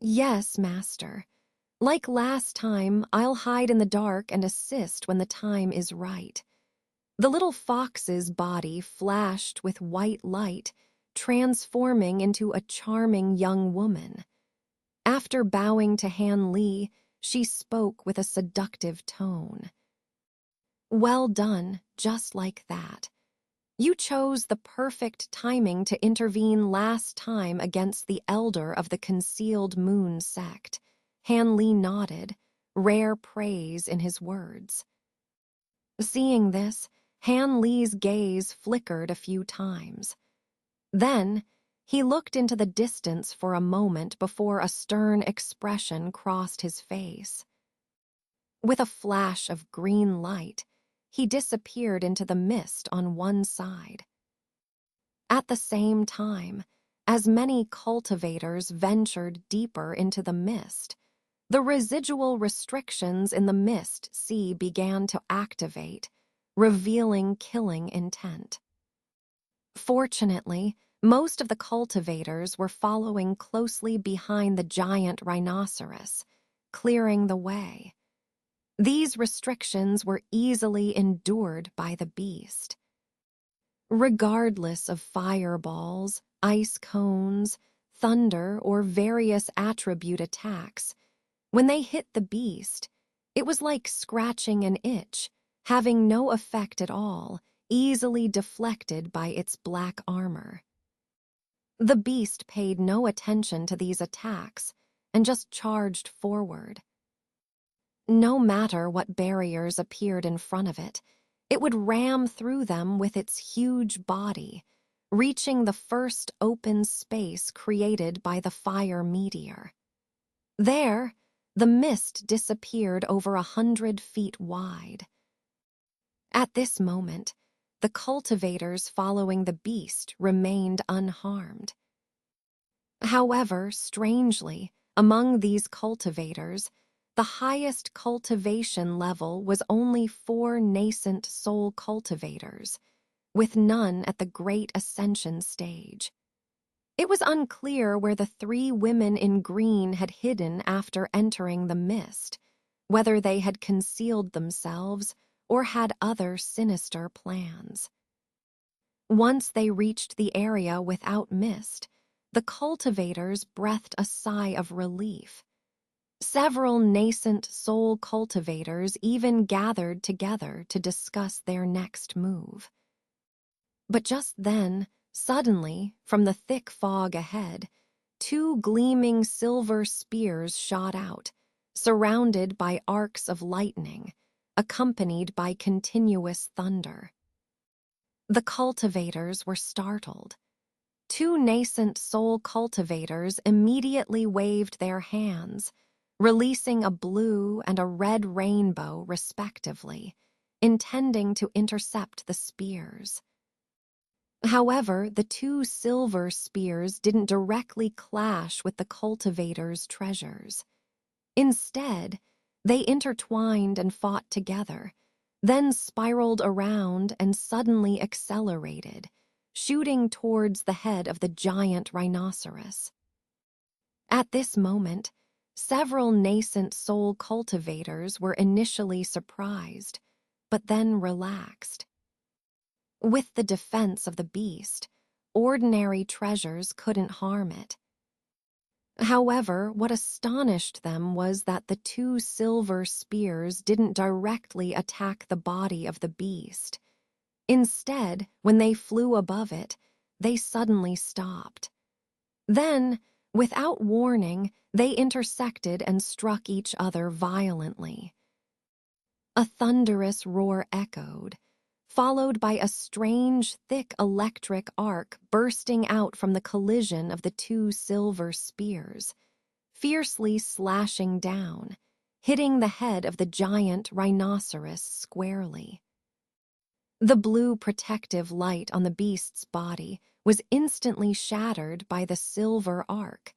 Yes, master. Like last time, I'll hide in the dark and assist when the time is right. The little fox's body flashed with white light, transforming into a charming young woman. After bowing to Han Li, she spoke with a seductive tone. Well done, just like that. You chose the perfect timing to intervene last time against the elder of the concealed moon sect. Han Li nodded, rare praise in his words. Seeing this, Han Li's gaze flickered a few times. Then, he looked into the distance for a moment before a stern expression crossed his face. With a flash of green light, he disappeared into the mist on one side. At the same time, as many cultivators ventured deeper into the mist, the residual restrictions in the mist sea began to activate, revealing killing intent. Fortunately, most of the cultivators were following closely behind the giant rhinoceros, clearing the way. These restrictions were easily endured by the beast. Regardless of fireballs, ice cones, thunder, or various attribute attacks, when they hit the beast, it was like scratching an itch, having no effect at all, easily deflected by its black armor. The beast paid no attention to these attacks and just charged forward. No matter what barriers appeared in front of it, it would ram through them with its huge body, reaching the first open space created by the fire meteor. There, the mist disappeared over 100 feet wide. At this moment, the cultivators following the beast remained unharmed. However, strangely, among these cultivators, the highest cultivation level was only 4 nascent soul cultivators, with none at the Great Ascension stage. It was unclear where the 3 women in green had hidden after entering the mist, whether they had concealed themselves or had other sinister plans. Once they reached the area without mist, the cultivators breathed a sigh of relief. Several nascent soul cultivators even gathered together to discuss their next move. But just then, suddenly, from the thick fog ahead, 2 gleaming silver spears shot out, surrounded by arcs of lightning, accompanied by continuous thunder. The cultivators were startled. 2 nascent soul cultivators immediately waved their hands, releasing a blue and a red rainbow respectively, intending to intercept the spears. However, the 2 silver spears didn't directly clash with the cultivators' treasures. Instead, they intertwined and fought together, then spiraled around and suddenly accelerated, shooting towards the head of the giant rhinoceros. At this moment, several nascent soul cultivators were initially surprised, but then relaxed. With the defense of the beast, ordinary treasures couldn't harm it. However, what astonished them was that the 2 silver spears didn't directly attack the body of the beast. Instead, when they flew above it, they suddenly stopped. Then, without warning, they intersected and struck each other violently. A thunderous roar echoed, followed by a strange, thick electric arc bursting out from the collision of the 2 silver spears, fiercely slashing down, hitting the head of the giant rhinoceros squarely. The blue protective light on the beast's body was instantly shattered by the silver arc,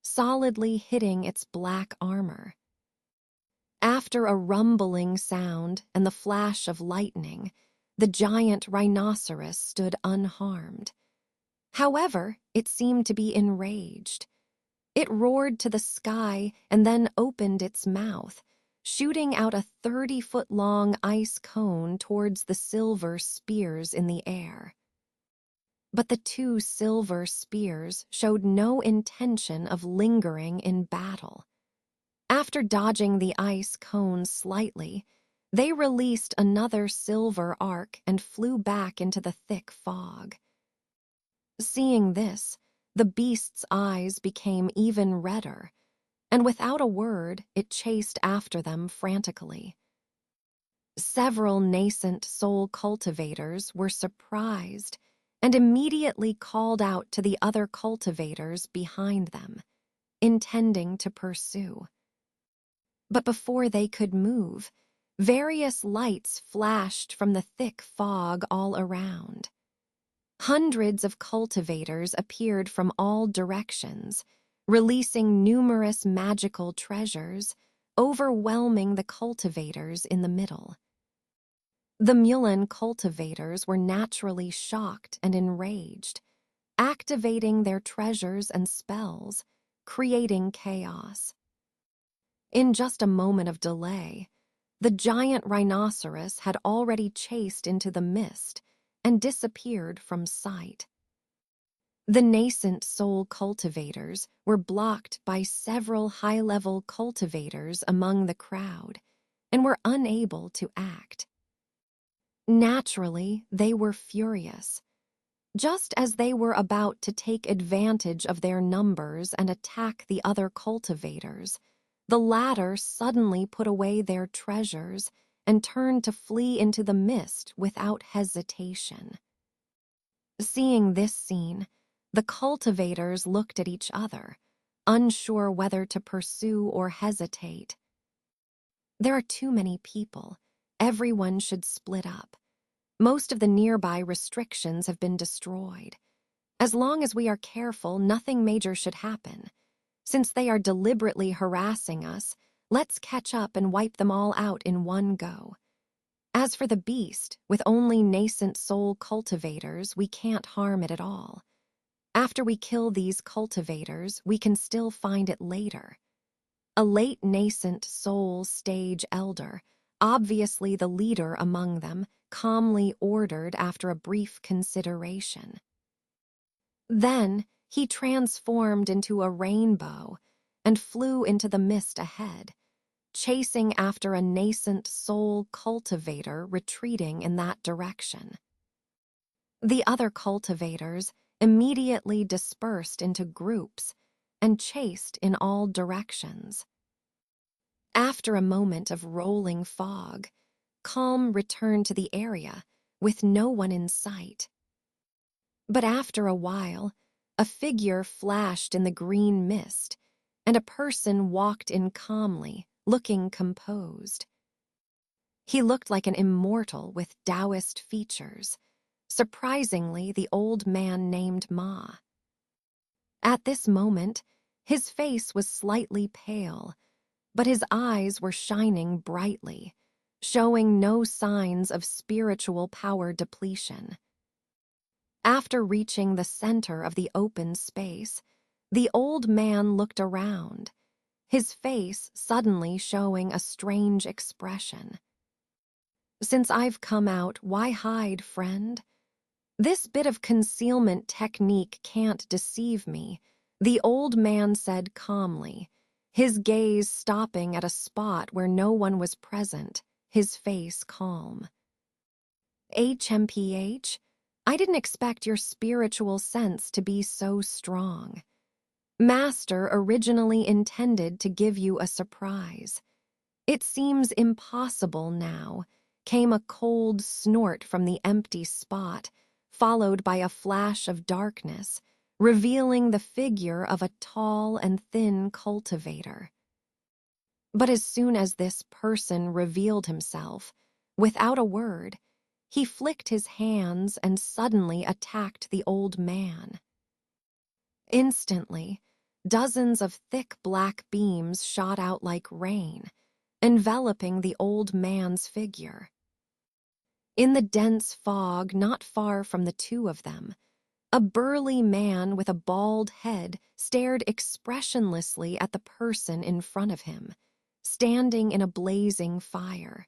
solidly hitting its black armor. After a rumbling sound and the flash of lightning, the giant rhinoceros stood unharmed. However, it seemed to be enraged. It roared to the sky and then opened its mouth, shooting out a 30-foot-long ice cone towards the silver spears in the air. But the two silver spears showed no intention of lingering in battle. After dodging the ice cone slightly, they released another silver arc and flew back into the thick fog. Seeing this, the beast's eyes became even redder, and without a word, it chased after them frantically. Several nascent soul cultivators were surprised and immediately called out to the other cultivators behind them, intending to pursue. But before they could move, various lights flashed from the thick fog all around. Hundreds of cultivators appeared from all directions, releasing numerous magical treasures, overwhelming the cultivators in the middle. The Mulan cultivators were naturally shocked and enraged, activating their treasures and spells, creating chaos. In just a moment of delay, the giant rhinoceros had already chased into the mist and disappeared from sight. The nascent soul cultivators were blocked by several high-level cultivators among the crowd and were unable to act. Naturally, they were furious. Just as they were about to take advantage of their numbers and attack the other cultivators, the latter suddenly put away their treasures and turned to flee into the mist without hesitation. Seeing this scene, the cultivators looked at each other, unsure whether to pursue or hesitate. There are too many people. Everyone should split up. Most of the nearby restrictions have been destroyed. As long as we are careful, nothing major should happen. Since they are deliberately harassing us, let's catch up and wipe them all out in one go. As for the beast, with only nascent soul cultivators, we can't harm it at all. After we kill these cultivators, we can still find it later. A late nascent soul stage elder, obviously the leader among them, calmly ordered after a brief consideration. Then he transformed into a rainbow and flew into the mist ahead, chasing after a nascent soul cultivator retreating in that direction. The other cultivators immediately dispersed into groups and chased in all directions. After a moment of rolling fog, calm returned to the area with no one in sight. But after a while, a figure flashed in the green mist, and a person walked in calmly, looking composed. He looked like an immortal with Taoist features, surprisingly the old man named Ma. At this moment, his face was slightly pale, but his eyes were shining brightly, showing no signs of spiritual power depletion. After reaching the center of the open space, the old man looked around, his face suddenly showing a strange expression. "Since I've come out, why hide, friend? This bit of concealment technique can't deceive me," the old man said calmly, his gaze stopping at a spot where no one was present, his face calm. "HMPH, I didn't expect your spiritual sense to be so strong. Master originally intended to give you a surprise. It seems impossible now," came a cold snort from the empty spot, followed by a flash of darkness, revealing the figure of a tall and thin cultivator. But as soon as this person revealed himself, without a word, he flicked his hands and suddenly attacked the old man. Instantly, dozens of thick black beams shot out like rain, enveloping the old man's figure. In the dense fog not far from the two of them, A burly man with a bald head stared expressionlessly at the person in front of him, standing in a blazing fire.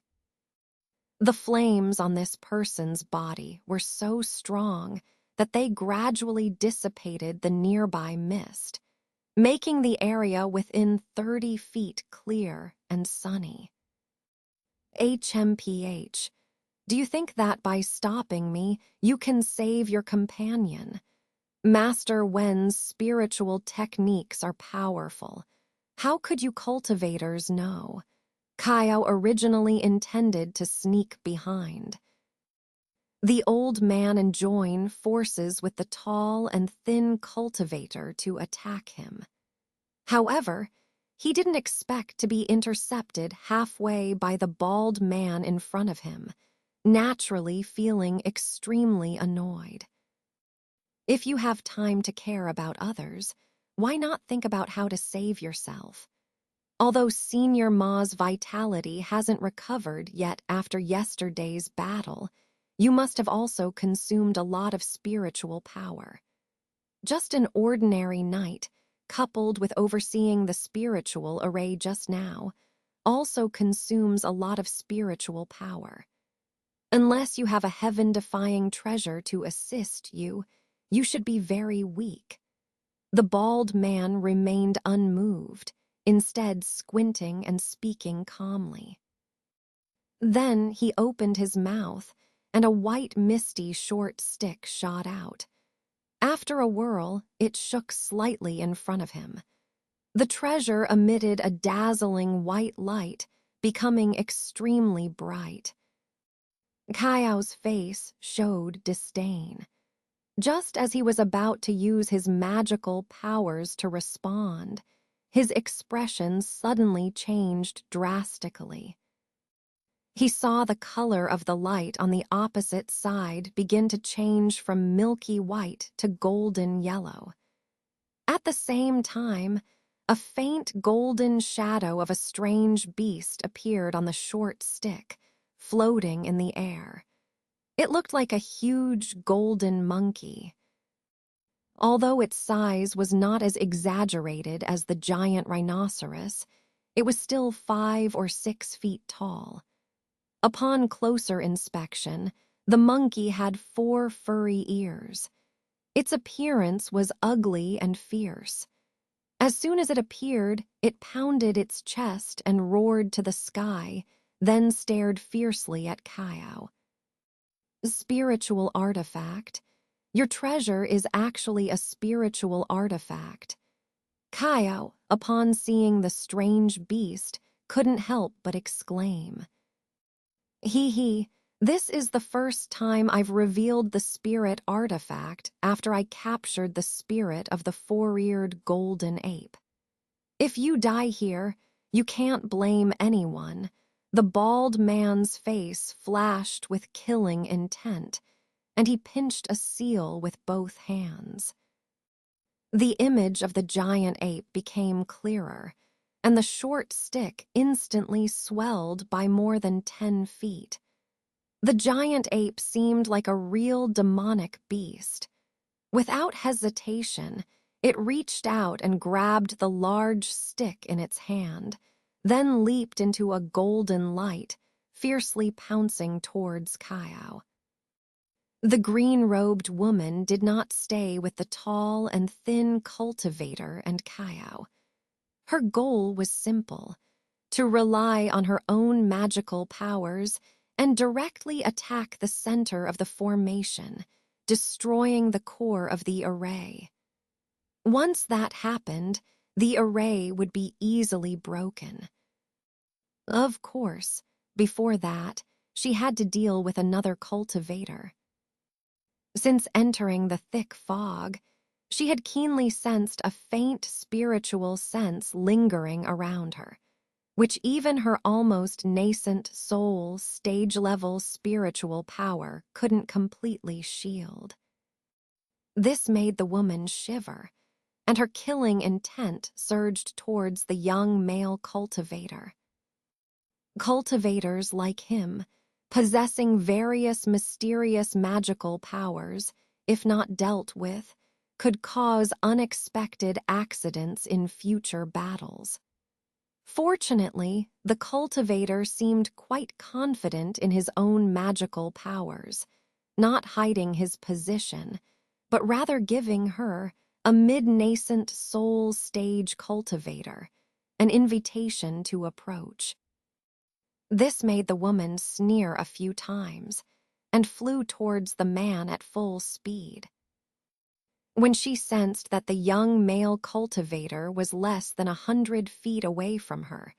The flames on this person's body were so strong that they gradually dissipated the nearby mist, making the area within 30 feet clear and sunny. HMPH, do you think that by stopping me, you can save your companion? Master Wen's spiritual techniques are powerful. How could you cultivators know? Kyle originally intended to sneak behind. The old man enjoined forces with the tall and thin cultivator to attack him. However, he didn't expect to be intercepted halfway by the bald man in front of him, naturally feeling extremely annoyed. If you have time to care about others, why not think about how to save yourself? Although Senior Ma's vitality hasn't recovered yet after yesterday's battle, you must have also consumed a lot of spiritual power. Just an ordinary night, coupled with overseeing the spiritual array just now, also consumes a lot of spiritual power. Unless you have a heaven-defying treasure to assist you, you should be very weak. The bald man remained unmoved, instead squinting and speaking calmly. Then he opened his mouth, and a white misty short stick shot out. After a whirl, it shook slightly in front of him. The treasure emitted a dazzling white light, becoming extremely bright. Kaio's face showed disdain. Just as he was about to use his magical powers to respond, his expression suddenly changed drastically. He saw the color of the light on the opposite side begin to change from milky white to golden yellow. At the same time, a faint golden shadow of a strange beast appeared on the short stick, floating in the air. It looked like a huge golden monkey. Although its size was not as exaggerated as the giant rhinoceros, it was still 5 or 6 feet tall. Upon closer inspection, the monkey had 4 furry ears. Its appearance was ugly and fierce. As soon as it appeared, it pounded its chest and roared to the sky, then stared fiercely at Kaio. Spiritual artifact. Your treasure is actually a spiritual artifact. Kaio, upon seeing the strange beast, couldn't help but exclaim. Hee, this is the first time I've revealed the spirit artifact after I captured the spirit of the 4-eared golden ape. If you die here, you can't blame anyone. The bald man's face flashed with killing intent, and he pinched a seal with both hands. The image of the giant ape became clearer, and the short stick instantly swelled by more than 10 feet. The giant ape seemed like a real demonic beast. Without hesitation, it reached out and grabbed the large stick in its hand, then leaped into a golden light, fiercely pouncing towards Kaio. The green-robed woman did not stay with the tall and thin cultivator and Kaio. Her goal was simple: to rely on her own magical powers and directly attack the center of the formation, destroying the core of the array. Once that happened, the array would be easily broken. Of course, before that, she had to deal with another cultivator. Since entering the thick fog, she had keenly sensed a faint spiritual sense lingering around her, which even her almost nascent soul stage-level spiritual power couldn't completely shield. This made the woman shiver, and her killing intent surged towards the young male cultivator. Cultivators like him, possessing various mysterious magical powers, if not dealt with, could cause unexpected accidents in future battles. Fortunately, the cultivator seemed quite confident in his own magical powers, not hiding his position, but rather giving her, a mid-nascent soul stage cultivator, an invitation to approach. This made the woman sneer a few times and flew towards the man at full speed. When she sensed that the young male cultivator was less than 100 feet away from her,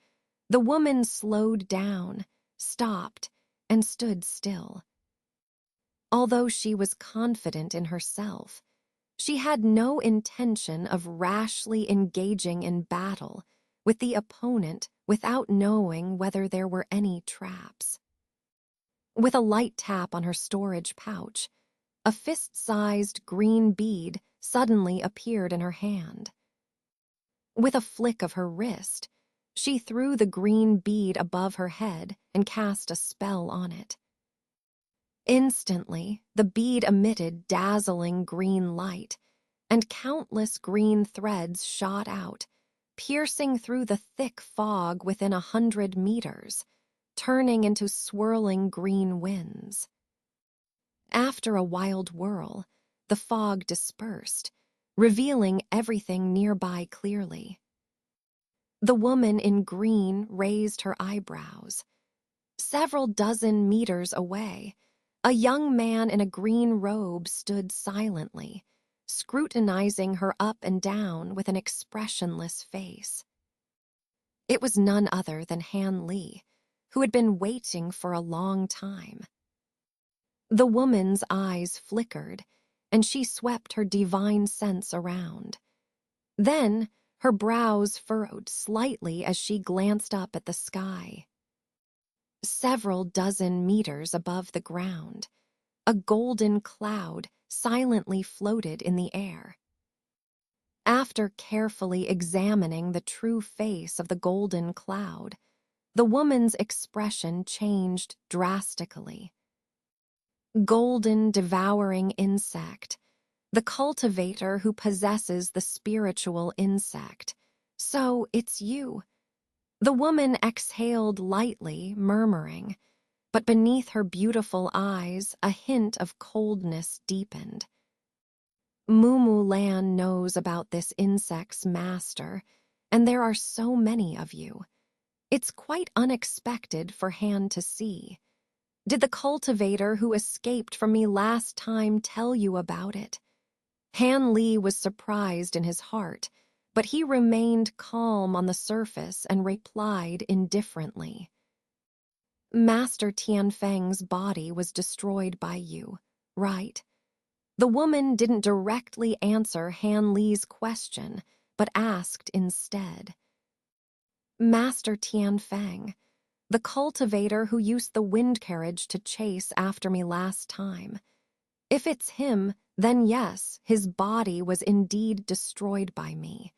the woman slowed down, stopped, and stood still. Although she was confident in herself, she had no intention of rashly engaging in battle with the opponent without knowing whether there were any traps. With a light tap on her storage pouch, a fist-sized green bead suddenly appeared in her hand. With a flick of her wrist, she threw the green bead above her head and cast a spell on it. Instantly, the bead emitted dazzling green light, and countless green threads shot out, piercing through the thick fog within 100 meters, turning into swirling green winds. After a wild whirl, the fog dispersed, revealing everything nearby clearly. The woman in green raised her eyebrows. Several dozen meters away, a young man in a green robe stood silently, scrutinizing her up and down with an expressionless face. It was none other than Han Li, who had been waiting for a long time. The woman's eyes flickered, and she swept her divine sense around. Then, her brows furrowed slightly as she glanced up at the sky. Several dozen meters above the ground, a golden cloud silently floated in the air. After carefully examining the true face of the golden cloud, the woman's expression changed drastically. Golden devouring insect, the cultivator who possesses the spiritual insect. So it's you. The woman exhaled lightly, murmuring, but beneath her beautiful eyes a hint of coldness deepened. Mumu Lan knows about this insect's master, and there are so many of you. It's quite unexpected for Han to see. Did the cultivator who escaped from me last time tell you about it? Han Li was surprised in his heart, but he remained calm on the surface and replied indifferently. Master Tianfeng's body was destroyed by you, right? The woman didn't directly answer Han Li's question, but asked instead. Master Tianfeng, the cultivator who used the wind carriage to chase after me last time. If it's him, then yes, his body was indeed destroyed by me.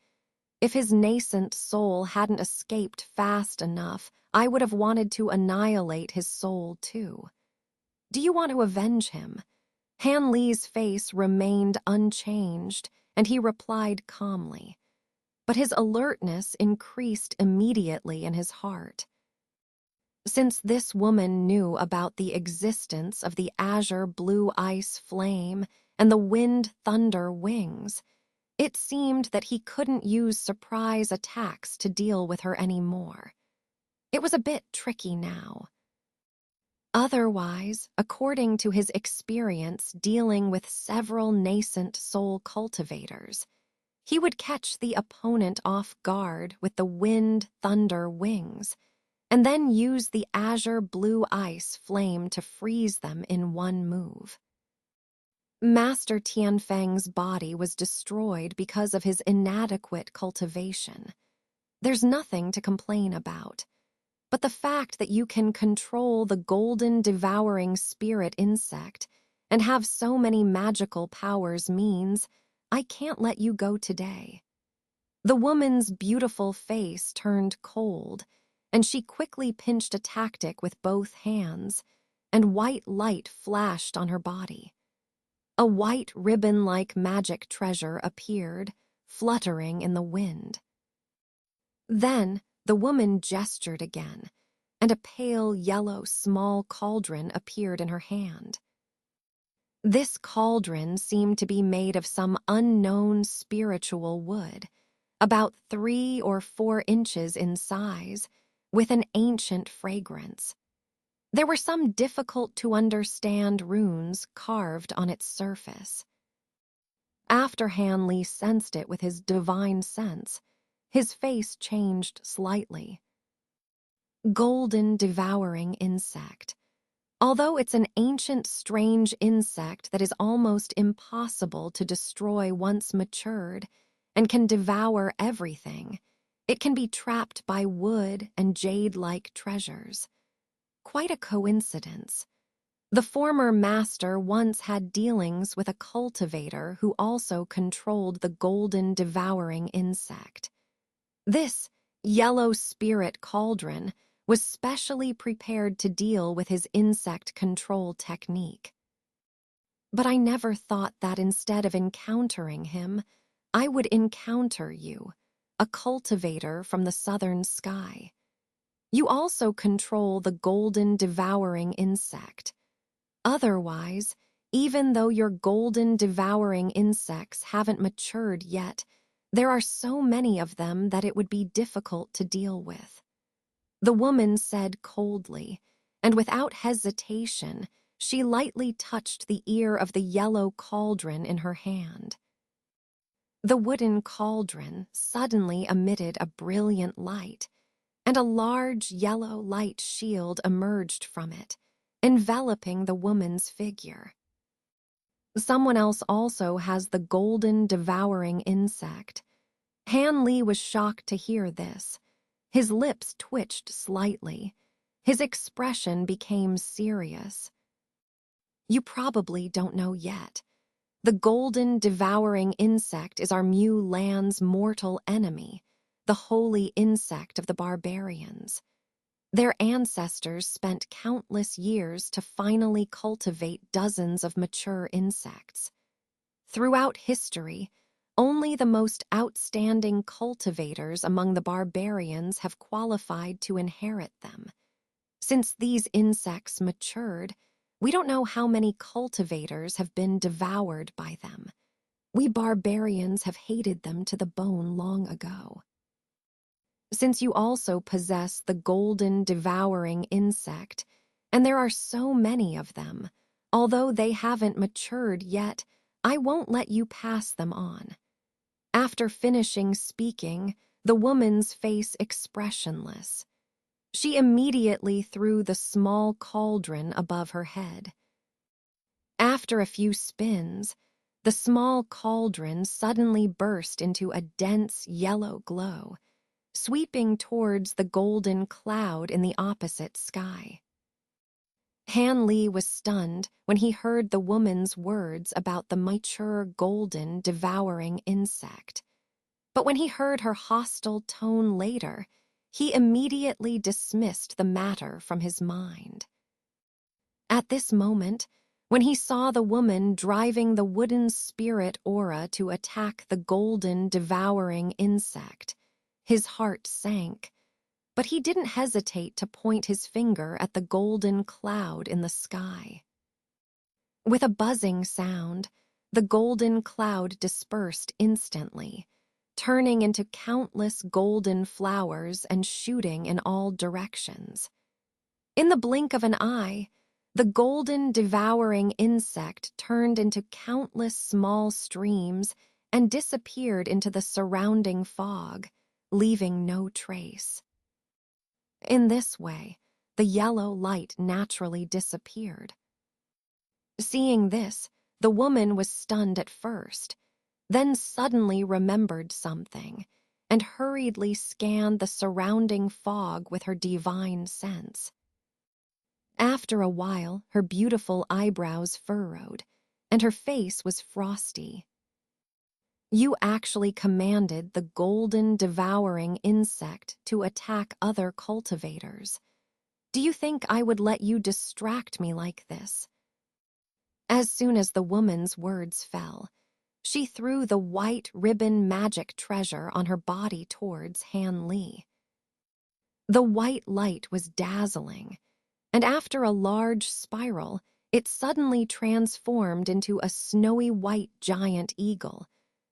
If his nascent soul hadn't escaped fast enough, I would have wanted to annihilate his soul too. Do you want to avenge him? Han Li's face remained unchanged, and he replied calmly. But his alertness increased immediately in his heart. Since this woman knew about the existence of the azure blue ice flame and the wind thunder wings, it seemed that he couldn't use surprise attacks to deal with her anymore. It was a bit tricky now. Otherwise, according to his experience dealing with several nascent soul cultivators, he would catch the opponent off guard with the wind thunder wings, and then use the azure blue ice flame to freeze them in one move. Master Tianfeng's body was destroyed because of his inadequate cultivation. There's nothing to complain about, but the fact that you can control the golden devouring spirit insect and have so many magical powers means I can't let you go today. The woman's beautiful face turned cold, and she quickly pinched a tactic with both hands, and white light flashed on her body. A white ribbon-like magic treasure appeared, fluttering in the wind. Then the woman gestured again, and a pale yellow small cauldron appeared in her hand. This cauldron seemed to be made of some unknown spiritual wood, about 3 or 4 inches in size, with an ancient fragrance. There were some difficult-to-understand runes carved on its surface. After Hanley sensed it with his divine sense, his face changed slightly. Golden devouring insect. Although it's an ancient, strange insect that is almost impossible to destroy once matured and can devour everything, it can be trapped by wood and jade-like treasures. Quite a coincidence. The former master once had dealings with a cultivator who also controlled the golden devouring insect. This yellow spirit cauldron was specially prepared to deal with his insect control technique. But I never thought that instead of encountering him, I would encounter you, a cultivator from the southern sky. You also control the golden devouring insect. Otherwise, even though your golden devouring insects haven't matured yet, there are so many of them that it would be difficult to deal with. The woman said coldly, and without hesitation, she lightly touched the ear of the yellow cauldron in her hand. The wooden cauldron suddenly emitted a brilliant light, and a large yellow light shield emerged from it, enveloping the woman's figure. Someone else also has the golden devouring insect. Hanley was shocked to hear this. His lips twitched slightly. His expression became serious. You probably don't know yet. The golden devouring insect is our Mu land's mortal enemy, the holy insect of the barbarians. Their ancestors spent countless years to finally cultivate dozens of mature insects. Throughout history, only the most outstanding cultivators among the barbarians have qualified to inherit them. Since these insects matured, we don't know how many cultivators have been devoured by them. We barbarians have hated them to the bone long ago. Since you also possess the golden devouring insect, and there are so many of them, although they haven't matured yet, I won't let you pass them on. After finishing speaking, the woman's face expressionless. She immediately threw the small cauldron above her head. After a few spins, the small cauldron suddenly burst into a dense yellow glow, sweeping towards the golden cloud in the opposite sky. Hanley was stunned when he heard the woman's words about the mature golden devouring insect. But when he heard her hostile tone later, he immediately dismissed the matter from his mind. At this moment, when he saw the woman driving the wooden spirit aura to attack the golden devouring insect, his heart sank, but he didn't hesitate to point his finger at the golden cloud in the sky. With a buzzing sound, the golden cloud dispersed instantly, turning into countless golden flowers and shooting in all directions. In the blink of an eye, the golden devouring insect turned into countless small streams and disappeared into the surrounding fog, leaving no trace. In this way, the yellow light naturally disappeared. Seeing this, the woman was stunned at first, then suddenly remembered something, and hurriedly scanned the surrounding fog with her divine sense. After a while, her beautiful eyebrows furrowed, and her face was frosty. You actually commanded the golden devouring insect to attack other cultivators. Do you think I would let you distract me like this? As soon as the woman's words fell, she threw the white ribbon magic treasure on her body towards Han Li. The white light was dazzling, and after a large spiral, it suddenly transformed into a snowy white giant eagle,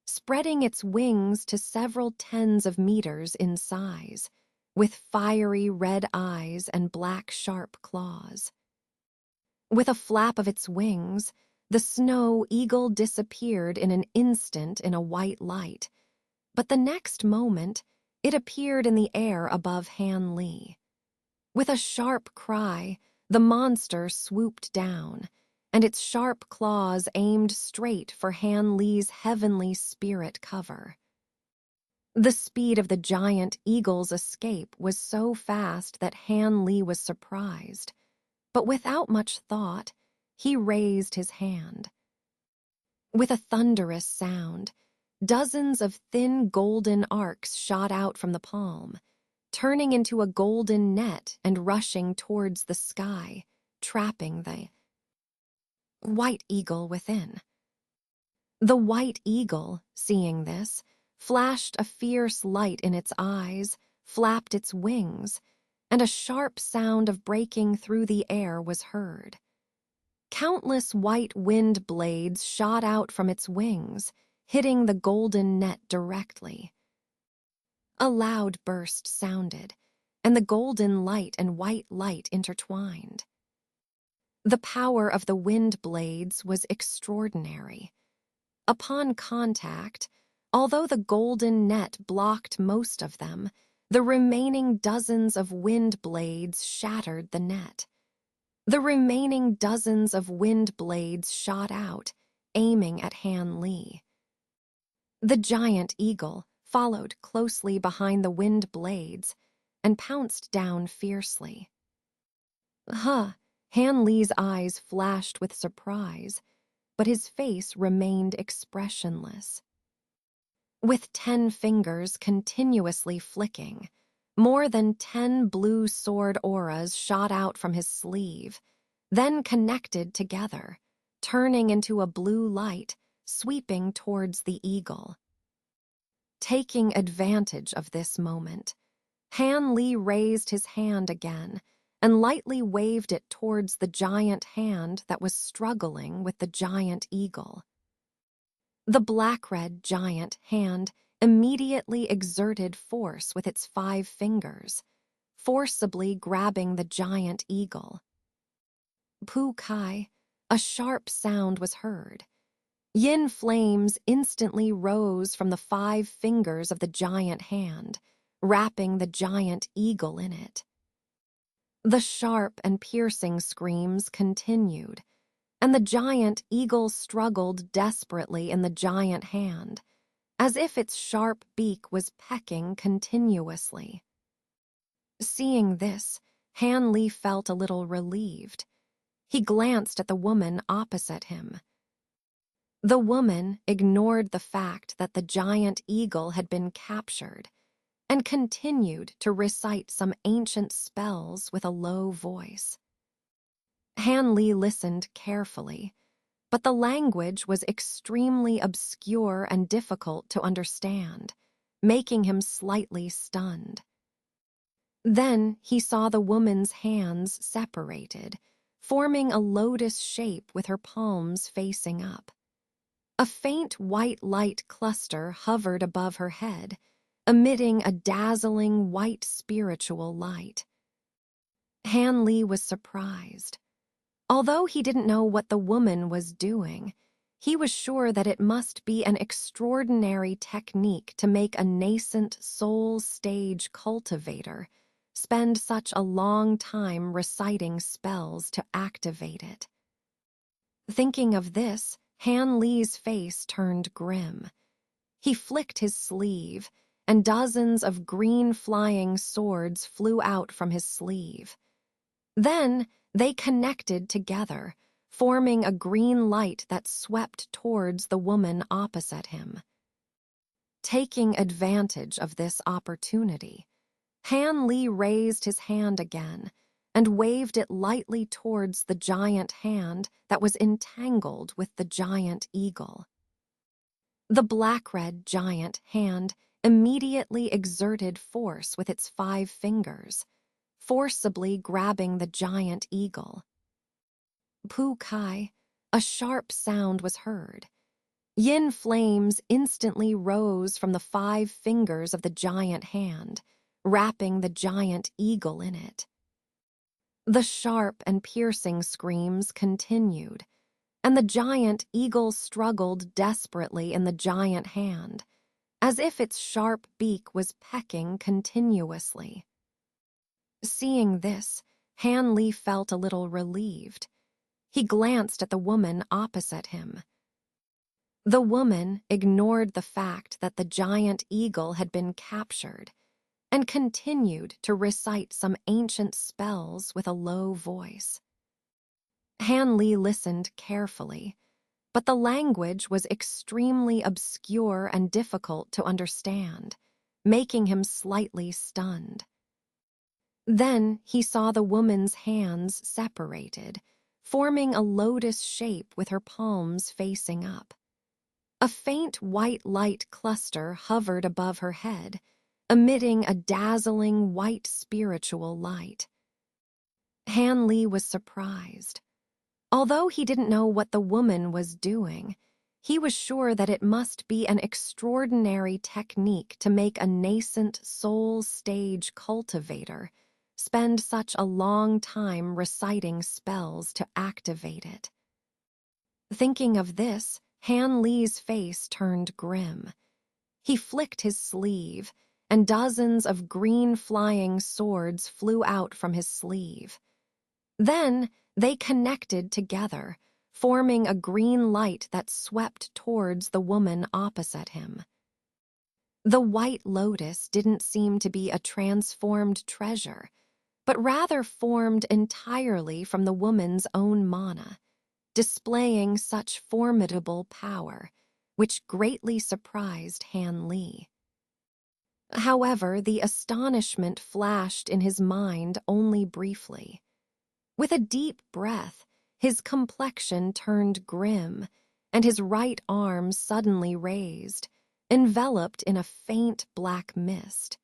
spreading its wings to several tens of meters in size, with fiery red eyes and black sharp claws. With a flap of its wings, the snow eagle disappeared in an instant in a white light, but the next moment it appeared in the air above Han Li. With a sharp cry, the monster swooped down, and its sharp claws aimed straight for Han Li's heavenly spirit cover. The speed of the giant eagle's escape was so fast that Han Li was surprised, but without much thought, he raised his hand. With a thunderous sound, dozens of thin golden arcs shot out from the palm, turning into a golden net and rushing towards the sky, trapping the white eagle within. The white eagle, seeing this, flashed a fierce light in its eyes, flapped its wings, and a sharp sound of breaking through the air was heard. Countless white wind blades shot out from its wings, hitting the golden net directly. A loud burst sounded, and the golden light and white light intertwined. The power of the wind blades was extraordinary. Upon contact, although the golden net blocked most of them, the remaining dozens of wind blades shattered the net. The remaining dozens of wind blades shot out, aiming at Han Li. The giant eagle followed closely behind the wind blades and pounced down fiercely. Han Li's eyes flashed with surprise, but his face remained expressionless. With 10 fingers continuously flicking, more than 10 blue sword auras shot out from his sleeve, then connected together, turning into a blue light, sweeping towards the eagle. Taking advantage of this moment, Han Li raised his hand again and lightly waved it towards the giant hand that was struggling with the giant eagle. The black-red giant hand immediately exerted force with its 5 fingers, forcibly grabbing the giant eagle. Pu Kai, a sharp sound was heard. Yin flames instantly rose from the 5 fingers of the giant hand, wrapping the giant eagle in it. The sharp and piercing screams continued, and the giant eagle struggled desperately in the giant hand, as if its sharp beak was pecking continuously. Seeing this, Han Li felt a little relieved. He glanced at the woman opposite him. The woman ignored the fact that the giant eagle had been captured and continued to recite some ancient spells with a low voice. Han Li listened carefully, but the language was extremely obscure and difficult to understand, making him slightly stunned. Then he saw the woman's hands separated, forming a lotus shape with her palms facing up. A faint white light cluster hovered above her head, emitting a dazzling white spiritual light. Han Li was surprised. Although he didn't know what the woman was doing, he was sure that it must be an extraordinary technique to make a nascent soul stage cultivator spend such a long time reciting spells to activate it. Thinking of this, Han Li's face turned grim. He flicked his sleeve, and dozens of green flying swords flew out from his sleeve. Then they connected together, forming a green light that swept towards the woman opposite him. Taking advantage of this opportunity, Han Li raised his hand again and waved it lightly towards the giant hand that was entangled with the giant eagle. The black-red giant hand immediately exerted force with its 5 fingers, forcibly grabbing the giant eagle. Pu Kai, a sharp sound was heard. Yin flames instantly rose from the 5 fingers of the giant hand, wrapping the giant eagle in it. The sharp and piercing screams continued, and the giant eagle struggled desperately in the giant hand, as if its sharp beak was pecking continuously. Seeing this, Han Li felt a little relieved. He glanced at the woman opposite him. The woman ignored the fact that the giant eagle had been captured and continued to recite some ancient spells with a low voice. Han Li listened carefully, but the language was extremely obscure and difficult to understand, making him slightly stunned. Then he saw the woman's hands separated, forming a lotus shape with her palms facing up. A faint white light cluster hovered above her head, emitting a dazzling white spiritual light. Han Li was surprised. Although he didn't know what the woman was doing, he was sure that it must be an extraordinary technique to make a nascent soul stage cultivator spend such a long time reciting spells to activate it. Thinking of this, Han Li's face turned grim. He flicked his sleeve, and dozens of green flying swords flew out from his sleeve. Then they connected together, forming a green light that swept towards the woman opposite him. The white lotus didn't seem to be a transformed treasure, but rather formed entirely from the woman's own mana, displaying such formidable power, which greatly surprised Han Li. However, the astonishment flashed in his mind only briefly. With a deep breath, his complexion turned grim, and his right arm suddenly raised, enveloped in a faint black mist.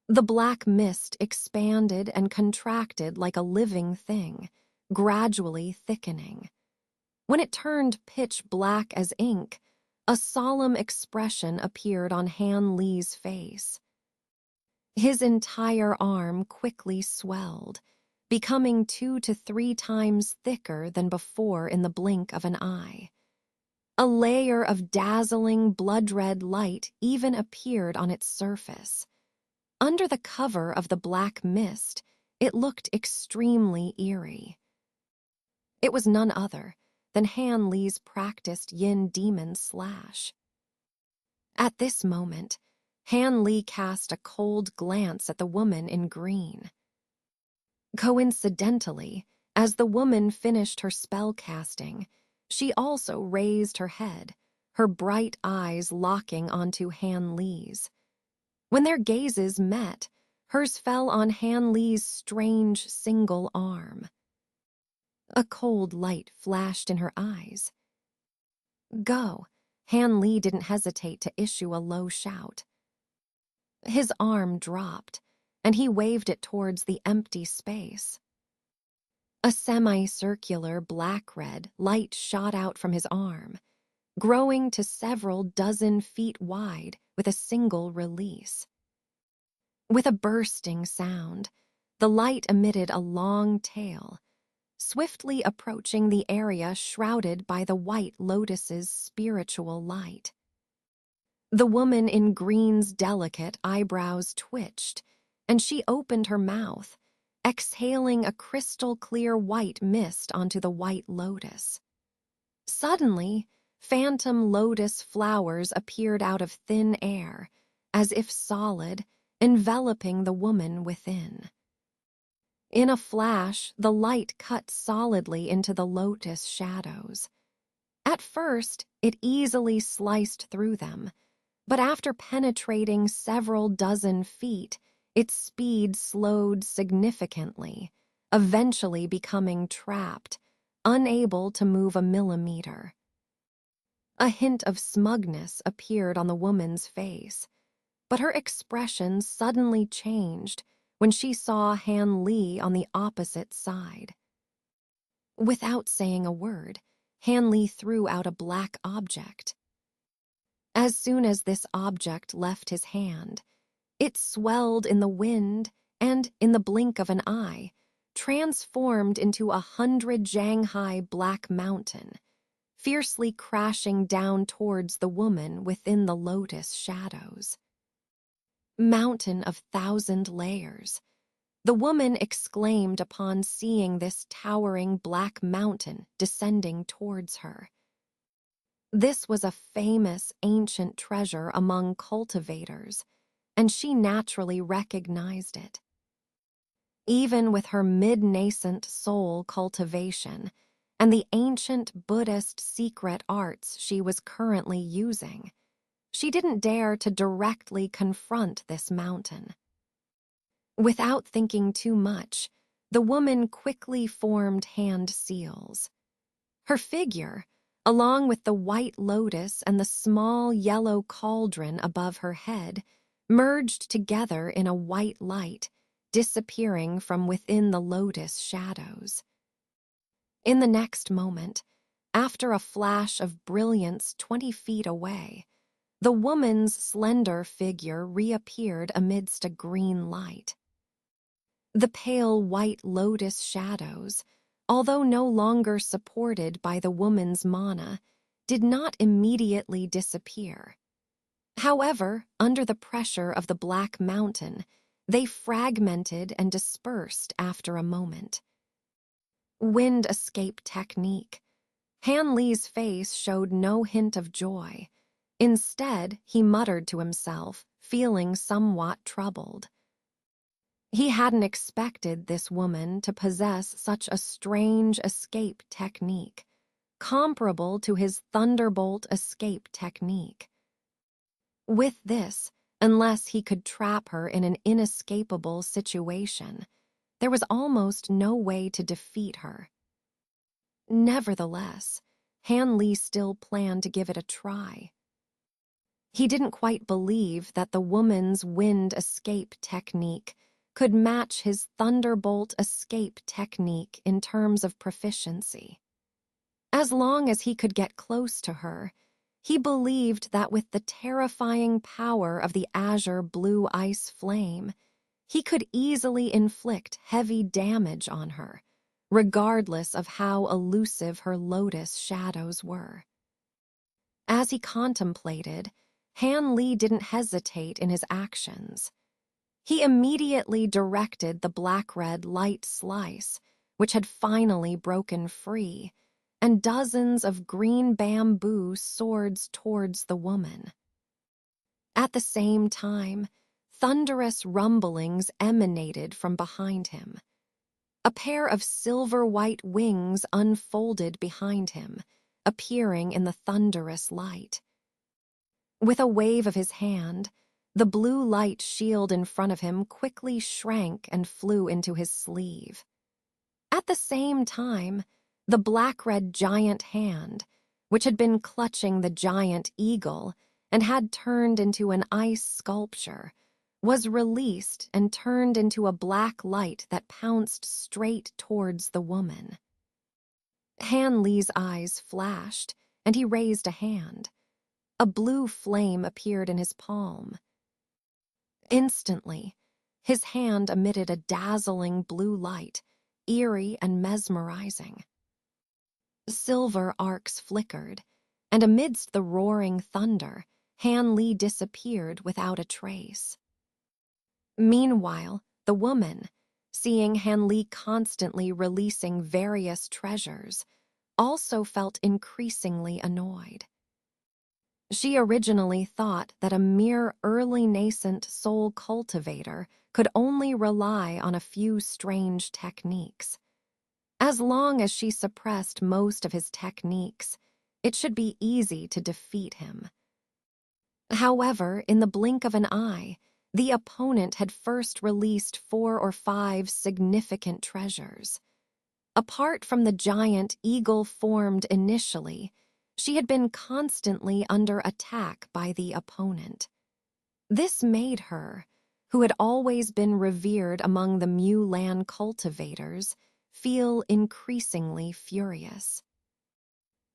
The black mist expanded and contracted like a living thing, gradually thickening. When it turned pitch black as ink, a solemn expression appeared on Han Li's face. His entire arm quickly swelled, becoming 2 to 3 times thicker than before in the blink of an eye. A layer of dazzling blood-red light even appeared on its surface. Under the cover of the black mist, it looked extremely eerie. It was none other than Han Li's practiced Yin demon slash. At this moment, Han Li cast a cold glance at the woman in green. Coincidentally, as the woman finished her spell casting, she also raised her head, her bright eyes locking onto Han Li's. When their gazes met, hers fell on Han Li's strange single arm. A cold light flashed in her eyes. Go. Han Li didn't hesitate to issue a low shout. His arm dropped, and he waved it towards the empty space. A semicircular black-red light shot out from his arm, growing to several dozen feet wide with a single release. With a bursting sound, the light emitted a long tail, swiftly approaching the area shrouded by the white lotus's spiritual light. The woman in green's delicate eyebrows twitched, and she opened her mouth, exhaling a crystal-clear white mist onto the white lotus. Suddenly, phantom lotus flowers appeared out of thin air, as if solid, enveloping the woman within. In a flash, the light cut solidly into the lotus shadows. At first, it easily sliced through them, but after penetrating several dozen feet, its speed slowed significantly, eventually becoming trapped, unable to move a millimeter. A hint of smugness appeared on the woman's face, but her expression suddenly changed when she saw Han Li on the opposite side. Without saying a word, Han Li threw out a black object. As soon as this object left his hand, it swelled in the wind and, in the blink of an eye, transformed into 100 Shanghai black mountain, fiercely crashing down towards the woman within the lotus shadows. Mountain of 1,000 layers. The woman exclaimed upon seeing this towering black mountain descending towards her. This was a famous ancient treasure among cultivators, and she naturally recognized it. Even with her mid-nascent soul cultivation and the ancient Buddhist secret arts she was currently using, she didn't dare to directly confront this mountain. Without thinking too much, the woman quickly formed hand seals. Her figure, along with the white lotus and the small yellow cauldron above her head, merged together in a white light, disappearing from within the lotus shadows. In the next moment, after a flash of brilliance 20 feet away, the woman's slender figure reappeared amidst a green light. The pale white lotus shadows, although no longer supported by the woman's mana, did not immediately disappear. However, under the pressure of the black mountain, they fragmented and dispersed after a moment. Wind escape technique. Han Li's face showed no hint of joy. Instead, he muttered to himself, feeling somewhat troubled. He hadn't expected this woman to possess such a strange escape technique, comparable to his thunderbolt escape technique. With this, unless he could trap her in an inescapable situation, there was almost no way to defeat her. Nevertheless, Han Li still planned to give it a try. He didn't quite believe that the woman's wind escape technique could match his thunderbolt escape technique in terms of proficiency. As long as he could get close to her, he believed that with the terrifying power of the azure blue ice flame, he could easily inflict heavy damage on her, regardless of how elusive her lotus shadows were. As he contemplated, Han Li didn't hesitate in his actions. He immediately directed the black-red light slice, which had finally broken free, and dozens of green bamboo swords towards the woman. At the same time, thunderous rumblings emanated from behind him. A pair of silver-white wings unfolded behind him, appearing in the thunderous light. With a wave of his hand, the blue light shield in front of him quickly shrank and flew into his sleeve. At the same time, the black-red giant hand, which had been clutching the giant eagle and had turned into an ice sculpture, was released and turned into a black light that pounced straight towards the woman. Han Li's eyes flashed, and he raised a hand. A blue flame appeared in his palm. Instantly, his hand emitted a dazzling blue light, eerie and mesmerizing. Silver arcs flickered, and amidst the roaring thunder, Han Li disappeared without a trace. Meanwhile, the woman, seeing Han Li constantly releasing various treasures, also felt increasingly annoyed. She originally thought that a mere early nascent soul cultivator could only rely on a few strange techniques. As long as she suppressed most of his techniques, it should be easy to defeat him. However, in the blink of an eye, the opponent had first released 4 or 5 significant treasures. Apart from the giant eagle formed initially, she had been constantly under attack by the opponent. This made her, who had always been revered among the Mulan cultivators, feel increasingly furious.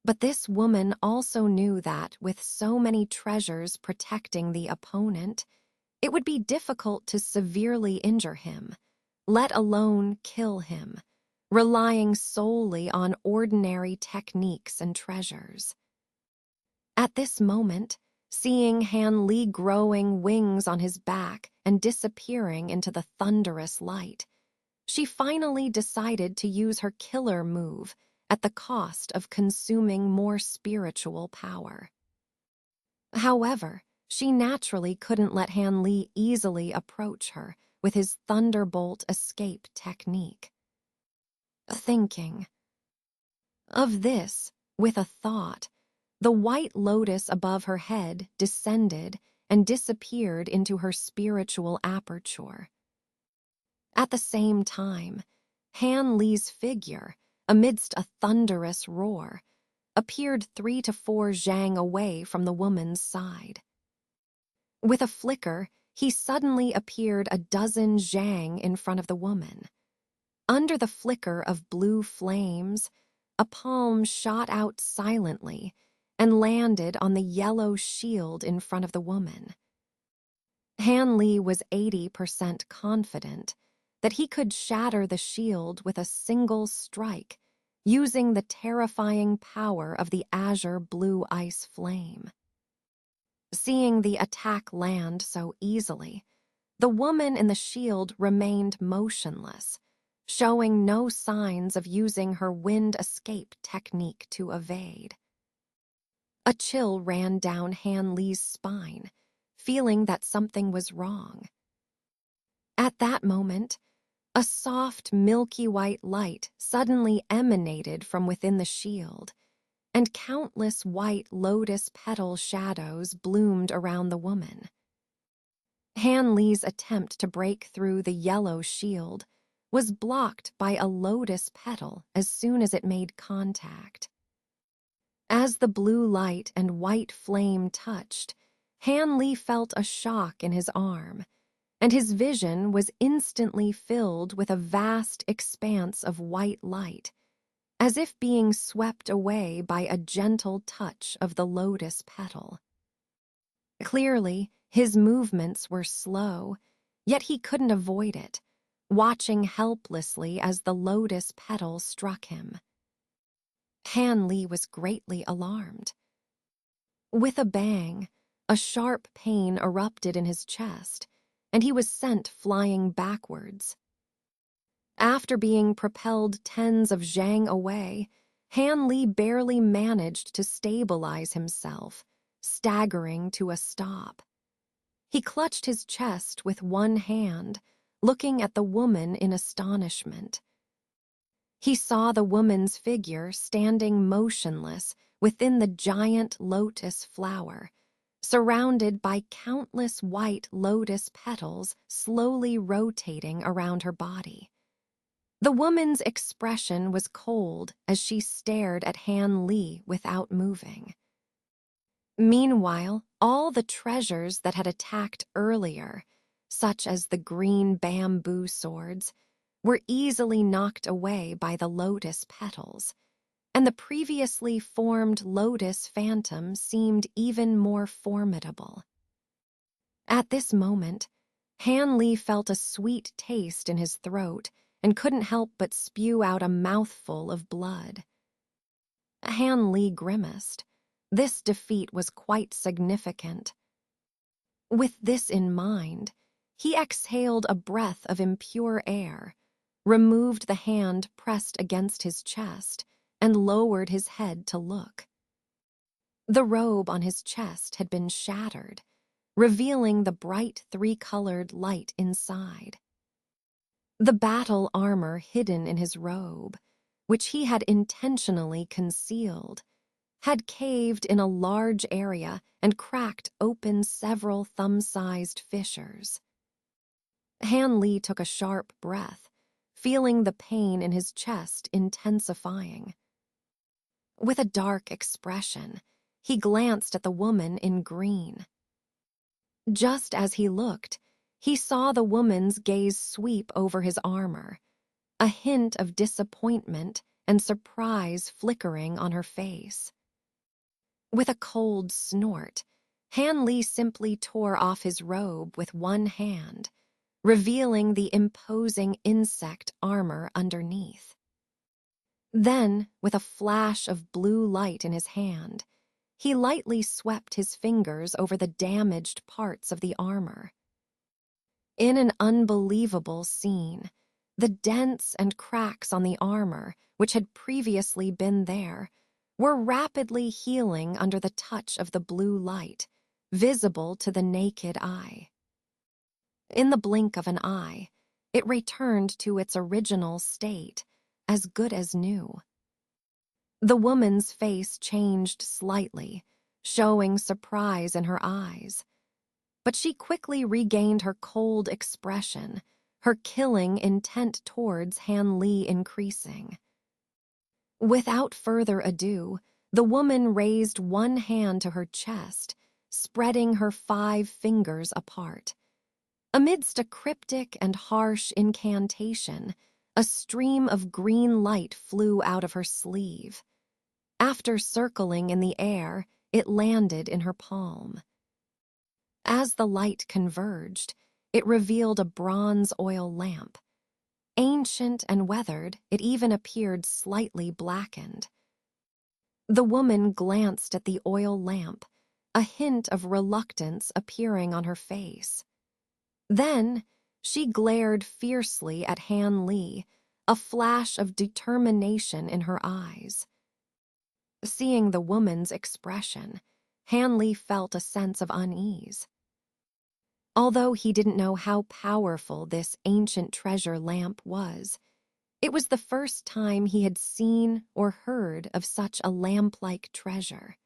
But this woman also knew that, with so many treasures protecting the opponent, it would be difficult to severely injure him, let alone kill him, relying solely on ordinary techniques and treasures. At this moment, seeing Han Li growing wings on his back and disappearing into the thunderous light, she finally decided to use her killer move at the cost of consuming more spiritual power. However, she naturally couldn't let Han Li easily approach her with his thunderbolt escape technique. Thinking of this, with a thought, the white lotus above her head descended and disappeared into her spiritual aperture. At the same time, Han Li's figure, amidst a thunderous roar, appeared 3 to 4 zhang away from the woman's side. With a flicker, he suddenly appeared a dozen zhang in front of the woman. Under the flicker of blue flames, a palm shot out silently and landed on the yellow shield in front of the woman. Han Li was 80% confident that he could shatter the shield with a single strike, using the terrifying power of the azure blue ice flame. Seeing the attack land so easily, the woman in the shield remained motionless, showing no signs of using her wind escape technique to evade. A chill ran down Han Li's spine, feeling that something was wrong. At that moment, a soft, milky white light suddenly emanated from within the shield, and countless white lotus petal shadows bloomed around the woman. Han Li's attempt to break through the yellow shield was blocked by a lotus petal as soon as it made contact. As the blue light and white flame touched, Han Li felt a shock in his arm, and his vision was instantly filled with a vast expanse of white light, as if being swept away by a gentle touch of the lotus petal. Clearly, his movements were slow, yet he couldn't avoid it, watching helplessly as the lotus petal struck him. Han Li was greatly alarmed. With a bang, a sharp pain erupted in his chest, and he was sent flying backwards. After being propelled tens of zhang away, Han Li barely managed to stabilize himself, staggering to a stop. He clutched his chest with one hand, looking at the woman in astonishment. He saw the woman's figure standing motionless within the giant lotus flower, surrounded by countless white lotus petals slowly rotating around her body. The woman's expression was cold as she stared at Han Li without moving. Meanwhile, all the treasures that had attacked earlier, such as the green bamboo swords, were easily knocked away by the lotus petals, and the previously formed lotus phantom seemed even more formidable. At this moment, Han Li felt a sweet taste in his throat and couldn't help but spew out a mouthful of blood. Han Li grimaced. This defeat was quite significant. With this in mind, he exhaled a breath of impure air, removed the hand pressed against his chest, and lowered his head to look. The robe on his chest had been shattered, revealing the bright 3-colored light inside. The battle armor hidden in his robe, which he had intentionally concealed, had caved in a large area and cracked open several thumb-sized fissures. Han Li took a sharp breath, feeling the pain in his chest intensifying. With a dark expression, he glanced at the woman in green. Just as he looked, he saw the woman's gaze sweep over his armor, a hint of disappointment and surprise flickering on her face. With a cold snort, Han Li simply tore off his robe with one hand, revealing the imposing insect armor underneath. Then, with a flash of blue light in his hand, he lightly swept his fingers over the damaged parts of the armor. In an unbelievable scene, the dents and cracks on the armor, which had previously been there, were rapidly healing under the touch of the blue light, visible to the naked eye. In the blink of an eye, it returned to its original state, as good as new. The woman's face changed slightly, showing surprise in her eyes. But she quickly regained her cold expression, her killing intent towards Han Li increasing. Without further ado, the woman raised one hand to her chest, spreading her 5 fingers apart. Amidst a cryptic and harsh incantation, a stream of green light flew out of her sleeve. After circling in the air, it landed in her palm. As the light converged, it revealed a bronze oil lamp. Ancient and weathered, it even appeared slightly blackened. The woman glanced at the oil lamp, a hint of reluctance appearing on her face. Then, she glared fiercely at Han Li, a flash of determination in her eyes. Seeing the woman's expression, Han Li felt a sense of unease. Although he didn't know how powerful this ancient treasure lamp was, it was the first time he had seen or heard of such a lamp-like treasure.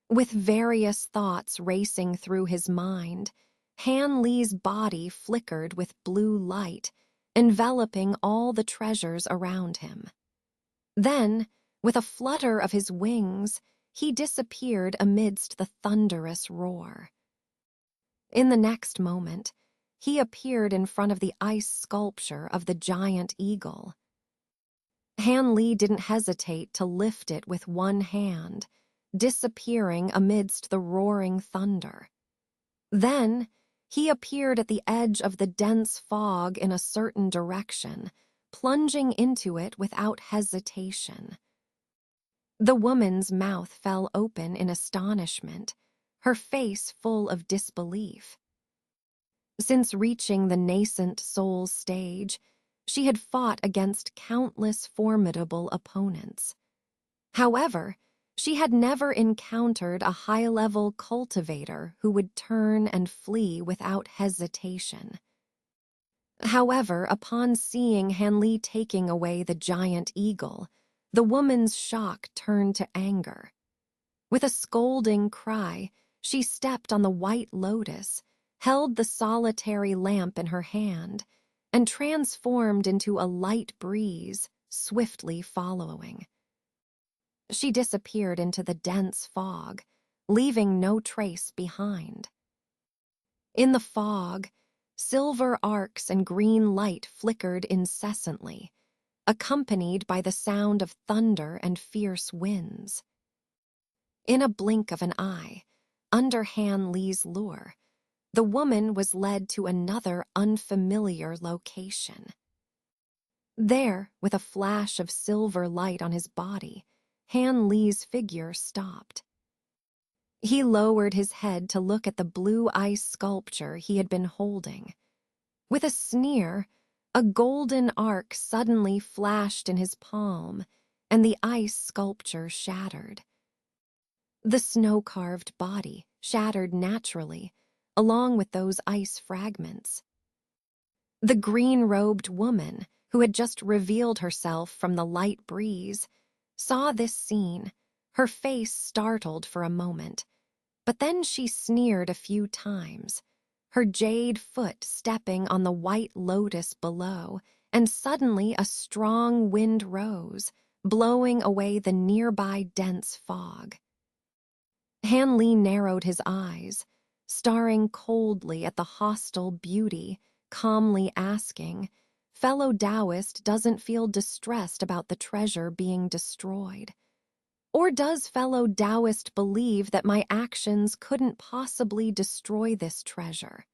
With various thoughts racing through his mind, Han Li's body flickered with blue light, enveloping all the treasures around him. Then, with a flutter of his wings, he disappeared amidst the thunderous roar. In the next moment, he appeared in front of the ice sculpture of the giant eagle. Han Li didn't hesitate to lift it with one hand, disappearing amidst the roaring thunder. Then, he appeared at the edge of the dense fog in a certain direction, plunging into it without hesitation. The woman's mouth fell open in astonishment, her face full of disbelief. Since reaching the nascent soul stage, she had fought against countless formidable opponents. However, she had never encountered a high-level cultivator who would turn and flee without hesitation. However, upon seeing Han Li taking away the giant eagle, the woman's shock turned to anger. With a scolding cry, she stepped on the white lotus, held the solitary lamp in her hand, and transformed into a light breeze, swiftly following. She disappeared into the dense fog, leaving no trace behind. In the fog, silver arcs and green light flickered incessantly, accompanied by the sound of thunder and fierce winds. In a blink of an eye, under Han Li's lure, the woman was led to another unfamiliar location. There, with a flash of silver light on his body, Han Li's figure stopped. He lowered his head to look at the blue ice sculpture he had been holding. With a sneer, a golden arc suddenly flashed in his palm, and the ice sculpture shattered. The snow-carved body shattered naturally, along with those ice fragments. The green-robed woman, who had just revealed herself from the light breeze, saw this scene, her face startled for a moment, but then she sneered a few times, her jade foot stepping on the white lotus below, and suddenly a strong wind rose, blowing away the nearby dense fog. Han Li narrowed his eyes, staring coldly at the hostile beauty, calmly asking, "Fellow Taoist doesn't feel distressed about the treasure being destroyed. Or does fellow Taoist believe that my actions couldn't possibly destroy this treasure?"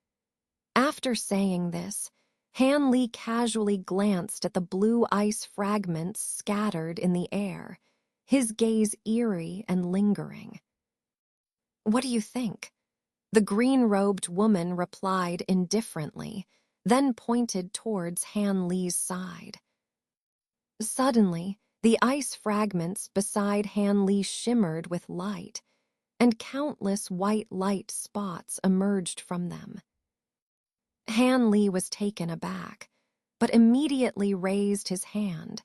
After saying this, Han Li casually glanced at the blue ice fragments scattered in the air, his gaze eerie and lingering. "What do you think?" The green-robed woman replied indifferently, then pointed towards Han Li's side. Suddenly, the ice fragments beside Han Li shimmered with light, and countless white light spots emerged from them. Han Li was taken aback, but immediately raised his hand,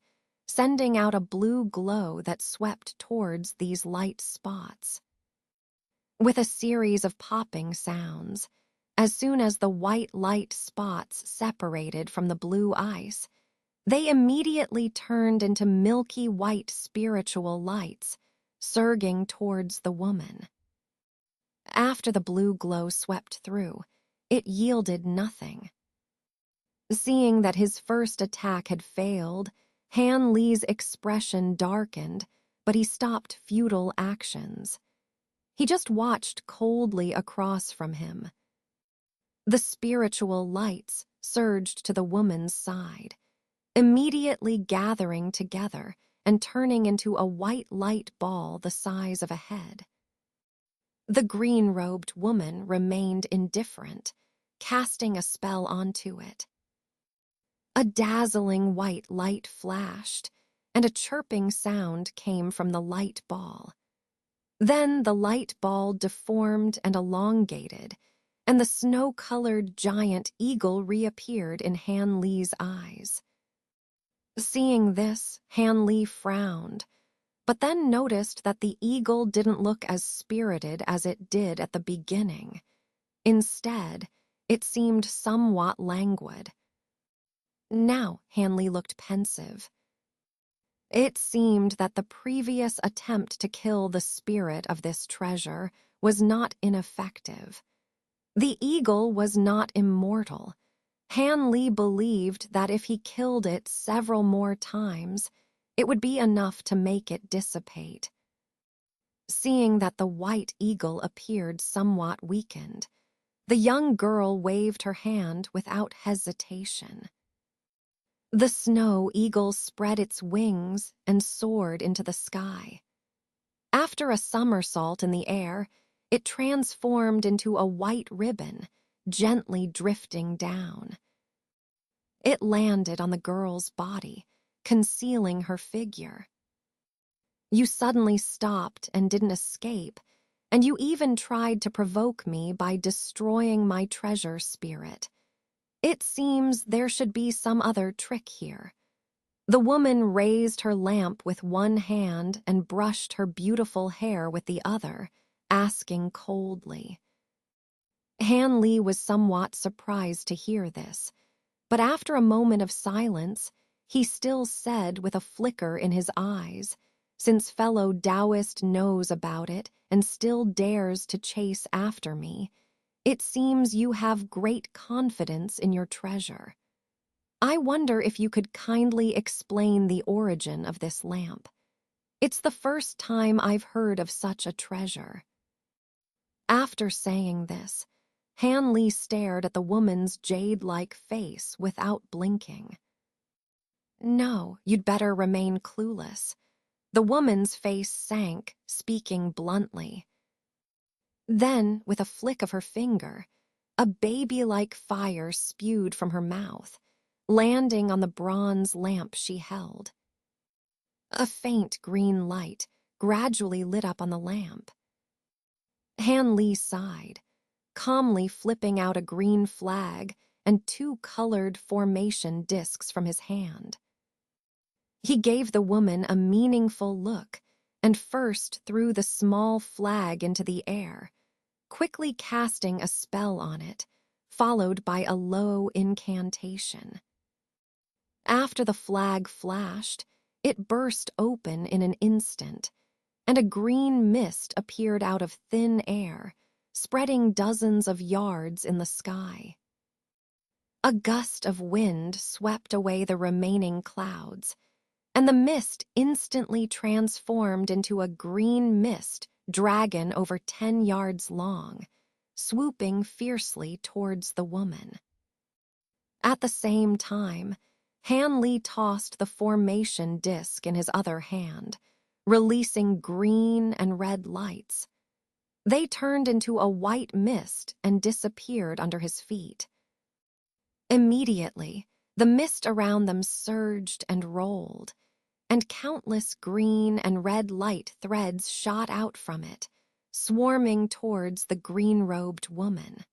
sending out a blue glow that swept towards these light spots. With a series of popping sounds, as soon as the white light spots separated from the blue ice, they immediately turned into milky white spiritual lights, surging towards the woman. After the blue glow swept through, it yielded nothing. Seeing that his first attack had failed, Han Li's expression darkened, but he stopped futile actions. He just watched coldly across from him. The spiritual lights surged to the woman's side, immediately gathering together and turning into a white light ball the size of a head. The green-robed woman remained indifferent, casting a spell onto it. A dazzling white light flashed, and a chirping sound came from the light ball. Then the light ball deformed and elongated, and the snow-colored giant eagle reappeared in Han Li's eyes. Seeing this, Han Li frowned, but then noticed that the eagle didn't look as spirited as it did at the beginning. Instead, it seemed somewhat languid. Now Han Li looked pensive. It seemed that the previous attempt to kill the spirit of this treasure was not ineffective. The eagle was not immortal. Han Li believed that if he killed it several more times, it would be enough to make it dissipate. Seeing that the white eagle appeared somewhat weakened, the young girl waved her hand without hesitation. The snow eagle spread its wings and soared into the sky. After a somersault in the air, it transformed into a white ribbon, gently drifting down. It landed on the girl's body, concealing her figure. "You suddenly stopped and didn't escape, and you even tried to provoke me by destroying my treasure spirit. It seems there should be some other trick here." The woman raised her lamp with one hand and brushed her beautiful hair with the other, asking coldly. Han Li was somewhat surprised to hear this, but after a moment of silence, he still said with a flicker in his eyes, "Since fellow Taoist knows about it and still dares to chase after me, it seems you have great confidence in your treasure. I wonder if you could kindly explain the origin of this lamp. It's the first time I've heard of such a treasure." After saying this, Han Li stared at the woman's jade-like face without blinking. "No, you'd better remain clueless." The woman's face sank, speaking bluntly. Then, with a flick of her finger, a baby-like fire spewed from her mouth, landing on the bronze lamp she held. A faint green light gradually lit up on the lamp. Han Li sighed, calmly flipping out a green flag and two colored formation discs from his hand. He gave the woman a meaningful look and first threw the small flag into the air, quickly casting a spell on it, followed by a low incantation. After the flag flashed, it burst open in an instant, and a green mist appeared out of thin air, spreading dozens of yards in the sky. A gust of wind swept away the remaining clouds, and the mist instantly transformed into a green mist dragon over 10 yards long, swooping fiercely towards the woman. At the same time, Han Li tossed the formation disc in his other hand, releasing green and red lights. They turned into a white mist and disappeared under his feet. Immediately, the mist around them surged and rolled, and countless green and red light threads shot out from it, swarming towards the green-robed woman.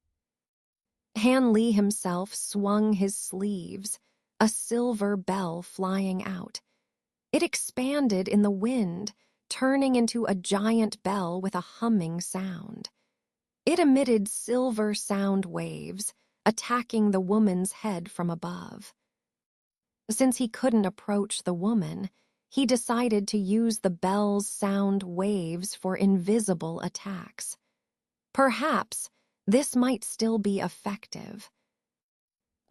Han Li himself swung his sleeves, a silver bell flying out. It expanded in the wind, turning into a giant bell with a humming sound. It emitted silver sound waves, attacking the woman's head from above. Since he couldn't approach the woman, he decided to use the bell's sound waves for invisible attacks. Perhaps this might still be effective.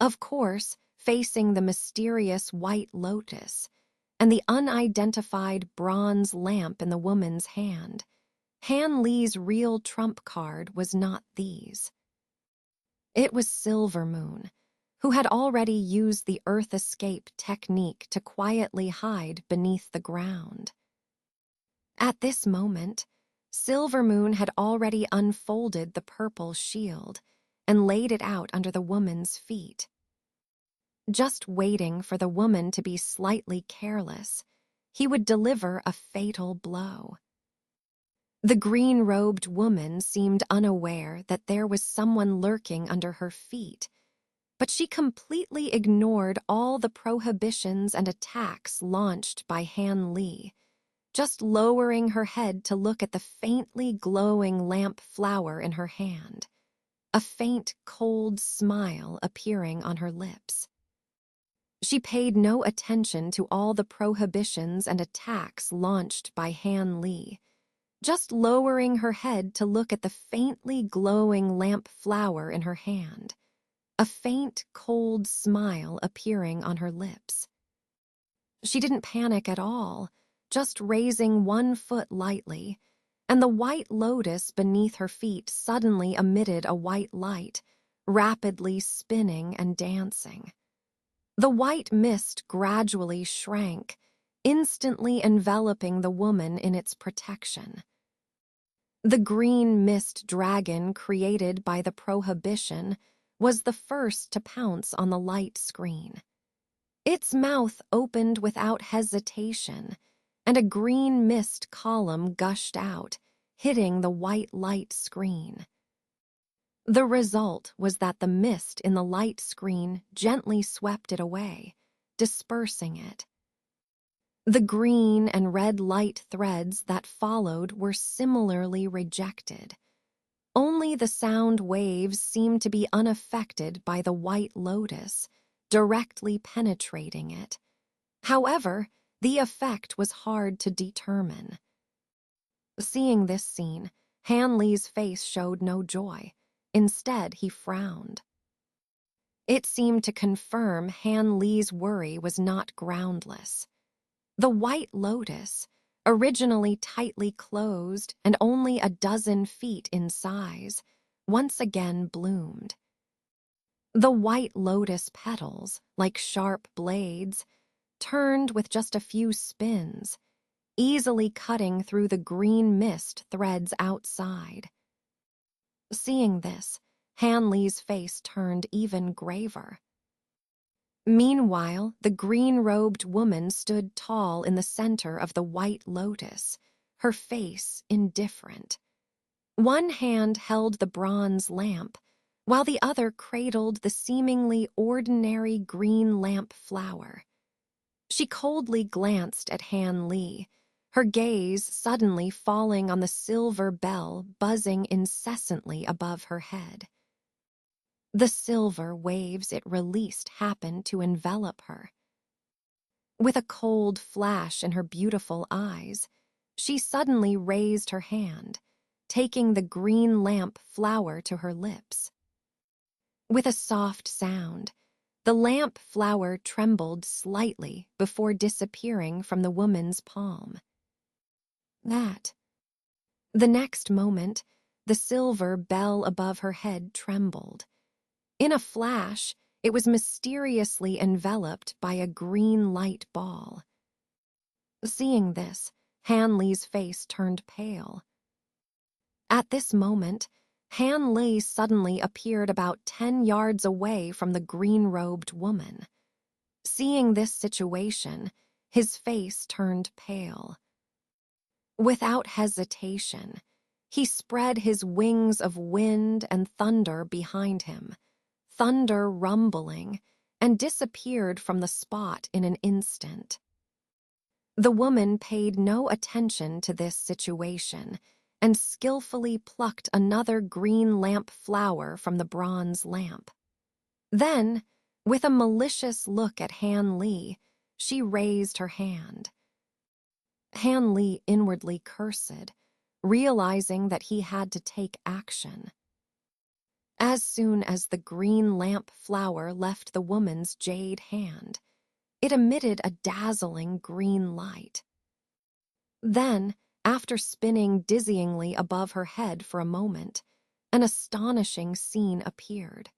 Of course, facing the mysterious white lotus and the unidentified bronze lamp in the woman's hand, Han Li's real trump card was not these. It was Silvermoon, who had already used the Earth Escape technique to quietly hide beneath the ground. At this moment, Silvermoon had already unfolded the purple shield and laid it out under the woman's feet. Just waiting for the woman to be slightly careless, he would deliver a fatal blow. The green-robed woman seemed unaware that there was someone lurking under her feet, but she completely ignored all the prohibitions and attacks launched by Han Li, just lowering her head to look at the faintly glowing lamp flower in her hand, a faint, cold smile appearing on her lips. She paid no attention to all the prohibitions and attacks launched by Han Li, just lowering her head to look at the faintly glowing lamp flower in her hand, a faint, cold smile appearing on her lips. She didn't panic at all, just raising one foot lightly, and the white lotus beneath her feet suddenly emitted a white light, rapidly spinning and dancing. The white mist gradually shrank, instantly enveloping the woman in its protection. The green mist dragon created by the prohibition was the first to pounce on the light screen. Its mouth opened without hesitation, and a green mist column gushed out, hitting the white light screen. The result was that the mist in the light screen gently swept it away, dispersing it. The green and red light threads that followed were similarly rejected. Only the sound waves seemed to be unaffected by the white lotus, directly penetrating it. However, the effect was hard to determine. Seeing this scene, Han Li's face showed no joy. Instead, he frowned. It seemed to confirm Han Li's worry was not groundless. The white lotus, originally tightly closed and only a dozen feet in size, once again bloomed. The white lotus petals, like sharp blades, turned with just a few spins, easily cutting through the green mist threads outside. Seeing this, Han Li's face turned even graver. Meanwhile, the green-robed woman stood tall in the center of the white lotus, her face indifferent. One hand held the bronze lamp, while the other cradled the seemingly ordinary green lamp flower. She coldly glanced at Han Li, her gaze suddenly falling on the silver bell buzzing incessantly above her head. The silver waves it released happened to envelop her. With a cold flash in her beautiful eyes, she suddenly raised her hand, taking the green lamp flower to her lips. With a soft sound, the lamp flower trembled slightly before disappearing from the woman's palm. The next moment, the silver bell above her head trembled. In a flash, it was mysteriously enveloped by a green light ball. Seeing this, Hanley's face turned pale. At this moment, Hanley suddenly appeared about 10 yards away from the green-robed woman. Seeing this situation, his face turned pale. Without hesitation, he spread his wings of wind and thunder behind him, thunder rumbling, and disappeared from the spot in an instant. The woman paid no attention to this situation and skillfully plucked another green lamp flower from the bronze lamp. Then, with a malicious look at Han Li, she raised her hand. Han Li inwardly cursed, realizing that he had to take action. As soon as the green lamp flower left the woman's jade hand, it emitted a dazzling green light. Then, after spinning dizzyingly above her head for a moment, an astonishing scene appeared.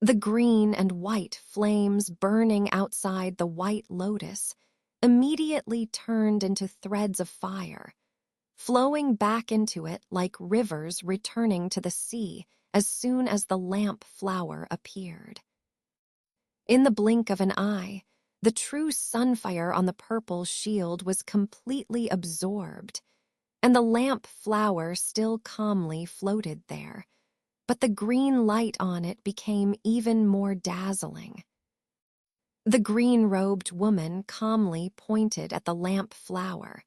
The green and white flames burning outside the white lotus immediately turned into threads of fire, flowing back into it like rivers returning to the sea as soon as the lamp flower appeared. In the blink of an eye, the true sunfire on the purple shield was completely absorbed, and the lamp flower still calmly floated there, but the green light on it became even more dazzling. The green-robed woman calmly pointed at the lamp flower,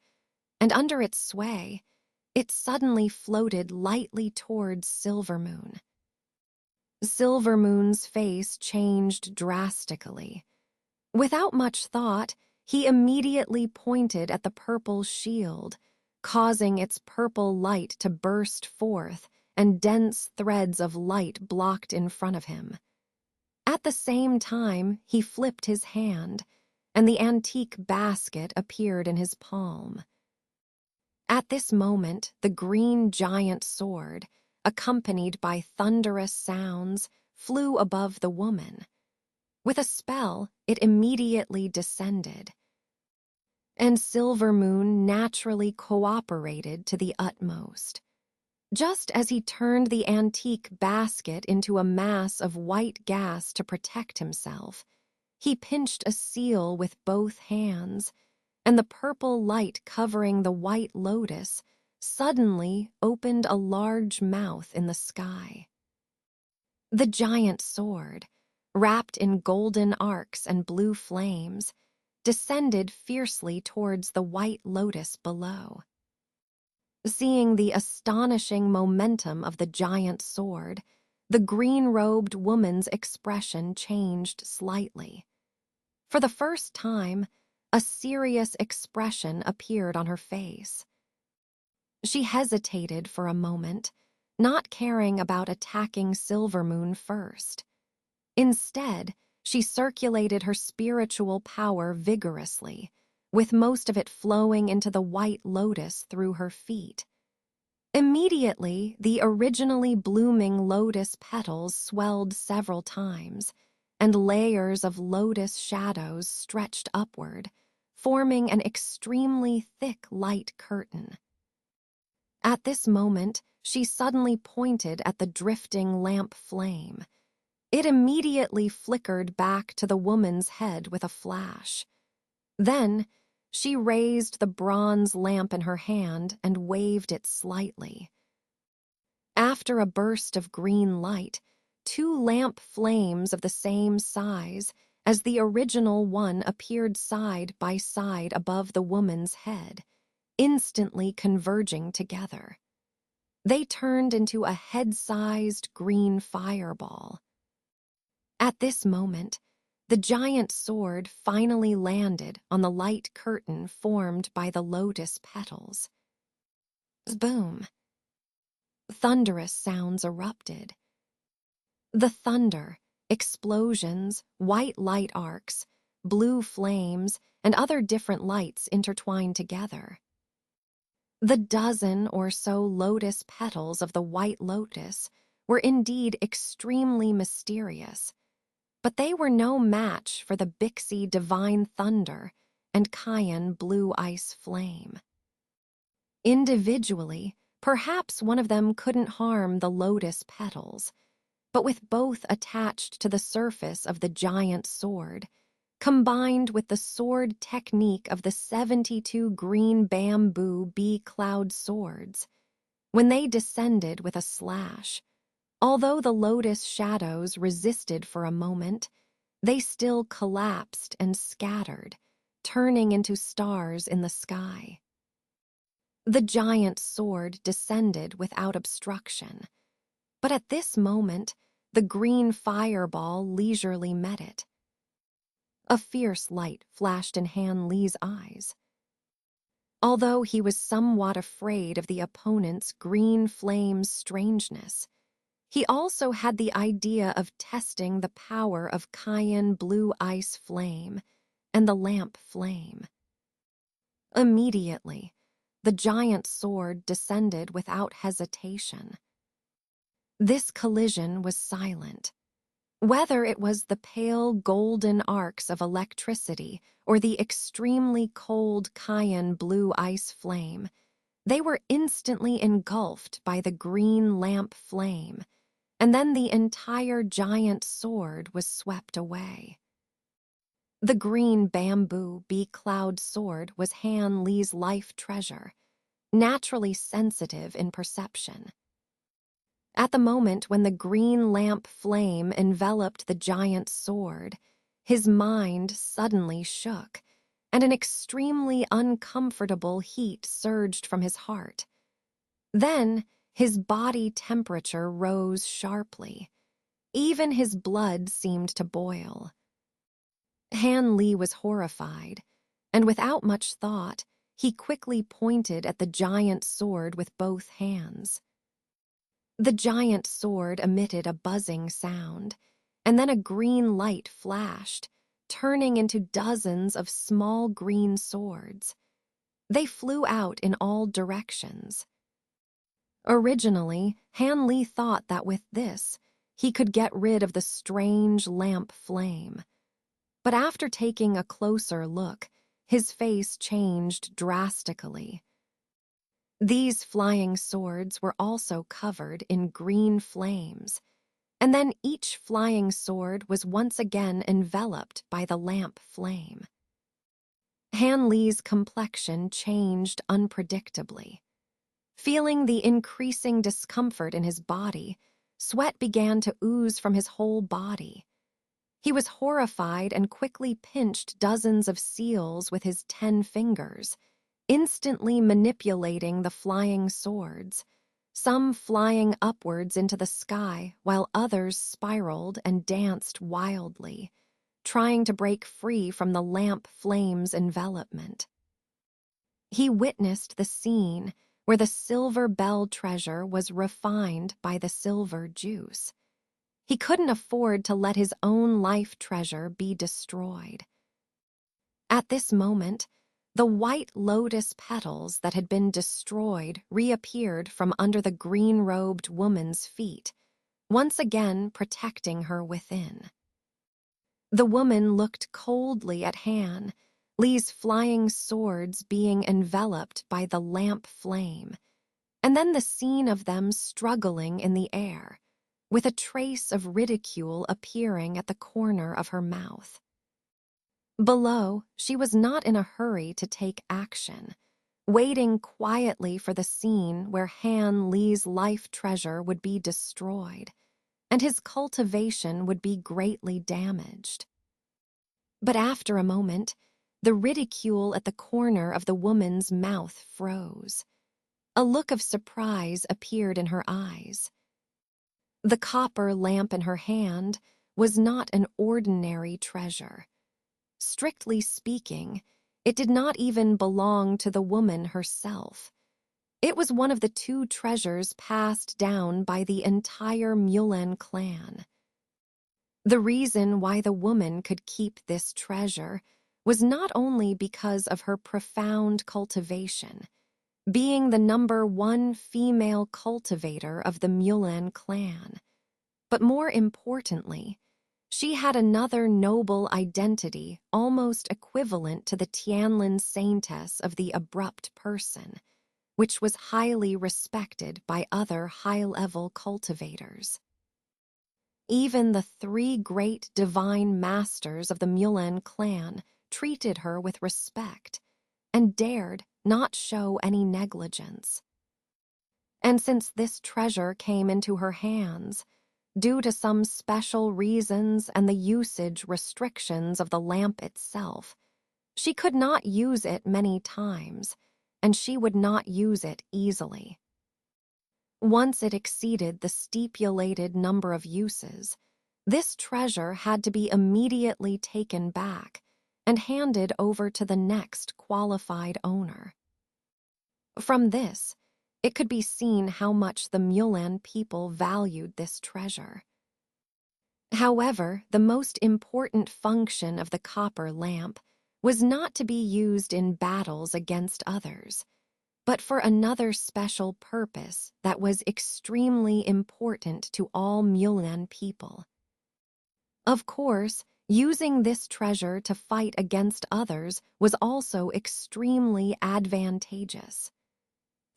and under its sway, it suddenly floated lightly towards Silvermoon. Silvermoon's face changed drastically. Without much thought, he immediately pointed at the purple shield, causing its purple light to burst forth and dense threads of light blocked in front of him. At the same time, he flipped his hand, and the antique basket appeared in his palm. At this moment, the green giant sword, accompanied by thunderous sounds, flew above the woman. With a spell, it immediately descended, and Silvermoon naturally cooperated to the utmost. Just as he turned the antique basket into a mass of white gas to protect himself, he pinched a seal with both hands, and the purple light covering the white lotus suddenly opened a large mouth in the sky. The giant sword, wrapped in golden arcs and blue flames, descended fiercely towards the white lotus below. Seeing the astonishing momentum of the giant sword, the green-robed woman's expression changed slightly. For the first time, a serious expression appeared on her face. She hesitated for a moment, not caring about attacking Silvermoon first. Instead, she circulated her spiritual power vigorously, with most of it flowing into the white lotus through her feet. Immediately, the originally blooming lotus petals swelled several times, and layers of lotus shadows stretched upward, forming an extremely thick light curtain. At this moment, she suddenly pointed at the drifting lamp flame. It immediately flickered back to the woman's head with a flash. Then, she raised the bronze lamp in her hand and waved it slightly. After a burst of green light, 2 lamp flames of the same size as the original one appeared side by side above the woman's head, instantly converging together. They turned into a head-sized green fireball. At this moment, the giant sword finally landed on the light curtain formed by the lotus petals. Boom! Thunderous sounds erupted. The thunder, explosions, white light arcs, blue flames, and other different lights intertwined together. The dozen or so lotus petals of the white lotus were indeed extremely mysterious, but they were no match for the Bixie divine thunder and Cayenne blue ice flame. Individually, perhaps one of them couldn't harm the lotus petals, but with both attached to the surface of the giant sword, combined with the sword technique of the 72 green bamboo bee-cloud swords, when they descended with a slash, although the lotus shadows resisted for a moment, they still collapsed and scattered, turning into stars in the sky. The giant sword descended without obstruction, but at this moment, the green fireball leisurely met it. A fierce light flashed in Han Li's eyes. Although he was somewhat afraid of the opponent's green flame's strangeness, he also had the idea of testing the power of Cayenne blue ice flame and the lamp flame. Immediately, the giant sword descended without hesitation. This collision was silent. Whether it was the pale golden arcs of electricity or the extremely cold Cayenne blue ice flame, they were instantly engulfed by the green lamp flame, and then the entire giant sword was swept away. The green bamboo bee-cloud sword was Han Li's life treasure, naturally sensitive in perception. At the moment when the green lamp flame enveloped the giant sword, his mind suddenly shook, and an extremely uncomfortable heat surged from his heart. Then his body temperature rose sharply. Even his blood seemed to boil. Han Li was horrified, and without much thought, he quickly pointed at the giant sword with both hands. The giant sword emitted a buzzing sound, and then a green light flashed, turning into dozens of small green swords. They flew out in all directions. Originally, Han Li thought that with this, he could get rid of the strange lamp flame. But after taking a closer look, his face changed drastically. These flying swords were also covered in green flames, and then each flying sword was once again enveloped by the lamp flame. Han Li's complexion changed unpredictably. Feeling the increasing discomfort in his body, sweat began to ooze from his whole body. He was horrified and quickly pinched dozens of seals with his 10 fingers, instantly manipulating the flying swords, some flying upwards into the sky while others spiraled and danced wildly, trying to break free from the lamp flame's envelopment. He witnessed the scene where the silver bell treasure was refined by the silver juice. He couldn't afford to let his own life treasure be destroyed. At this moment, the white lotus petals that had been destroyed reappeared from under the green-robed woman's feet, once again protecting her within. The woman looked coldly at Han, Li's flying swords being enveloped by the lamp flame, and then the scene of them struggling in the air, with a trace of ridicule appearing at the corner of her mouth. Below, she was not in a hurry to take action, waiting quietly for the scene where Han Li's life treasure would be destroyed, and his cultivation would be greatly damaged. But after a moment, the ridicule at the corner of the woman's mouth froze. A look of surprise appeared in her eyes. The copper lamp in her hand was not an ordinary treasure. Strictly speaking, it did not even belong to the woman herself. It was one of the two treasures passed down by the entire Mulan clan. The reason why the woman could keep this treasure was not only because of her profound cultivation, being the #1 female cultivator of the Mulan clan, but more importantly, she had another noble identity almost equivalent to the Tianlin saintess of the abrupt person, which was highly respected by other high-level cultivators. Even the 3 great divine masters of the Mulan clan treated her with respect and dared not show any negligence. And since this treasure came into her hands, due to some special reasons and the usage restrictions of the lamp itself, she could not use it many times, and she would not use it easily. Once it exceeded the stipulated number of uses, this treasure had to be immediately taken back and handed over to the next qualified owner. From this, it could be seen how much the Mulan people valued this treasure. However, the most important function of the copper lamp was not to be used in battles against others, but for another special purpose that was extremely important to all Mulan people. Of course, using this treasure to fight against others was also extremely advantageous.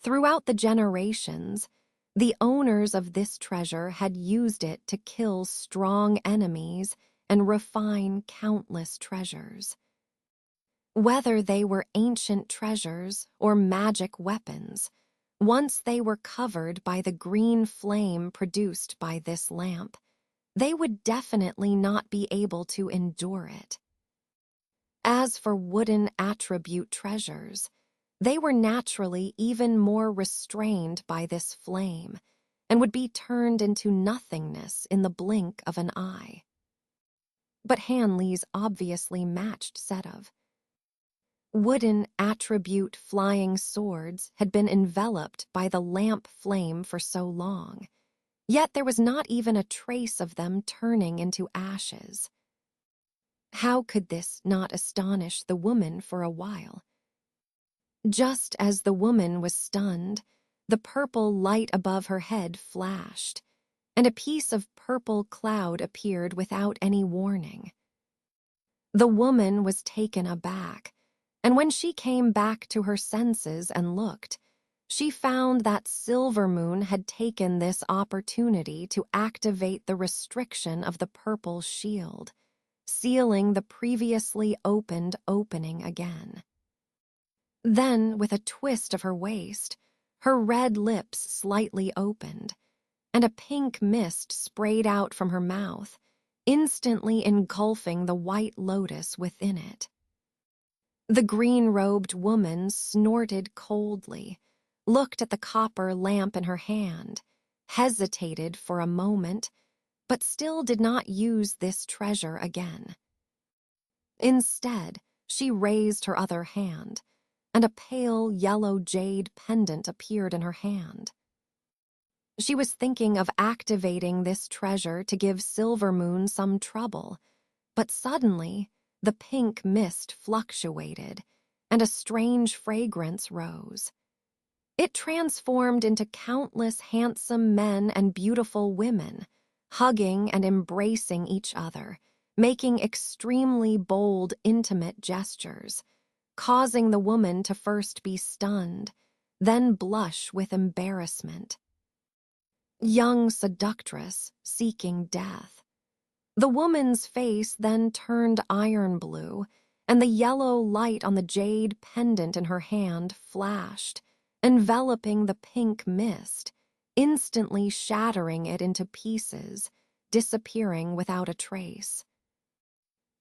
Throughout the generations, the owners of this treasure had used it to kill strong enemies and refine countless treasures. Whether they were ancient treasures or magic weapons, once they were covered by the green flame produced by this lamp, they would definitely not be able to endure it. As for wooden attribute treasures, they were naturally even more restrained by this flame and would be turned into nothingness in the blink of an eye. But Hanley's obviously matched set of wooden attribute flying swords had been enveloped by the lamp flame for so long, yet there was not even a trace of them turning into ashes. How could this not astonish the woman for a while? Just as the woman was stunned, the purple light above her head flashed, and a piece of purple cloud appeared without any warning. The woman was taken aback, and when she came back to her senses and looked, she found that Silvermoon had taken this opportunity to activate the restriction of the purple shield, sealing the previously opened opening again. Then, with a twist of her waist, her red lips slightly opened, and a pink mist sprayed out from her mouth, instantly engulfing the white lotus within it. The green-robed woman snorted coldly, looked at the copper lamp in her hand, hesitated for a moment, but still did not use this treasure again. Instead, she raised her other hand, and a pale yellow jade pendant appeared in her hand. She was thinking of activating this treasure to give Silvermoon some trouble, but suddenly the pink mist fluctuated, and a strange fragrance rose. It transformed into countless handsome men and beautiful women, hugging and embracing each other, making extremely bold, intimate gestures, causing the woman to first be stunned, then blush with embarrassment. Young seductress seeking death. The woman's face then turned iron blue, and the yellow light on the jade pendant in her hand flashed, enveloping the pink mist, instantly shattering it into pieces, disappearing without a trace.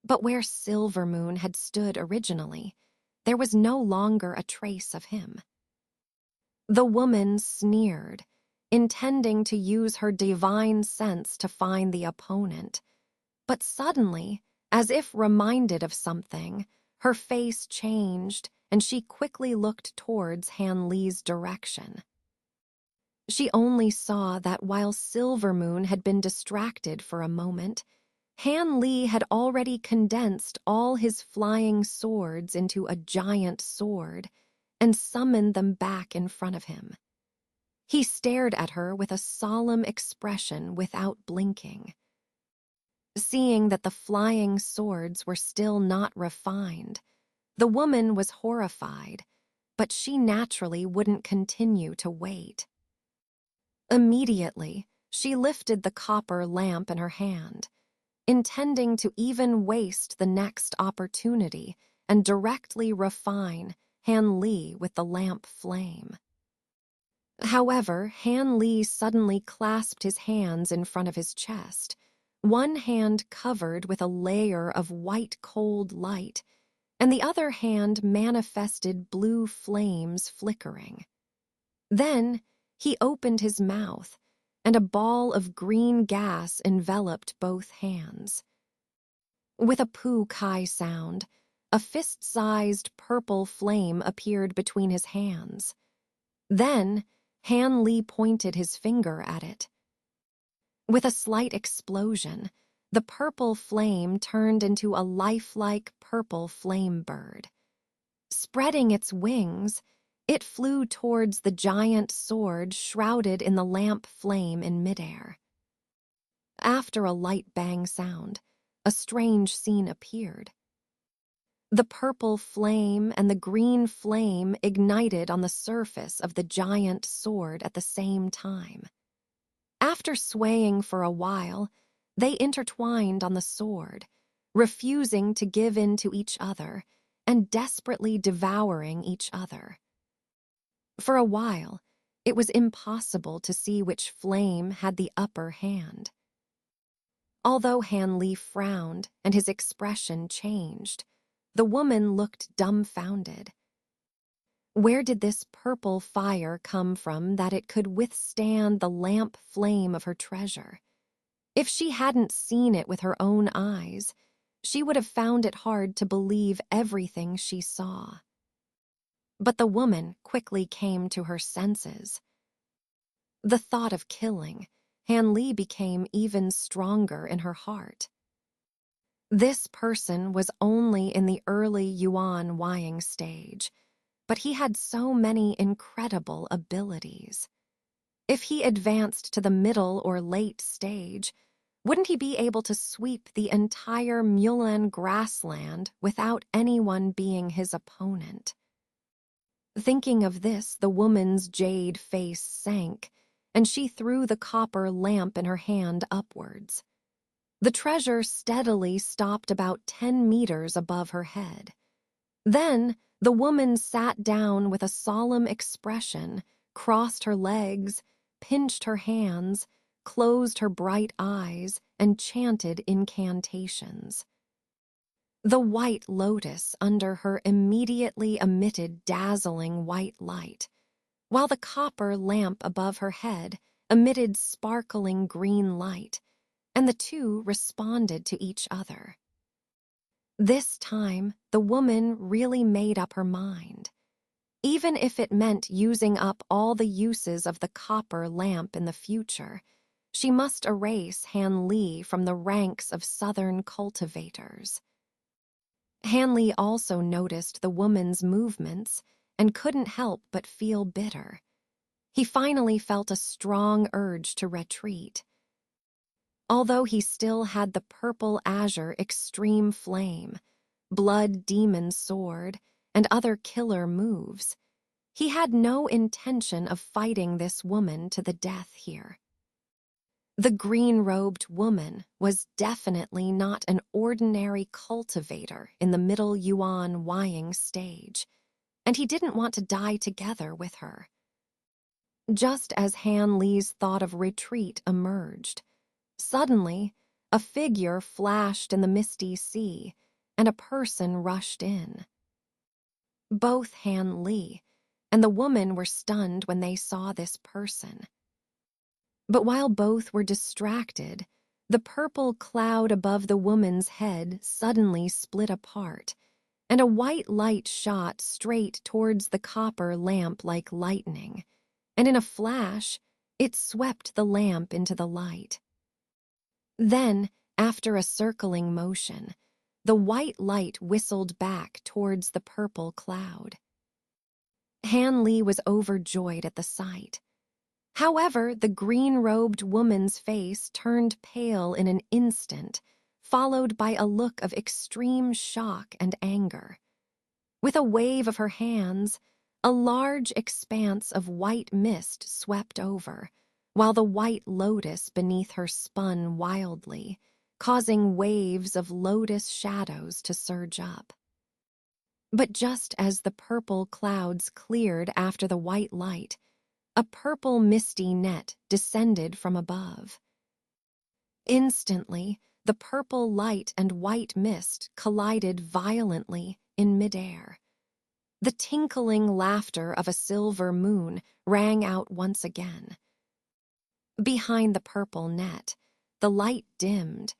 But where Silvermoon had stood originally, there was no longer a trace of him. The woman sneered, intending to use her divine sense to find the opponent. But suddenly, as if reminded of something, her face changed and she quickly looked towards Han Li's direction. She only saw that while Silvermoon had been distracted for a moment, Han Li had already condensed all his flying swords into a giant sword and summoned them back in front of him. He stared at her with a solemn expression without blinking. Seeing that the flying swords were still not refined, the woman was horrified, but she naturally wouldn't continue to wait. Immediately, she lifted the copper lamp in her hand, intending to even waste the next opportunity and directly refine Han Li with the lamp flame. However, Han Li suddenly clasped his hands in front of his chest, one hand covered with a layer of white cold light, and the other hand manifested blue flames flickering. Then he opened his mouth, and a ball of green gas enveloped both hands. With a poo-kai sound, a fist-sized purple flame appeared between his hands. Then, Han Li pointed his finger at it. With a slight explosion, the purple flame turned into a lifelike purple flame bird. Spreading its wings, it flew towards the giant sword shrouded in the lamp flame in midair. After a light bang sound, a strange scene appeared. The purple flame and the green flame ignited on the surface of the giant sword at the same time. After swaying for a while, they intertwined on the sword, refusing to give in to each other and desperately devouring each other. For a while, it was impossible to see which flame had the upper hand. Although Han Li frowned and his expression changed, the woman looked dumbfounded. Where did this purple fire come from that it could withstand the lamp flame of her treasure? If she hadn't seen it with her own eyes, she would have found it hard to believe everything she saw. But the woman quickly came to her senses. The thought of killing Han Li became even stronger in her heart. This person was only in the early Yuan Wying stage, but he had so many incredible abilities. If he advanced to the middle or late stage, wouldn't he be able to sweep the entire Mulan grassland without anyone being his opponent? Thinking of this, the woman's jade face sank, and she threw the copper lamp in her hand upwards. The treasure steadily stopped about 10 meters above her head. Then, the woman sat down with a solemn expression, crossed her legs, pinched her hands, closed her bright eyes, and chanted incantations. The white lotus under her immediately emitted dazzling white light, while the copper lamp above her head emitted sparkling green light, and the two responded to each other. This time, the woman really made up her mind. Even if it meant using up all the uses of the copper lamp in the future, she must erase Han Li from the ranks of southern cultivators. Han Li also noticed the woman's movements and couldn't help but feel bitter. He finally felt a strong urge to retreat. Although he still had the purple azure extreme flame, blood demon sword, and other killer moves, he had no intention of fighting this woman to the death here. The green-robed woman was definitely not an ordinary cultivator in the middle Yuan Wying stage, and he didn't want to die together with her. Just as Han Li's thought of retreat emerged, suddenly, a figure flashed in the misty sea, and a person rushed in. Both Han Li and the woman were stunned when they saw this person. But while both were distracted, the purple cloud above the woman's head suddenly split apart, and a white light shot straight towards the copper lamp like lightning, and in a flash, it swept the lamp into the light. Then, after a circling motion, the white light whistled back towards the purple cloud. Han Li was overjoyed at the sight. However, the green-robed woman's face turned pale in an instant, followed by a look of extreme shock and anger. With a wave of her hands, a large expanse of white mist swept over, while the white lotus beneath her spun wildly, causing waves of lotus shadows to surge up. But just as the purple clouds cleared after the white light, a purple misty net descended from above. Instantly, the purple light and white mist collided violently in midair. The tinkling laughter of a silver moon rang out once again. Behind the purple net, the light dimmed,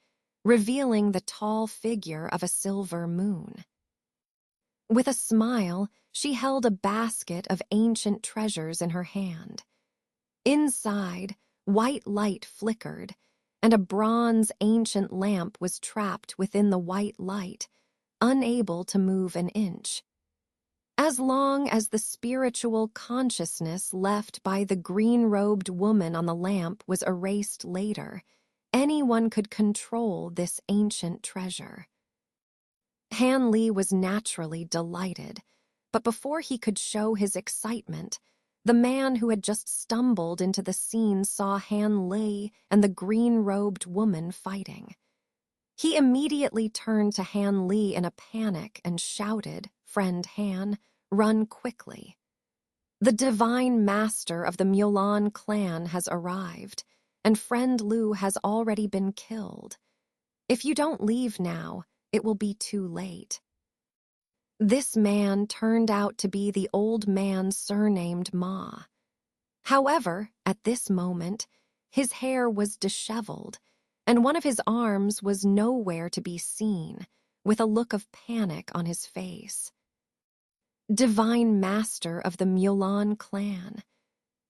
revealing the tall figure of a silver moon. With a smile, she held a basket of ancient treasures in her hand. Inside, white light flickered, and a bronze ancient lamp was trapped within the white light, unable to move an inch. As long as the spiritual consciousness left by the green-robed woman on the lamp was erased later, anyone could control this ancient treasure. Han Li was naturally delighted, but before he could show his excitement, the man who had just stumbled into the scene saw Han Li and the green-robed woman fighting. He immediately turned to Han Li in a panic and shouted, "Friend Han, run quickly. The divine master of the Mulan clan has arrived, and friend Lu has already been killed. If you don't leave now, it will be too late." This man turned out to be the old man surnamed Ma. However, at this moment, his hair was disheveled, and one of his arms was nowhere to be seen, with a look of panic on his face. Divine master of the Mulan clan.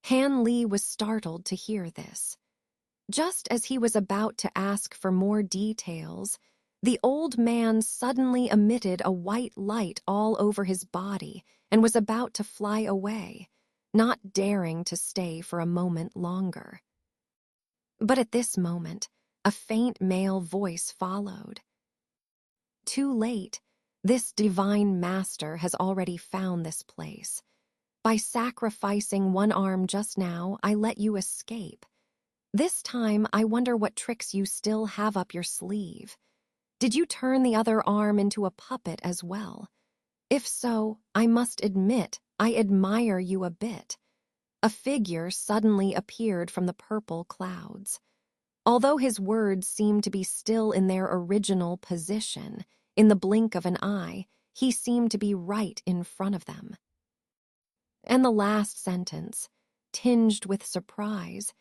Han Li was startled to hear this. Just as he was about to ask for more details, the old man suddenly emitted a white light all over his body and was about to fly away, not daring to stay for a moment longer. But at this moment, a faint male voice followed. "Too late. This divine master has already found this place. By sacrificing one arm just now, I let you escape. This time, I wonder what tricks you still have up your sleeve. Did you turn the other arm into a puppet as well? If so, I must admit, I admire you a bit." A figure suddenly appeared from the purple clouds. Although his words seemed to be still in their original position, in the blink of an eye, he seemed to be right in front of them. And the last sentence, tinged with surprise,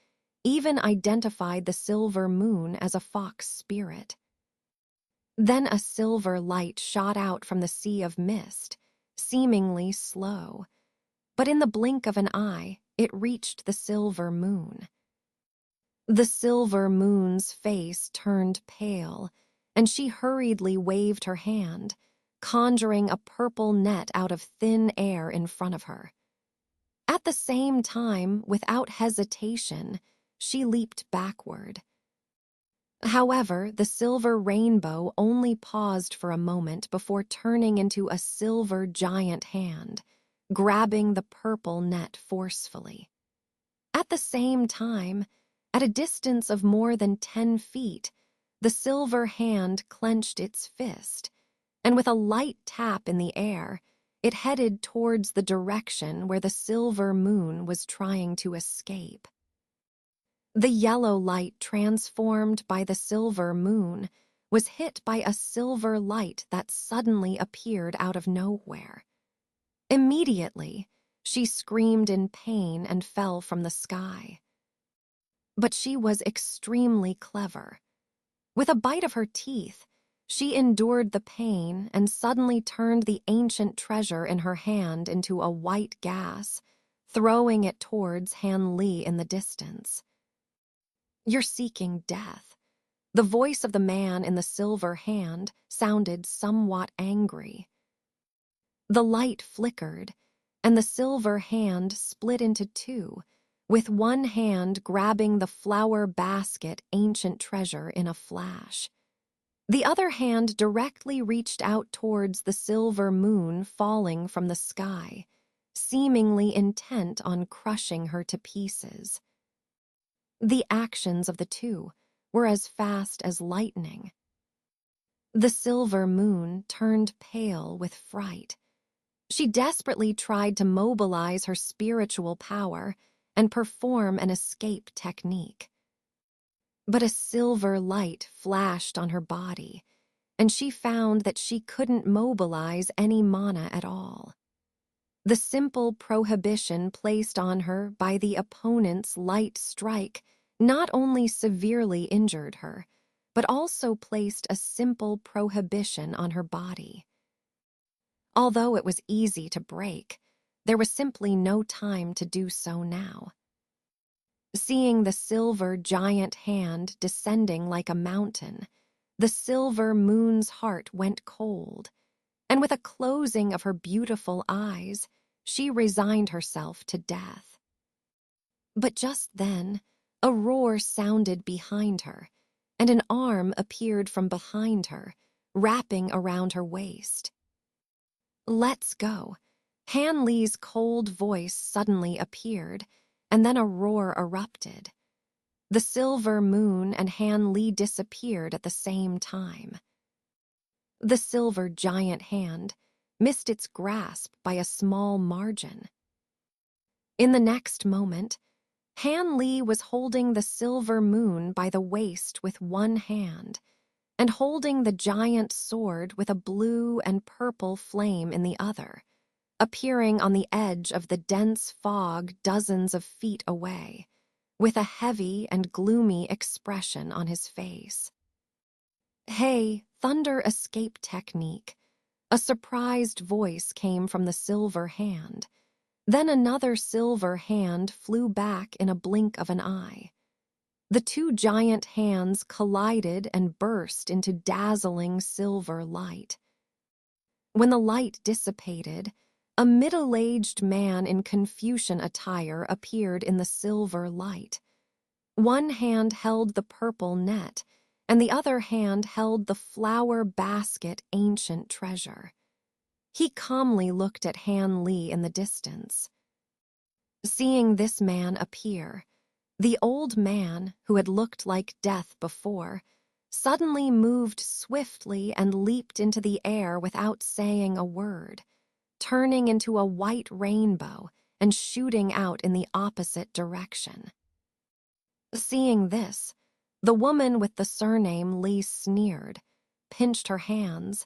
even identified the silver moon as a fox spirit. Then a silver light shot out from the sea of mist, seemingly slow, but in the blink of an eye, it reached the silver moon. The silver moon's face turned pale, and she hurriedly waved her hand, conjuring a purple net out of thin air in front of her. At the same time, without hesitation, she leaped backward. However, the silver rainbow only paused for a moment before turning into a silver giant hand, grabbing the purple net forcefully. At the same time, at a distance of more than 10 feet, the silver hand clenched its fist, and with a light tap in the air, it headed towards the direction where the silver moon was trying to escape. The yellow light transformed by the silver moon was hit by a silver light that suddenly appeared out of nowhere. Immediately, She screamed in pain and fell from the sky. But she was extremely clever. With a bite of her teeth, she endured the pain and suddenly turned the ancient treasure in her hand into a white gas, throwing it towards Han Li in the distance. "You're seeking death." The voice of the man in the silver hand sounded somewhat angry. The light flickered, and the silver hand split into two, with one hand grabbing the flower basket ancient treasure in a flash. The other hand directly reached out towards the silver moon falling from the sky, seemingly intent on crushing her to pieces. The actions of the two were as fast as lightning. The silver moon turned pale with fright. She desperately tried to mobilize her spiritual power and perform an escape technique. But a silver light flashed on her body, and she found that she couldn't mobilize any mana at all. The simple prohibition placed on her by the opponent's light strike not only severely injured her, but also placed a simple prohibition on her body. Although it was easy to break, there was simply no time to do so now. Seeing the silver giant hand descending like a mountain, the silver moon's heart went cold, and with a closing of her beautiful eyes, she resigned herself to death. But just then, a roar sounded behind her, and an arm appeared from behind her, wrapping around her waist. "Let's go." Han Li's cold voice suddenly appeared, and then a roar erupted. The silver moon and Han Li disappeared at the same time. The silver giant hand missed its grasp by a small margin. In the next moment, Han Li was holding the silver moon by the waist with one hand and holding the giant sword with a blue and purple flame in the other, appearing on the edge of the dense fog dozens of feet away, with a heavy and gloomy expression on his face. "Hey, thunder escape technique." A surprised voice came from the silver hand. Then another silver hand flew back in a blink of an eye. The two giant hands collided and burst into dazzling silver light. When the light dissipated, a middle-aged man in Confucian attire appeared in the silver light. One hand held the purple net, and the other hand held the flower basket ancient treasure. He calmly looked at Han Li in the distance. Seeing this man appear, the old man, who had looked like death before, suddenly moved swiftly and leaped into the air without saying a word, turning into a white rainbow and shooting out in the opposite direction. Seeing this, the woman with the surname Li sneered, pinched her hands,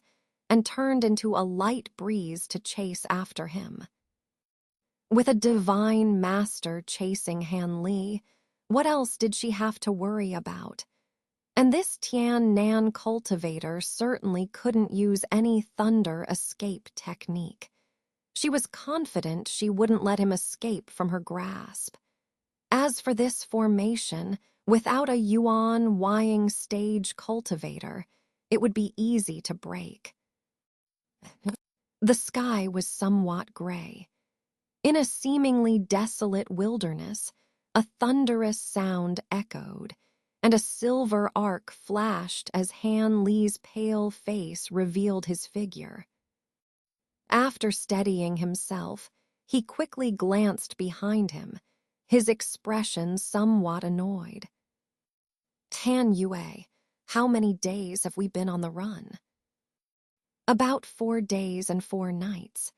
and turned into a light breeze to chase after him. With a divine master chasing Han Li, what else did she have to worry about? And this Tian Nan cultivator certainly couldn't use any thunder escape technique. She was confident she wouldn't let him escape from her grasp. As for this formation, without a Yuan Wying stage cultivator, it would be easy to break. The sky was somewhat gray. In a seemingly desolate wilderness, a thunderous sound echoed, and a silver arc flashed as Han Li's pale face revealed his figure. After steadying himself, he quickly glanced behind him, his expression somewhat annoyed. "Tan Yue, how many days have we been on the run?" "About 4 days and 4 nights.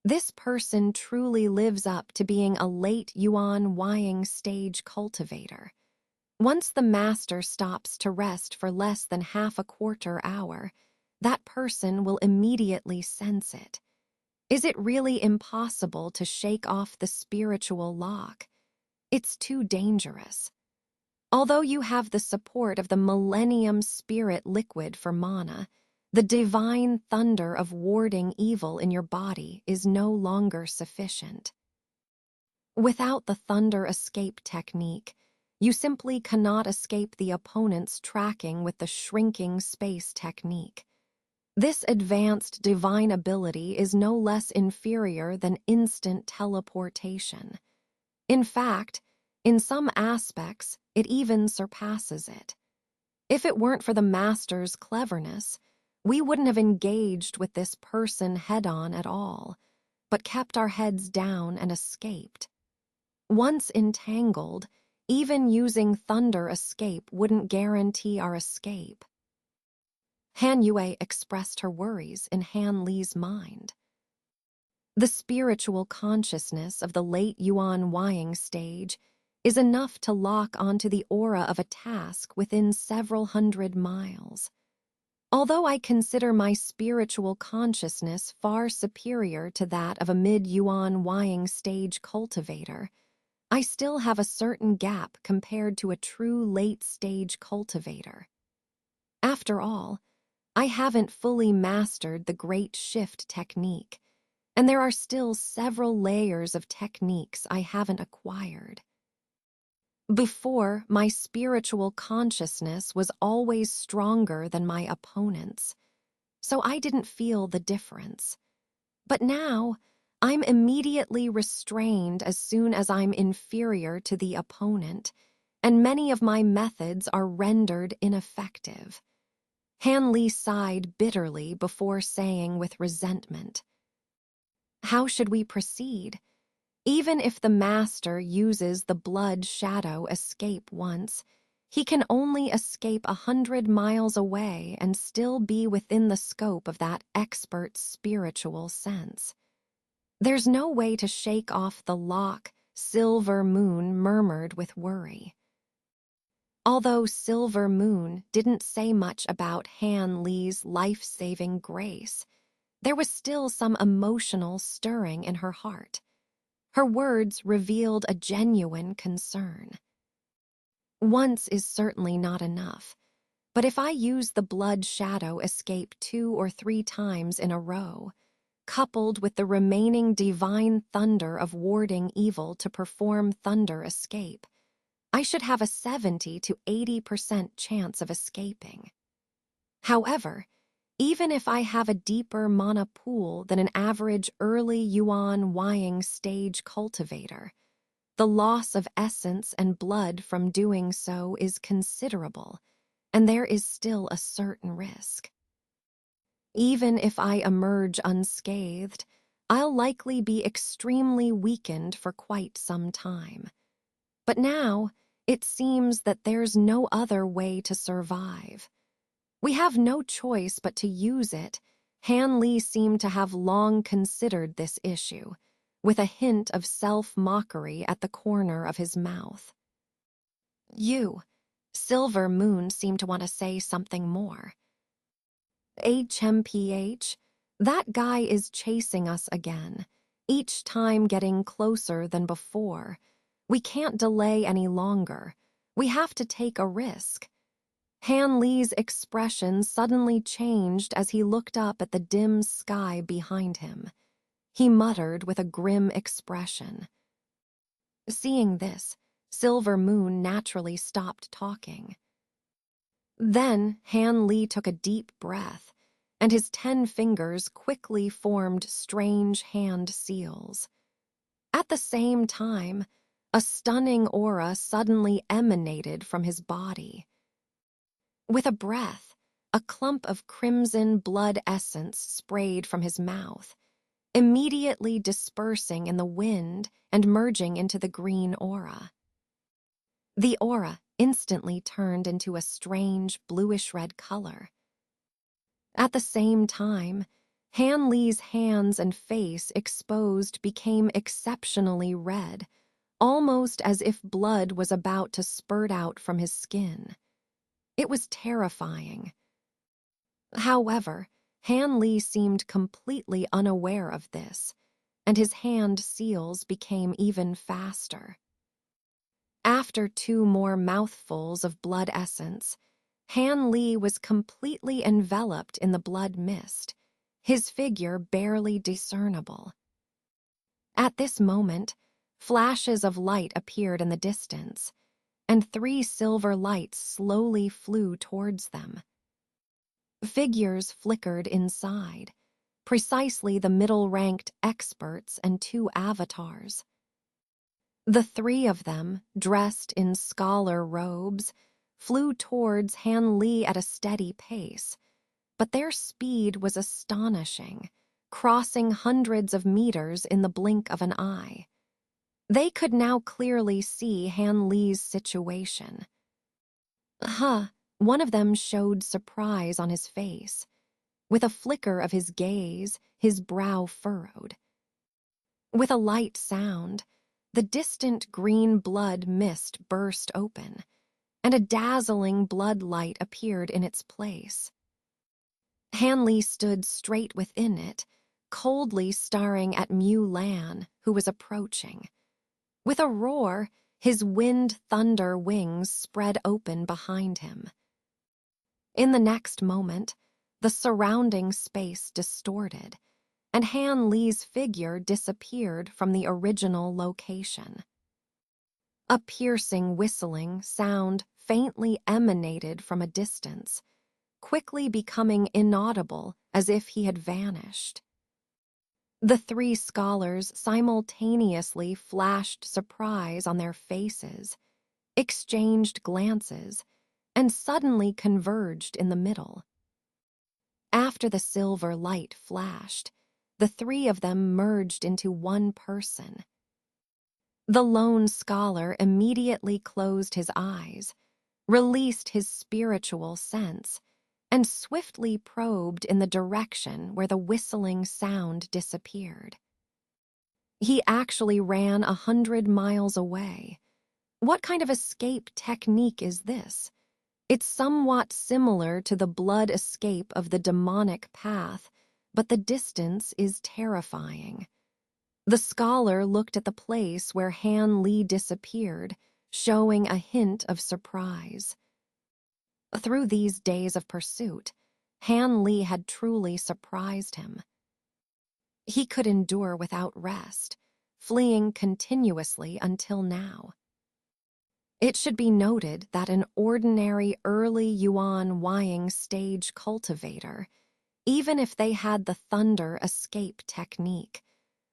This person truly lives up to being a late Yuan Wying stage cultivator. Once the master stops to rest for less than half a quarter hour, that person will immediately sense it. Is it really impossible to shake off the spiritual lock? It's too dangerous. Although you have the support of the millennium spirit liquid for mana, the divine thunder of warding evil in your body is no longer sufficient. Without the thunder escape technique, you simply cannot escape the opponent's tracking with the shrinking space technique. This advanced divine ability is no less inferior than instant teleportation. In fact, in some aspects, it even surpasses it. If it weren't for the master's cleverness, we wouldn't have engaged with this person head-on at all, but kept our heads down and escaped. Once entangled, even using thunder escape wouldn't guarantee our escape. Han Yue expressed her worries in Han Li's mind. The spiritual consciousness of the late Yuan Wying stage is enough to lock onto the aura of a task within several hundred miles. Although I consider my spiritual consciousness far superior to that of a mid-Yuan Wying stage cultivator, I still have a certain gap compared to a true late-stage cultivator. After all, I haven't fully mastered the Great Shift technique, and there are still several layers of techniques I haven't acquired. Before, my spiritual consciousness was always stronger than my opponent's, so I didn't feel the difference. But now, I'm immediately restrained as soon as I'm inferior to the opponent, and many of my methods are rendered ineffective. Han Li sighed bitterly before saying with resentment, "How should we proceed? Even if the master uses the blood shadow escape once, he can only escape 100 miles away and still be within the scope of that expert's spiritual sense. There's no way to shake off the lock," Silver Moon murmured with worry. Although Silver Moon didn't say much about Han Li's life-saving grace, there was still some emotional stirring in her heart. Her words revealed a genuine concern. Once is certainly not enough, but if I use the blood shadow escape 2 or 3 times in a row, coupled with the remaining divine thunder of warding evil to perform thunder escape, I should have a 70 to 80% chance of escaping. However, even if I have a deeper mana pool than an average early Yuan Wying stage cultivator, the loss of essence and blood from doing so is considerable, and there is still a certain risk. Even if I emerge unscathed, I'll likely be extremely weakened for quite some time. But now, it seems that there's no other way to survive. We have no choice but to use it. Han Li seemed to have long considered this issue, with a hint of self-mockery at the corner of his mouth. Silver Moon seemed to want to say something more. HMPH, that guy is chasing us again, each time getting closer than before. We can't delay any longer. We have to take a risk. Han Li's expression suddenly changed as he looked up at the dim sky behind him. He muttered with a grim expression. Seeing this, Silver Moon naturally stopped talking. Then Han Li took a deep breath, and his 10 fingers quickly formed strange hand seals. At the same time, a stunning aura suddenly emanated from his body. With a breath, a clump of crimson blood essence sprayed from his mouth, immediately dispersing in the wind and merging into the green aura. The aura instantly turned into a strange bluish-red color. At the same time, Han Li's hands and face exposed became exceptionally red, almost as if blood was about to spurt out from his skin. It was terrifying. However, Han Li seemed completely unaware of this, and his hand seals became even faster. After 2 more mouthfuls of blood essence, Han Li was completely enveloped in the blood mist, his figure barely discernible. At this moment, flashes of light appeared in the distance, and 3 silver lights slowly flew towards them. Figures flickered inside, precisely the middle-ranked experts and 2 avatars. The 3 of them, dressed in scholar robes, flew towards Han Li at a steady pace, but their speed was astonishing, crossing hundreds of meters in the blink of an eye. They could now clearly see Han Li's situation. One of them showed surprise on his face. With a flicker of his gaze, his brow furrowed. With a light sound, the distant green blood mist burst open, and a dazzling blood light appeared in its place. Han Li stood straight within it, coldly staring at Mu Lan, who was approaching. With a roar, his wind-thunder wings spread open behind him. In the next moment, the surrounding space distorted, and Han Li's figure disappeared from the original location. A piercing whistling sound faintly emanated from a distance, quickly becoming inaudible as if he had vanished. The 3 scholars simultaneously flashed surprise on their faces, exchanged glances, and suddenly converged in the middle. After the silver light flashed, the 3 of them merged into one person. The lone scholar immediately closed his eyes, released his spiritual sense, and swiftly probed in the direction where the whistling sound disappeared. He actually ran 100 miles away. What kind of escape technique is this? It's somewhat similar to the blood escape of the demonic path, but the distance is terrifying. The scholar looked at the place where Han Li disappeared, showing a hint of surprise. Through these days of pursuit, Han Li had truly surprised him. He could endure without rest, fleeing continuously until now. It should be noted that an ordinary early Yuan Wying stage cultivator, even if they had the thunder escape technique,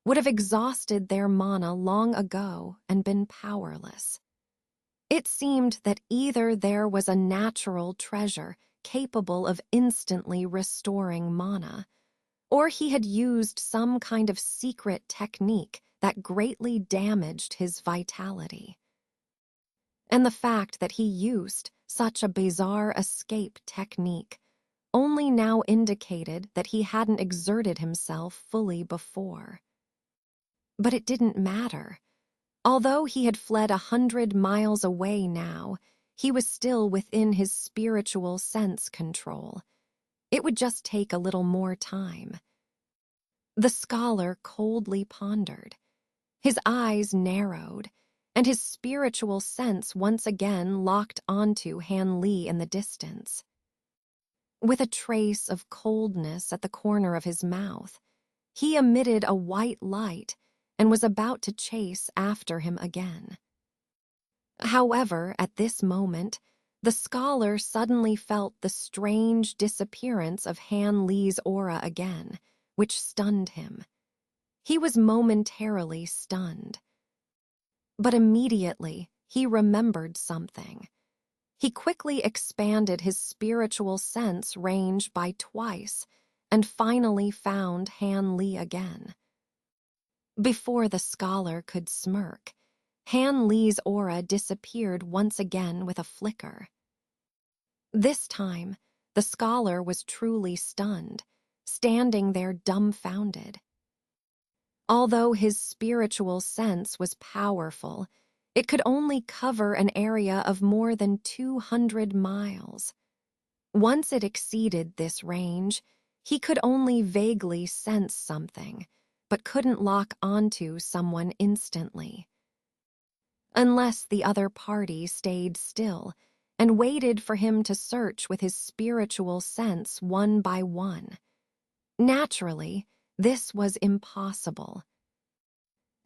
would have exhausted their mana long ago and been powerless. It seemed that either there was a natural treasure capable of instantly restoring mana, or he had used some kind of secret technique that greatly damaged his vitality. And the fact that he used such a bizarre escape technique only now indicated that he hadn't exerted himself fully before. But it didn't matter. Although he had fled 100 miles away now, he was still within his spiritual sense control. It would just take a little more time. The scholar coldly pondered. His eyes narrowed, and his spiritual sense once again locked onto Han Li in the distance. With a trace of coldness at the corner of his mouth, he emitted a white light and was about to chase after him again. However, at this moment, the scholar suddenly felt the strange disappearance of Han Li's aura again, which stunned him. He was momentarily stunned. But immediately, he remembered something. He quickly expanded his spiritual sense range by twice and finally found Han Li again. Before the scholar could smirk, Han Li's aura disappeared once again with a flicker. This time, the scholar was truly stunned, standing there dumbfounded. Although his spiritual sense was powerful, it could only cover an area of more than 200 miles. Once it exceeded this range, He could only vaguely sense something, but couldn't lock onto someone instantly. Unless the other party stayed still and waited for him to search with his spiritual sense one by one. Naturally, this was impossible.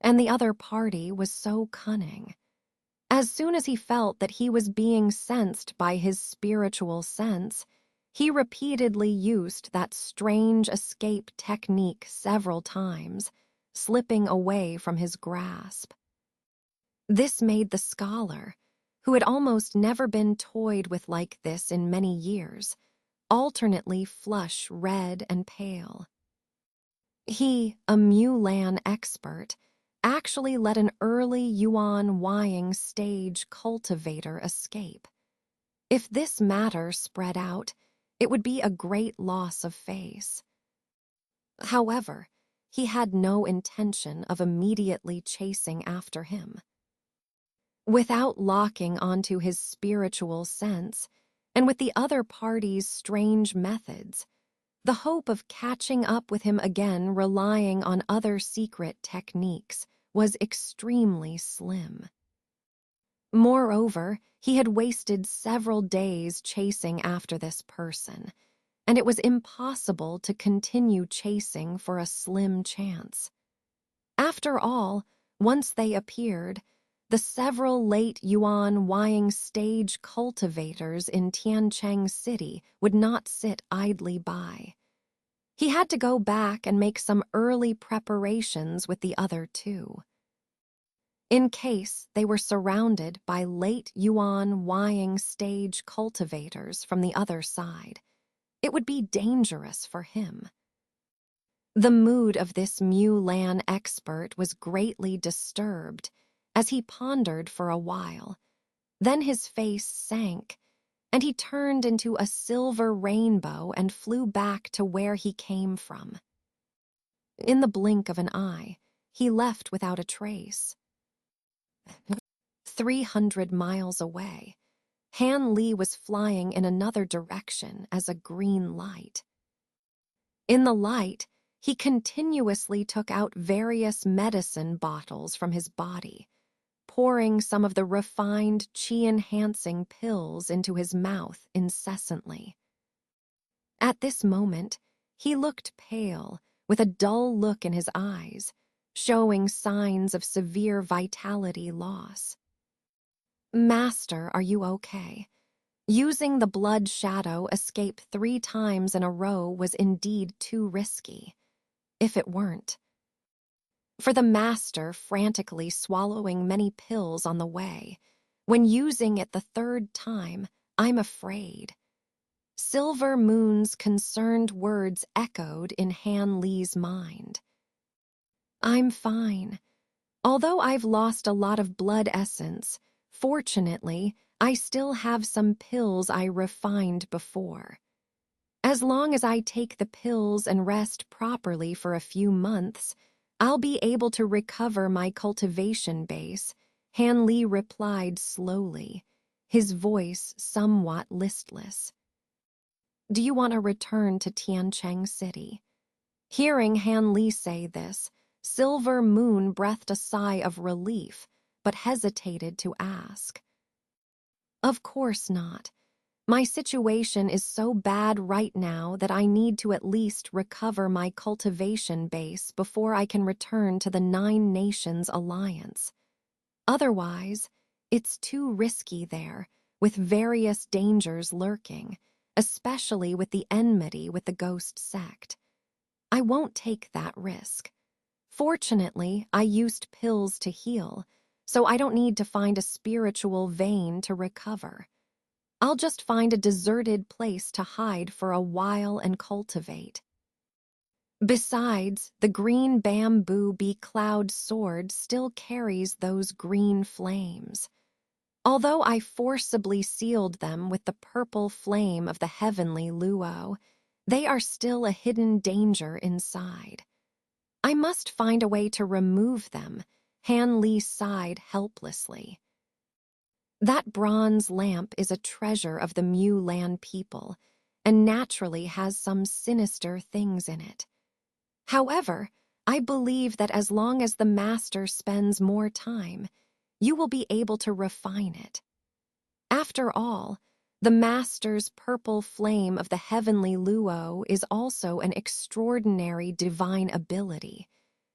And the other party was so cunning. As soon as he felt that he was being sensed by his spiritual sense, he repeatedly used that strange escape technique several times, slipping away from his grasp. This made the scholar, who had almost never been toyed with like this in many years, alternately flush red and pale. He, a Mulan expert, actually let an early unwind stage cultivator escape. If this matter spread out, it would be a great loss of face. However, he had no intention of immediately chasing after him. Without locking onto his spiritual sense, and with the other party's strange methods, the hope of catching up with him again relying on other secret techniques was extremely slim. Moreover, he had wasted several days chasing after this person, and it was impossible to continue chasing for a slim chance. After all, once they appeared, the several late unwind stage cultivators in Tiancheng City would not sit idly by. He had to go back and make some early preparations with the other two. In case they were surrounded by late unwind stage cultivators from the other side, it would be dangerous for him. The mood of this Mulan expert was greatly disturbed as he pondered for a while. Then his face sank, and he turned into a silver rainbow and flew back to where he came from. In the blink of an eye, he left without a trace. 300 miles away, Han Li was flying in another direction as a green light. In the light, he continuously took out various medicine bottles from his body, pouring some of the refined qi-enhancing pills into his mouth incessantly. At this moment, he looked pale, with a dull look in his eyes, showing signs of severe vitality loss. "Master, are you okay?" Using the blood shadow escape 3 times in a row was indeed too risky, if it weren't. For the master frantically swallowing many pills on the way, when using it the 3rd time, I'm afraid. Silver Moon's concerned words echoed in Han Li's mind. "I'm fine. Although I've lost a lot of blood essence, fortunately, I still have some pills I refined before. As long as I take the pills and rest properly for a few months, I'll be able to recover my cultivation base," Han Li replied slowly, his voice somewhat listless. "Do you want to return to Tiancheng City?" Hearing Han Li say this, Silver Moon breathed a sigh of relief, but hesitated to ask. "Of course not. My situation is so bad right now that I need to at least recover my cultivation base before I can return to the 9 Nations Alliance. Otherwise, it's too risky there, with various dangers lurking, especially with the enmity with the ghost sect. I won't take that risk. Fortunately, I used pills to heal, so I don't need to find a spiritual vein to recover. I'll just find a deserted place to hide for a while and cultivate. Besides, the green bamboo becloud sword still carries those green flames. Although I forcibly sealed them with the purple flame of the heavenly luo, they are still a hidden danger inside. I must find a way to remove them," Han Li sighed helplessly. "That bronze lamp is a treasure of the Mulan people, and naturally has some sinister things in it. However, I believe that as long as the master spends more time, you will be able to refine it. After all, the master's purple flame of the heavenly luo is also an extraordinary divine ability.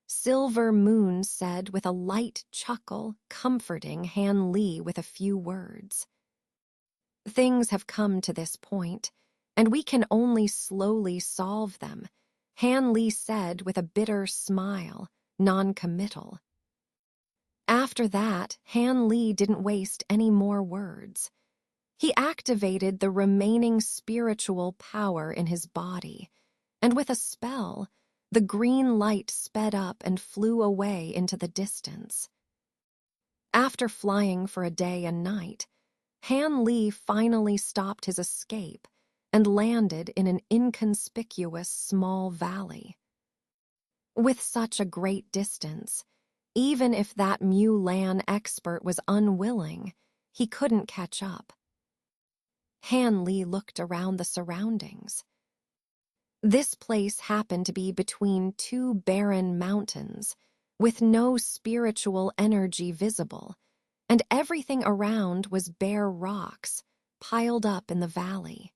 Silver Moon said with a light chuckle, comforting Han Li with a few words. Things have come to this point, and we can only slowly solve them, Han Li said with a bitter smile, non-committal. After that, Han Li didn't waste any more words. He activated the remaining spiritual power in his body, and with a spell, the green light sped up and flew away into the distance. After flying for a day and night, Han Li finally stopped his escape and landed in an inconspicuous small valley. With such a great distance, even if that Mulan expert was unwilling, he couldn't catch up. Han Li looked around the surroundings. This place happened to be between two barren mountains, with no spiritual energy visible, and everything around was bare rocks, piled up in the valley.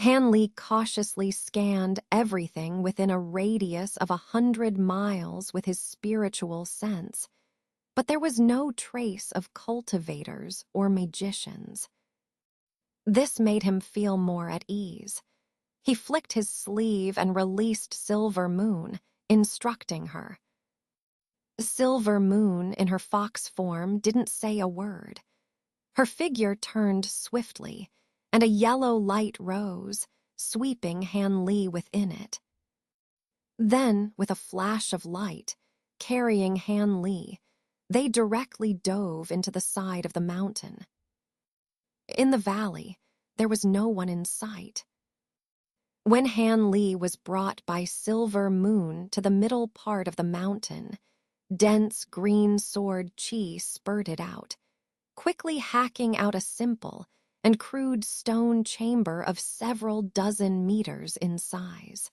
Han Li cautiously scanned everything within a radius of 100 miles with his spiritual sense, but there was no trace of cultivators or magicians. This made him feel more at ease. He flicked his sleeve and released Silver Moon, instructing her. Silver Moon, in her fox form, didn't say a word. Her figure turned swiftly, and a yellow light rose, sweeping Han Li within it. Then, with a flash of light, carrying Han Li, they directly dove into the side of the mountain. In the valley, there was no one in sight. When Han Li was brought by Silver Moon to the middle part of the mountain, dense green sword chi spurted out, quickly hacking out a simple and crude stone chamber of several dozen meters in size.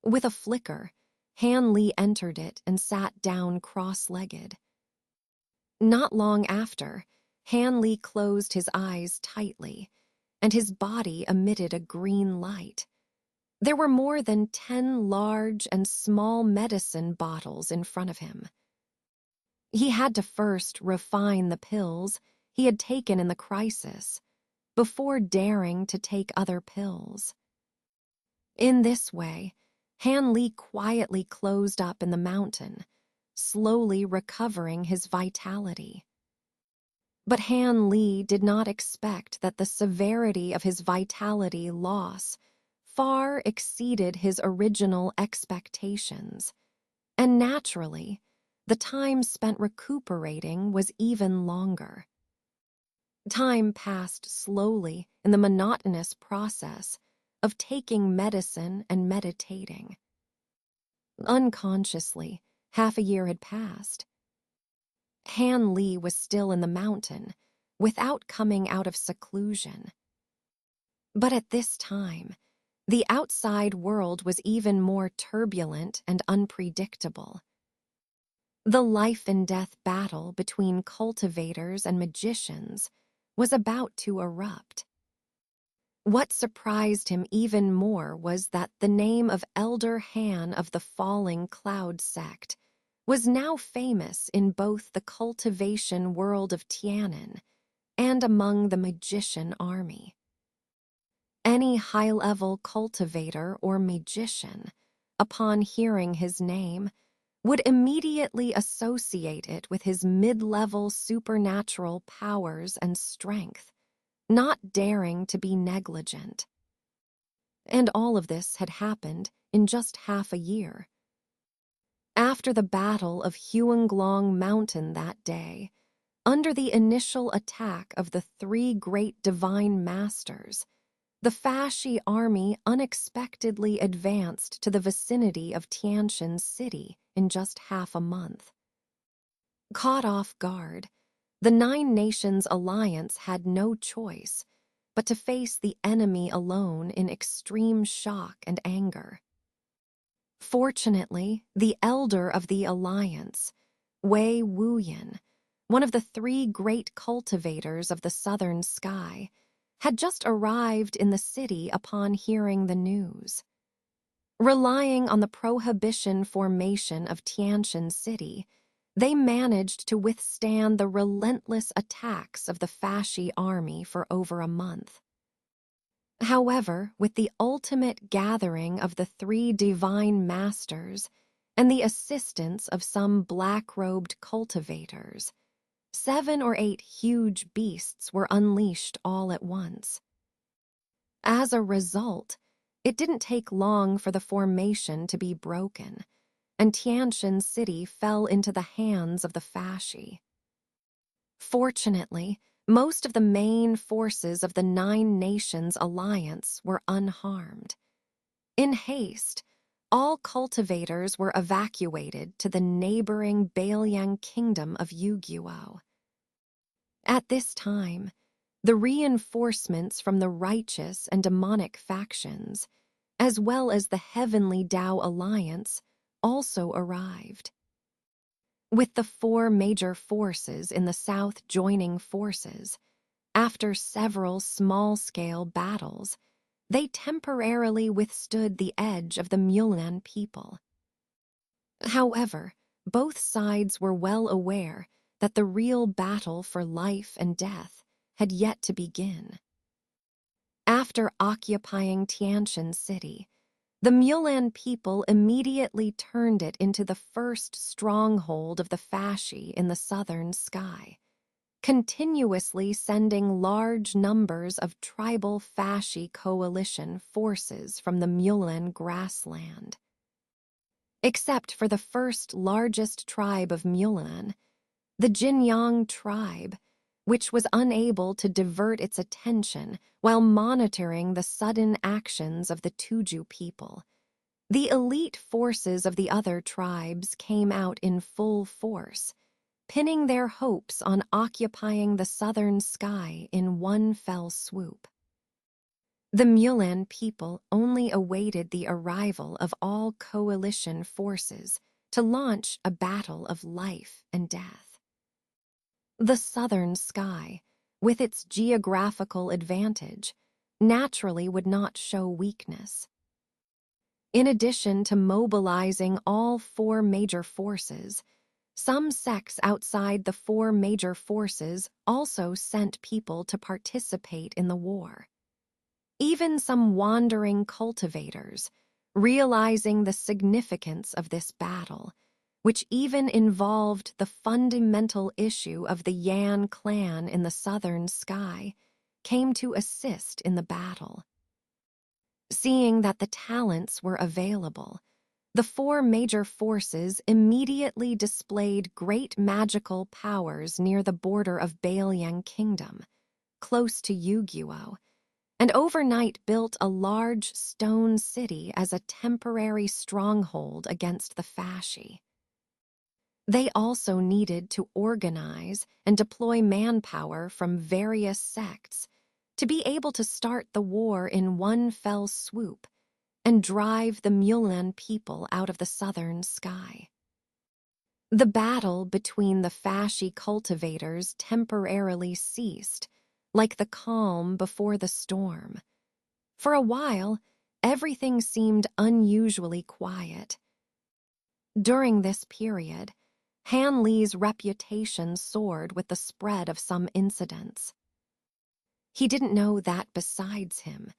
With a flicker, Han Li entered it and sat down cross-legged. Not long after, Han Li closed his eyes tightly, and his body emitted a green light. There were more than 10 large and small medicine bottles in front of him. He had to first refine the pills he had taken in the crisis before daring to take other pills. In this way, Han Li quietly closed up in the mountain, slowly recovering his vitality. But Han Li did not expect that the severity of his vitality loss far exceeded his original expectations, and naturally, the time spent recuperating was even longer. Time passed slowly in the monotonous process of taking medicine and meditating. Unconsciously, half a year had passed. Han Li was still in the mountain, without coming out of seclusion. But at this time, the outside world was even more turbulent and unpredictable. The life and death battle between cultivators and magicians was about to erupt. What surprised him even more was that the name of Elder Han of the Falling Cloud sect was now famous in both the cultivation world of Tianan and among the magician army. Any high-level cultivator or magician, upon hearing his name, would immediately associate it with his mid-level supernatural powers and strength, not daring to be negligent. And all of this had happened in just half a year. After the battle of Huanglong Mountain that day, under the initial attack of the 3 great divine masters, the Fashi army unexpectedly advanced to the vicinity of Tianshan City in just half a month. Caught off guard, the 9 Nations Alliance had no choice but to face the enemy alone in extreme shock and anger. Fortunately, the elder of the alliance, Wei Wuyan, one of the three great cultivators of the southern sky, had just arrived in the city upon hearing the news. Relying on the prohibition formation of Tianshan City, they managed to withstand the relentless attacks of the Fasci army for over a month. However, with the ultimate gathering of the three divine masters and the assistance of some black-robed cultivators, 7 or 8 huge beasts were unleashed all at once. As a result, it didn't take long for the formation to be broken, and Tianshan City fell into the hands of the Fasci. Fortunately, most of the main forces of the Nine Nations Alliance were unharmed. In haste, all cultivators were evacuated to the neighboring Bailiang Kingdom of Yuguo. At this time, the reinforcements from the righteous and demonic factions, as well as the Heavenly Tao Alliance, also arrived. With the 4 major forces in the south joining forces, after several small-scale battles, they temporarily withstood the edge of the Mulan people. However, both sides were well aware that the real battle for life and death had yet to begin. After occupying Tianshan City, the Mulan people immediately turned it into the first stronghold of the Fasci in the southern sky, continuously sending large numbers of tribal Fasci coalition forces from the Mulan grassland. Except for the first largest tribe of Mulan, the Jinyang tribe, which was unable to divert its attention while monitoring the sudden actions of the Tuju people. The elite forces of the other tribes came out in full force, pinning their hopes on occupying the southern sky in one fell swoop. The Mulan people only awaited the arrival of all coalition forces to launch a battle of life and death. The southern sky, with its geographical advantage, naturally would not show weakness. In addition to mobilizing all 4 major forces, some sects outside the 4 major forces also sent people to participate in the war. Even some wandering cultivators, realizing the significance of this battle, which even involved the fundamental issue of the Yan clan in the southern sky, came to assist in the battle. Seeing that the talents were available, the 4 major forces immediately displayed great magical powers near the border of Bailiang Kingdom, close to Yuguo, and overnight built a large stone city as a temporary stronghold against the Fasci. They also needed to organize and deploy manpower from various sects to be able to start the war in one fell swoop and drive the Mulan people out of the southern sky. The battle between the Fasci cultivators temporarily ceased, like the calm before the storm. For a while, everything seemed unusually quiet. During this period, Han Li's reputation soared with the spread of some incidents. He didn't know that besides him,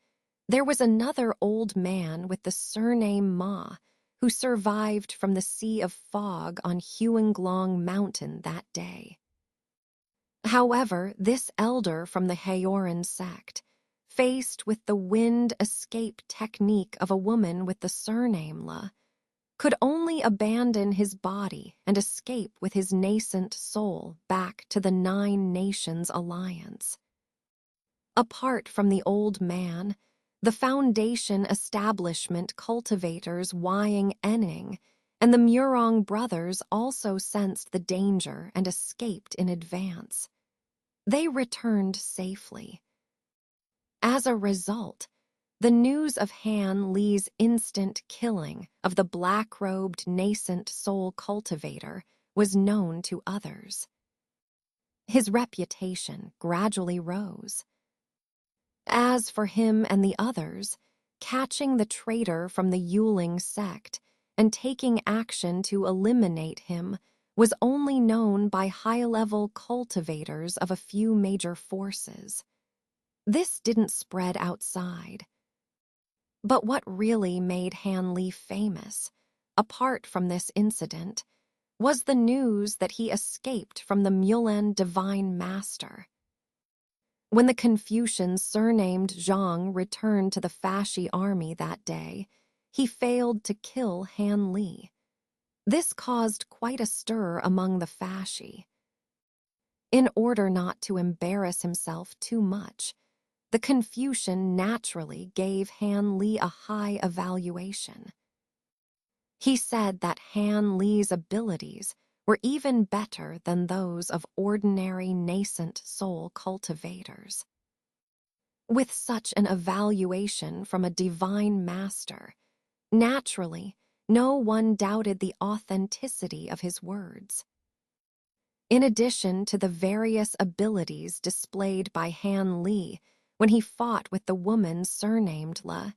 there was another old man with the surname Ma who survived from the sea of fog on Huanglong Mountain that day. However, this elder from the Haoran sect, faced with the wind escape technique of a woman with the surname La, could only abandon his body and escape with his nascent soul back to the Nine Nations Alliance. Apart from the old man, the Foundation establishment cultivators Wying Enning and the Murong brothers also sensed the danger and escaped in advance. They returned safely. As a result, the news of Han Li's instant killing of the black-robed nascent soul cultivator was known to others. His reputation gradually rose. As for him and the others, catching the traitor from the Yuling sect and taking action to eliminate him was only known by high-level cultivators of a few major forces. This didn't spread outside. But what really made Han Li famous, apart from this incident, was the news that he escaped from the Mulan Divine Master. When the Confucian surnamed Zhang returned to the Fasci army that day, he failed to kill Han Li. This caused quite a stir among the Fasci. In order not to embarrass himself too much, the Confucian naturally gave Han Li a high evaluation. He said that Han Li's abilities were even better than those of ordinary nascent soul cultivators. With such an evaluation from a divine master, naturally, no one doubted the authenticity of his words. In addition to the various abilities displayed by Han Li when he fought with the woman surnamed Le,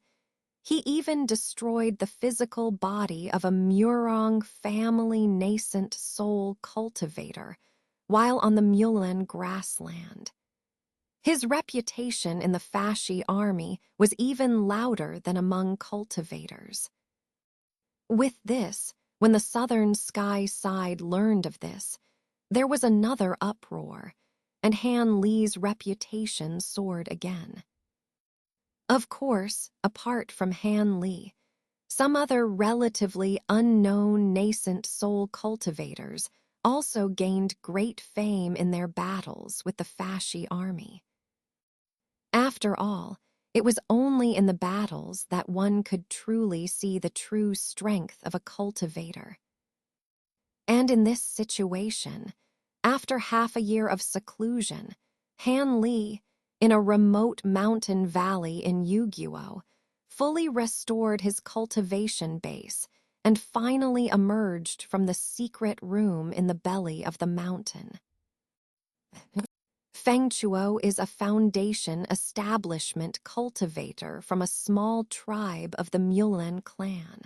he even destroyed the physical body of a Murong family nascent soul cultivator while on the Mulan grassland. His reputation in the Fasci army was even louder than among cultivators. With this, when the southern sky side learned of this, there was another uproar, and Han Li's reputation soared again. Of course, apart from Han Li, some other relatively unknown nascent soul cultivators also gained great fame in their battles with the Fasci army. After all, it was only in the battles that one could truly see the true strength of a cultivator. And in this situation, after half a year of seclusion, Han Li, in a remote mountain valley in Yuguo, fully restored his cultivation base and finally emerged from the secret room in the belly of the mountain. Fengchuo is a foundation establishment cultivator from a small tribe of the Mulan clan.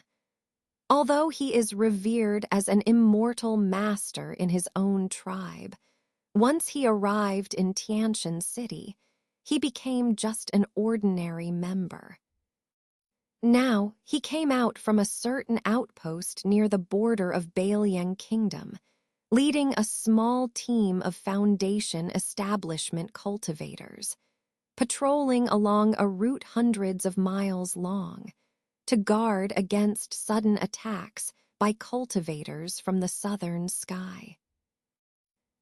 Although he is revered as an immortal master in his own tribe, once he arrived in Tianshan City, he became just an ordinary member. Now, he came out from a certain outpost near the border of Bailiang Kingdom, leading a small team of foundation establishment cultivators, patrolling along a route hundreds of miles long, to guard against sudden attacks by cultivators from the southern sky.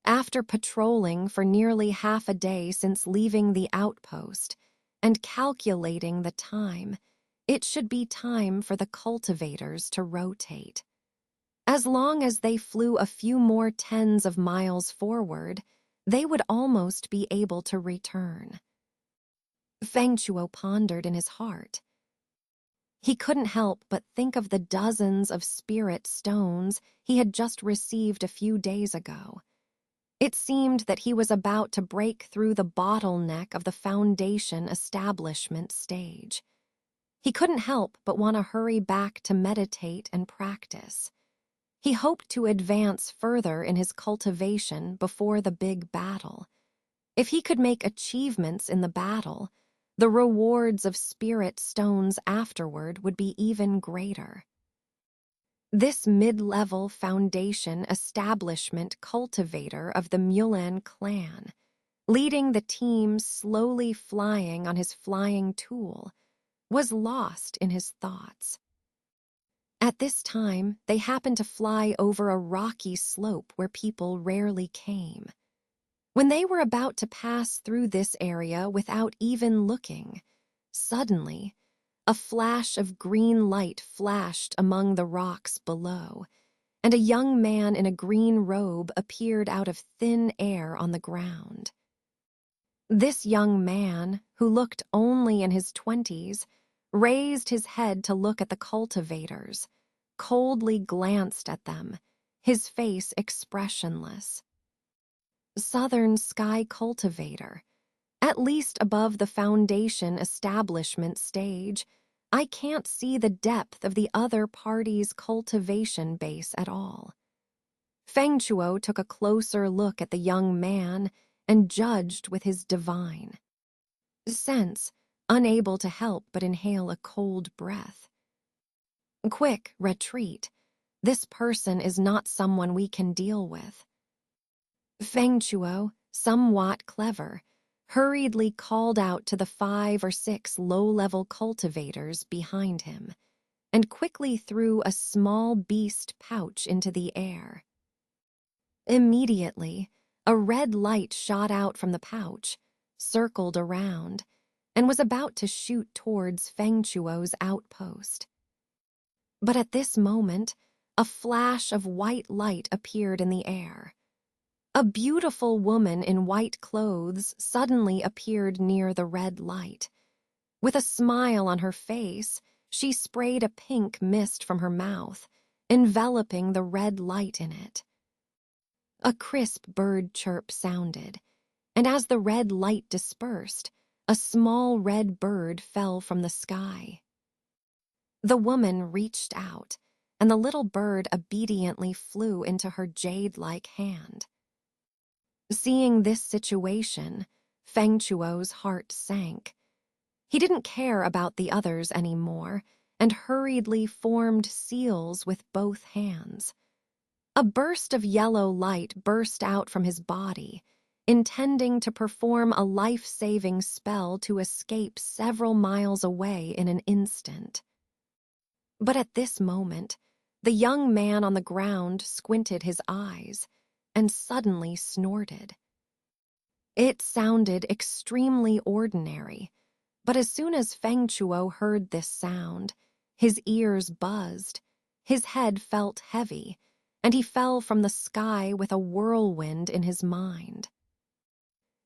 After patrolling for nearly half a day since leaving the outpost and calculating the time, it should be time for the cultivators to rotate. As long as they flew a few more tens of miles forward, they would almost be able to return. Fengchuo pondered in his heart. He couldn't help but think of the dozens of spirit stones he had just received a few days ago. It seemed that he was about to break through the bottleneck of the foundation establishment stage. He couldn't help but want to hurry back to meditate and practice. He hoped to advance further in his cultivation before the big battle. If he could make achievements in the battle, the rewards of spirit stones afterward would be even greater. This mid-level foundation establishment cultivator of the Mulan clan, leading the team slowly flying on his flying tool, was lost in his thoughts. At this time, they happened to fly over a rocky slope where people rarely came. When they were about to pass through this area without even looking, suddenly, a flash of green light flashed among the rocks below, and a young man in a green robe appeared out of thin air on the ground. This young man, who looked only in his 20s, raised his head to look at the cultivators, coldly glanced at them, his face expressionless. Southern Sky Cultivator. At least above the foundation establishment stage, I can't see the depth of the other party's cultivation base at all. Feng Chuo took a closer look at the young man and judged with his divine sense, unable to help but inhale a cold breath. Quick, retreat. This person is not someone we can deal with. Feng Chuo, somewhat clever, hurriedly called out to the 5 or 6 low-level cultivators behind him and quickly threw a small beast pouch into the air. Immediately, a red light shot out from the pouch, circled around, and was about to shoot towards Feng Chuo's outpost. But at this moment, a flash of white light appeared in the air. A beautiful woman in white clothes suddenly appeared near the red light. With a smile on her face, she sprayed a pink mist from her mouth, enveloping the red light in it. A crisp bird chirp sounded, and as the red light dispersed, a small red bird fell from the sky. The woman reached out, and the little bird obediently flew into her jade-like hand. Seeing this situation, Feng Chuo's heart sank. He didn't care about the others anymore and hurriedly formed seals with both hands. A burst of yellow light burst out from his body, intending to perform a life-saving spell to escape several miles away in an instant. But at this moment, the young man on the ground squinted his eyes and suddenly snorted. It sounded extremely ordinary, but as soon as Feng Chuo heard this sound, his ears buzzed, his head felt heavy, and he fell from the sky with a whirlwind in his mind.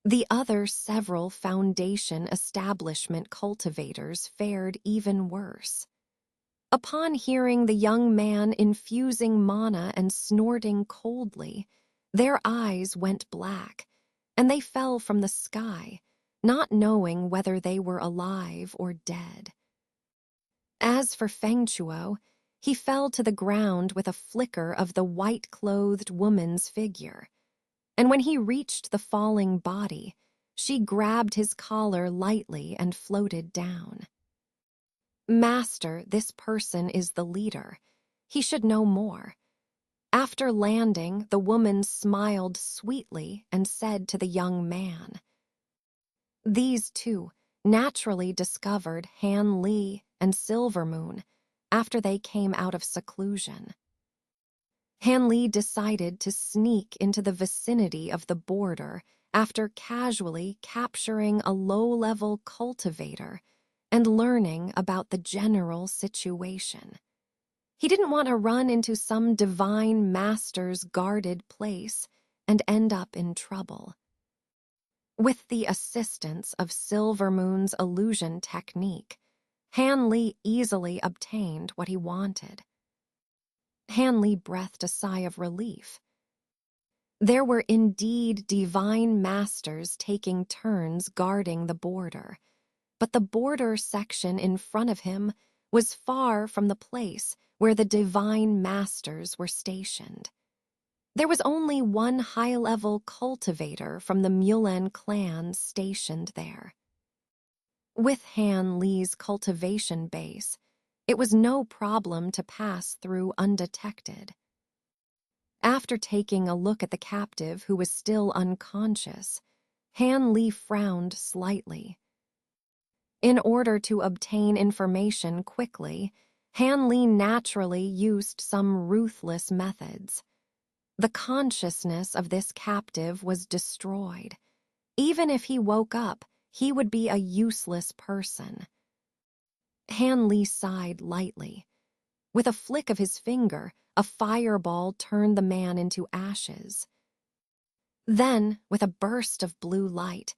The other several foundation establishment cultivators fared even worse. Upon hearing the young man infusing mana and snorting coldly, their eyes went black, and they fell from the sky, not knowing whether they were alive or dead. As for Feng Chuo, he fell to the ground with a flicker of the white-clothed woman's figure, and when he reached the falling body, she grabbed his collar lightly and floated down. Master, this person is the leader. He should know more. After landing, the woman smiled sweetly and said to the young man, "These two naturally discovered Han Li and Silvermoon after they came out of seclusion. Han Li decided to sneak into the vicinity of the border after casually capturing a low-level cultivator and learning about the general situation. He didn't want to run into some divine master's guarded place and end up in trouble. With the assistance of Silvermoon's illusion technique, Han Li easily obtained what he wanted. Han Li breathed a sigh of relief. There were indeed divine masters taking turns guarding the border, but the border section in front of him was far from the place where the divine masters were stationed. There was only one high-level cultivator from the Mulan clan stationed there. With Han Li's cultivation base, it was no problem to pass through undetected. After taking a look at the captive who was still unconscious, Han Li frowned slightly. In order to obtain information quickly, Han Li naturally used some ruthless methods. The consciousness of this captive was destroyed. Even if he woke up, he would be a useless person. Han Li sighed lightly. With a flick of his finger, a fireball turned the man into ashes. Then, with a burst of blue light,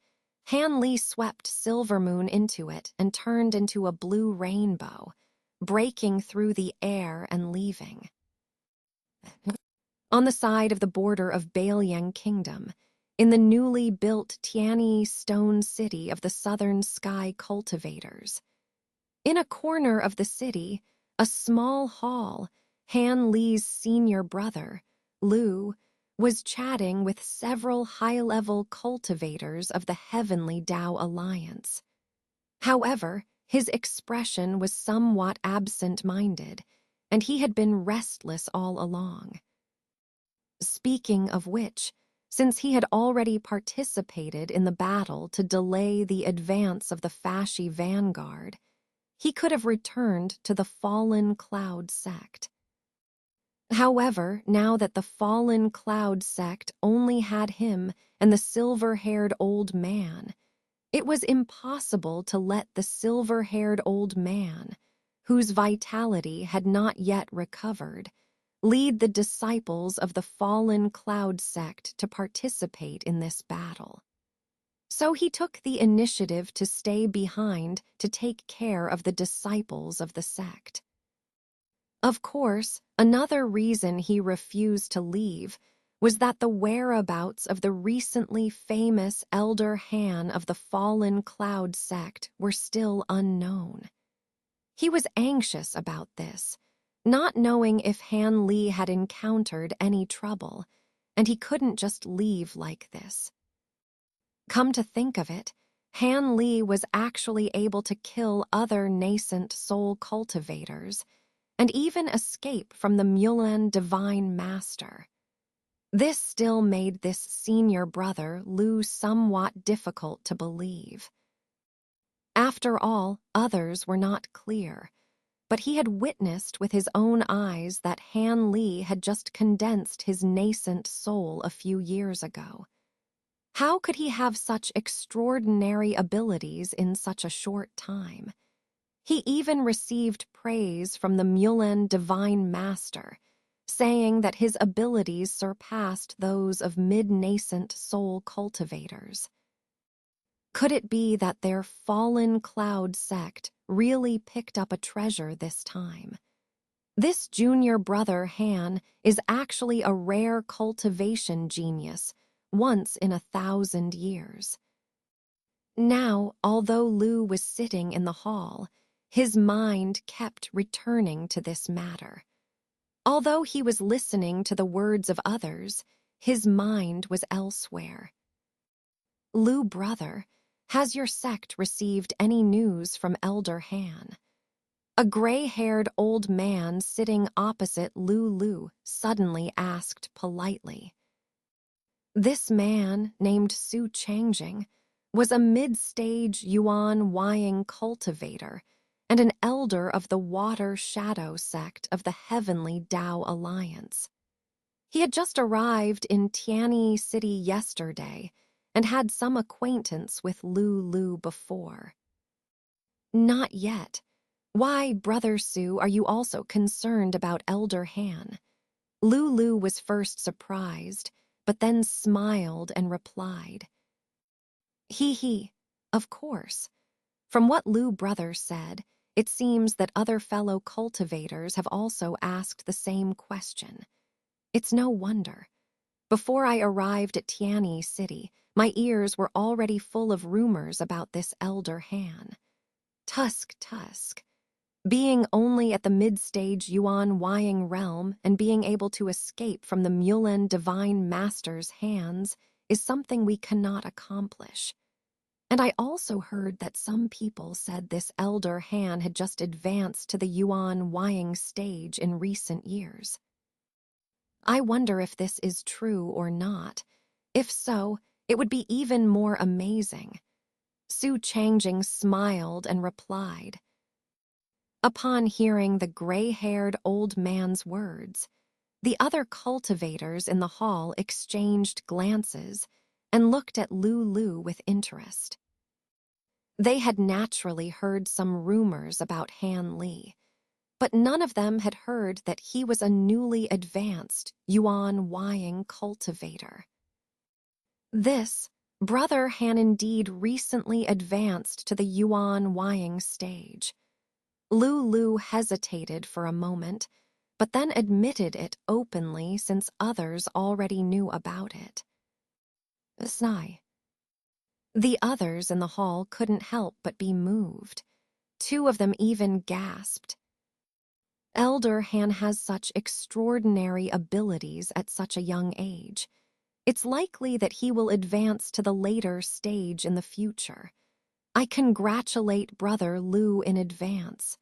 Han Li swept Silver Moon into it and turned into a blue rainbow, breaking through the air and leaving. On the side of the border of Bailiang Kingdom, in the newly built Tianyi stone city of the Southern Sky Cultivators. In a corner of the city, a small hall, Han Li's senior brother, Lu, was chatting with several high-level cultivators of the Heavenly Tao Alliance. However, his expression was somewhat absent-minded, and he had been restless all along. Speaking of which, since he had already participated in the battle to delay the advance of the Fasci vanguard, he could have returned to the Fallen Cloud sect. However, now that the Fallen Cloud sect only had him and the silver-haired old man, it was impossible to let the silver-haired old man, whose vitality had not yet recovered, lead the disciples of the Fallen Cloud sect to participate in this battle. So he took the initiative to stay behind to take care of the disciples of the sect. Of course, another reason he refused to leave was that the whereabouts of the recently famous Elder Han of the Fallen Cloud sect were still unknown. He was anxious about this, not knowing if Han Li had encountered any trouble, and he couldn't just leave like this. Come to think of it, Han Li was actually able to kill other nascent soul cultivators and even escape from the Mulan Divine Master. This still made this senior brother Lu somewhat difficult to believe. After all, others were not clear, but he had witnessed with his own eyes that Han Li had just condensed his nascent soul a few years ago. How could he have such extraordinary abilities in such a short time? He even received praise from the Mulan Divine Master, saying that his abilities surpassed those of mid-nascent soul cultivators. Could it be that their Fallen Cloud sect really picked up a treasure this time? This junior brother Han is actually a rare cultivation genius, once in 1,000 years. Now, although Lu was sitting in the hall, his mind kept returning to this matter. Although he was listening to the words of others, his mind was elsewhere. Lu, brother, has your sect received any news from Elder Han? A gray-haired old man sitting opposite Lu suddenly asked politely. This man, named Su Changjing, was a mid-stage Yuan Wying cultivator and an elder of the Water Shadow sect of the Heavenly Tao Alliance. He had just arrived in Tianyi City yesterday and had some acquaintance with Lu before. Not yet. Why, Brother Su, are you also concerned about Elder Han? Lu was first surprised, but then smiled and replied. Of course. From what Lu brother said, it seems that other fellow cultivators have also asked the same question. It's no wonder. Before I arrived at Tianyi City, my ears were already full of rumors about this Elder Han. Tusk. Being only at the mid-stage Yuan Wying realm and being able to escape from the Mulan Divine Master's hands is something we cannot accomplish. And I also heard that some people said this Elder Han had just advanced to the Yuan Wying stage in recent years. I wonder if this is true or not. If so, it would be even more amazing. Su Changjing smiled and replied. Upon hearing the gray-haired old man's words, the other cultivators in the hall exchanged glances and looked at Lu with interest. They had naturally heard some rumors about Han Li, but none of them had heard that he was a newly advanced Yuan Wying cultivator. This Brother Han indeed recently advanced to the Yuan Wying stage. Lu hesitated for a moment, but then admitted it openly since others already knew about it. Sigh. The others in the hall couldn't help but be moved. Two of them even gasped. Elder Han has such extraordinary abilities at such a young age. It's likely that he will advance to the later stage in the future. I congratulate Brother Lu in advance.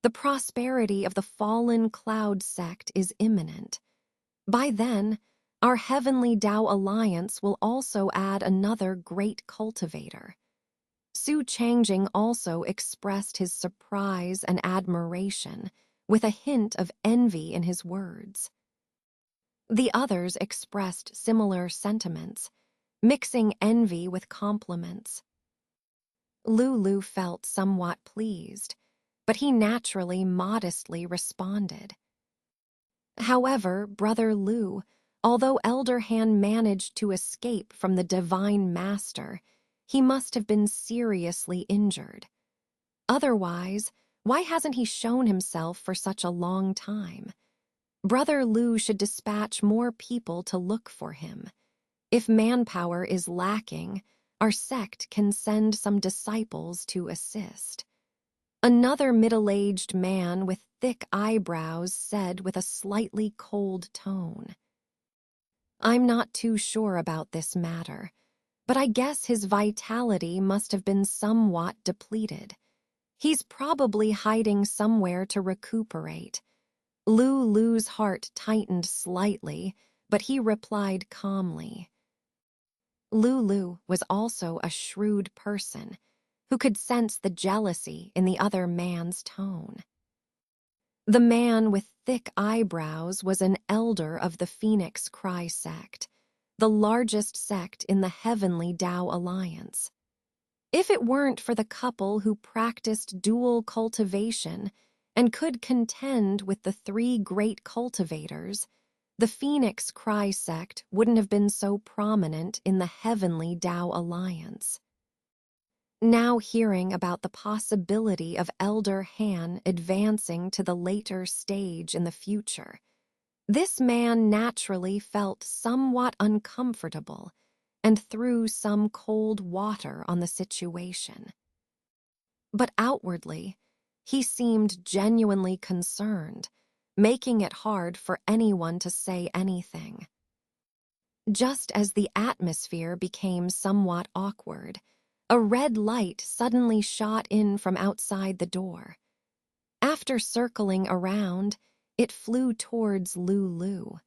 The prosperity of the fallen cloud sect is imminent. By then, our Heavenly Tao Alliance will also add another great cultivator. Su Changjing also expressed his surprise and admiration, with a hint of envy in his words. The others expressed similar sentiments, mixing envy with compliments. Lu felt somewhat pleased, but he naturally modestly responded. However, Brother Lu, although Elder Han managed to escape from the Divine Master, he must have been seriously injured. Otherwise, why hasn't he shown himself for such a long time? Brother Lu should dispatch more people to look for him. If manpower is lacking, our sect can send some disciples to assist. Another middle-aged man with thick eyebrows said with a slightly cold tone, "I'm not too sure about this matter, but I guess his vitality must have been somewhat depleted. He's probably hiding somewhere to recuperate." Lu's heart tightened slightly, but he replied calmly. Lu was also a shrewd person who could sense the jealousy in the other man's tone. The man with thick eyebrows was an elder of the Phoenix Cry sect, the largest sect in the Heavenly Tao Alliance. If it weren't for the couple who practiced dual cultivation and could contend with the three great cultivators, the Phoenix Cry sect wouldn't have been so prominent in the Heavenly Tao Alliance. Now hearing about the possibility of Elder Han advancing to the later stage in the future, this man naturally felt somewhat uncomfortable and threw some cold water on the situation. But outwardly, he seemed genuinely concerned, making it hard for anyone to say anything. Just as the atmosphere became somewhat awkward, a red light suddenly shot in from outside the door. After circling around, it flew towards Lu.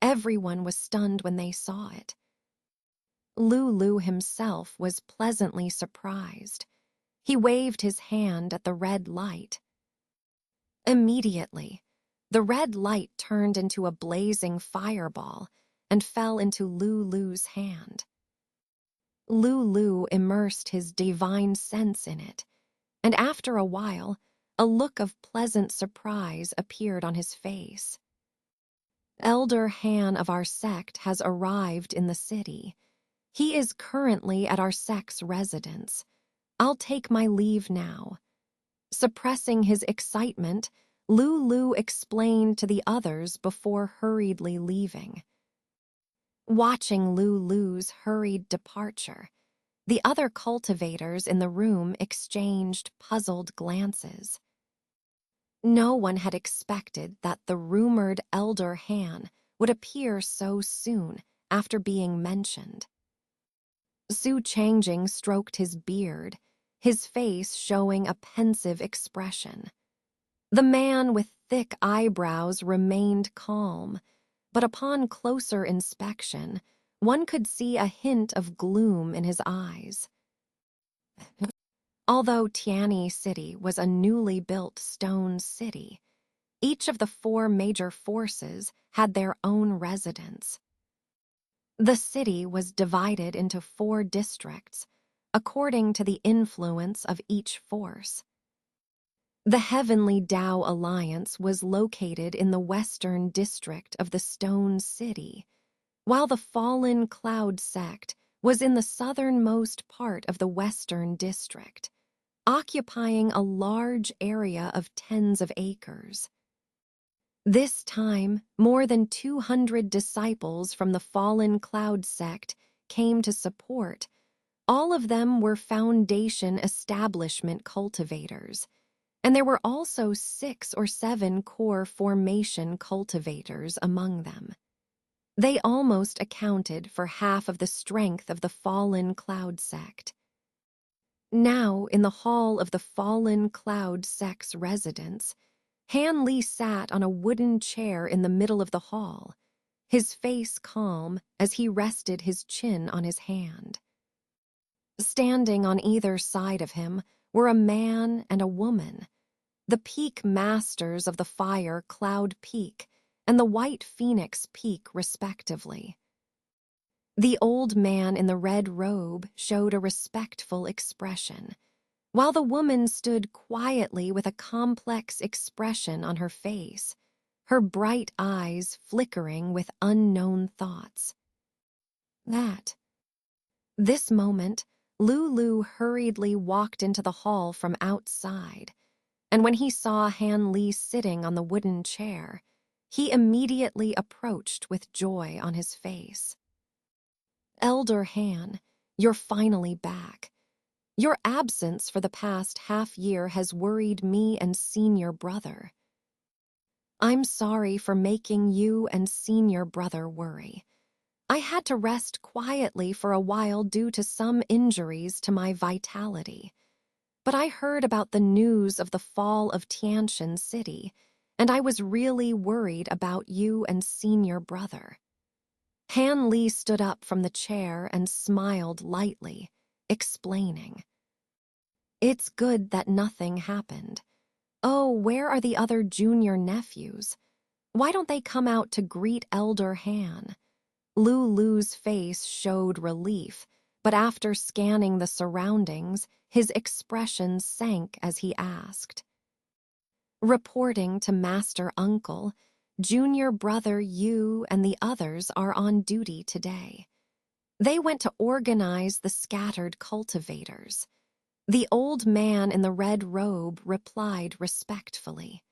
Everyone was stunned when they saw it. Lu himself was pleasantly surprised. He waved his hand at the red light. Immediately, the red light turned into a blazing fireball and fell into Lu's hand. Lu immersed his divine sense in it, and after a while, a look of pleasant surprise appeared on his face. Elder Han of our sect has arrived in the city. He is currently at our sect's residence. I'll take my leave now. Suppressing his excitement, Lu explained to the others before hurriedly leaving. Watching Lu's hurried departure, the other cultivators in the room exchanged puzzled glances. No one had expected that the rumored Elder Han would appear so soon after being mentioned. Su Changjing stroked his beard, his face showing a pensive expression. The man with thick eyebrows remained calm, but upon closer inspection, one could see a hint of gloom in his eyes. Although Tianyi City was a newly built stone city, each of the four major forces had their own residence. The city was divided into 4 districts, according to the influence of each force. The Heavenly Tao Alliance was located in the western district of the Stone City, while the fallen Cloud sect was in the southernmost part of the Western District, occupying a large area of tens of acres. This time, more than 200 disciples from the fallen cloud sect came to support. All of them were Foundation establishment cultivators, and there were also 6 or 7 core formation cultivators among them. They almost accounted for half of the strength of the fallen cloud sect. Now, in the hall of the fallen cloud sect's residence, Han Li sat on a wooden chair in the middle of the hall, his face calm as he rested his chin on his hand. Standing on either side of him were a man and a woman, the peak masters of the fire Cloud Peak and the White Phoenix Peak, respectively. The old man in the red robe showed a respectful expression, while the woman stood quietly with a complex expression on her face, her bright eyes flickering with unknown thoughts. This moment, Lulu hurriedly walked into the hall from outside, and when he saw Han Li sitting on the wooden chair, he immediately approached with joy on his face. "Elder Han, you're finally back. Your absence for the past half-year has worried me and Senior Brother. I'm sorry for making you and Senior Brother worry. I had to rest quietly for a while due to some injuries to my vitality. But I heard about the news of the fall of Tianshan City, and I was really worried about you and Senior Brother." Han Li stood up from the chair and smiled lightly, explaining, "It's good that nothing happened. Oh, where are the other junior nephews? Why don't they come out to greet Elder Han?" Lulu's face showed relief, but after scanning the surroundings, his expression sank as he asked. "Reporting to Master Uncle, Junior Brother Yu and the others are on duty today. They went to organize the scattered cultivators." The old man in the red robe replied respectfully.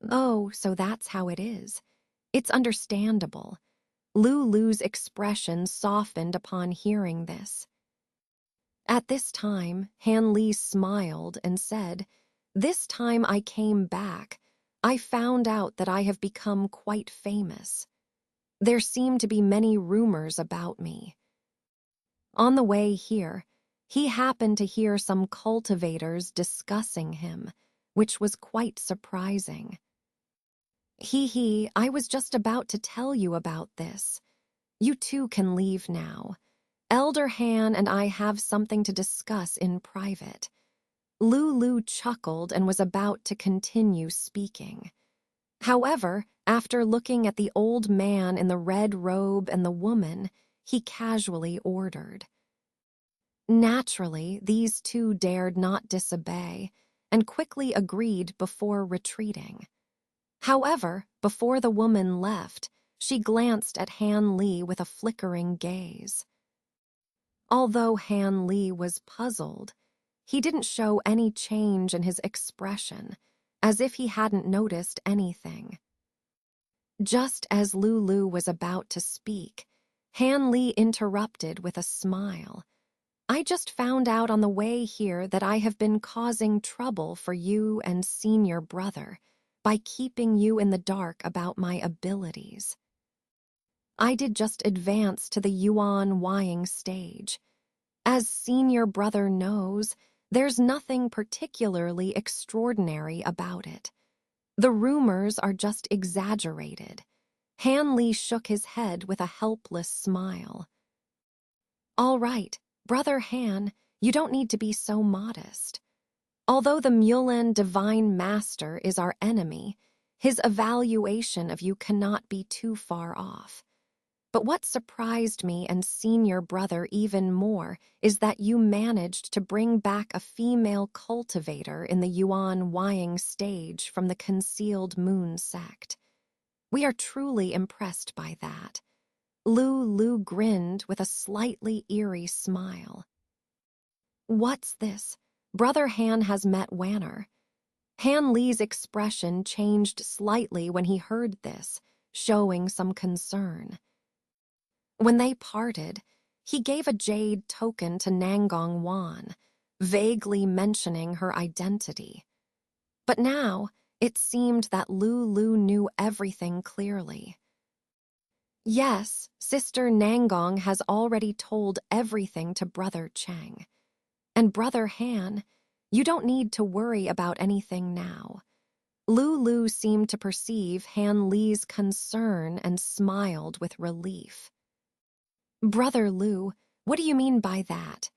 "Oh, so that's how it is. It's understandable." Lulu's expression softened upon hearing this. At this time, Han Li smiled and said, "This time I came back, I found out that I have become quite famous. There seem to be many rumors about me." On the way here, he happened to hear some cultivators discussing him, which was quite surprising. I was just about to tell you about this. You two can leave now. Elder Han and I have something to discuss in private." Lulu chuckled and was about to continue speaking. However, after looking at the old man in the red robe and the woman, he casually ordered. Naturally, these two dared not disobey and quickly agreed before retreating. However, before the woman left, she glanced at Han Li with a flickering gaze. Although Han Li was puzzled, he didn't show any change in his expression, as if he hadn't noticed anything. Just as Lulu was about to speak, Han Li interrupted with a smile. "I just found out on the way here that I have been causing trouble for you and Senior Brother by keeping you in the dark about my abilities. I did just advance to the unwind stage. As Senior Brother knows, there's nothing particularly extraordinary about it. The rumors are just exaggerated." Han Li shook his head with a helpless smile. "All right, Brother Han, you don't need to be so modest. Although the Mulan Divine Master is our enemy, his evaluation of you cannot be too far off. But what surprised me and Senior Brother even more is that you managed to bring back a female cultivator in the Yuan Wying stage from the Concealed Moon sect. We are truly impressed by that. Lu grinned with a slightly eerie smile. What's this? Brother Han has met Wanner. Han Li's expression changed slightly when he heard this, showing some concern. When they parted, he gave a jade token to Nangong Wan, vaguely mentioning her identity. But now, it seemed that Lu knew everything clearly. Yes, Sister Nangong has already told everything to Brother Cheng. And Brother Han, you don't need to worry about anything now. Lu seemed to perceive Han Li's concern and smiled with relief. Brother Lu, what do you mean by that?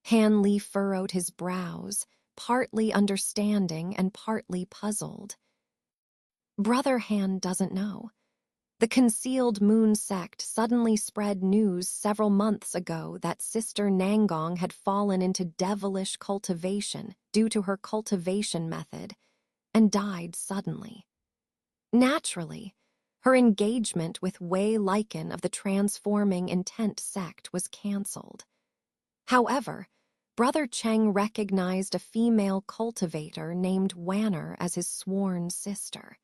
Han Li furrowed his brows, partly understanding and partly puzzled. Brother Han doesn't know. The concealed moon sect suddenly spread news several months ago that Sister Nangong had fallen into devilish cultivation due to her cultivation method and died suddenly. Naturally, her engagement with Wei Lycan of the Transforming Intent sect was cancelled. However, Brother Cheng recognized a female cultivator named Wanner as his sworn sister.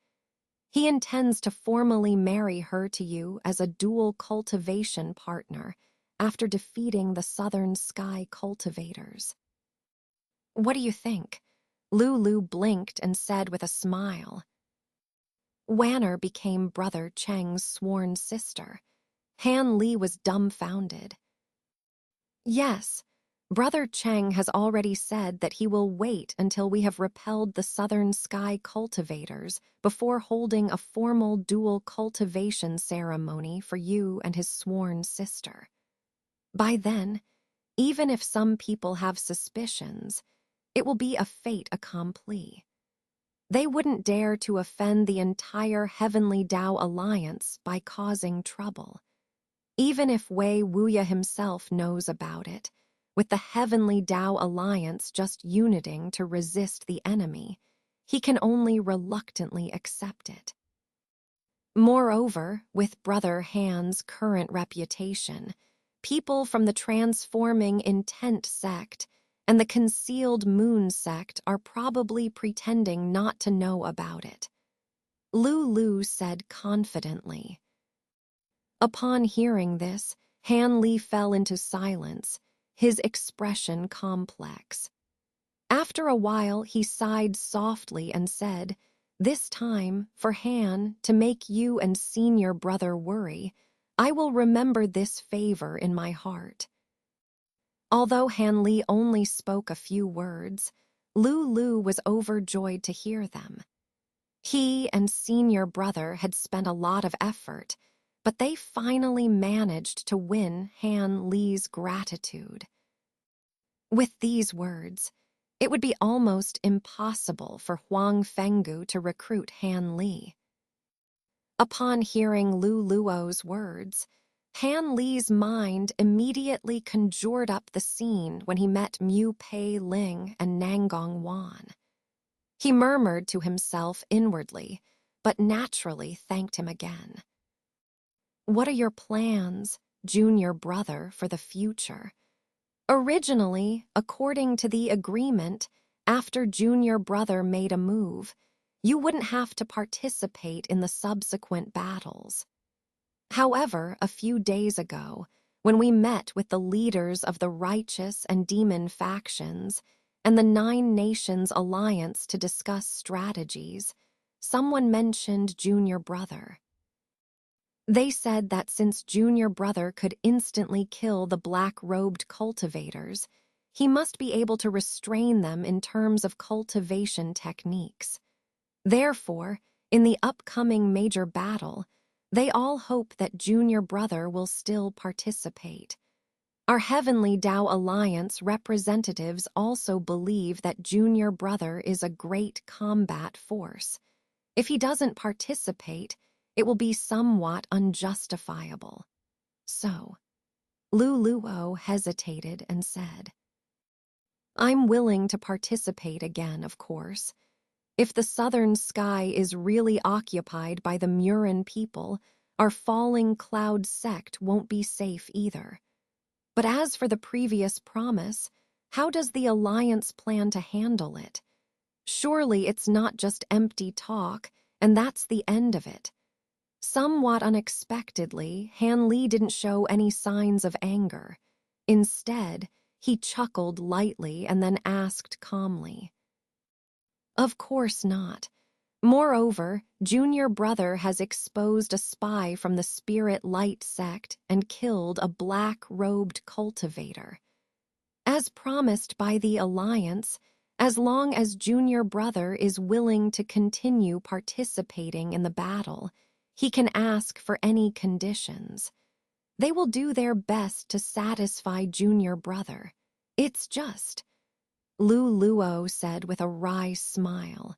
He intends to formally marry her to you as a dual cultivation partner after defeating the Southern Sky cultivators. What do you think? Lu blinked and said with a smile. Wanner became Brother Cheng's sworn sister. Han Li was dumbfounded. Yes, Brother Cheng has already said that he will wait until we have repelled the Southern Sky cultivators before holding a formal dual cultivation ceremony for you and his sworn sister. By then, even if some people have suspicions, it will be a fait accompli. They wouldn't dare to offend the entire Heavenly Tao Alliance by causing trouble. Even if Wei Wuya himself knows about it, with the Heavenly Tao Alliance just uniting to resist the enemy, he can only reluctantly accept it. Moreover, with Brother Han's current reputation, people from the Transforming Intent sect and the Concealed Moon sect are probably pretending not to know about it. Lu said confidently. Upon hearing this, Han Li fell into silence, his expression complex. After a while, he sighed softly and said, "This time, for Han, to make you and senior brother worry, I will remember this favor in my heart." Although Han Li only spoke a few words, Lu was overjoyed to hear them. He and senior brother had spent a lot of effort, but they finally managed to win Han Li's gratitude. With these words, it would be almost impossible for Huang Fenggu to recruit Han Li. Upon hearing Lu Luo's words, Han Li's mind immediately conjured up the scene when he met Mu Pei Ling and Nangong Wan. He murmured to himself inwardly, but naturally thanked him again. What are your plans, junior brother, for the future? Originally, according to the agreement, after junior brother made a move, you wouldn't have to participate in the subsequent battles. However, a few days ago, when we met with the leaders of the righteous and demon factions and the 9 Nations Alliance to discuss strategies, someone mentioned junior brother. They said that since junior brother could instantly kill the black-robed cultivators, he must be able to restrain them in terms of cultivation techniques. Therefore, in the upcoming major battle, they all hope that junior brother will still participate. Our Heavenly Tao Alliance representatives also believe that junior brother is a great combat force. If he doesn't participate, it will be somewhat unjustifiable. So, Lu Luo hesitated and said, I'm willing to participate again, of course. If the Southern Sky is really occupied by the Murin people, our falling cloud sect won't be safe either. But as for the previous promise, how does the Alliance plan to handle it? Surely it's not just empty talk, and that's the end of it. Somewhat unexpectedly, Han Li didn't show any signs of anger. Instead, he chuckled lightly and then asked calmly, "Of course not. Moreover, Junior Brother has exposed a spy from the Spirit Light sect and killed a black-robed cultivator. As promised by the Alliance, as long as Junior Brother is willing to continue participating in the battle, he can ask for any conditions. They will do their best to satisfy Junior Brother. It's just," Lu Luo said with a wry smile.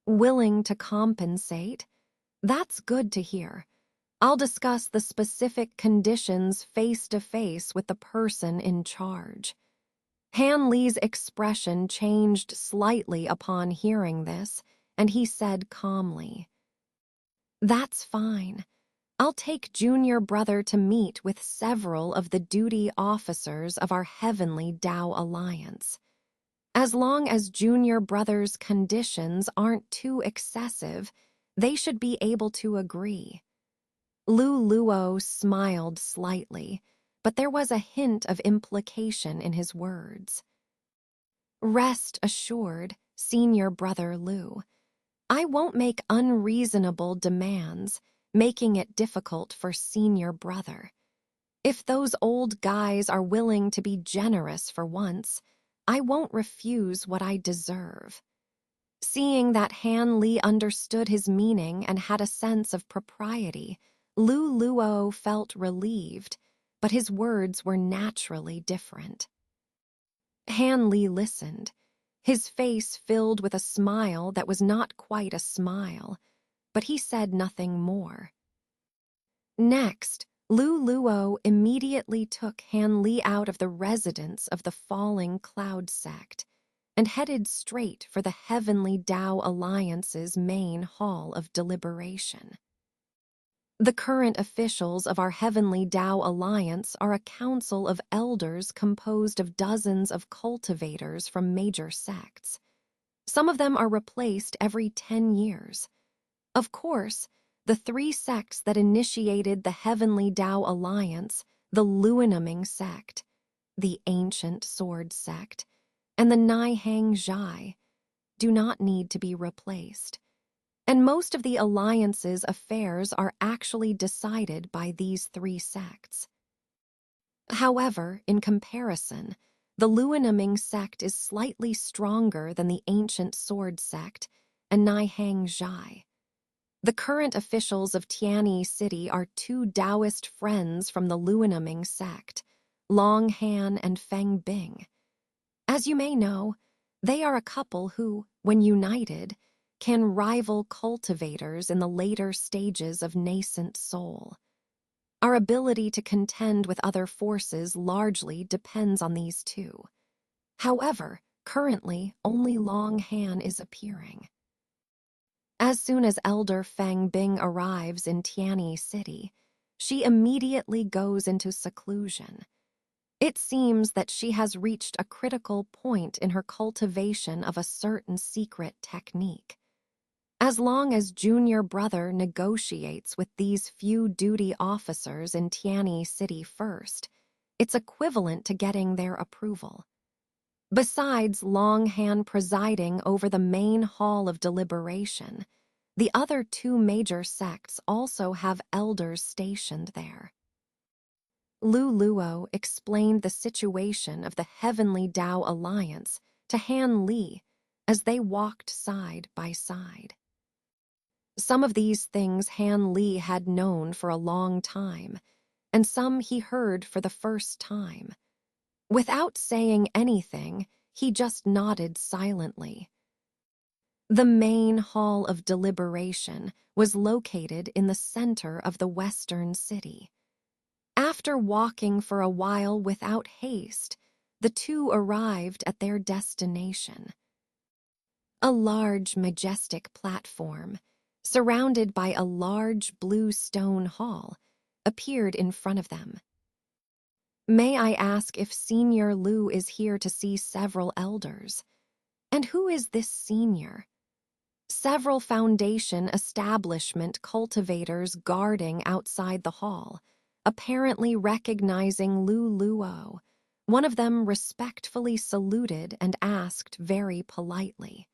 "Willing to compensate? That's good to hear. I'll discuss the specific conditions face to face with the person in charge." Han Li's expression changed slightly upon hearing this, and he said calmly, "That's fine. I'll take Junior Brother to meet with several of the duty officers of our Heavenly Tao Alliance. As long as Junior Brother's conditions aren't too excessive, they should be able to agree." Lu Luo smiled slightly, but there was a hint of implication in his words. "Rest assured, Senior Brother Lu, I won't make unreasonable demands, making it difficult for Senior Brother. If those old guys are willing to be generous for once, I won't refuse what I deserve." Seeing that Han Li understood his meaning and had a sense of propriety, Lu Luo felt relieved, but his words were naturally different. Han Li listened, his face filled with a smile that was not quite a smile, but he said nothing more. Next, Lu Luo immediately took Han Li out of the residence of the falling cloud sect and headed straight for the Heavenly Tao Alliance's main hall of deliberation. The current officials of our Heavenly Tao Alliance are a council of elders composed of dozens of cultivators from major sects. Some of them are replaced every 10 years. Of course, the 3 sects that initiated the Heavenly Tao Alliance, the Luinaming sect, the Ancient Sword sect, and the Naihang Zhai, do not need to be replaced. And most of the Alliance's affairs are actually decided by these 3 sects. However, in comparison, the Luinaming sect is slightly stronger than the Ancient Sword sect and Naihang Zhai. The current officials of Tianyi City are 2 Taoist friends from the Luinaming sect, Long Han and Feng Bing. As you may know, they are a couple who, when united, can rival cultivators in the later stages of nascent soul. Our ability to contend with other forces largely depends on these 2. However, currently, only Long Han is appearing. As soon as Elder Feng Bing arrives in Tianyi City, she immediately goes into seclusion. It seems that she has reached a critical point in her cultivation of a certain secret technique. As long as Junior Brother negotiates with these few duty officers in Tianyi City first, it's equivalent to getting their approval. Besides Long Han presiding over the main hall of deliberation, the other 2 major sects also have elders stationed there. Lu Luo explained the situation of the Heavenly Tao Alliance to Han Li as they walked side by side. Some of these things Han Li had known for a long time, and some he heard for the first time. Without saying anything, he just nodded silently. The main hall of deliberation was located in the center of the western city. After walking for a while without haste, the 2 arrived at their destination. A large, majestic platform, surrounded by a large blue stone hall, appeared in front of them. "May I ask if Senior Lu is here to see several elders? And who is this senior?" Several Foundation establishment cultivators guarding outside the hall, apparently recognizing Lu Luo. One of them respectfully saluted and asked very politely.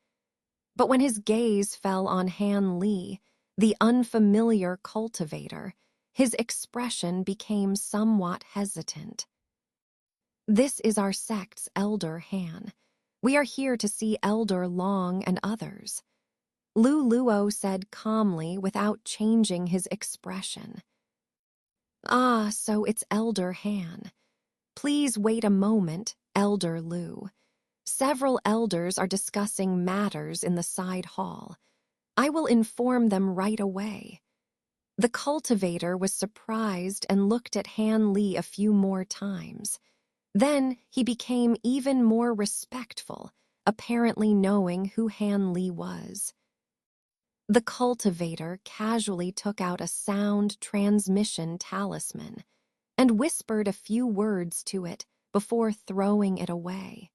But when his gaze fell on Han Li, the unfamiliar cultivator, his expression became somewhat hesitant. "This is our sect's Elder Han. We are here to see Elder Long and others," Lu Luo said calmly without changing his expression. "Ah, so it's Elder Han. Please wait a moment, Elder Lu. Several elders are discussing matters in the side hall. I will inform them right away." The cultivator was surprised and looked at Han Li a few more times. Then he became even more respectful, apparently knowing who Han Li was. The cultivator casually took out a sound transmission talisman and whispered a few words to it before throwing it away.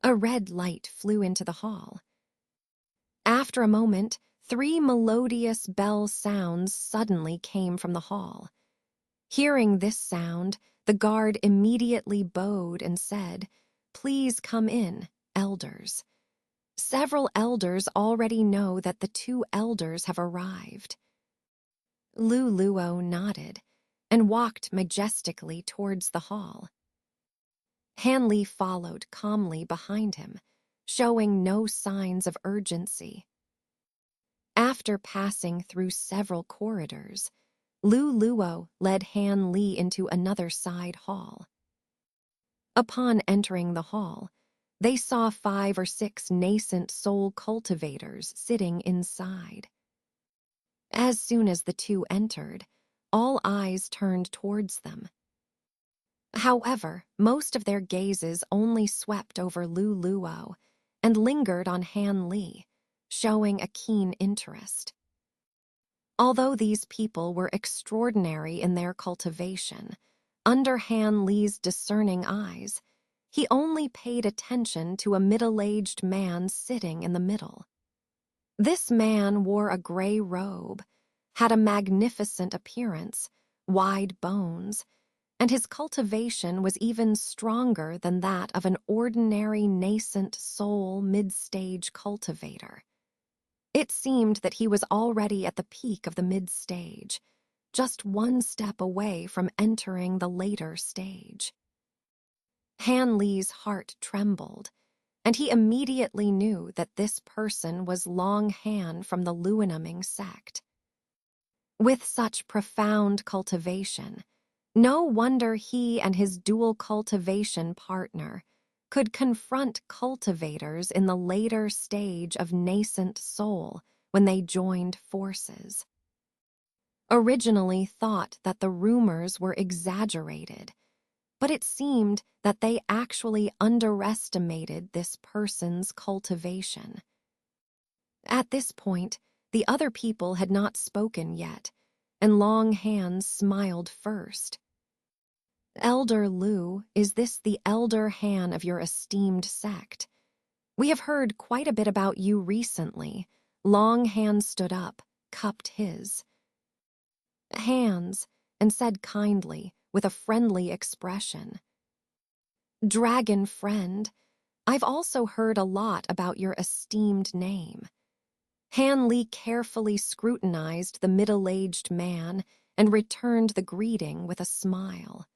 A red light flew into the hall. After a moment, 3 melodious bell sounds suddenly came from the hall. Hearing this sound, the guard immediately bowed and said, "Please come in, elders." Several elders already know that the 2 elders have arrived. Lu Luo nodded and walked majestically towards the hall. Han Li followed calmly behind him, showing no signs of urgency. After passing through several corridors, Lu Luo led Han Li into another side hall. Upon entering the hall, they saw 5 or 6 nascent soul cultivators sitting inside. As soon as the 2 entered, all eyes turned towards them. However, most of their gazes only swept over Lu Luo and lingered on Han Li, showing a keen interest. Although these people were extraordinary in their cultivation, under Han Li's discerning eyes, he only paid attention to a middle-aged man sitting in the middle. This man wore a gray robe, had a magnificent appearance, wide bones, and his cultivation was even stronger than that of an ordinary nascent soul mid-stage cultivator. It seemed that he was already at the peak of the mid-stage, just 1 step away from entering the later stage. Han Li's heart trembled, and he immediately knew that this person was Long Han from the Luinaming sect. With such profound cultivation, no wonder he and his dual cultivation partner could confront cultivators in the later stage of nascent soul when they joined forces. Originally thought that the rumors were exaggerated, but it seemed that they actually underestimated this person's cultivation. At this point, the other people had not spoken yet, and Long Han smiled first. "Elder Lu, is this the Elder Han of your esteemed sect? We have heard quite a bit about you recently." Long Han stood up, cupped his hands, and said kindly, with a friendly expression, "Dragon friend, I've also heard a lot about your esteemed name." Han Li carefully scrutinized the middle-aged man and returned the greeting with a smile.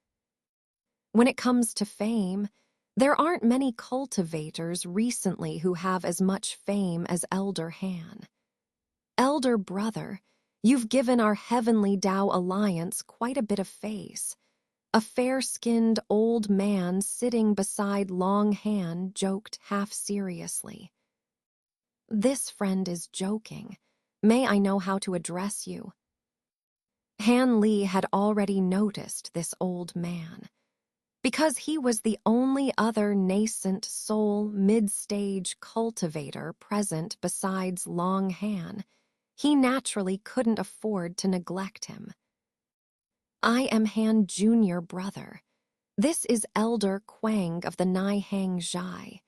When it comes to fame, there aren't many cultivators recently who have as much fame as Elder Han. Elder brother, you've given our Heavenly Tao Alliance quite a bit of face. A fair-skinned old man sitting beside Long Han joked half-seriously. "This friend is joking. May I know how to address you?" Han Li had already noticed this old man. Because he was the only other nascent soul mid-stage cultivator present besides Long Han, He naturally couldn't afford to neglect him. I am Han Jr. brother. This is Elder Quang of the Naihang Zhai.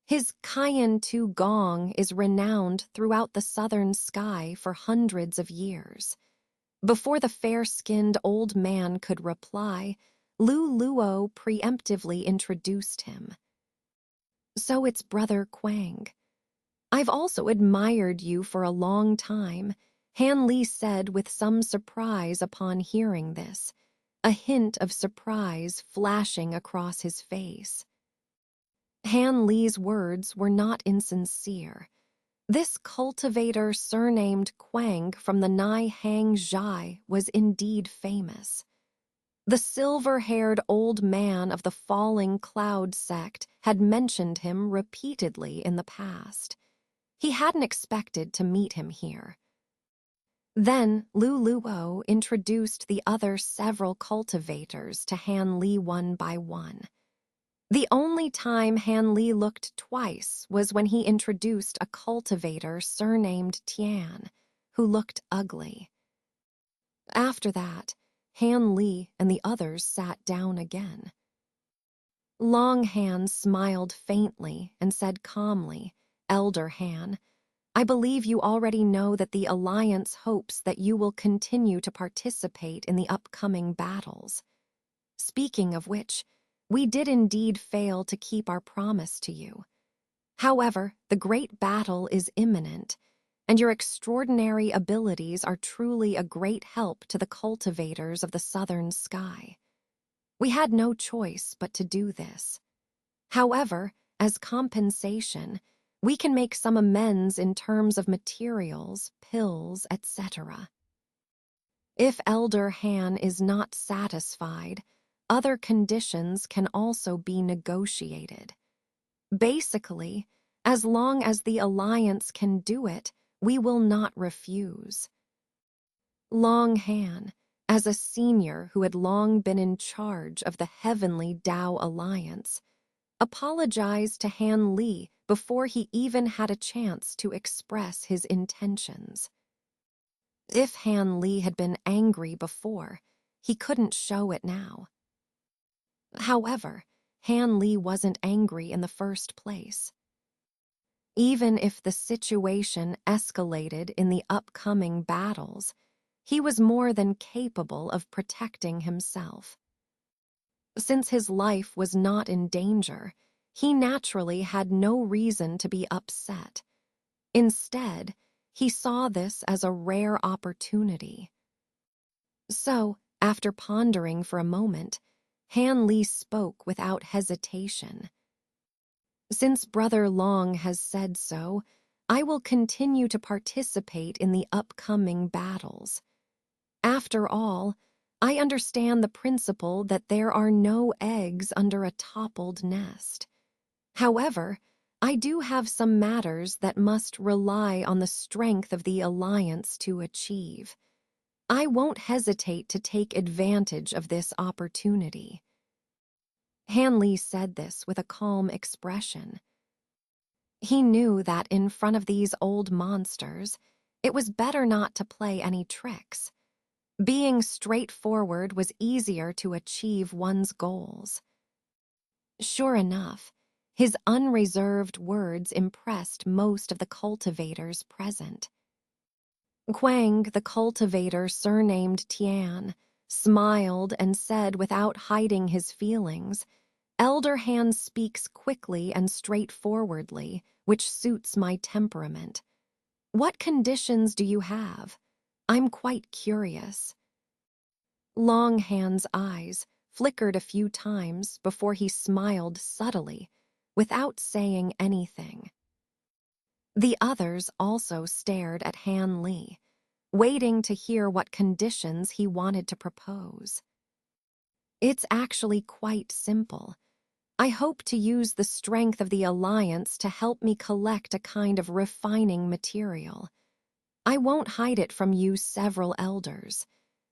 His Kayan Tu Gong is renowned throughout the southern sky for hundreds of years. Before the fair-skinned old man could reply, Lu Luo preemptively introduced him. So it's Brother Quang. I've also admired you for a long time, Han Li said with some surprise upon hearing this, a hint of surprise flashing across his face. Han Li's words were not insincere. This cultivator surnamed Quang from the Naihang Zhai was indeed famous. The silver-haired old man of the Falling Cloud sect had mentioned him repeatedly in the past. He hadn't expected to meet him here. Then Lu Luo introduced the other several cultivators to Han Li one by one. The only time Han Li looked twice was when he introduced a cultivator surnamed Tian, who looked ugly. After that, Han Li and the others sat down again. Long Han smiled faintly and said calmly, Elder Han, I believe you already know that the Alliance hopes that you will continue to participate in the upcoming battles. Speaking of which, we did indeed fail to keep our promise to you. However, the great battle is imminent, and your extraordinary abilities are truly a great help to the cultivators of the southern sky. We had no choice but to do this. However, as compensation, we can make some amends in terms of materials, pills, etc. If Elder Han is not satisfied, other conditions can also be negotiated. Basically, as long as the Alliance can do it, we will not refuse. Long Han, as a senior who had long been in charge of the Heavenly Tao Alliance, apologized to Han Li before he even had a chance to express his intentions. If Han Li had been angry before, he couldn't show it now. However, Han Li wasn't angry in the first place. Even if the situation escalated in the upcoming battles, he was more than capable of protecting himself. Since his life was not in danger, he naturally had no reason to be upset. Instead, he saw this as a rare opportunity. So, after pondering for a moment, Han Li spoke without hesitation. Since Brother Long has said so, I will continue to participate in the upcoming battles. After all, I understand the principle that there are no eggs under a toppled nest. However, I do have some matters that must rely on the strength of the Alliance to achieve. I won't hesitate to take advantage of this opportunity. Han Li said this with a calm expression. He knew that in front of these old monsters, it was better not to play any tricks. Being straightforward was easier to achieve one's goals. Sure enough, his unreserved words impressed most of the cultivators present. Quang, the cultivator surnamed Tian, smiled and said without hiding his feelings, Elder Han speaks quickly and straightforwardly, which suits my temperament. What conditions do you have? I'm quite curious. Long Han's eyes flickered a few times before he smiled subtly, without saying anything. The others also stared at Han Li, waiting to hear what conditions he wanted to propose. It's actually quite simple. I hope to use the strength of the Alliance to help me collect a kind of refining material. I won't hide it from you several elders.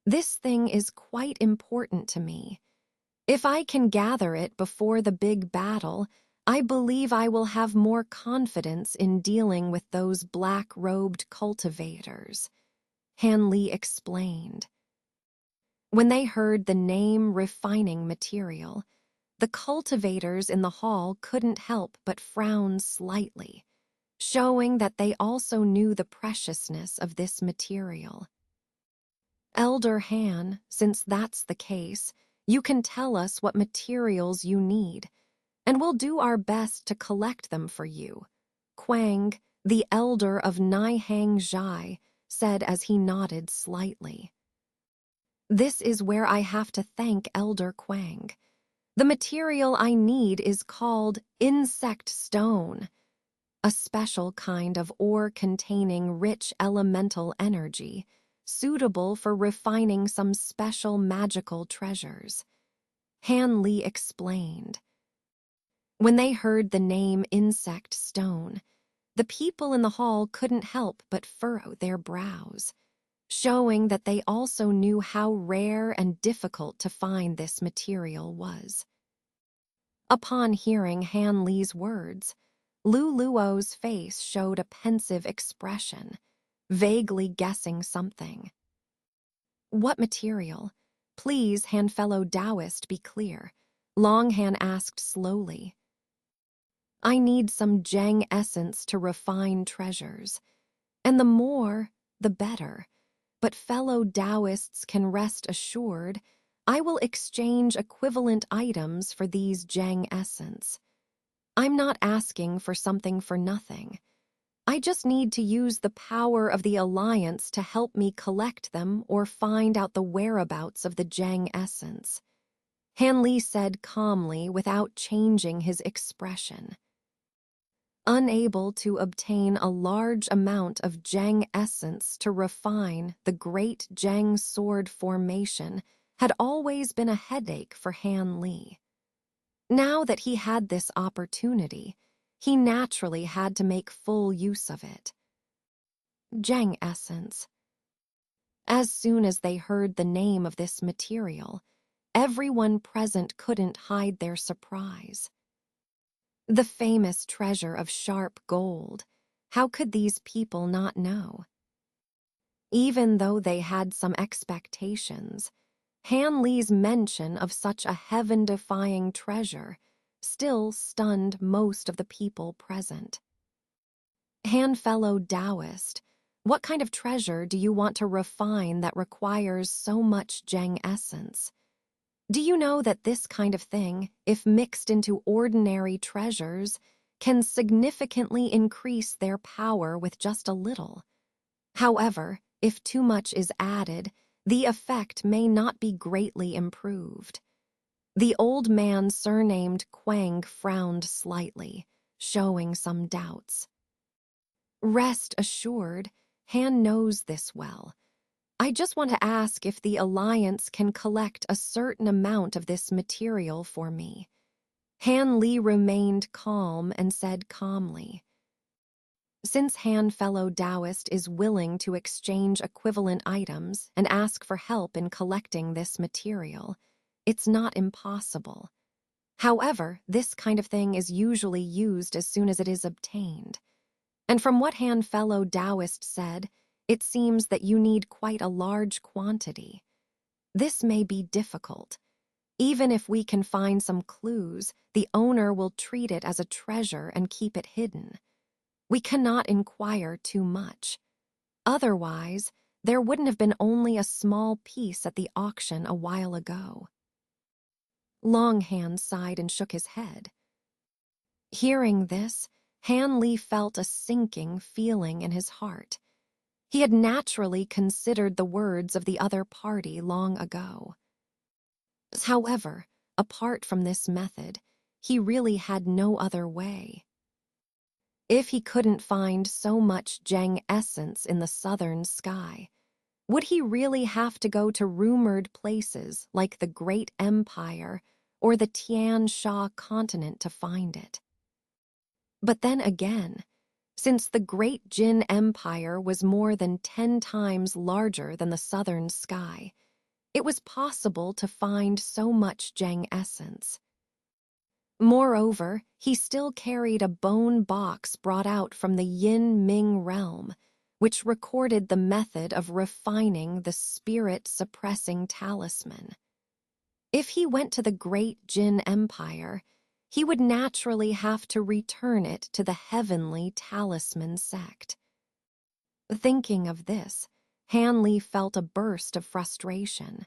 This thing is quite important to me. If I can gather it before the big battle, I believe I will have more confidence in dealing with those black-robed cultivators, Han Li explained. When they heard the name refining material, the cultivators in the hall couldn't help but frown slightly, showing that they also knew the preciousness of this material. Elder Han, since that's the case, you can tell us what materials you need, and we'll do our best to collect them for you, Quang, the elder of Naihang Zhai, said as he nodded slightly. This is where I have to thank Elder Quang. The material I need is called insect stone, a special kind of ore containing rich elemental energy, suitable for refining some special magical treasures. Han Li explained. When they heard the name insect stone, the people in the hall couldn't help but furrow their brows, showing that they also knew how rare and difficult to find this material was. Upon hearing Han Li's words, Lu Luo's face showed a pensive expression, vaguely guessing something. What material? Please, Han fellow Taoist, be clear, Longhan asked slowly. I need some Zheng essence to refine treasures, and the more, the better. But fellow Taoists can rest assured I will exchange equivalent items for these Zheng essence. I'm not asking for something for nothing. I just need to use the power of the Alliance to help me collect them or find out the whereabouts of the Zheng essence. Han Li said calmly without changing his expression. Unable to obtain a large amount of Zheng essence to refine the great Zheng sword formation had always been a headache for Han Li. Now that he had this opportunity, he naturally had to make full use of it. Zheng essence. As soon as they heard the name of this material, everyone present couldn't hide their surprise. The famous treasure of sharp gold, how could these people not know? Even though they had some expectations, Han Li's mention of such a heaven-defying treasure still stunned most of the people present. Han fellow Taoist, what kind of treasure do you want to refine that requires so much Zheng essence? Do you know that this kind of thing, if mixed into ordinary treasures, can significantly increase their power with just a little? However, if too much is added, the effect may not be greatly improved. The old man surnamed Quang frowned slightly, showing some doubts. Rest assured, Han knows this well. I just want to ask if the Alliance can collect a certain amount of this material for me. Han Li remained calm and said calmly. Since Han fellow Taoist is willing to exchange equivalent items and ask for help in collecting this material, it's not impossible. However, this kind of thing is usually used as soon as it is obtained. And from what Han fellow Taoist said, it seems that you need quite a large quantity. This may be difficult. Even if we can find some clues, the owner will treat it as a treasure and keep it hidden. We cannot inquire too much. Otherwise, there wouldn't have been only a small piece at the auction a while ago. Longhand sighed and shook his head. Hearing this, Han Li felt a sinking feeling in his heart. He had naturally considered the words of the other party long ago. However, apart from this method, he really had no other way. If he couldn't find so much Zheng essence in the southern sky, would he really have to go to rumored places like the Great Empire or the Tian Sha continent to find it? But then again, since the Great Jin Empire was more than 10 times larger than the southern sky, it was possible to find so much Zheng essence. Moreover, he still carried a bone box brought out from the Yin-Ming realm, which recorded the method of refining the spirit-suppressing talisman. If he went to the great Jin Empire, he would naturally have to return it to the heavenly talisman sect. Thinking of this, Han Li felt a burst of frustration.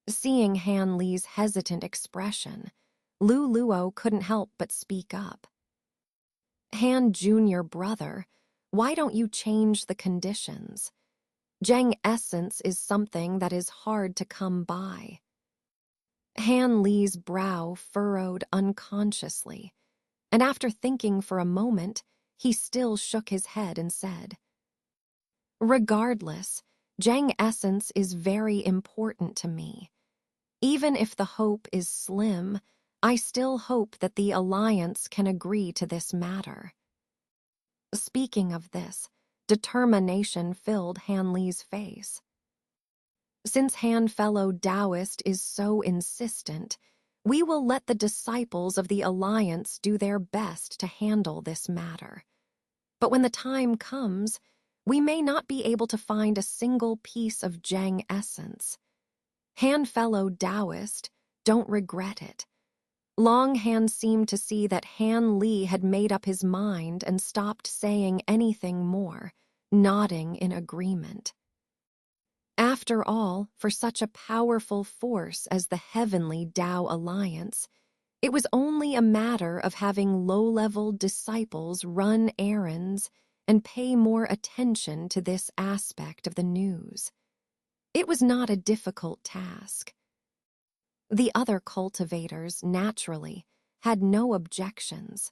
Seeing Han Li's hesitant expression, Lu Luo couldn't help but speak up. Han Junior brother, why don't you change the conditions? Zheng essence is something that is hard to come by. Han Li's brow furrowed unconsciously, and after thinking for a moment, he still shook his head and said, "Regardless, Zheng essence is very important to me. Even if the hope is slim, I still hope that the Alliance can agree to this matter." Speaking of this, determination filled Han Li's face. Since Han fellow Taoist is so insistent, we will let the disciples of the Alliance do their best to handle this matter. But when the time comes, we may not be able to find a single piece of Zheng essence. Han fellow Taoist, don't regret it. Long Han seemed to see that Han Li had made up his mind and stopped saying anything more, nodding in agreement. After all, for such a powerful force as the Heavenly Tao Alliance, it was only a matter of having low-level disciples run errands and pay more attention to this aspect of the news. It was not a difficult task. The other cultivators, naturally, had no objections.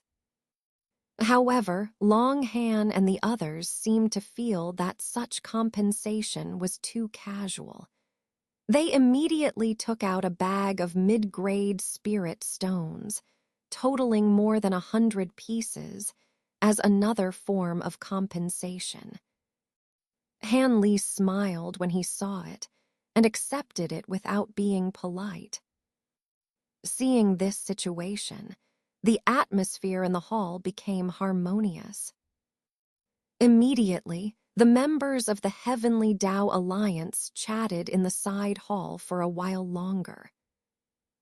However, Long Han and the others seemed to feel that such compensation was too casual. They immediately took out a bag of mid-grade spirit stones, totaling more than 100 pieces, as another form of compensation. Han Li smiled when he saw it and accepted it without being polite. Seeing this situation, the atmosphere in the hall became harmonious. Immediately, the members of the Heavenly Tao Alliance chatted in the side hall for a while longer.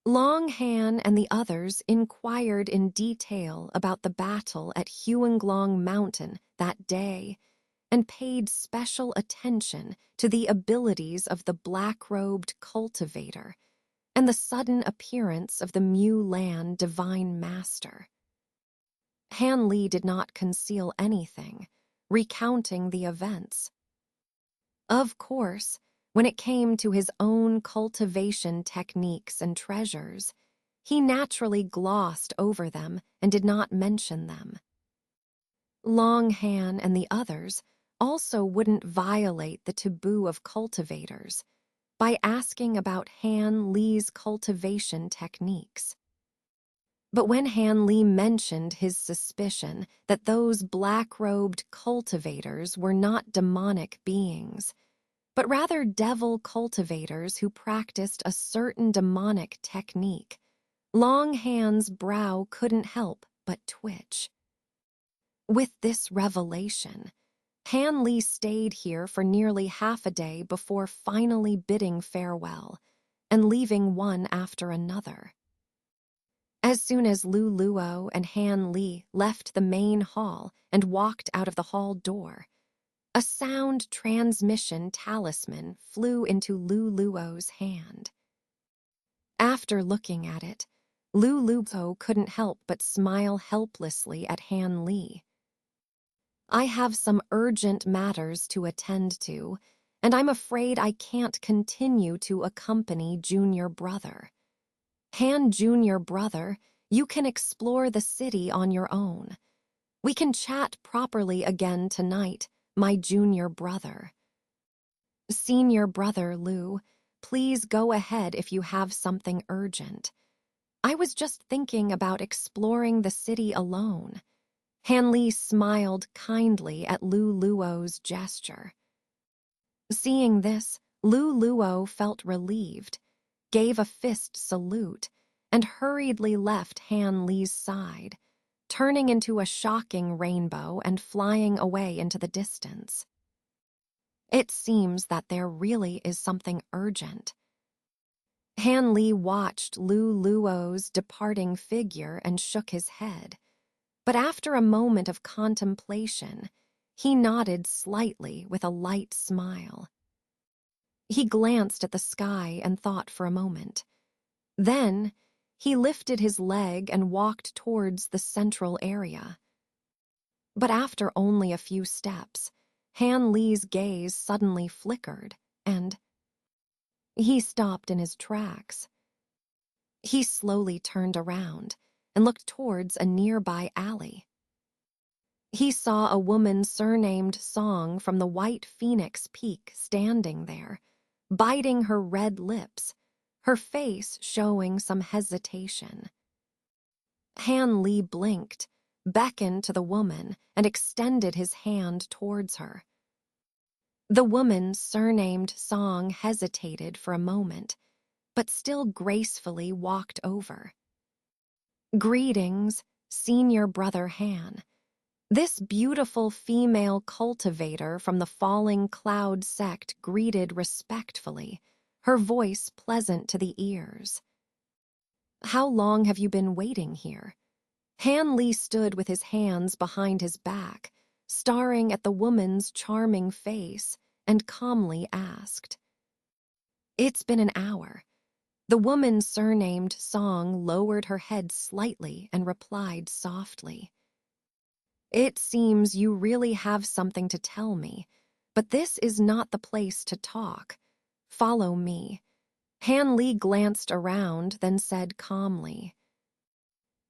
Long Han and the others inquired in detail about the battle at Huanglong Mountain that day and paid special attention to the abilities of the black-robed cultivator and the sudden appearance of the Mu-Lan Divine Master. Han Li did not conceal anything, recounting the events. Of course, when it came to his own cultivation techniques and treasures, he naturally glossed over them and did not mention them. Long Han and the others also wouldn't violate the taboo of cultivators by asking about Han Li's cultivation techniques. But when Han Li mentioned his suspicion that those black-robed cultivators were not demonic beings, but rather devil cultivators who practiced a certain demonic technique, Long Han's brow couldn't help but twitch. With this revelation, Han Li stayed here for nearly half a day before finally bidding farewell and leaving one after another. As soon as Lu Luo and Han Li left the main hall and walked out of the hall door, a sound transmission talisman flew into Lu Luo's hand. After looking at it, Lu Luo couldn't help but smile helplessly at Han Li. "I have some urgent matters to attend to, and I'm afraid I can't continue to accompany Junior Brother. Han Junior Brother, you can explore the city on your own. We can chat properly again tonight, my Junior Brother. Senior Brother Lu, please go ahead if you have something urgent. I was just thinking about exploring the city alone." Han Li smiled kindly at Lu Luo's gesture. Seeing this, Lu Luo felt relieved, gave a fist salute, and hurriedly left Han Li's side, turning into a shocking rainbow and flying away into the distance. It seems that there really is something urgent. Han Li watched Lu Luo's departing figure and shook his head, but after a moment of contemplation, he nodded slightly with a light smile. He glanced at the sky and thought for a moment. Then, he lifted his leg and walked towards the central area. But after only a few steps, Han Li's gaze suddenly flickered, and he stopped in his tracks. He slowly turned around and looked towards a nearby alley. He saw a woman surnamed Song from the White Phoenix Peak standing there, biting her red lips, her face showing some hesitation. Han Li blinked, beckoned to the woman, and extended his hand towards her. The woman surnamed Song hesitated for a moment, but still gracefully walked over. "Greetings, Senior Brother Han." This beautiful female cultivator from the Falling Cloud sect greeted respectfully, her voice pleasant to the ears. "How long have you been waiting here?" Han Li stood with his hands behind his back, staring at the woman's charming face, and calmly asked. "It's been an hour." The woman surnamed Song lowered her head slightly and replied softly. "It seems you really have something to tell me, but this is not the place to talk. Follow me." Han Li glanced around, then said calmly.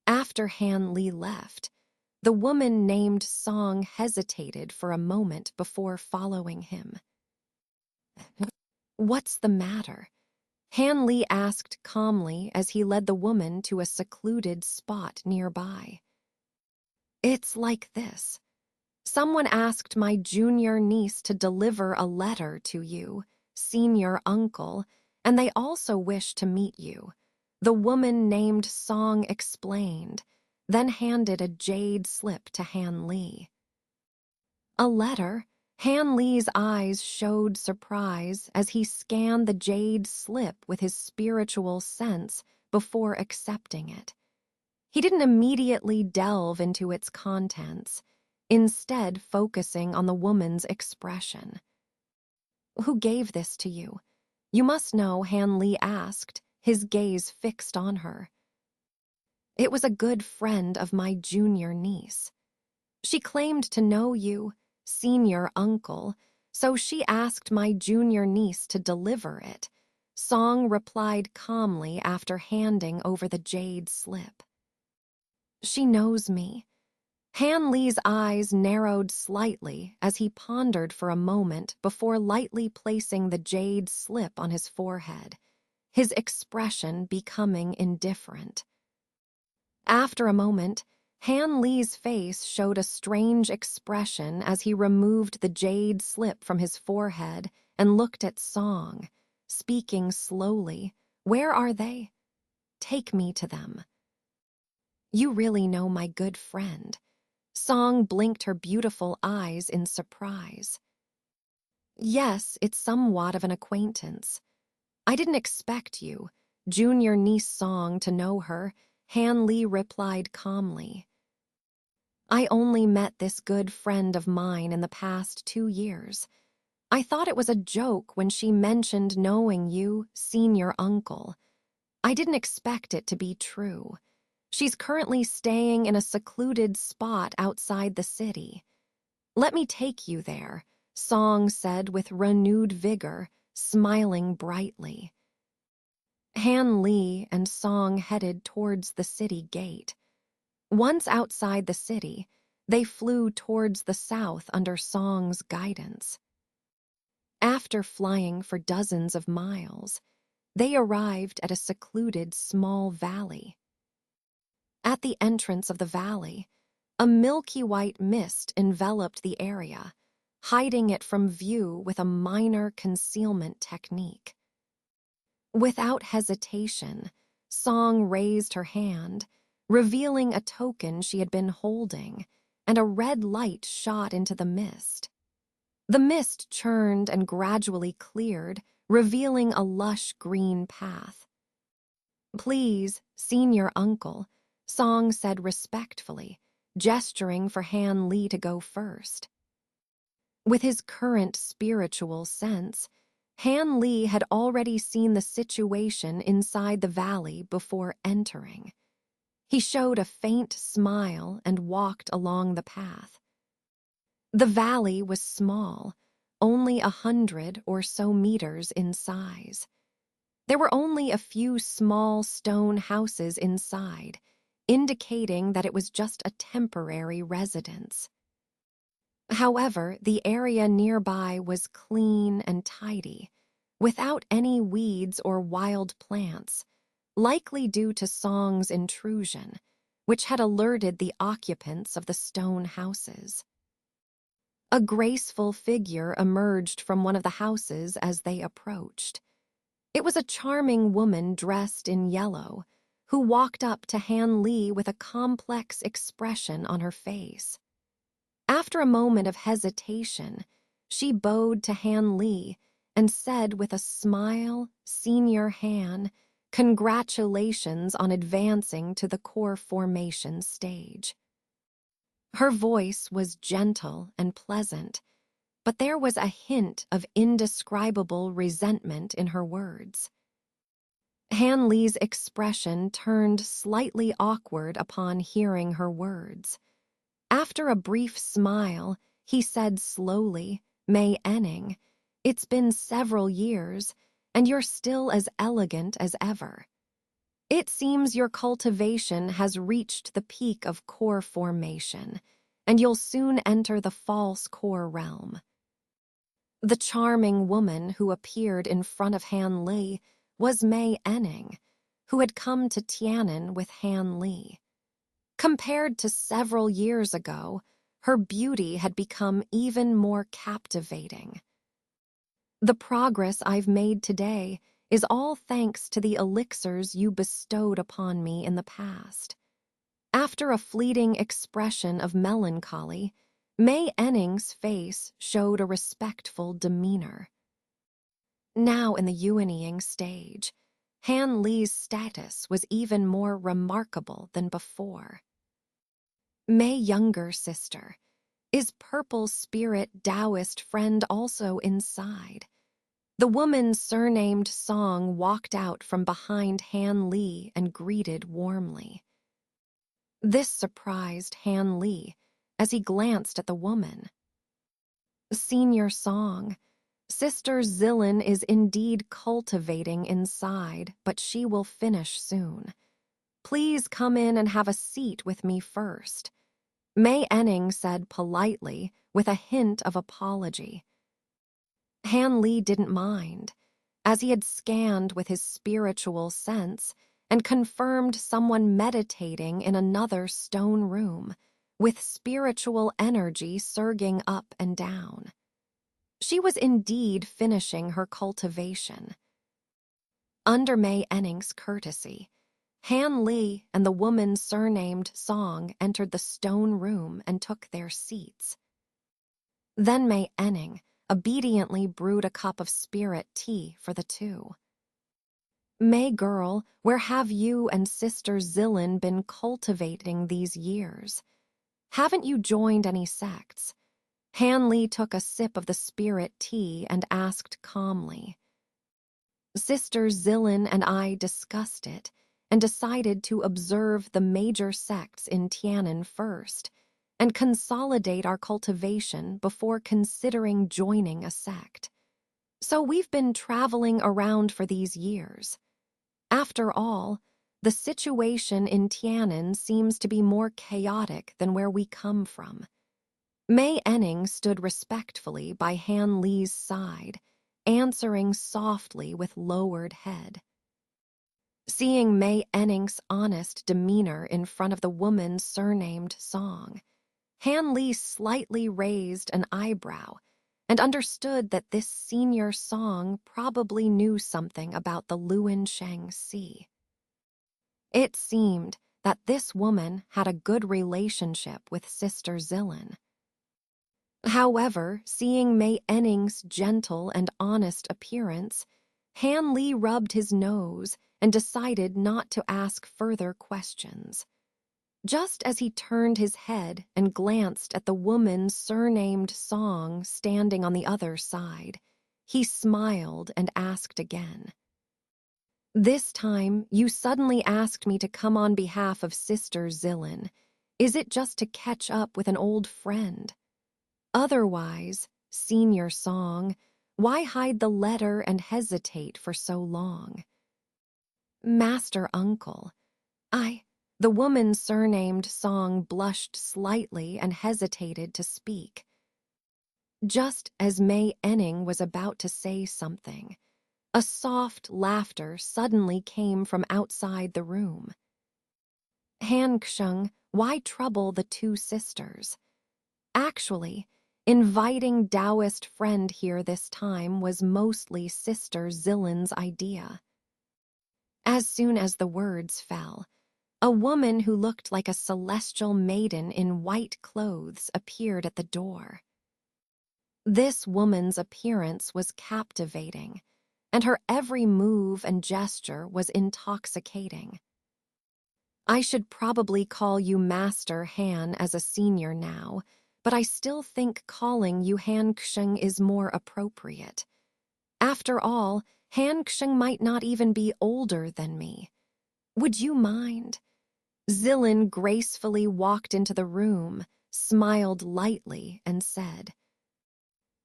After Han Li left, the woman named Song hesitated for a moment before following him. "What's the matter?" Han Li asked calmly as he led the woman to a secluded spot nearby. "It's like this. Someone asked my junior niece to deliver a letter to you, senior uncle, and they also wish to meet you," the woman named Song explained, then handed a jade slip to Han Li. "A letter?" Han Li's eyes showed surprise as he scanned the jade slip with his spiritual sense before accepting it. He didn't immediately delve into its contents, instead focusing on the woman's expression. "Who gave this to you?" "You must know," Han Li asked, his gaze fixed on her. "It was a good friend of my junior niece. She claimed to know you, senior uncle, so she asked my junior niece to deliver it," Song replied calmly after handing over the jade slip. "She knows me." Han Li's eyes narrowed slightly as he pondered for a moment before lightly placing the jade slip on his forehead, his expression becoming indifferent. After a moment, Han Li's face showed a strange expression as he removed the jade slip from his forehead and looked at Song, speaking slowly. "Where are they?" "Take me to them." "You really know my good friend." Song blinked her beautiful eyes in surprise. "Yes, it's somewhat of an acquaintance. I didn't expect you, junior niece Song, to know her," Han Li replied calmly. "I only met this good friend of mine in the past 2 years. I thought it was a joke when she mentioned knowing you, senior uncle. I didn't expect it to be true. She's currently staying in a secluded spot outside the city. Let me take you there," Song said with renewed vigor, smiling brightly. Han Li and Song headed towards the city gate. Once outside the city, they flew towards the south under Song's guidance. After flying for dozens of miles, they arrived at a secluded small valley. At the entrance of the valley, a milky white mist enveloped the area, hiding it from view with a minor concealment technique. Without hesitation, Song raised her hand, revealing a token she had been holding, and a red light shot into the mist. The mist churned and gradually cleared, revealing a lush green path. "Please, senior uncle," Song said respectfully, gesturing for Han Li to go first. With his current spiritual sense, Han Li had already seen the situation inside the valley before entering. He showed a faint smile and walked along the path. The valley was small, only 100 or so meters in size. There were only a few small stone houses inside, indicating that it was just a temporary residence. However, the area nearby was clean and tidy, without any weeds or wild plants, likely due to Song's intrusion, which had alerted the occupants of the stone houses. A graceful figure emerged from one of the houses as they approached. It was a charming woman dressed in yellow, who walked up to Han Li with a complex expression on her face. After a moment of hesitation, she bowed to Han Li and said with a smile, "Senior Han, congratulations on advancing to the core formation stage." Her voice was gentle and pleasant, but there was a hint of indescribable resentment in her words. Han Li's expression turned slightly awkward upon hearing her words. After a brief smile, he said slowly, "Mei Enning, it's been several years, and you're still as elegant as ever. It seems your cultivation has reached the peak of core formation, and you'll soon enter the false core realm." The charming woman who appeared in front of Han Li was Mei Enning, who had come to Tianan with Han Li. Compared to several years ago, her beauty had become even more captivating. "The progress I've made today is all thanks to the elixirs you bestowed upon me in the past." After a fleeting expression of melancholy, Mei Enning's face showed a respectful demeanor. Now in the Yuanying stage, Han Li's status was even more remarkable than before. "Mei younger sister, is Purple Spirit Taoist friend also inside?" The woman surnamed Song walked out from behind Han Li and greeted warmly. This surprised Han Li as he glanced at the woman. "Senior Song, Sister Zilin is indeed cultivating inside, but she will finish soon. Please come in and have a seat with me first," Mei Enning said politely, with a hint of apology. Han Li didn't mind, as he had scanned with his spiritual sense and confirmed someone meditating in another stone room, with spiritual energy surging up and down. She was indeed finishing her cultivation. Under Mei Enning's courtesy, Han Li and the woman surnamed Song entered the stone room and took their seats. Then Mei Enning obediently brewed a cup of spirit tea for the two. "Mei girl, where have you and Sister Zilin been cultivating these years? Haven't you joined any sects?" Han Li took a sip of the spirit tea and asked calmly. "Sister Zilin and I discussed it and decided to observe the major sects in Tianan first and consolidate our cultivation before considering joining a sect. So we've been traveling around for these years. After all, the situation in Tianan seems to be more chaotic than where we come from." Mei Enning stood respectfully by Han Li's side, answering softly with lowered head. Seeing Mei Enning's honest demeanor in front of the woman surnamed Song, Han Li slightly raised an eyebrow and understood that this senior Song probably knew something about the Luansheng Sea. It seemed that this woman had a good relationship with Sister Zillin. However, seeing May Enning's gentle and honest appearance, Han Li rubbed his nose and decided not to ask further questions. Just as he turned his head and glanced at the woman surnamed Song standing on the other side, he smiled and asked again. "This time, you suddenly asked me to come on behalf of Sister Zillin. Is it just to catch up with an old friend? Otherwise, Senior Song, why hide the letter and hesitate for so long?" "Master Uncle, the woman surnamed Song blushed slightly and hesitated to speak. Just as May Enning was about to say something, a soft laughter suddenly came from outside the room. "Han Kshung, why trouble the two sisters? Actually, inviting Taoist friend here this time was mostly Sister Zillin's idea." As soon as the words fell, a woman who looked like a celestial maiden in white clothes appeared at the door. This woman's appearance was captivating, and her every move and gesture was intoxicating. "I should probably call you Master Han as a senior now, but I still think calling you Han Ksheng is more appropriate. After all, Han Ksheng might not even be older than me. Would you mind?" Zillin gracefully walked into the room, smiled lightly, and said,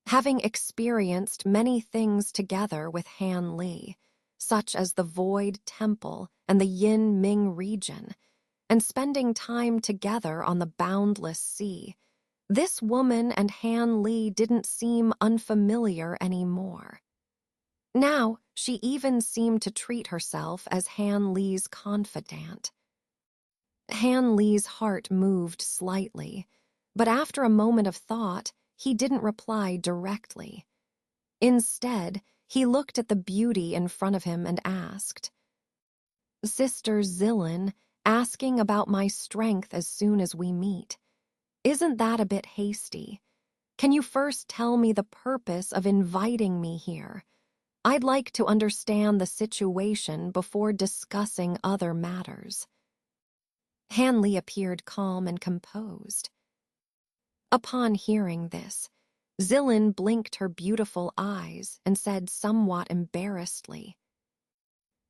"Having experienced many things together with Han Li, such as the Void Temple and the Yin Ming region, and spending time together on the boundless sea, this woman and Han Li didn't seem unfamiliar anymore. Now, she even seemed to treat herself as Han Li's confidant." Han Li's heart moved slightly, but after a moment of thought, he didn't reply directly. Instead, he looked at the beauty in front of him and asked, "Sister Zillin, asking about my strength as soon as we meet. Isn't that a bit hasty? Can you first tell me the purpose of inviting me here? I'd like to understand the situation before discussing other matters." Han Li appeared calm and composed. Upon hearing this, Zillin blinked her beautiful eyes and said somewhat embarrassedly,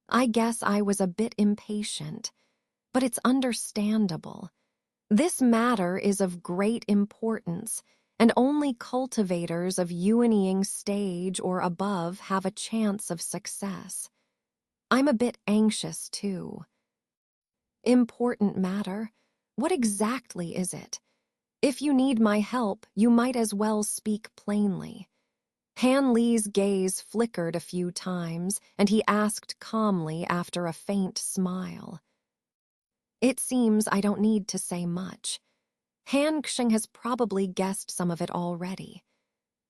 "I guess I was a bit impatient, but it's understandable. This matter is of great importance, and only cultivators of Yuanying stage or above have a chance of success. I'm a bit anxious, too." "Important matter? What exactly is it? If you need my help, you might as well speak plainly." Han Li's gaze flickered a few times, and he asked calmly after a faint smile, "It seems I don't need to say much. Han Ksheng has probably guessed some of it already.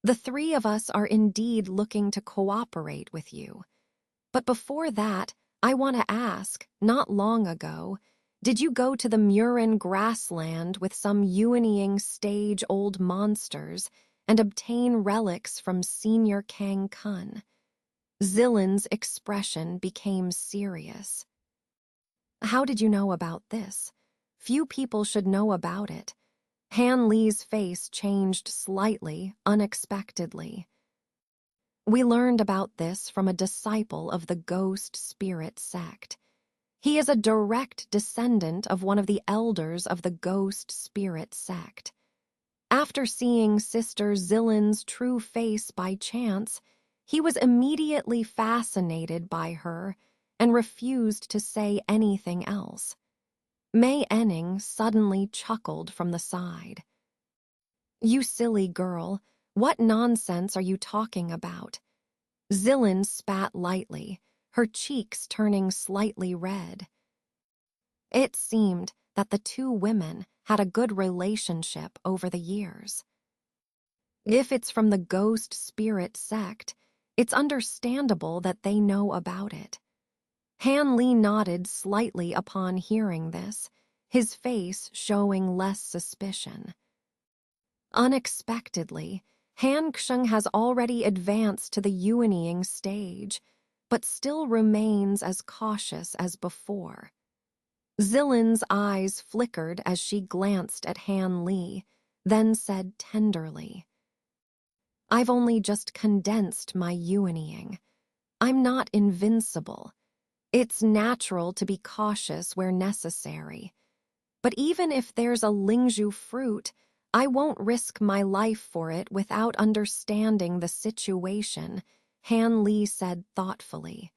The three of us are indeed looking to cooperate with you. But before that, I want to ask, not long ago, did you go to the Murin grassland with some Yuanying stage old monsters and obtain relics from Senior Kang Kun?" Zillin's expression became serious. "How did you know about this? Few people should know about it." Han Li's face changed slightly, unexpectedly. "We learned about this from a disciple of the Ghost Spirit sect. He is a direct descendant of one of the elders of the Ghost Spirit sect. After seeing Sister Zillin's true face by chance, he was immediately fascinated by her and refused to say anything else." May Enning suddenly chuckled from the side. "You silly girl, what nonsense are you talking about?" Zillin spat lightly, her cheeks turning slightly red. It seemed that the two women had a good relationship over the years. If it's from the Ghost Spirit sect, it's understandable that they know about it. Han Li nodded slightly upon hearing this, his face showing less suspicion. Unexpectedly, Han Xing has already advanced to the yuanying stage, but still remains as cautious as before. Zillin's eyes flickered as she glanced at Han Li, then said tenderly, "I've only just condensed my yuanying. I'm not invincible. It's natural to be cautious where necessary. But even if there's a Lingzhu fruit, I won't risk my life for it without understanding the situation," Han Li said thoughtfully.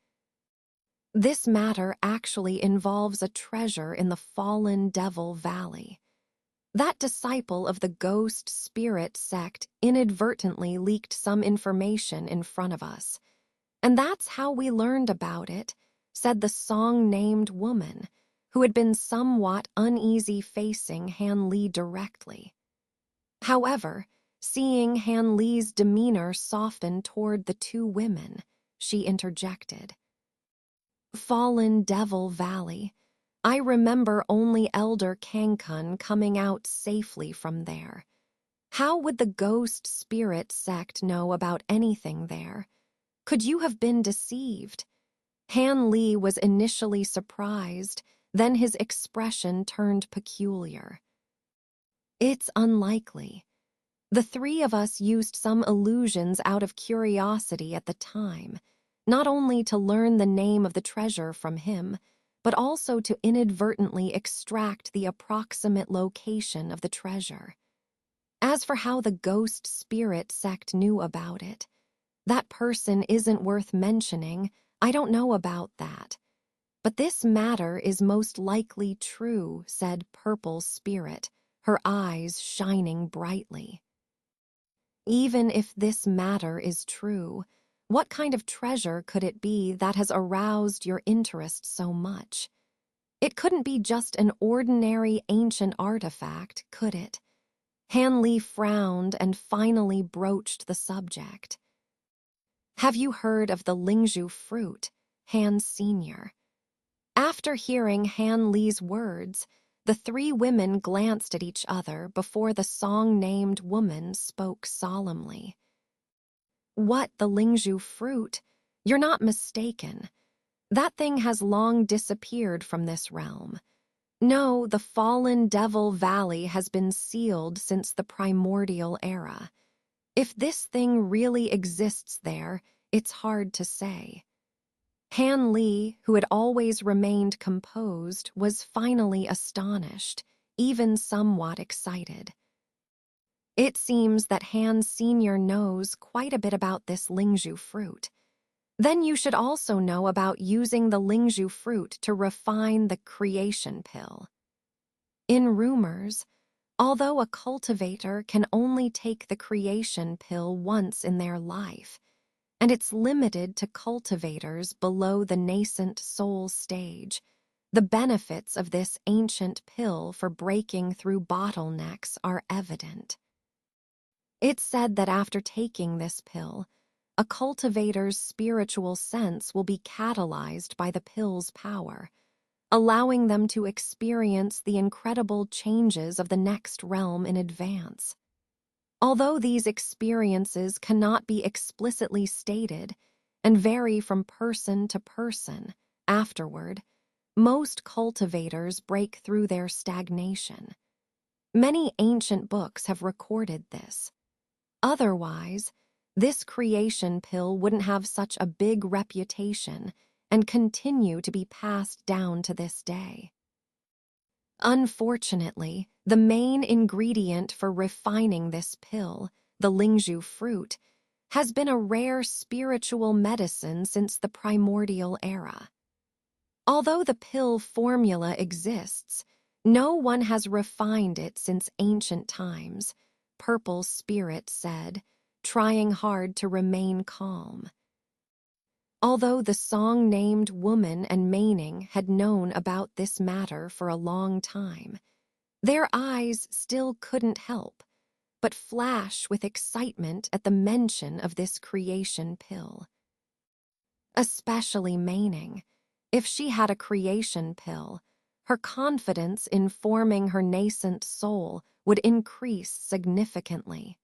"This matter actually involves a treasure in the fallen Devil Valley. That disciple of the ghost spirit sect inadvertently leaked some information in front of us. And that's how we learned about it," said the song-named woman, who had been somewhat uneasy facing Han Li directly. However, seeing Han Li's demeanor soften toward the two women, she interjected. "Fallen Devil Valley. I remember only Elder Kangkun coming out safely from there. How would the ghost spirit sect know about anything there? Could you have been deceived?" Han Li was initially surprised, then his expression turned peculiar. "It's unlikely. The three of us used some illusions out of curiosity at the time, not only to learn the name of the treasure from him, but also to inadvertently extract the approximate location of the treasure. As for how the ghost spirit sect knew about it, that person isn't worth mentioning. I don't know about that. But this matter is most likely true," said Purple Spirit, her eyes shining brightly. "Even if this matter is true, what kind of treasure could it be that has aroused your interest so much? It couldn't be just an ordinary ancient artifact, could it?" Han Li frowned and finally broached the subject. "Have you heard of the Lingzhu fruit, Han Sr.?" After hearing Han Li's words, the three women glanced at each other before the song-named woman spoke solemnly. "What, the Lingzhu fruit? You're not mistaken. That thing has long disappeared from this realm. No, the fallen Devil Valley has been sealed since the primordial era. If this thing really exists there, it's hard to say." Han Li, who had always remained composed, was finally astonished, even somewhat excited. "It seems that Han Sr. knows quite a bit about this Lingzhu fruit. Then you should also know about using the Lingzhu fruit to refine the creation pill. In rumors, although a cultivator can only take the creation pill once in their life, and it's limited to cultivators below the nascent soul stage, the benefits of this ancient pill for breaking through bottlenecks are evident. It's said that after taking this pill, a cultivator's spiritual sense will be catalyzed by the pill's power, allowing them to experience the incredible changes of the next realm in advance. Although these experiences cannot be explicitly stated and vary from person to person, afterward, most cultivators break through their stagnation. Many ancient books have recorded this. Otherwise, this creation pill wouldn't have such a big reputation and continue to be passed down to this day. Unfortunately, the main ingredient for refining this pill, the Lingzhu fruit, has been a rare spiritual medicine since the primordial era. Although the pill formula exists, no one has refined it since ancient times, Purple Spirit said, trying hard to remain calm. Although the song-named woman and Maining had known about this matter for a long time, their eyes still couldn't help but flash with excitement at the mention of this creation pill. Especially Maining. If she had a creation pill, her confidence in forming her nascent soul would increase significantly.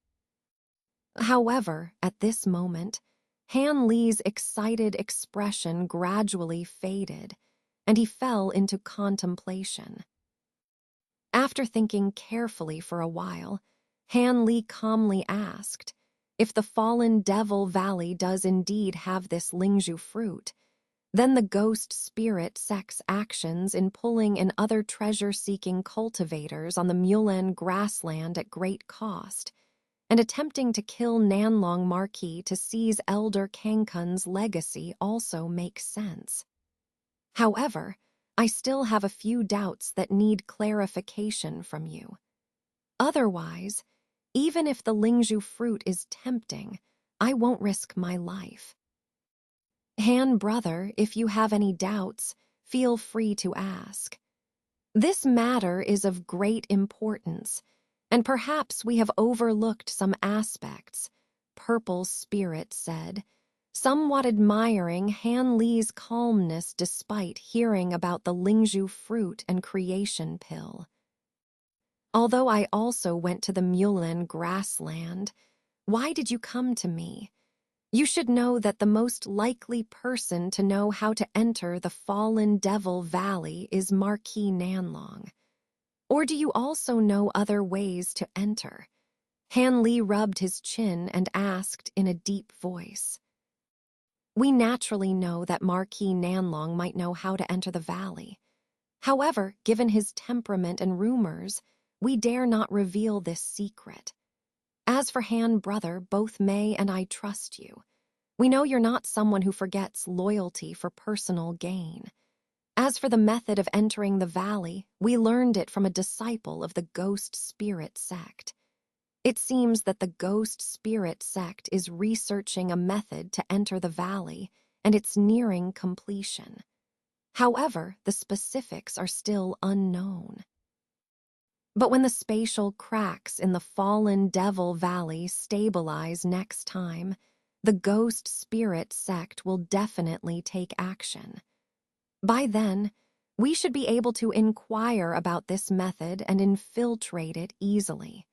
However, at this moment, Han Li's excited expression gradually faded, and he fell into contemplation. After thinking carefully for a while, Han Li calmly asked, if the fallen devil valley does indeed have this Lingzhu fruit, then the ghost spirit sect's actions in pulling in other treasure-seeking cultivators on the Mulan grassland at great cost, and attempting to kill Nanlong Marquis to seize Elder Kangkun's legacy also makes sense. However, I still have a few doubts that need clarification from you. Otherwise, even if the Lingzhu fruit is tempting, I won't risk my life. Han brother, if you have any doubts, feel free to ask. This matter is of great importance, and perhaps we have overlooked some aspects, Purple Spirit said, somewhat admiring Han Li's calmness despite hearing about the Lingzhu fruit and creation pill. Although I also went to the Mulan grassland, why did you come to me? You should know that the most likely person to know how to enter the Fallen Devil Valley is Marquis Nanlong. Or do you also know other ways to enter? Han Li rubbed his chin and asked in a deep voice. We naturally know that Marquis Nanlong might know how to enter the valley. However, given his temperament and rumors, we dare not reveal this secret. As for Han brother, both May and I trust you. We know you're not someone who forgets loyalty for personal gain. As for the method of entering the valley, we learned it from a disciple of the Ghost Spirit sect. It seems that the Ghost Spirit sect is researching a method to enter the valley, and it's nearing completion. However, the specifics are still unknown. But when the spatial cracks in the Fallen Devil Valley stabilize next time, the Ghost Spirit sect will definitely take action. By then, we should be able to inquire about this method and infiltrate it easily.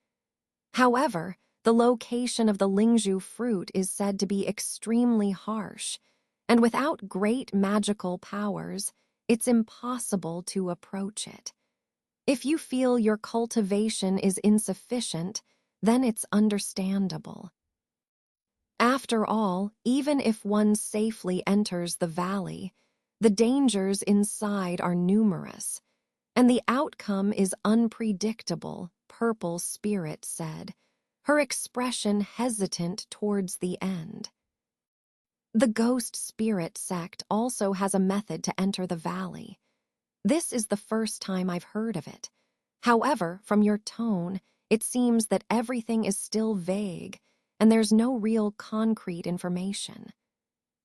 However, the location of the Lingzhu fruit is said to be extremely harsh, and without great magical powers, it's impossible to approach it. If you feel your cultivation is insufficient, then it's understandable. After all, even if one safely enters the valley, the dangers inside are numerous, and the outcome is unpredictable, Purple Spirit said, her expression hesitant towards the end. The Ghost Spirit sect also has a method to enter the valley. This is the first time I've heard of it. However, from your tone, it seems that everything is still vague, and there's no real concrete information.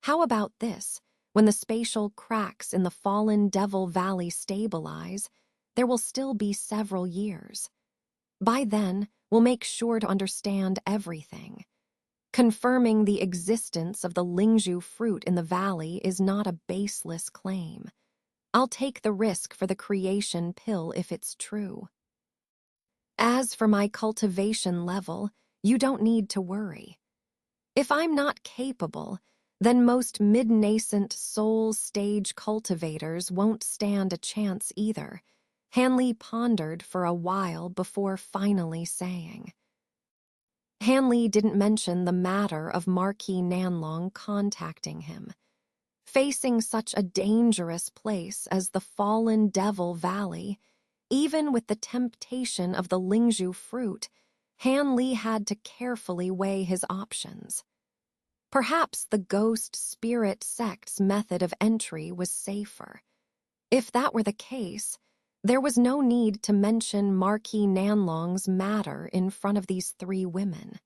How about this? When the spatial cracks in the Fallen Devil Valley stabilize, there will still be several years. By then, we'll make sure to understand everything. Confirming the existence of the Lingzhu fruit in the valley is not a baseless claim. I'll take the risk for the creation pill if it's true. As for my cultivation level, you don't need to worry. If I'm not capable, then most mid-nascent soul stage cultivators won't stand a chance either. Han Li pondered for a while before finally saying. Han Li didn't mention the matter of Marquis Nanlong contacting him. Facing such a dangerous place as the Fallen Devil Valley, even with the temptation of the Lingzhu fruit, Han Li had to carefully weigh his options. Perhaps the Ghost Spirit sect's method of entry was safer. If that were the case, there was no need to mention Marquis Nanlong's matter in front of these three women.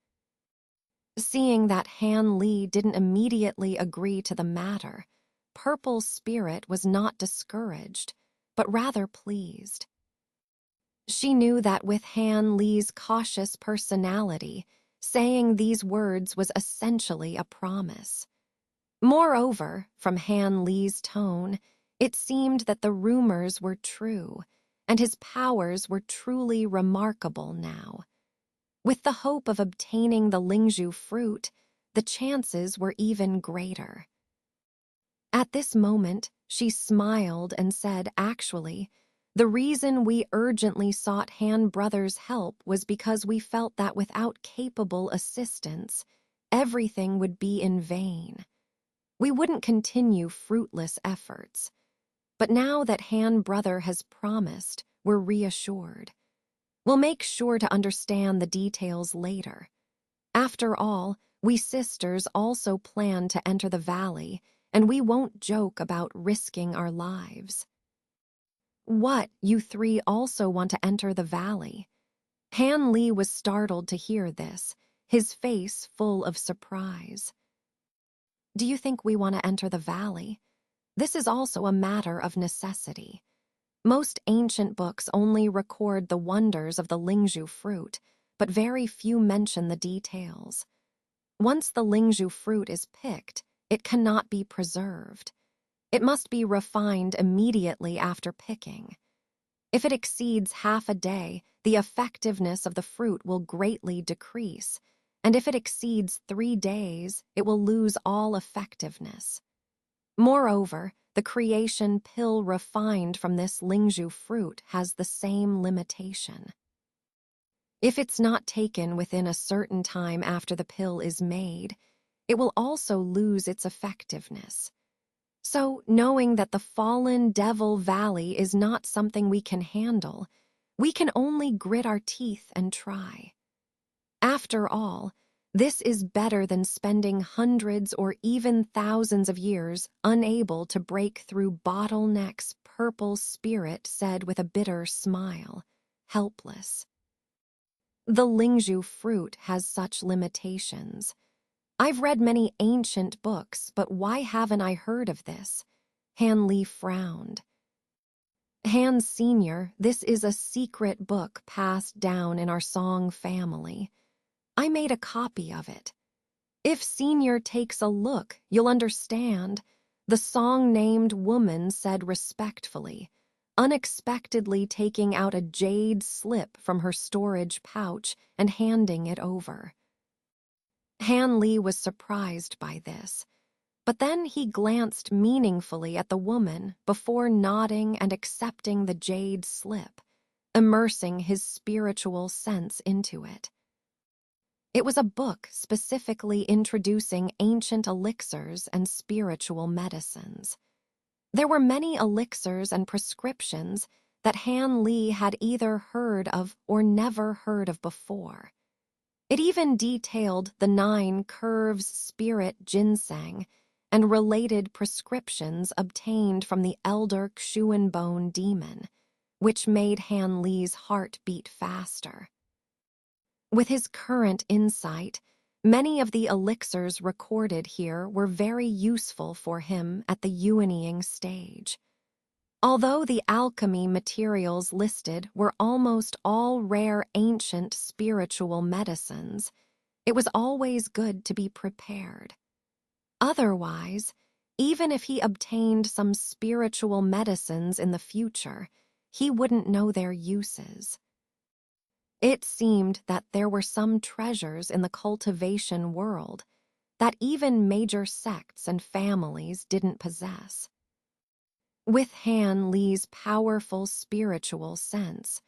Seeing that Han Li didn't immediately agree to the matter, Purple Spirit was not discouraged, but rather pleased. She knew that with Han Li's cautious personality, saying these words was essentially a promise. Moreover, from Han Li's tone, It seemed that the rumors were true, and his powers were truly remarkable now. With the hope of obtaining the Lingzhu fruit, the chances were even greater. At this moment, she smiled and said, "Actually, the reason we urgently sought Han Brothers' help was because we felt that without capable assistance, everything would be in vain. We wouldn't continue fruitless efforts. But now that Han Brother has promised, we're reassured. We'll make sure to understand the details later. After all, we sisters also plan to enter the valley, and we won't joke about risking our lives." "What, you three also want to enter the valley?" Han Li was startled to hear this, his face full of surprise. "Do you think we want to enter the valley? This is also a matter of necessity. Most ancient books only record the wonders of the Lingzhu fruit, but very few mention the details. Once the Lingzhu fruit is picked, it cannot be preserved. It must be refined immediately after picking. If it exceeds half a day, the effectiveness of the fruit will greatly decrease, and if it exceeds 3 days, it will lose all effectiveness. Moreover, the creation pill refined from this Lingzhu fruit has the same limitation. If it's not taken within a certain time after the pill is made, it will also lose its effectiveness. So, knowing that the fallen Devil Valley is not something we can handle, we can only grit our teeth and try. After all, this is better than spending hundreds or even thousands of years unable to break through bottlenecks, Purple Spirit said with a bitter smile, helpless. The Lingzhu fruit has such limitations. I've read many ancient books, but why haven't I heard of this? Han Li frowned. Han Sr., this is a secret book passed down in our Song family. I made a copy of it. If Senior takes a look, you'll understand, the song-named woman said respectfully, unexpectedly taking out a jade slip from her storage pouch and handing it over. Han Li was surprised by this, but then he glanced meaningfully at the woman before nodding and accepting the jade slip, immersing his spiritual sense into it. It was a book specifically introducing ancient elixirs and spiritual medicines. There were many elixirs and prescriptions that Han Li had either heard of or never heard of before. It even detailed the 9 curves spirit ginseng and related prescriptions obtained from the elder Xuanbone demon, which made Han Li's heart beat faster. With his current insight, many of the elixirs recorded here were very useful for him at the Yuanying stage. Although the alchemy materials listed were almost all rare ancient spiritual medicines, it was always good to be prepared. Otherwise, even if he obtained some spiritual medicines in the future, he wouldn't know their uses. It seemed that there were some treasures in the cultivation world that even major sects and families didn't possess. With Han Li's powerful spiritual sense,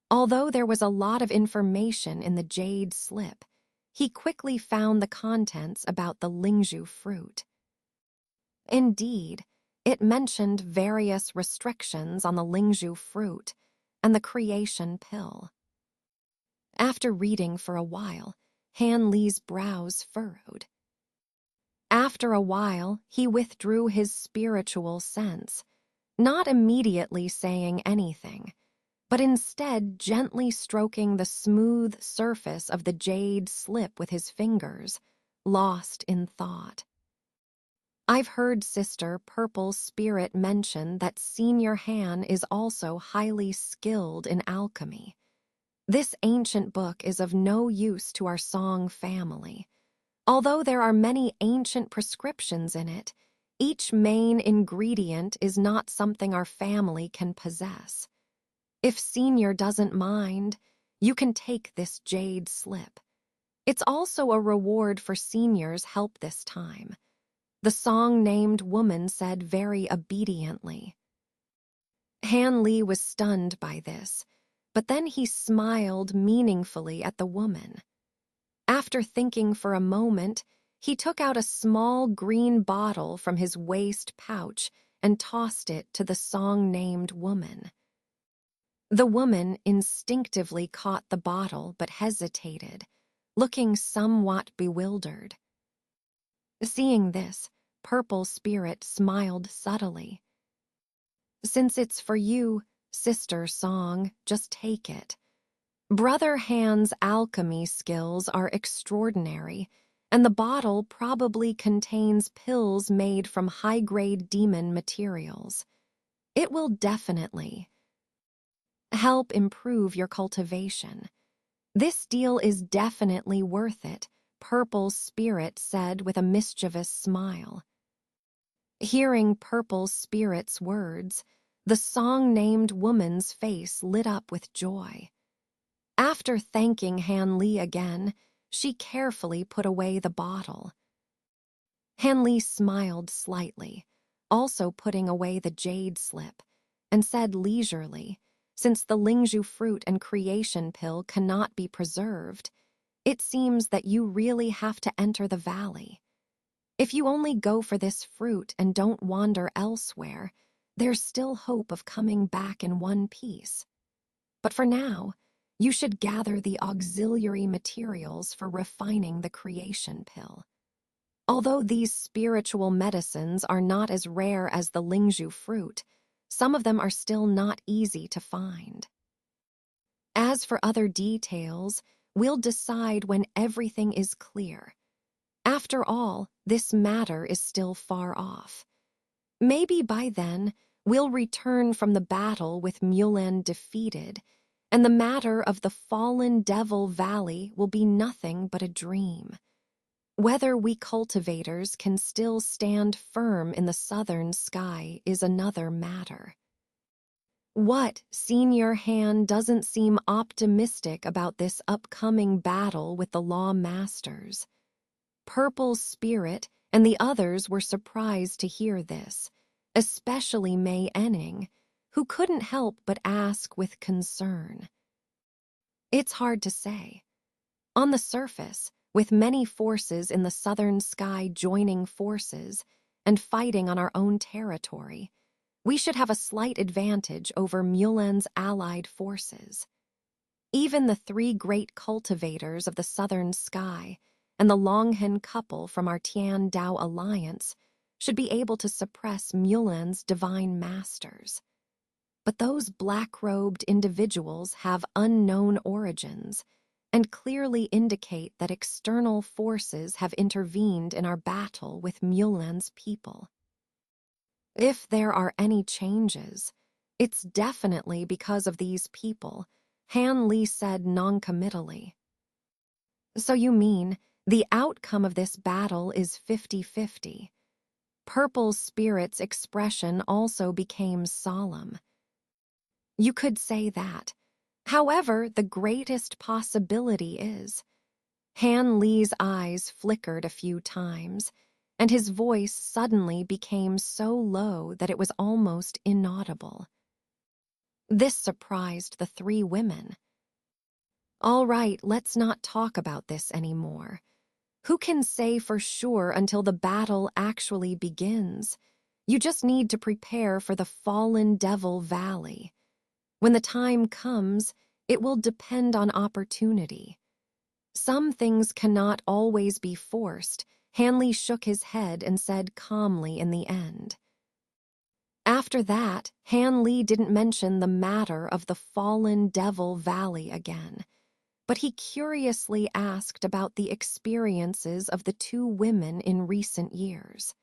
although there was a lot of information in the jade slip, he quickly found the contents about the Lingzhu fruit. Indeed, it mentioned various restrictions on the Lingzhu fruit and the creation pill. After reading for a while, Han Li's brows furrowed. After a while, he withdrew his spiritual sense, not immediately saying anything, but instead gently stroking the smooth surface of the jade slip with his fingers, lost in thought. I've heard Sister Purple Spirit mention that Senior Han is also highly skilled in alchemy. This ancient book is of no use to our Song family. Although there are many ancient prescriptions in it, Each main ingredient is not something our family can possess. If Senior doesn't mind, you can take this jade slip. It's also a reward for Senior's help this time. The song-named woman said very obediently. Han Li was stunned by this, but then he smiled meaningfully at the woman. After thinking for a moment, he took out a small green bottle from his waist pouch and tossed it to the song-named woman. The woman instinctively caught the bottle but hesitated, looking somewhat bewildered. Seeing this, Purple Spirit smiled subtly. Since it's for you, Sister Song, just take it. Brother Han's alchemy skills are extraordinary, and the bottle probably contains pills made from high-grade demon materials. It will definitely help improve your cultivation. This deal is definitely worth it, Purple Spirit said with a mischievous smile. Hearing Purple Spirit's words, the song-named woman's face lit up with joy. After thanking Han Li again, she carefully put away the bottle. Han Li smiled slightly, also putting away the jade slip, and said leisurely, since the Lingzhu fruit and creation pill cannot be preserved, it seems that you really have to enter the valley. If you only go for this fruit and don't wander elsewhere, there's still hope of coming back in one piece. But for now, you should gather the auxiliary materials for refining the creation pill. Although these spiritual medicines are not as rare as the Lingzhu fruit, some of them are still not easy to find. As for other details, we'll decide when everything is clear. After all, this matter is still far off. Maybe by then, we'll return from the battle with Mulan defeated, and the matter of the fallen Devil Valley will be nothing but a dream. Whether we cultivators can still stand firm in the southern sky is another matter. What, Senior Han doesn't seem optimistic about this upcoming battle with the Law Masters. Purple Spirit and the others were surprised to hear this, especially Mei Enning, who couldn't help but ask with concern. It's hard to say. On the surface, with many forces in the southern sky joining forces and fighting on our own territory, we should have a slight advantage over Mulan's allied forces. Even the three great cultivators of the southern sky and the Longhen couple from our Tian Dao alliance should be able to suppress Mulan's divine masters. But those black-robed individuals have unknown origins and clearly indicate that external forces have intervened in our battle with Mulan's people. If there are any changes, it's definitely because of these people, Han Li said noncommittally. So you mean the outcome of this battle is 50-50. Purple Spirit's expression also became solemn. You could say that. However, the greatest possibility is. Han Li's eyes flickered a few times, and his voice suddenly became so low that it was almost inaudible. This surprised the three women. All right, let's not talk about this anymore. Who can say for sure until the battle actually begins? You just need to prepare for the fallen Devil Valley. When the time comes, it will depend on opportunity. Some things cannot always be forced. Han Li shook his head and said calmly in the end. After that, Han Li didn't mention the matter of the fallen Devil Valley again, but he curiously asked about the experiences of the two women in recent years.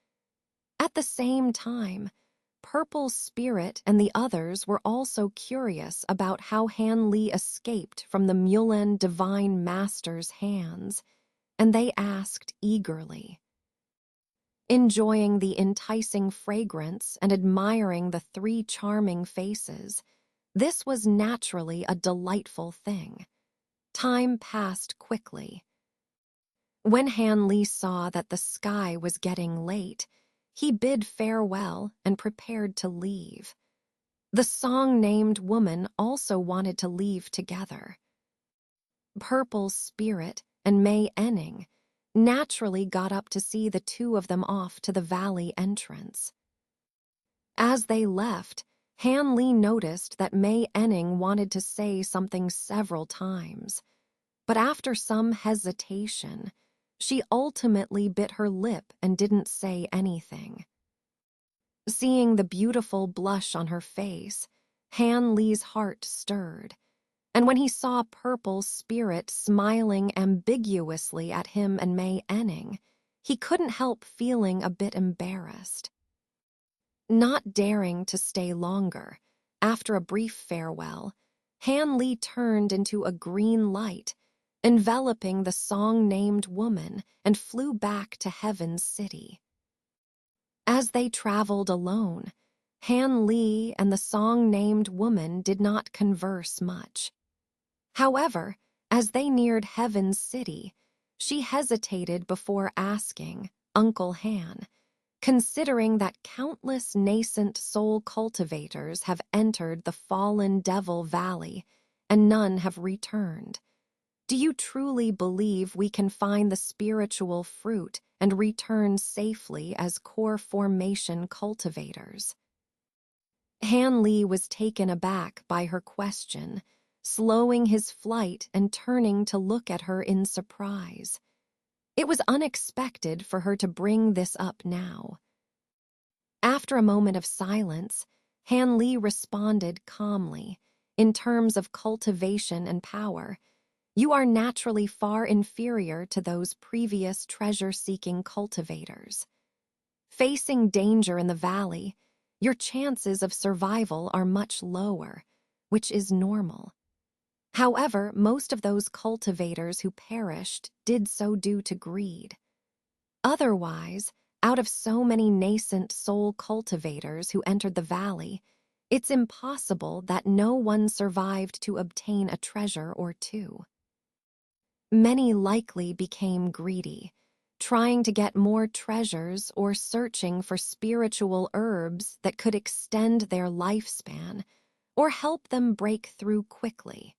At the same time, Purple Spirit and the others were also curious about how Han Li escaped from the Mulan Divine Master's hands, and they asked eagerly. enjoying the enticing fragrance and admiring the three charming faces. This was naturally a delightful thing. Time passed quickly. When Han Li saw that the sky was getting late, he bid farewell and prepared to leave. The song-named woman also wanted to leave together. Purple's spirit and Mei Enning naturally got up to see the two of them off to the valley entrance. As they left, Han Li noticed that Mei Enning wanted to say something several times, but after some hesitation, she ultimately bit her lip and didn't say anything. Seeing the beautiful blush on her face, Han Li's heart stirred, and when he saw Purple's spirit smiling ambiguously at him and Mei Enning, he couldn't help feeling a bit embarrassed. Not daring to stay longer, after a brief farewell, Han Li turned into a green light, enveloping the song-named woman, and flew back to Heaven's City. As they traveled alone, Han Li and the song-named woman did not converse much. However, as they neared Heaven's City, she hesitated before asking, "Uncle Han, considering that countless nascent soul cultivators have entered the fallen Devil Valley and none have returned, do you truly believe we can find the spiritual fruit and return safely as core formation cultivators?" Han Li was taken aback by her question, slowing his flight and turning to look at her in surprise. It was unexpected for her to bring this up now. After a moment of silence, Han Li responded calmly, in terms of cultivation and power, "You are naturally far inferior to those previous treasure-seeking cultivators. Facing danger in the valley, your chances of survival are much lower, which is normal. However, most of those cultivators who perished did so due to greed. Otherwise, out of so many nascent soul cultivators who entered the valley, it's impossible that no one survived to obtain a treasure or two. Many likely became greedy, trying to get more treasures or searching for spiritual herbs that could extend their lifespan or help them break through quickly.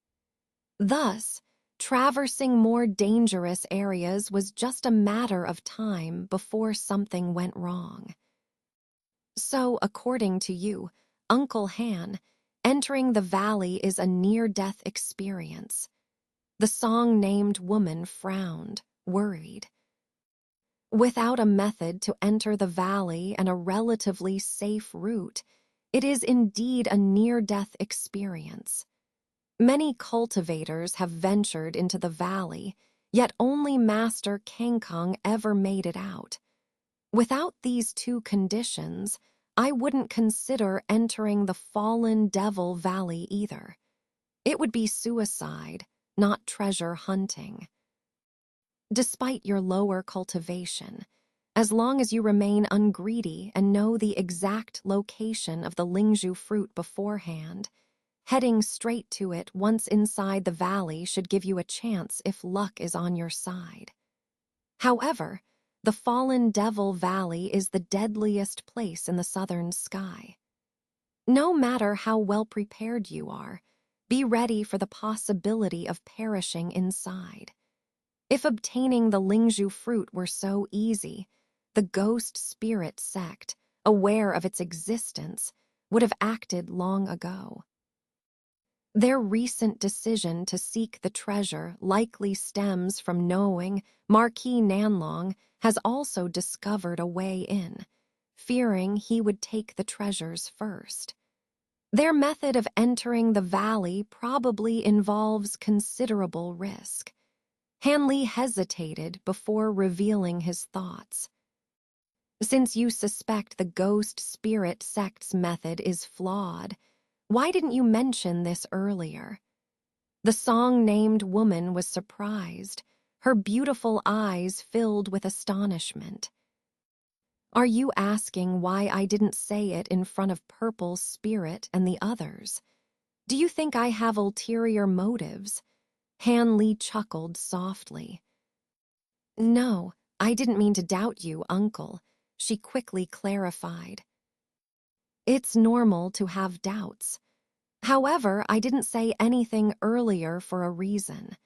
Thus, traversing more dangerous areas was just a matter of time before something went wrong. So, according to you, Uncle Han, entering the valley is a near-death experience." The song-named woman frowned, worried. Without a method to enter the valley and a relatively safe route, it is indeed a near-death experience. Many cultivators have ventured into the valley, yet only Master Kangkong ever made it out. Without these two conditions, I wouldn't consider entering the fallen Devil Valley either. It would be suicide, not treasure hunting. Despite your lower cultivation, as long as you remain ungreedy and know the exact location of the Lingzhu fruit beforehand, heading straight to it once inside the valley should give you a chance if luck is on your side. However, the fallen Devil Valley is the deadliest place in the southern sky. No matter how well prepared you are, be ready for the possibility of perishing inside. If obtaining the Lingzhu fruit were so easy, the ghost spirit sect, aware of its existence, would have acted long ago. Their recent decision to seek the treasure likely stems from knowing Marquis Nanlong has also discovered a way in, fearing he would take the treasures first. Their method of entering the valley probably involves considerable risk. Han Li hesitated before revealing his thoughts. "Since you suspect the ghost spirit sect's method is flawed, why didn't you mention this earlier?" The song-named woman was surprised, her beautiful eyes filled with astonishment. Are you asking why I didn't say it in front of Purple Spirit and the others? Do you think I have ulterior motives? Han Li chuckled softly. No, I didn't mean to doubt you, Uncle, she quickly clarified. It's normal to have doubts. However, I didn't say anything earlier for a reason.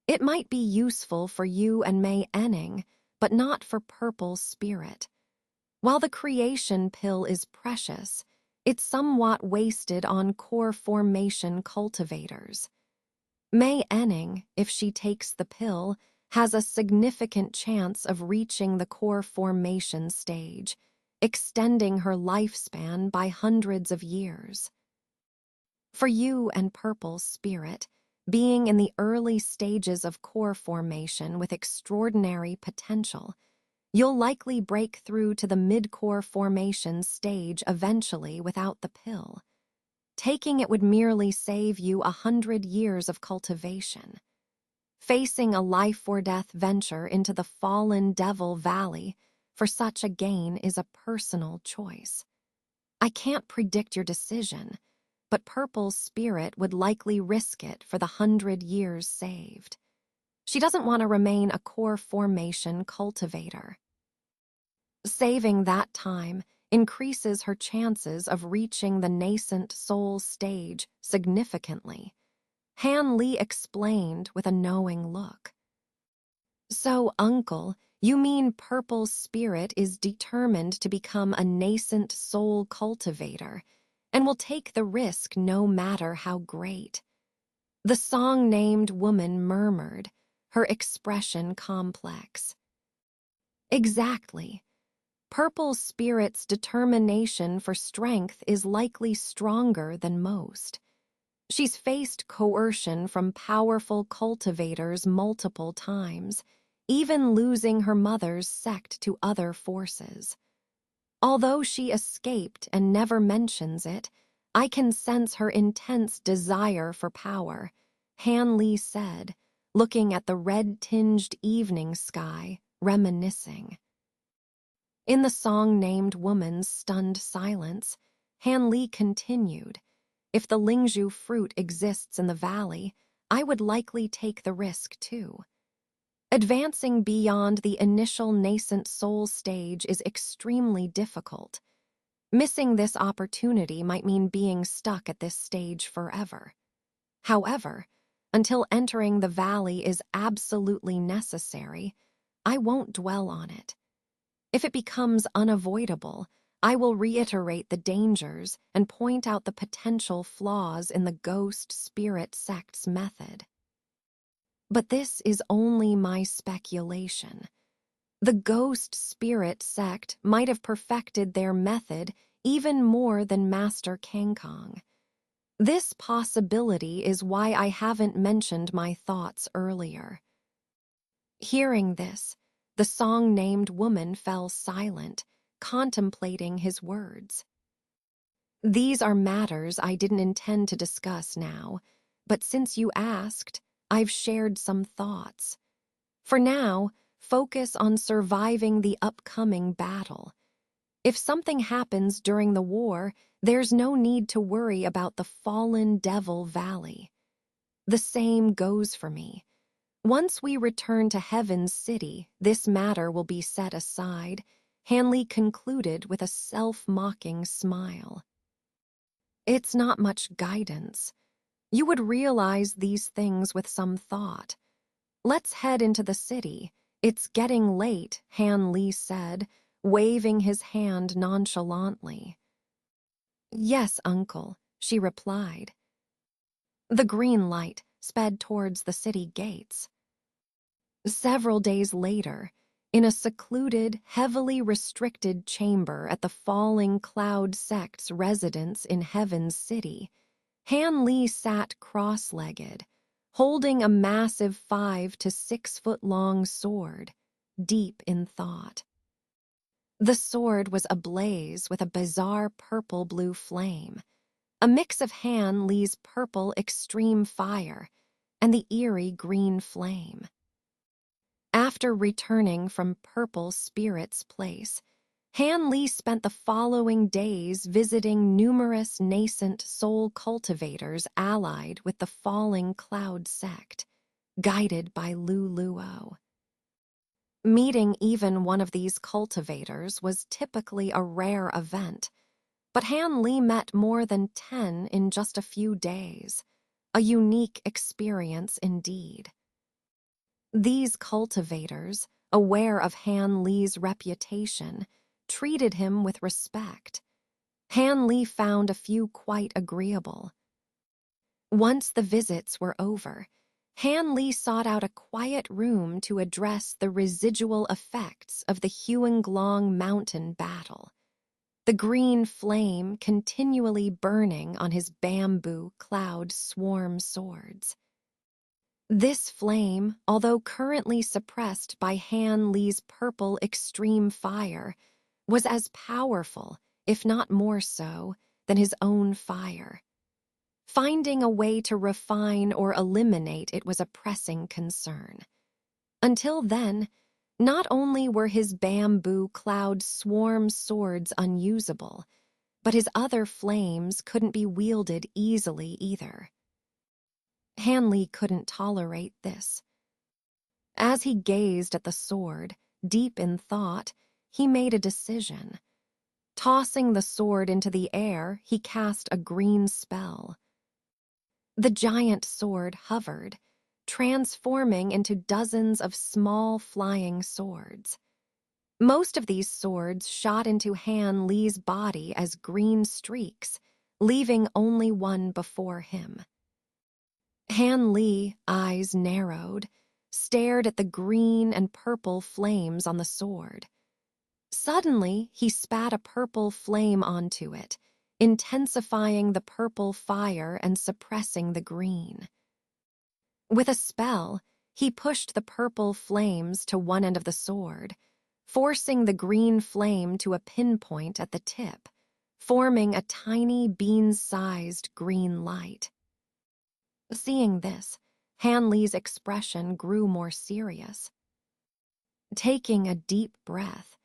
It might be useful for you and May Enning, but not for Purple Spirit. While the creation pill is precious, it's somewhat wasted on core formation cultivators. May Enning, if she takes the pill, has a significant chance of reaching the core formation stage, extending her lifespan by hundreds of years. For you and Purple Spirit, being in the early stages of core formation with extraordinary potential, you'll likely break through to the mid-core formation stage eventually without the pill. Taking it would merely save you 100 years of cultivation. Facing a life-or-death venture into the fallen Devil Valley for such a gain is a personal choice. I can't predict your decision, but Purple Spirit would likely risk it for the 100 years saved. She doesn't want to remain a core formation cultivator. Saving that time increases her chances of reaching the nascent soul stage significantly. Han Li explained with a knowing look. So, Uncle, you mean Purple Spirit is determined to become a nascent soul cultivator and will take the risk no matter how great? The song-named woman murmured, her expression complex. Exactly. Purple Spirit's determination for strength is likely stronger than most. She's faced coercion from powerful cultivators multiple times, even losing her mother's sect to other forces. Although she escaped and never mentions it, I can sense her intense desire for power, Han Li said, looking at the red-tinged evening sky, reminiscing. In the song-named woman's stunned silence, Han Li continued, if the Lingzhu fruit exists in the valley, I would likely take the risk too. Advancing beyond the initial nascent soul stage is extremely difficult. Missing this opportunity might mean being stuck at this stage forever. However, until entering the valley is absolutely necessary, I won't dwell on it. If it becomes unavoidable, I will reiterate the dangers and point out the potential flaws in the ghost spirit sect's method. But this is only my speculation. The ghost spirit sect might have perfected their method even more than Master Kangkong. This possibility is why I haven't mentioned my thoughts earlier. Hearing this, the song-named woman fell silent, contemplating his words. These are matters I didn't intend to discuss now, but since you asked, I've shared some thoughts. For now, focus on surviving the upcoming battle. If something happens during the war, there's no need to worry about the fallen Devil Valley. The same goes for me. Once we return to Heaven's City, this matter will be set aside, Han Li concluded with a self-mocking smile. It's not much guidance. You would realize these things with some thought. Let's head into the city. It's getting late, Han Li said, waving his hand nonchalantly. Yes, Uncle, she replied. The green light sped towards the city gates. Several days later, in a secluded, heavily restricted chamber at the Falling Cloud sect's residence in Heaven's City, Han Li sat cross-legged, holding a massive 5 to 6 foot long sword, deep in thought. The sword was ablaze with a bizarre purple-blue flame, a mix of Han Li's purple extreme fire and the eerie green flame. After returning from Purple Spirit's place, Han Li spent the following days visiting numerous nascent soul cultivators allied with the falling cloud sect, guided by Lu Luo. Meeting even one of these cultivators was typically a rare event, but Han Li met more than 10 in just a few days, a unique experience indeed. These cultivators, aware of Han Li's reputation, treated him with respect. Han Li found a few quite agreeable. Once the visits were over, Han Li sought out a quiet room to address the residual effects of the Huanglong mountain battle, the green flame continually burning on his bamboo cloud swarm swords. This flame, although currently suppressed by Han Li's purple extreme fire, was as powerful, if not more so, than his own fire. Finding a way to refine or eliminate it was a pressing concern. Until then, not only were his bamboo cloud swarm swords unusable, but his other flames couldn't be wielded easily either. Han Li couldn't tolerate this. As he gazed at the sword, deep in thought, he made a decision. Tossing the sword into the air, he cast a green spell. The giant sword hovered, transforming into dozens of small flying swords. Most of these swords shot into Han Li's body as green streaks, leaving only one before him. Han Li, eyes narrowed, stared at the green and purple flames on the sword. Suddenly, he spat a purple flame onto it, intensifying the purple fire and suppressing the green. With a spell, he pushed the purple flames to one end of the sword, forcing the green flame to a pinpoint at the tip, forming a tiny bean-sized green light. Seeing this, Han Li's expression grew more serious. Taking a deep breath,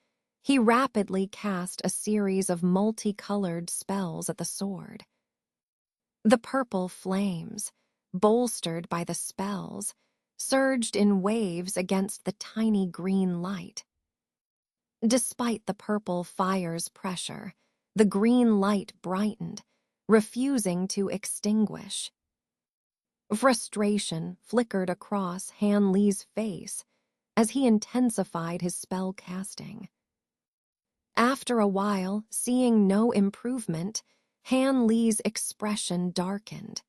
he rapidly cast a series of multicolored spells at the sword. The purple flames, bolstered by the spells, surged in waves against the tiny green light. Despite the purple fire's pressure, the green light brightened, refusing to extinguish. Frustration flickered across Han Li's face as he intensified his spell casting. After a while, seeing no improvement, Han Li's expression darkened.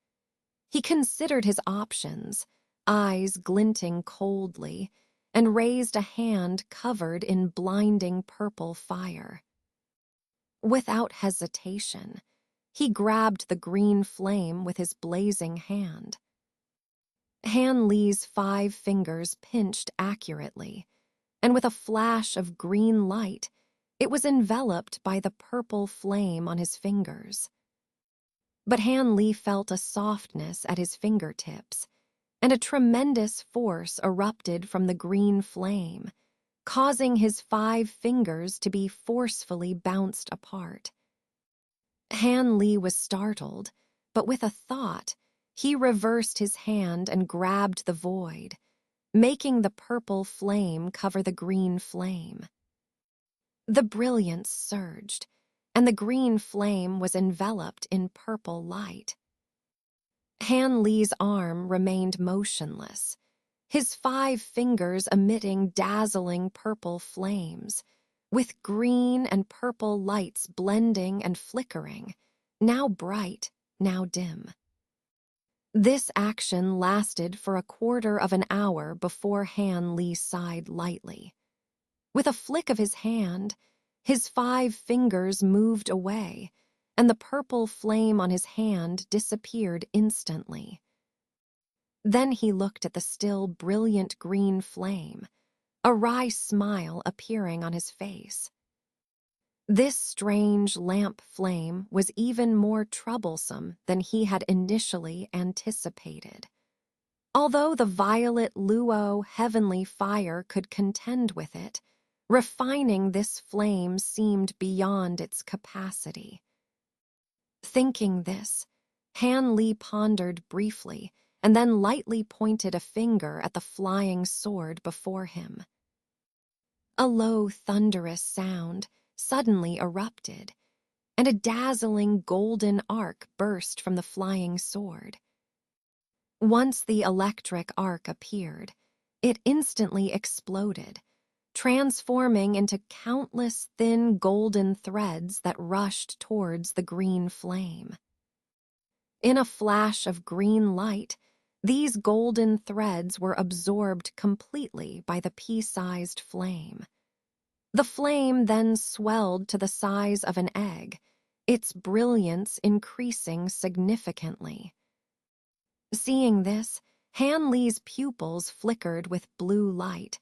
He considered his options, eyes glinting coldly, and raised a hand covered in blinding purple fire. Without hesitation, he grabbed the green flame with his blazing hand. Han Li's 5 fingers pinched accurately, and with a flash of green light, it was enveloped by the purple flame on his fingers. But Han Li felt a softness at his fingertips, and a tremendous force erupted from the green flame, causing his 5 fingers to be forcefully bounced apart. Han Li was startled, but with a thought, he reversed his hand and grabbed the void, making the purple flame cover the green flame. The brilliance surged, and the green flame was enveloped in purple light. Han Li's arm remained motionless, his 5 fingers emitting dazzling purple flames, with green and purple lights blending and flickering, now bright, now dim. This action lasted for a quarter of an hour before Han Li sighed lightly. With a flick of his hand, his 5 fingers moved away, and the purple flame on his hand disappeared instantly. Then he looked at the still brilliant green flame, a wry smile appearing on his face. This strange lamp flame was even more troublesome than he had initially anticipated. Although the violet luo heavenly fire could contend with it, Refining this flame seemed beyond its capacity. Thinking this, Han Li pondered briefly and then lightly pointed a finger at the flying sword before him. A low, thunderous sound suddenly erupted, and a dazzling golden arc burst from the flying sword. Once the electric arc appeared, it instantly exploded, transforming into countless thin golden threads that rushed towards the green flame. In a flash of green light, these golden threads were absorbed completely by the pea-sized flame. The flame then swelled to the size of an egg, its brilliance increasing significantly. Seeing this, Han Li's pupils flickered with blue light,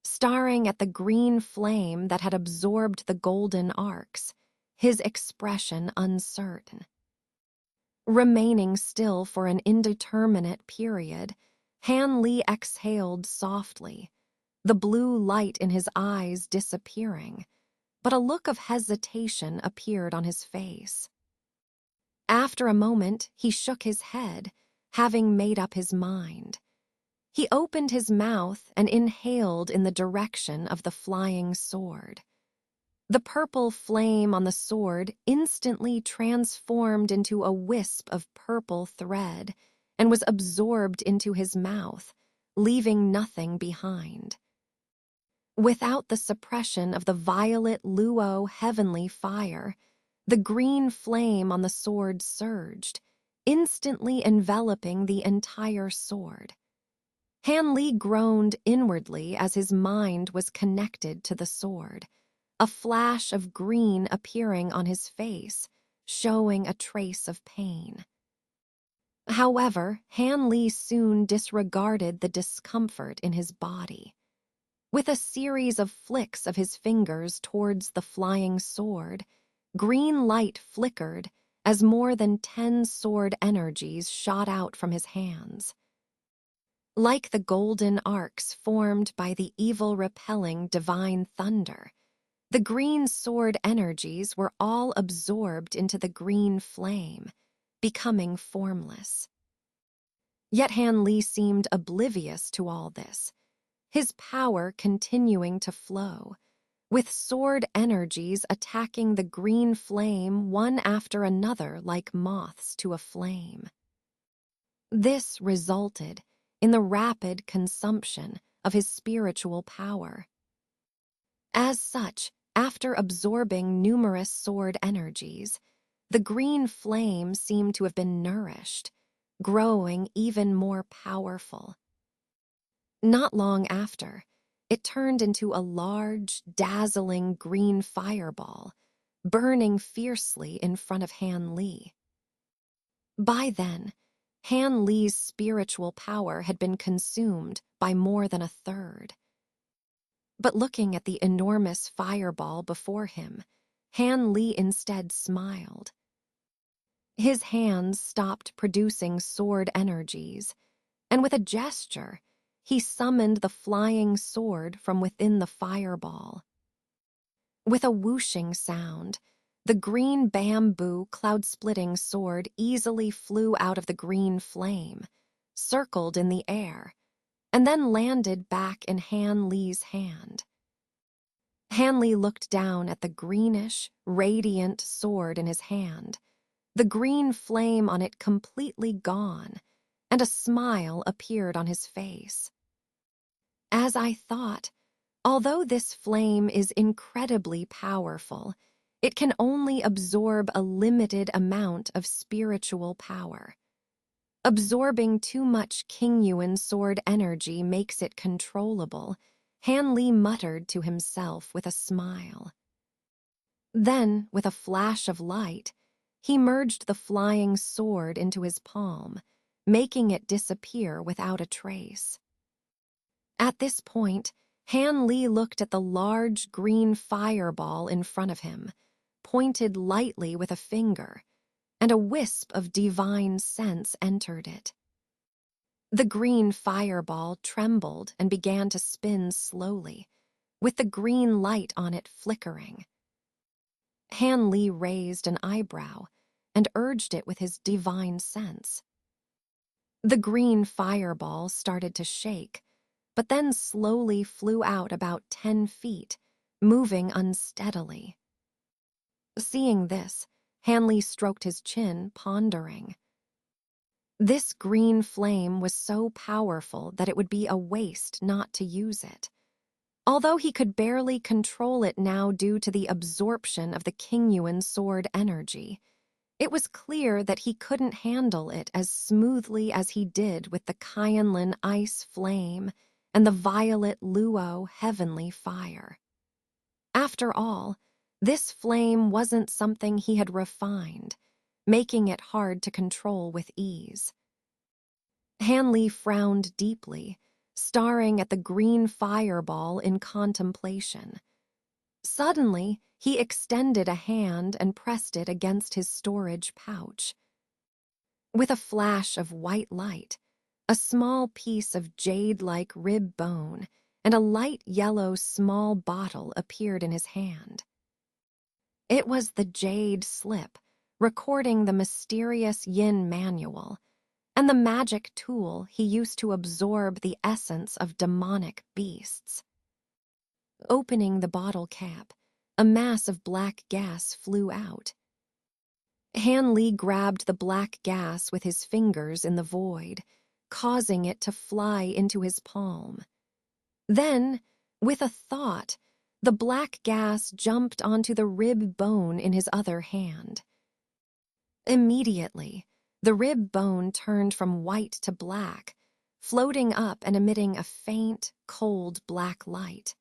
staring at the green flame that had absorbed the golden arcs, his expression uncertain. Remaining still for an indeterminate period, Han Li exhaled softly, the blue light in his eyes disappearing, but a look of hesitation appeared on his face. After a moment, he shook his head, having made up his mind. He opened his mouth and inhaled in the direction of the flying sword. The purple flame on the sword instantly transformed into a wisp of purple thread and was absorbed into his mouth, leaving nothing behind. Without the suppression of the violet luo heavenly fire, the green flame on the sword surged, instantly enveloping the entire sword. Han Li groaned inwardly as his mind was connected to the sword, a flash of green appearing on his face, showing a trace of pain. However, Han Li soon disregarded the discomfort in his body. With a series of flicks of his fingers towards the flying sword, green light flickered as more than 10 sword energies shot out from his hands. Like the golden arcs formed by the evil-repelling divine thunder, the green sword energies were all absorbed into the green flame, becoming formless. Yet Han Li seemed oblivious to all this, his power continuing to flow, with sword energies attacking the green flame one after another like moths to a flame. This resulted in the rapid consumption of his spiritual power. As such, after absorbing numerous sword energies, the green flame seemed to have been nourished, growing even more powerful. Not long after, it turned into a large, dazzling green fireball, burning fiercely in front of Han Li. By then, Han Li's spiritual power had been consumed by more than a third. But looking at the enormous fireball before him, Han Li instead smiled. His hands stopped producing sword energies, and with a gesture, he summoned the flying sword from within the fireball. With a whooshing sound, the green bamboo cloud-splitting sword easily flew out of the green flame, circled in the air, and then landed back in Han Li's hand. Han Li looked down at the greenish, radiant sword in his hand, the green flame on it completely gone, and a smile appeared on his face. As I thought, although this flame is incredibly powerful, it can only absorb a limited amount of spiritual power. Absorbing too much Qingyuan sword energy makes it controllable, Han Li muttered to himself with a smile. Then, with a flash of light, he merged the flying sword into his palm, making it disappear without a trace. At this point, Han Li looked at the large green fireball in front of him, pointed lightly with a finger, and a wisp of divine sense entered it. The green fireball trembled and began to spin slowly, with the green light on it flickering. Han Li raised an eyebrow and urged it with his divine sense. The green fireball started to shake, but then slowly flew out about 10 feet, moving unsteadily. Seeing this, Han Li stroked his chin, pondering. This green flame was so powerful that it would be a waste not to use it. Although he could barely control it now due to the absorption of the Qingyuan sword energy, it was clear that he couldn't handle it as smoothly as he did with the Qianlin ice flame and the violet luo heavenly fire. After all, this flame wasn't something he had refined, making it hard to control with ease. Han Li frowned deeply, staring at the green fireball in contemplation. Suddenly, he extended a hand and pressed it against his storage pouch. With a flash of white light, a small piece of jade-like rib bone and a light yellow small bottle appeared in his hand. It was the jade slip, recording the mysterious Yin manual, and the magic tool he used to absorb the essence of demonic beasts. Opening the bottle cap, a mass of black gas flew out. Han Li grabbed the black gas with his fingers in the void, causing it to fly into his palm. Then, with a thought, the black gas jumped onto the rib bone in his other hand. Immediately, the rib bone turned from white to black, floating up and emitting a faint, cold black light.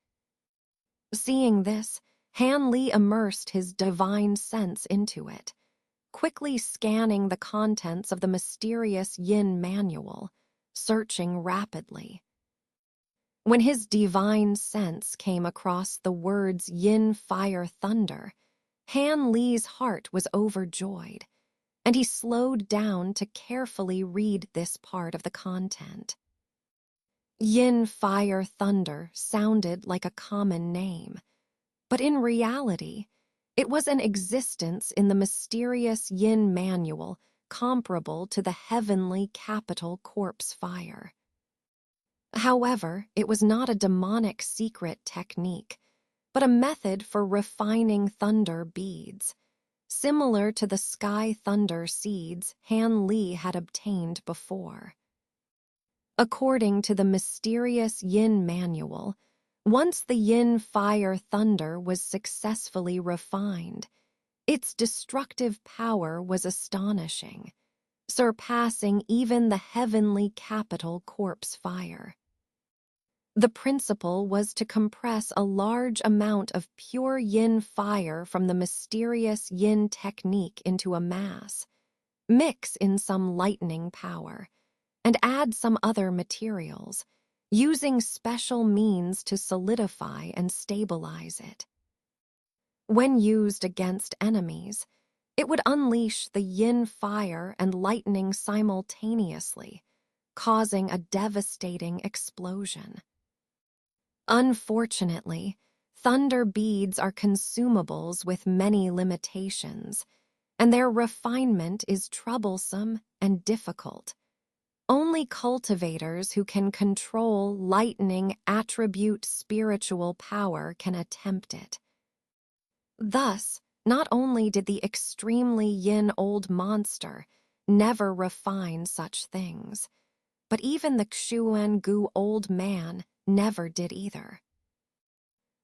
Seeing this, Han Li immersed his divine sense into it, quickly scanning the contents of the mysterious Yin manual, searching rapidly. When his divine sense came across the words Yin Fire Thunder, Han Li's heart was overjoyed, and he slowed down to carefully read this part of the content. Yin Fire Thunder sounded like a common name, but in reality, it was an existence in the mysterious Yin manual comparable to the heavenly capital corpse fire. However, it was not a demonic secret technique, but a method for refining thunder beads, similar to the sky thunder seeds Han Li had obtained before. According to the mysterious Yin manual, once the Yin fire thunder was successfully refined, its destructive power was astonishing, surpassing even the heavenly capital corpse fire. The principle was to compress a large amount of pure Yin fire from the mysterious Yin technique into a mass, mix in some lightning power, and add some other materials, using special means to solidify and stabilize it. When used against enemies, it would unleash the Yin fire and lightning simultaneously, causing a devastating explosion. Unfortunately, thunder beads are consumables with many limitations, and their refinement is troublesome and difficult. Only cultivators who can control lightning attribute spiritual power can attempt it. Thus, not only did the extremely yin old monster never refine such things, but even the Xuan-gu old man never did either.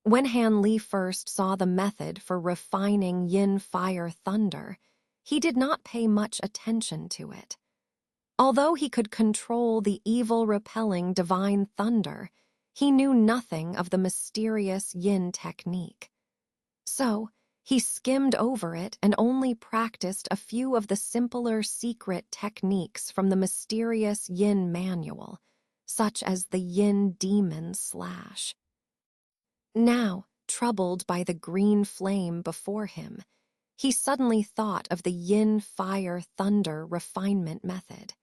When Han Li first saw the method for refining yin fire thunder, he did not pay much attention to it. Although he could control the evil-repelling divine thunder, he knew nothing of the mysterious yin technique. So, he skimmed over it and only practiced a few of the simpler secret techniques from the mysterious yin manual, such as the yin demon slash. Now, troubled by the green flame before him, he suddenly thought of the yin fire thunder refinement method.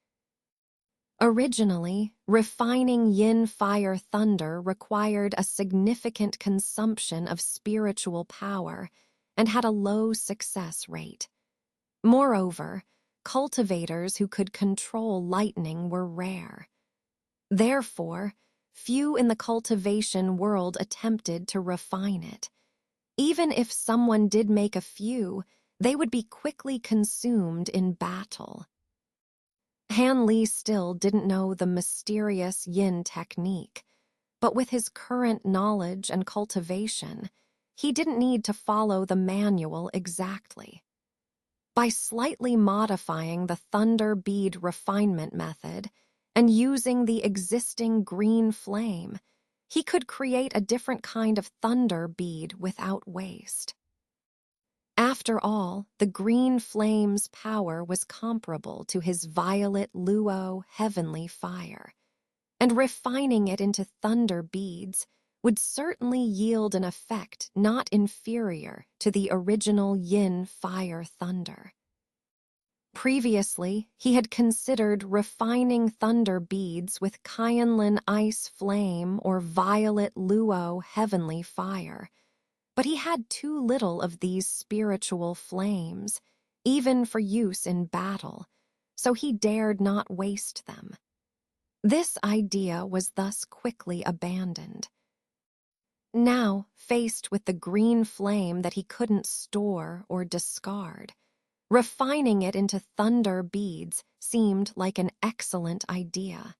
Originally, refining yin fire thunder required a significant consumption of spiritual power and had a low success rate. Moreover, cultivators who could control lightning were rare. Therefore, few in the cultivation world attempted to refine it. Even if someone did make a few, they would be quickly consumed in battle. Han Li still didn't know the mysterious yin technique, but with his current knowledge and cultivation, he didn't need to follow the manual exactly. By slightly modifying the thunder bead refinement method and using the existing green flame, he could create a different kind of thunder bead without waste. After all, the green flame's power was comparable to his violet luo heavenly fire, and refining it into thunder beads would certainly yield an effect not inferior to the original yin fire thunder. Previously, he had considered refining thunder beads with Kyanlin ice flame or violet luo heavenly fire, but he had too little of these spiritual flames, even for use in battle, so he dared not waste them. This idea was thus quickly abandoned. Now, faced with the green flame that he couldn't store or discard, refining it into thunder beads seemed like an excellent idea.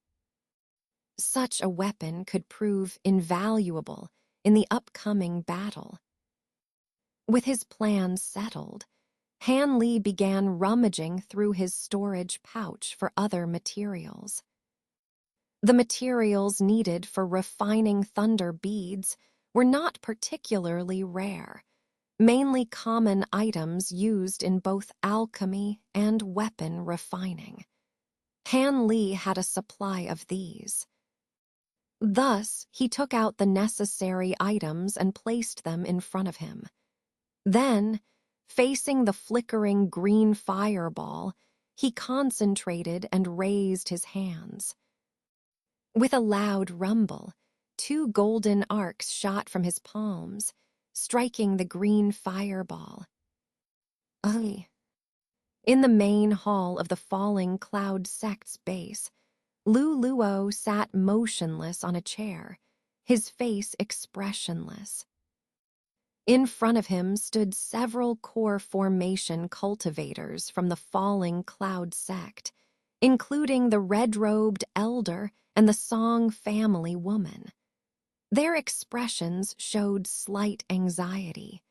Such a weapon could prove invaluable in the upcoming battle. With his plans settled, Han Li began rummaging through his storage pouch for other materials. The materials needed for refining thunder beads were not particularly rare, mainly common items used in both alchemy and weapon refining. Han Li had a supply of these. Thus, he took out the necessary items and placed them in front of him. Then, facing the flickering green fireball, he concentrated and raised his hands. With a loud rumble, 2 golden arcs shot from his palms, striking the green fireball. Ugh. In the main hall of the falling cloud sect's base, Lu Luo sat motionless on a chair, his face expressionless. In front of him stood several core formation cultivators from the falling cloud sect, including the red-robed elder and the Song family woman. Their expressions showed slight anxiety.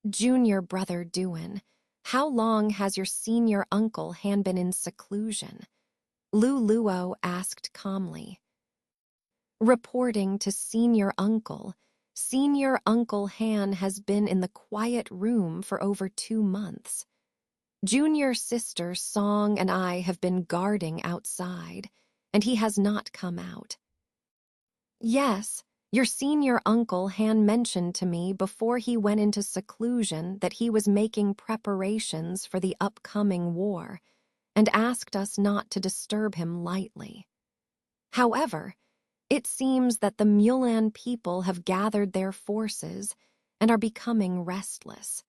Junior brother Duan, how long has your senior uncle Han been in seclusion? Lu Luo asked calmly. Reporting to Senior Uncle Han has been in the quiet room for over 2 months. Junior sister Song and I have been guarding outside, and he has not come out. Yes, your senior uncle Han mentioned to me before he went into seclusion that he was making preparations for the upcoming war, and asked us not to disturb him lightly. However, it seems that the Mulan people have gathered their forces and are becoming restless.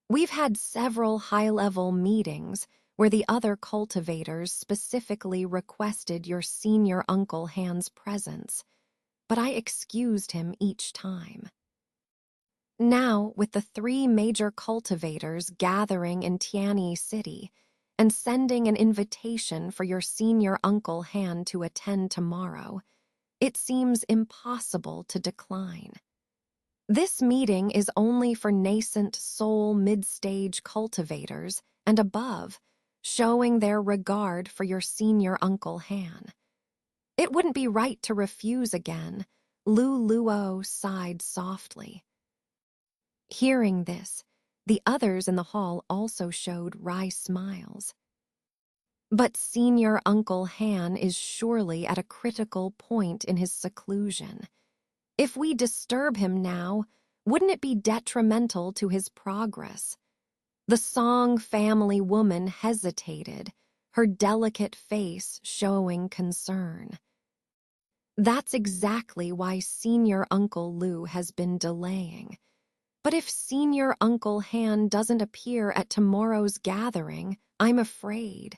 We've had several high-level meetings where the other cultivators specifically requested your senior uncle Han's presence, but I excused him each time. Now, with the 3 major cultivators gathering in Tianyi City and sending an invitation for your senior uncle Han to attend tomorrow, it seems impossible to decline. This meeting is only for nascent soul mid-stage cultivators and above, showing their regard for your senior uncle Han. It wouldn't be right to refuse again, Lu Luo sighed softly. Hearing this, the others in the hall also showed wry smiles. But senior Uncle Han is surely at a critical point in his seclusion. If we disturb him now, wouldn't it be detrimental to his progress? The Song family woman hesitated, her delicate face showing concern. That's exactly why Senior Uncle Lou has been delaying. But if Senior Uncle Han doesn't appear at tomorrow's gathering, I'm afraid,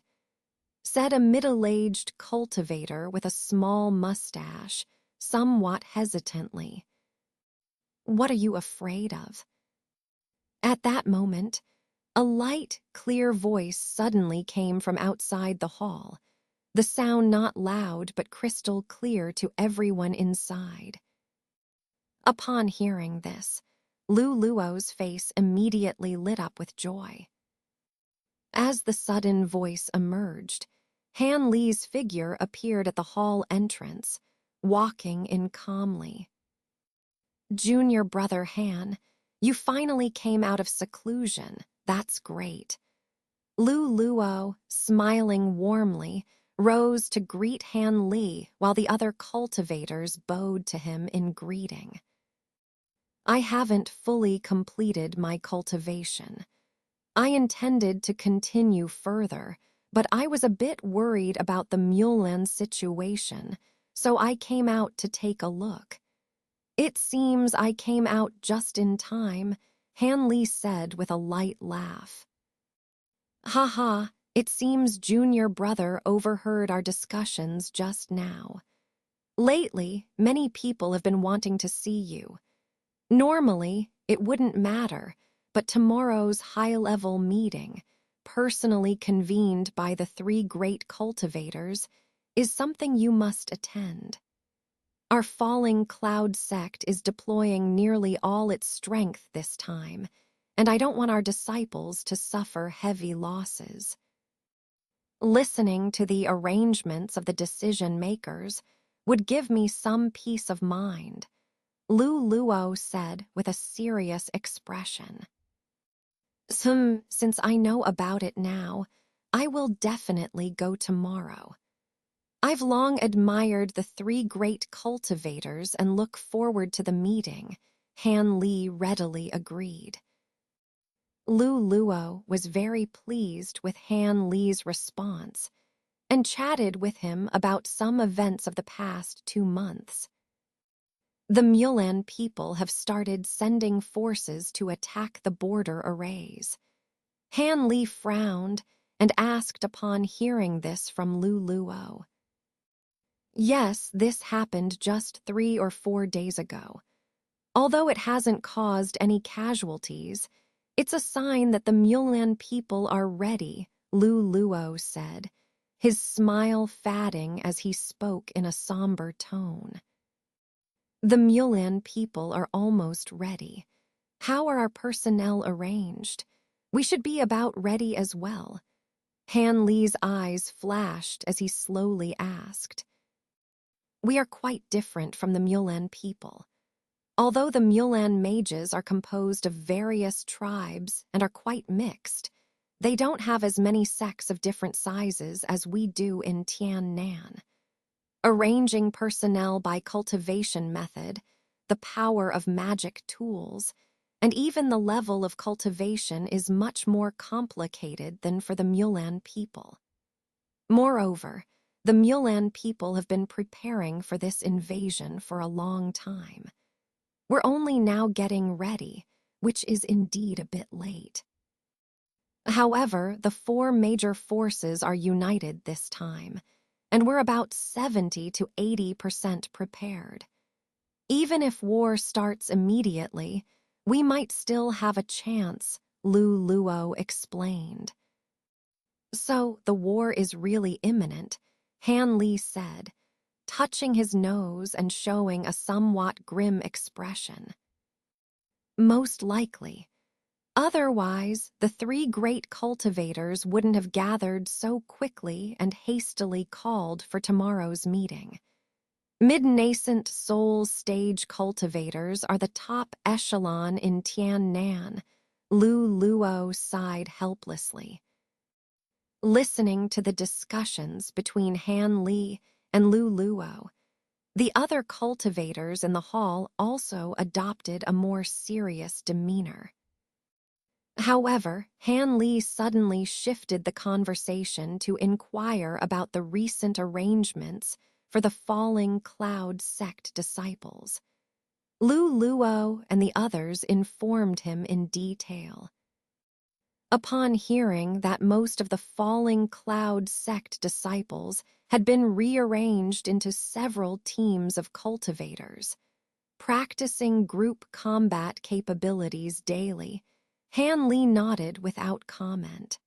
said a middle-aged cultivator with a small mustache, somewhat hesitantly. What are you afraid of? At that moment, a light, clear voice suddenly came from outside the hall, the sound not loud but crystal clear to everyone inside. Upon hearing this, Lu Luo's face immediately lit up with joy. As the sudden voice emerged, Han Li's figure appeared at the hall entrance, walking in calmly. Junior brother Han, you finally came out of seclusion. That's great. Lu Luo, smiling warmly, rose to greet Han Li while the other cultivators bowed to him in greeting. I haven't fully completed my cultivation. I intended to continue further, but I was a bit worried about the Mulan situation, so I came out to take a look. It seems I came out just in time, Han Li said with a light laugh. Haha, it seems Junior brother overheard our discussions just now. Lately, many people have been wanting to see you. Normally, it wouldn't matter, but tomorrow's high-level meeting, personally convened by the 3 great cultivators, is something you must attend. Our falling cloud sect is deploying nearly all its strength this time, and I don't want our disciples to suffer heavy losses. Listening to the arrangements of the decision-makers would give me some peace of mind, Lu Luo said with a serious expression. Since I know about it now, I will definitely go tomorrow. I've long admired the 3 great cultivators and look forward to the meeting, Han Li readily agreed. Lu Luo was very pleased with Han Li's response and chatted with him about some events of the past 2 months. The Mulan people have started sending forces to attack the border arrays. Han Li frowned and asked upon hearing this from Lu Luo. Yes, this happened just 3 or 4 days ago. Although it hasn't caused any casualties, it's a sign that the Mulan people are ready, Lu Luo said, his smile fading as he spoke in a somber tone. The Mulan people are almost ready. How are our personnel arranged? We should be about ready as well. Han Li's eyes flashed as he slowly asked. We are quite different from the Mulan people. Although the Mulan mages are composed of various tribes and are quite mixed, they don't have as many sects of different sizes as we do in Tiannan. Arranging personnel by cultivation method, the power of magic tools, and even the level of cultivation is much more complicated than for the Mulan people. Moreover, the Mulan people have been preparing for this invasion for a long time. We're only now getting ready, which is indeed a bit late. However, the 4 major forces are united this time, and we're about 70 to 80% prepared. Even if war starts immediately, we might still have a chance, Lu Luo explained. So the war is really imminent, Han Li said, touching his nose and showing a somewhat grim expression. Most likely. Otherwise, the 3 great cultivators wouldn't have gathered so quickly and hastily called for tomorrow's meeting. Mid-nascent soul stage cultivators are the top echelon in Tiannan, Lu Luo sighed helplessly. Listening to the discussions between Han Li and Lu Luo, the other cultivators in the hall also adopted a more serious demeanor. However, Han Li suddenly shifted the conversation to inquire about the recent arrangements for the falling cloud sect disciples. Lu Luo and the others informed him in detail. Upon hearing that most of the falling cloud sect disciples had been rearranged into several teams of cultivators, practicing group combat capabilities daily, Han Li nodded without comment.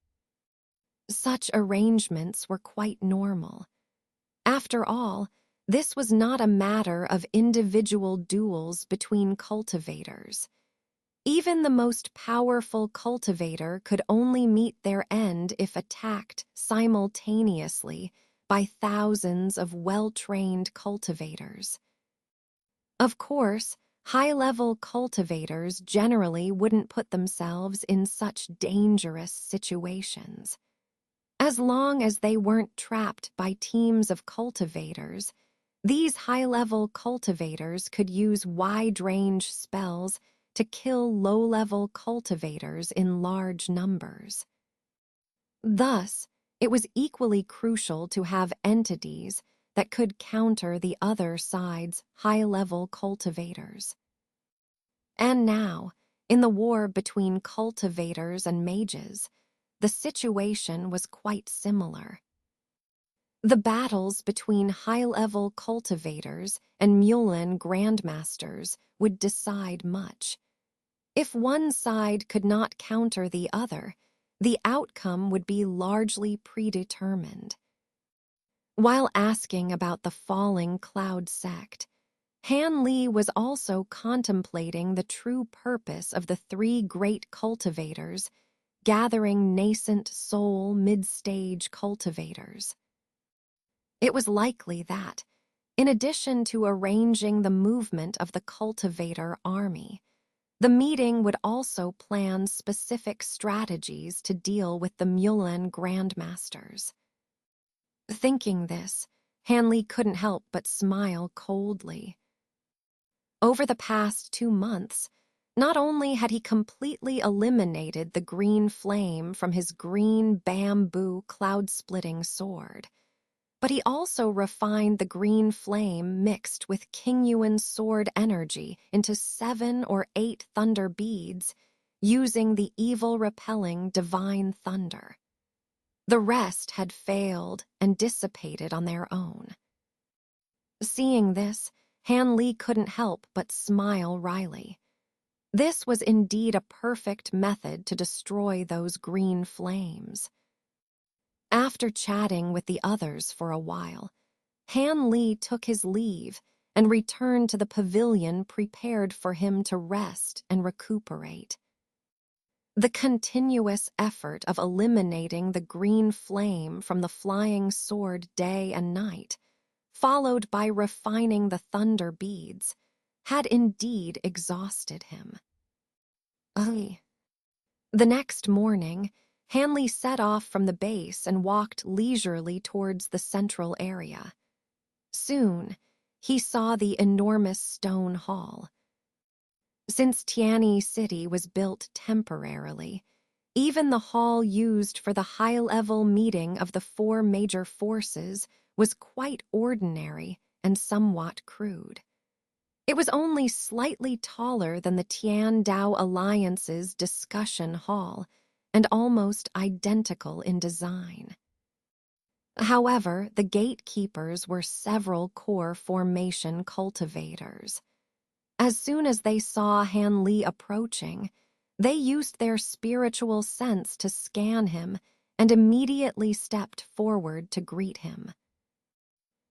Such arrangements were quite normal. After all, this was not a matter of individual duels between cultivators. Even the most powerful cultivator could only meet their end if attacked simultaneously by thousands of well-trained cultivators. Of course, high-level cultivators generally wouldn't put themselves in such dangerous situations. As long as they weren't trapped by teams of cultivators, these high-level cultivators could use wide-range spells to kill low-level cultivators in large numbers. Thus, it was equally crucial to have entities that could counter the other side's high-level cultivators. And now, in the war between cultivators and mages, the situation was quite similar. The battles between high-level cultivators and Mulan grandmasters would decide much. If one side could not counter the other, the outcome would be largely predetermined. While asking about the falling cloud sect, Han Li was also contemplating the true purpose of the three great cultivators gathering nascent soul mid-stage cultivators. It was likely that, in addition to arranging the movement of the cultivator army, the meeting would also plan specific strategies to deal with the Mulan grandmasters. Thinking this, Han Li couldn't help but smile coldly. Over the past 2 months, not only had he completely eliminated the green flame from his green bamboo cloud-splitting sword, but he also refined the green flame mixed with Qingyuan sword energy into 7 or 8 thunder beads, using the evil-repelling divine thunder. The rest had failed and dissipated on their own. Seeing this, Han Li couldn't help but smile wryly. This was indeed a perfect method to destroy those green flames. After chatting with the others for a while, Han Li took his leave and returned to the pavilion prepared for him to rest and recuperate. The continuous effort of eliminating the green flame from the flying sword day and night, followed by refining the thunder beads, had indeed exhausted him. The next morning, Han Li set off from the base and walked leisurely towards the central area. Soon, he saw the enormous stone hall. Since Tianyi City was built temporarily, even the hall used for the high-level meeting of the 4 major forces was quite ordinary and somewhat crude. It was only slightly taller than the Tian-Dao Alliance's discussion hall and almost identical in design. However, the gatekeepers were several core formation cultivators. As soon as they saw Han Li approaching, they used their spiritual sense to scan him and immediately stepped forward to greet him.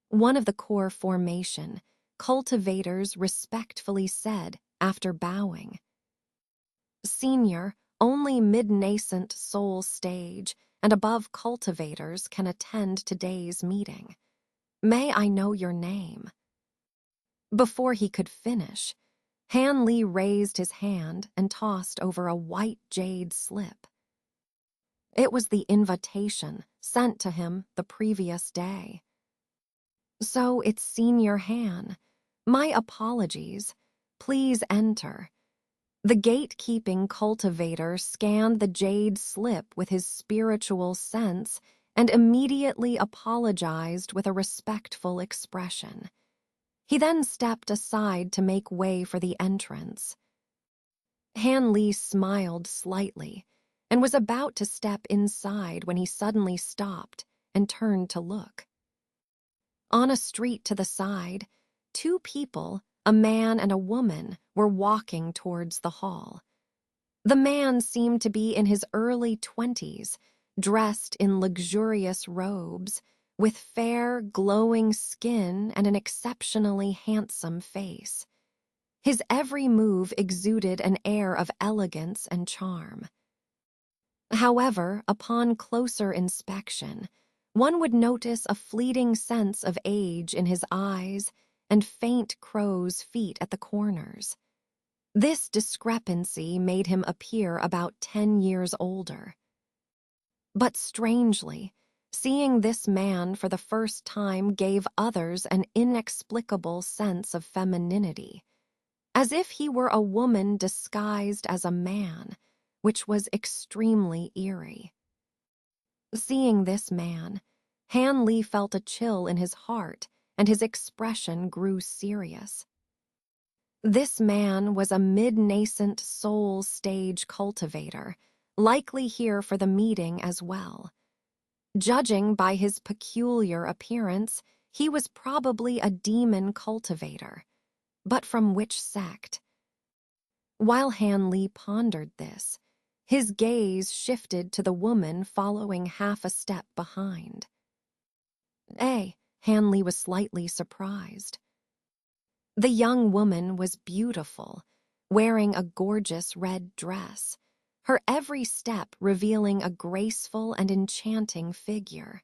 One of the core formation, cultivators respectfully said, after bowing, "Senior, only mid-nascent soul stage and above cultivators can attend today's meeting. May I know your name?" Before he could finish, Han Li raised his hand and tossed over a white jade slip. It was the invitation sent to him the previous day. "So it's Senior Han. My apologies. Please enter." The gatekeeping cultivator scanned the jade slip with his spiritual sense and immediately apologized with a respectful expression. He then stepped aside to make way for the entrance. Han Li smiled slightly and was about to step inside when he suddenly stopped and turned to look. On a street to the side, two people, a man and a woman, were walking towards the hall. The man seemed to be in his early 20s, dressed in luxurious robes, with fair, glowing skin and an exceptionally handsome face. His every move exuded an air of elegance and charm. However, upon closer inspection, one would notice a fleeting sense of age in his eyes and faint crow's feet at the corners. This discrepancy made him appear about 10 years older. But strangely, seeing this man for the first time gave others an inexplicable sense of femininity, as if he were a woman disguised as a man, which was extremely eerie. Seeing this man, Han Li felt a chill in his heart and his expression grew serious. This man was a mid-nascent soul stage cultivator, likely here for the meeting as well. Judging by his peculiar appearance, he was probably a demon cultivator. But from which sect? While Han Li pondered this, his gaze shifted to the woman following half a step behind. Han Li was slightly surprised. The young woman was beautiful, wearing a gorgeous red dress, her every step revealing a graceful and enchanting figure.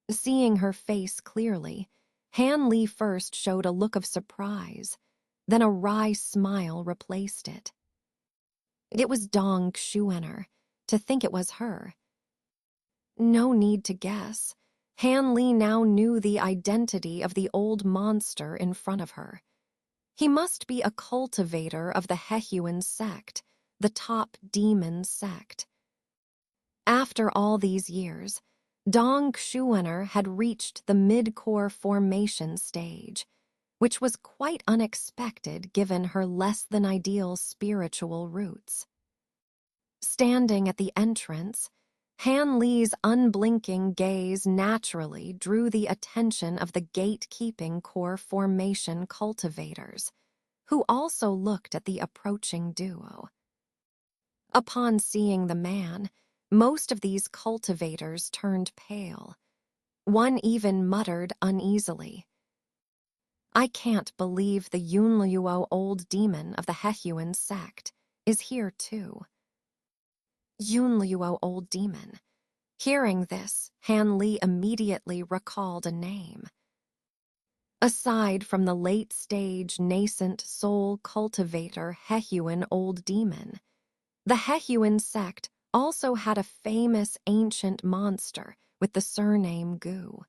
Seeing her face clearly, Han Li first showed a look of surprise, then a wry smile replaced it. It was Dong Xuener. To think it was her. No need to guess. Han Li now knew the identity of the old monster in front of her. He must be a cultivator of the Hehuan sect, the top demon sect. After all these years, Dong Xuener had reached the mid-core formation stage, which was quite unexpected given her less-than-ideal spiritual roots. Standing at the entrance, Han Li's unblinking gaze naturally drew the attention of the gatekeeping core formation cultivators, who also looked at the approaching duo. Upon seeing the man, most of these cultivators turned pale. One even muttered uneasily, "I can't believe the Yunluo old demon of the Hehuan sect is here too." Yunluo old demon. Hearing this, Han Li immediately recalled a name. Aside from the late-stage nascent soul cultivator Hehuan old demon, the Hehuan sect also had a famous ancient monster with the surname Gu.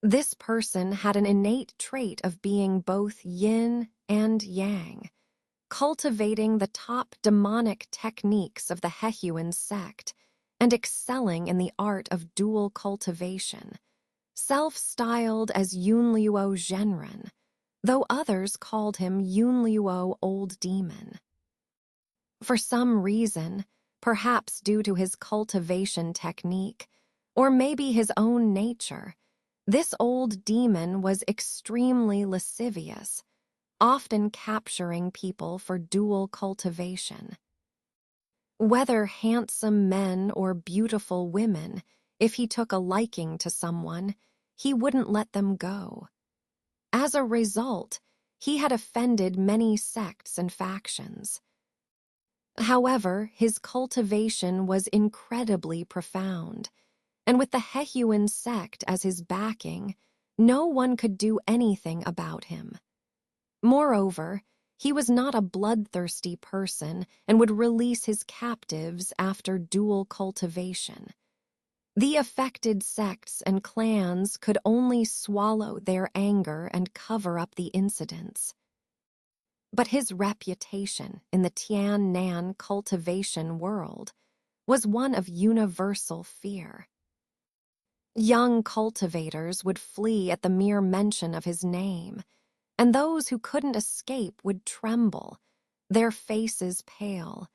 This person had an innate trait of being both yin and yang, cultivating the top demonic techniques of the Hehuan sect and excelling in the art of dual cultivation, self-styled as Yunluo Zhenren, though others called him Yunluo Old Demon. For some reason, perhaps due to his cultivation technique, or maybe his own nature, this old demon was extremely lascivious, often capturing people for dual cultivation. Whether handsome men or beautiful women, if he took a liking to someone, he wouldn't let them go. As a result, he had offended many sects and factions. However, his cultivation was incredibly profound, and with the Hehuan sect as his backing, no one could do anything about him. Moreover, he was not a bloodthirsty person and would release his captives after dual cultivation. The affected sects and clans could only swallow their anger and cover up the incidents. But his reputation in the Tian Nan cultivation world was one of universal fear. Young cultivators would flee at the mere mention of his name, and those who couldn't escape would tremble, their faces pale,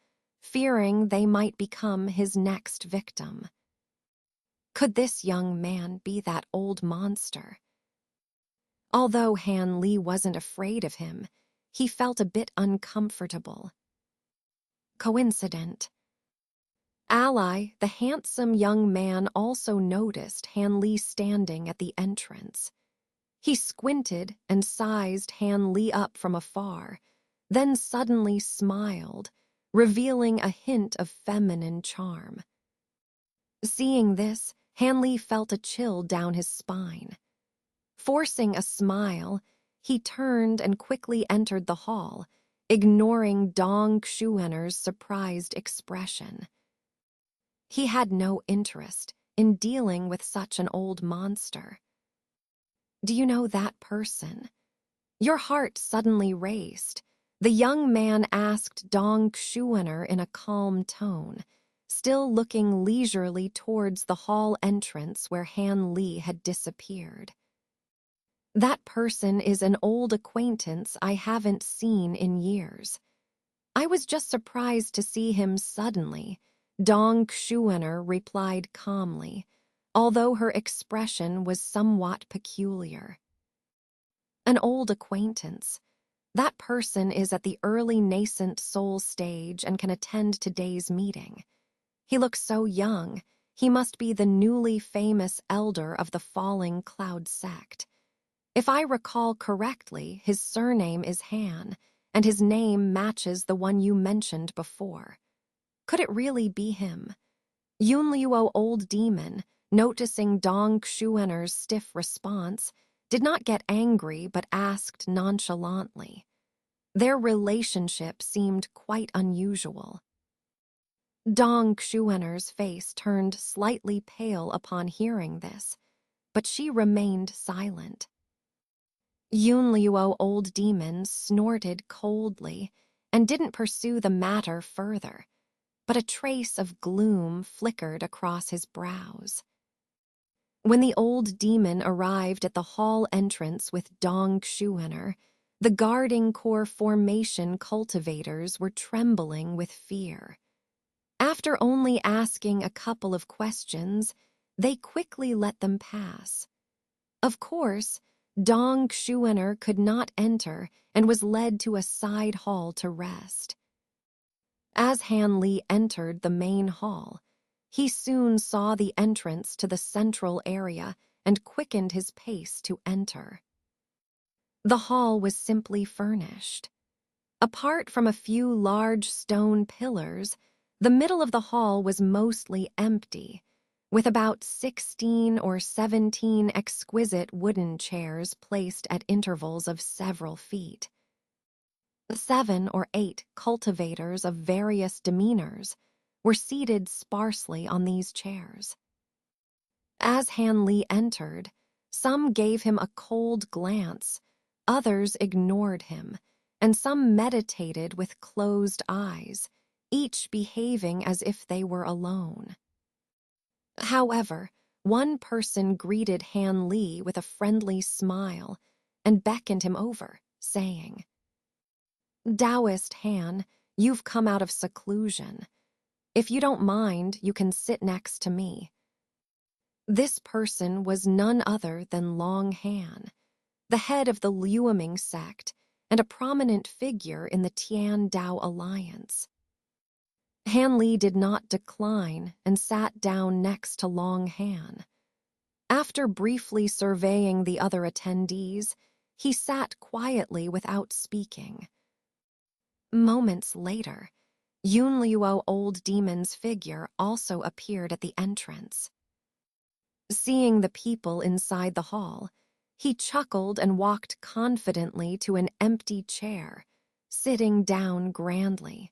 fearing they might become his next victim. Could this young man be that old monster? Although Han Li wasn't afraid of him, he felt a bit uncomfortable. Coincident. Ally, the handsome young man, also noticed Han Li standing at the entrance. He squinted and sized Han Li up from afar, then suddenly smiled, revealing a hint of feminine charm. Seeing this, Han Li felt a chill down his spine. Forcing a smile, he turned and quickly entered the hall, ignoring Dong Xuaner's surprised expression. He had no interest in dealing with such an old monster. Do you know that person? Your heart suddenly raced. The young man asked Dong Xuaner in a calm tone, still looking leisurely towards the hall entrance where Han Li had disappeared. That person is an old acquaintance I haven't seen in years. I was just surprised to see him suddenly, Dong Xuaner replied calmly, although her expression was somewhat peculiar. An old acquaintance. That person is at the early nascent soul stage and can attend today's meeting. He looks so young, he must be the newly famous elder of the Falling Cloud sect. If I recall correctly, his surname is Han, and his name matches the one you mentioned before. Could it really be him? Yunluo, old demon, noticing Dong Xuaner's stiff response, did not get angry but asked nonchalantly. Their relationship seemed quite unusual. Dong Xuaner's face turned slightly pale upon hearing this, but she remained silent. Yunluo, old demon, snorted coldly and didn't pursue the matter further, but a trace of gloom flickered across his brows. When the old demon arrived at the hall entrance with Dong Xuaner, the guarding core formation cultivators were trembling with fear. After only asking a couple of questions, they quickly let them pass. Of course, Dong Xuaner could not enter and was led to a side hall to rest. As Han Li entered the main hall, he soon saw the entrance to the central area and quickened his pace to enter. The hall was simply furnished. Apart from a few large stone pillars, the middle of the hall was mostly empty, with about 16 or 17 exquisite wooden chairs placed at intervals of several feet. 7 or 8 cultivators of various demeanors were seated sparsely on these chairs. As Han Li entered, some gave him a cold glance, others ignored him, and some meditated with closed eyes, each behaving as if they were alone. However, one person greeted Han Li with a friendly smile and beckoned him over, saying, "Taoist Han, you've come out of seclusion. If you don't mind, you can sit next to me." This person was none other than Long Han, the head of the Liuoming sect and a prominent figure in the Tian Dao alliance. Han Li did not decline and sat down next to Long Han. After briefly surveying the other attendees, he sat quietly without speaking. Moments later, Yunluo, old demon's figure, also appeared at the entrance. Seeing the people inside the hall, he chuckled and walked confidently to an empty chair, sitting down grandly.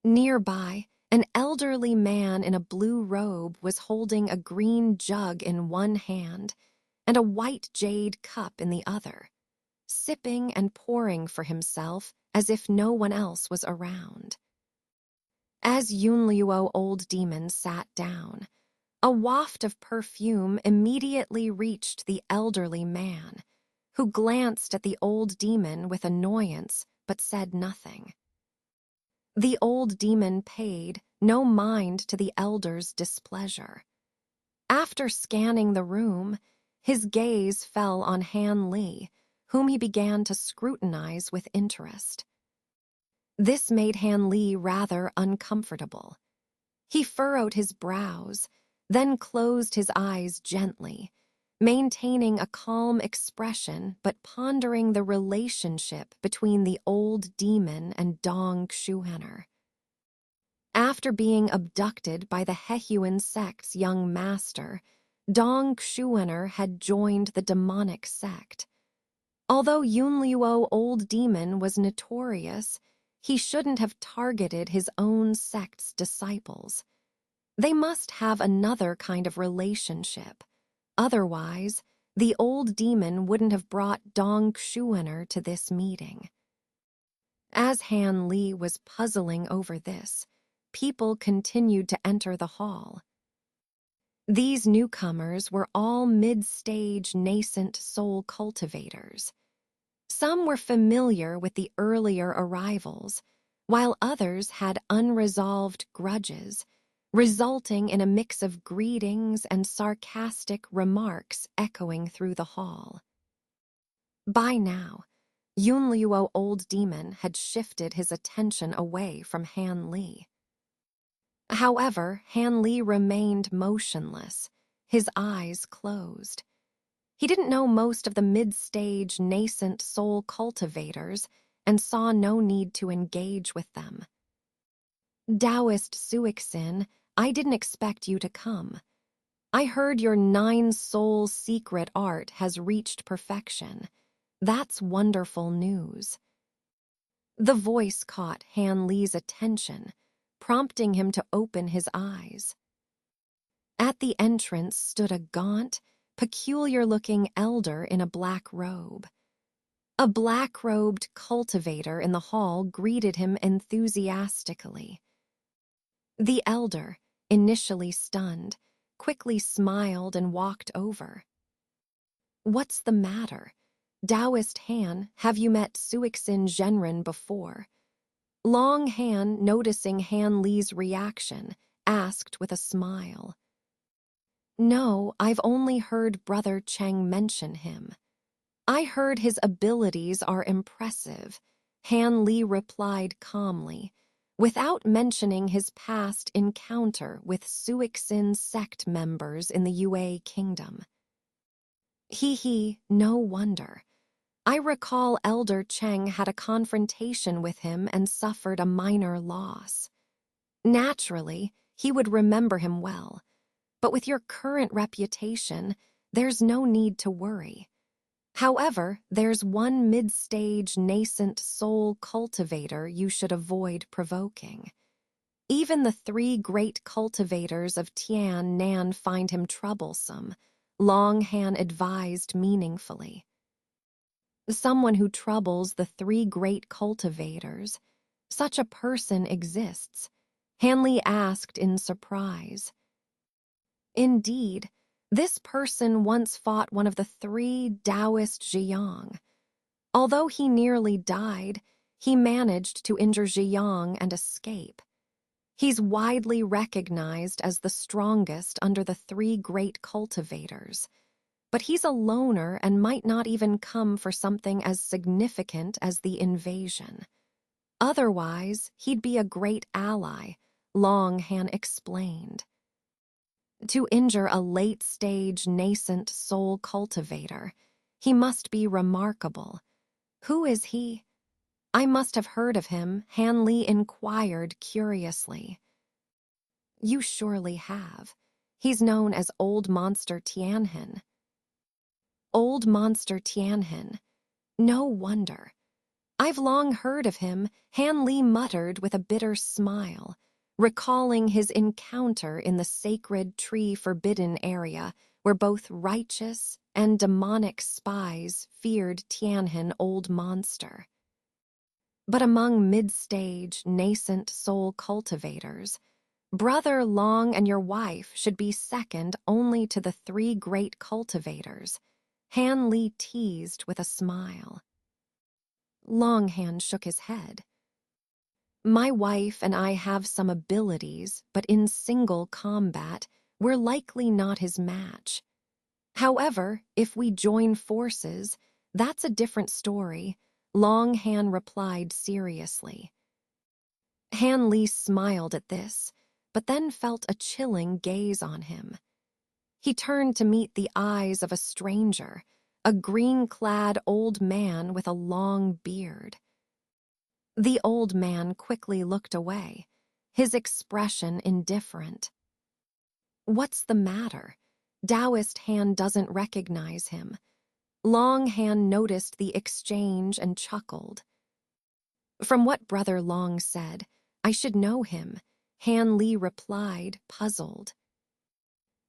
Nearby, an elderly man in a blue robe was holding a green jug in one hand and a white jade cup in the other. sipping and pouring for himself as if no one else was around. As Yunluo Old Demon sat down, a waft of perfume immediately reached the elderly man, who glanced at the old demon with annoyance but said nothing. The old demon paid no mind to the elder's displeasure. After scanning the room, his gaze fell on Han Li, whom he began to scrutinize with interest. This made Han Li rather uncomfortable. He furrowed his brows, then closed his eyes gently, maintaining a calm expression but pondering the relationship between the old demon and Dong Xuan'er. After being abducted by the Hehuan sect's young master, Dong Xuan'er had joined the demonic sect. Although Yunluo Old Demon was notorious, he shouldn't have targeted his own sect's disciples. They must have another kind of relationship. Otherwise, the old demon wouldn't have brought Dong Xuan'er to this meeting. As Han Li was puzzling over this, people continued to enter the hall. These newcomers were all mid-stage nascent soul cultivators. Some were familiar with the earlier arrivals, while others had unresolved grudges, resulting in a mix of greetings and sarcastic remarks echoing through the hall. By now, Yunluo Old Demon had shifted his attention away from Han Li. However, Han Li remained motionless, his eyes closed. He didn't know most of the mid-stage nascent soul cultivators and saw no need to engage with them. Taoist Suixin, I didn't expect you to come. I heard your 9-soul secret art has reached perfection. That's wonderful news. The voice caught Han Li's attention, prompting him to open his eyes. At the entrance stood a gaunt, peculiar-looking elder in a black robe. A black-robed cultivator in the hall greeted him enthusiastically. The elder, initially stunned, quickly smiled and walked over. What's the matter? Taoist Han, have you met Suixin Zhenren before? Long Han, noticing Han Li's reaction, asked with a smile. No, I've only heard Brother Cheng mention him. I heard his abilities are impressive, Han Li replied calmly, without mentioning his past encounter with Suixin sect members in the Yue Kingdom. No wonder. I recall Elder Cheng had a confrontation with him and suffered a minor loss. Naturally, he would remember him well, but with your current reputation, there's no need to worry. However, there's one mid-stage nascent soul cultivator you should avoid provoking. Even the 3 great cultivators of Tian Nan find him troublesome, Long Han advised meaningfully. Someone who troubles the 3 great cultivators. Such a person exists, Han Li asked in surprise. Indeed, this person once fought one of the 3 Taoist Zhiyang. Although he nearly died, he managed to injure Zhiyang and escape. He's widely recognized as the strongest under the 3 great cultivators, but he's a loner and might not even come for something as significant as the invasion. Otherwise, he'd be a great ally, Long Han explained. To injure a late-stage nascent soul cultivator, he must be remarkable. Who is he? I must have heard of him, Han Li inquired curiously. You surely have. He's known as Old Monster Tianhin. Old Monster Tianhin. No wonder. I've long heard of him, Han Li muttered with a bitter smile, recalling his encounter in the sacred tree forbidden area where both righteous and demonic spies feared Tianhin old monster. But among mid-stage, nascent soul cultivators, Brother Long and your wife should be second only to the three great cultivators, Han Li teased with a smile. Longhand shook his head. My wife and I have some abilities, but in single combat, we're likely not his match. However, if we join forces, that's a different story, Longhand replied seriously. Han Li smiled at this, but then felt a chilling gaze on him. He turned to meet the eyes of a stranger, a green-clad old man with a long beard. The old man quickly looked away, his expression indifferent. What's the matter? Taoist Han doesn't recognize him. Long Han noticed the exchange and chuckled. From what Brother Long said, I should know him, Han Li replied, puzzled.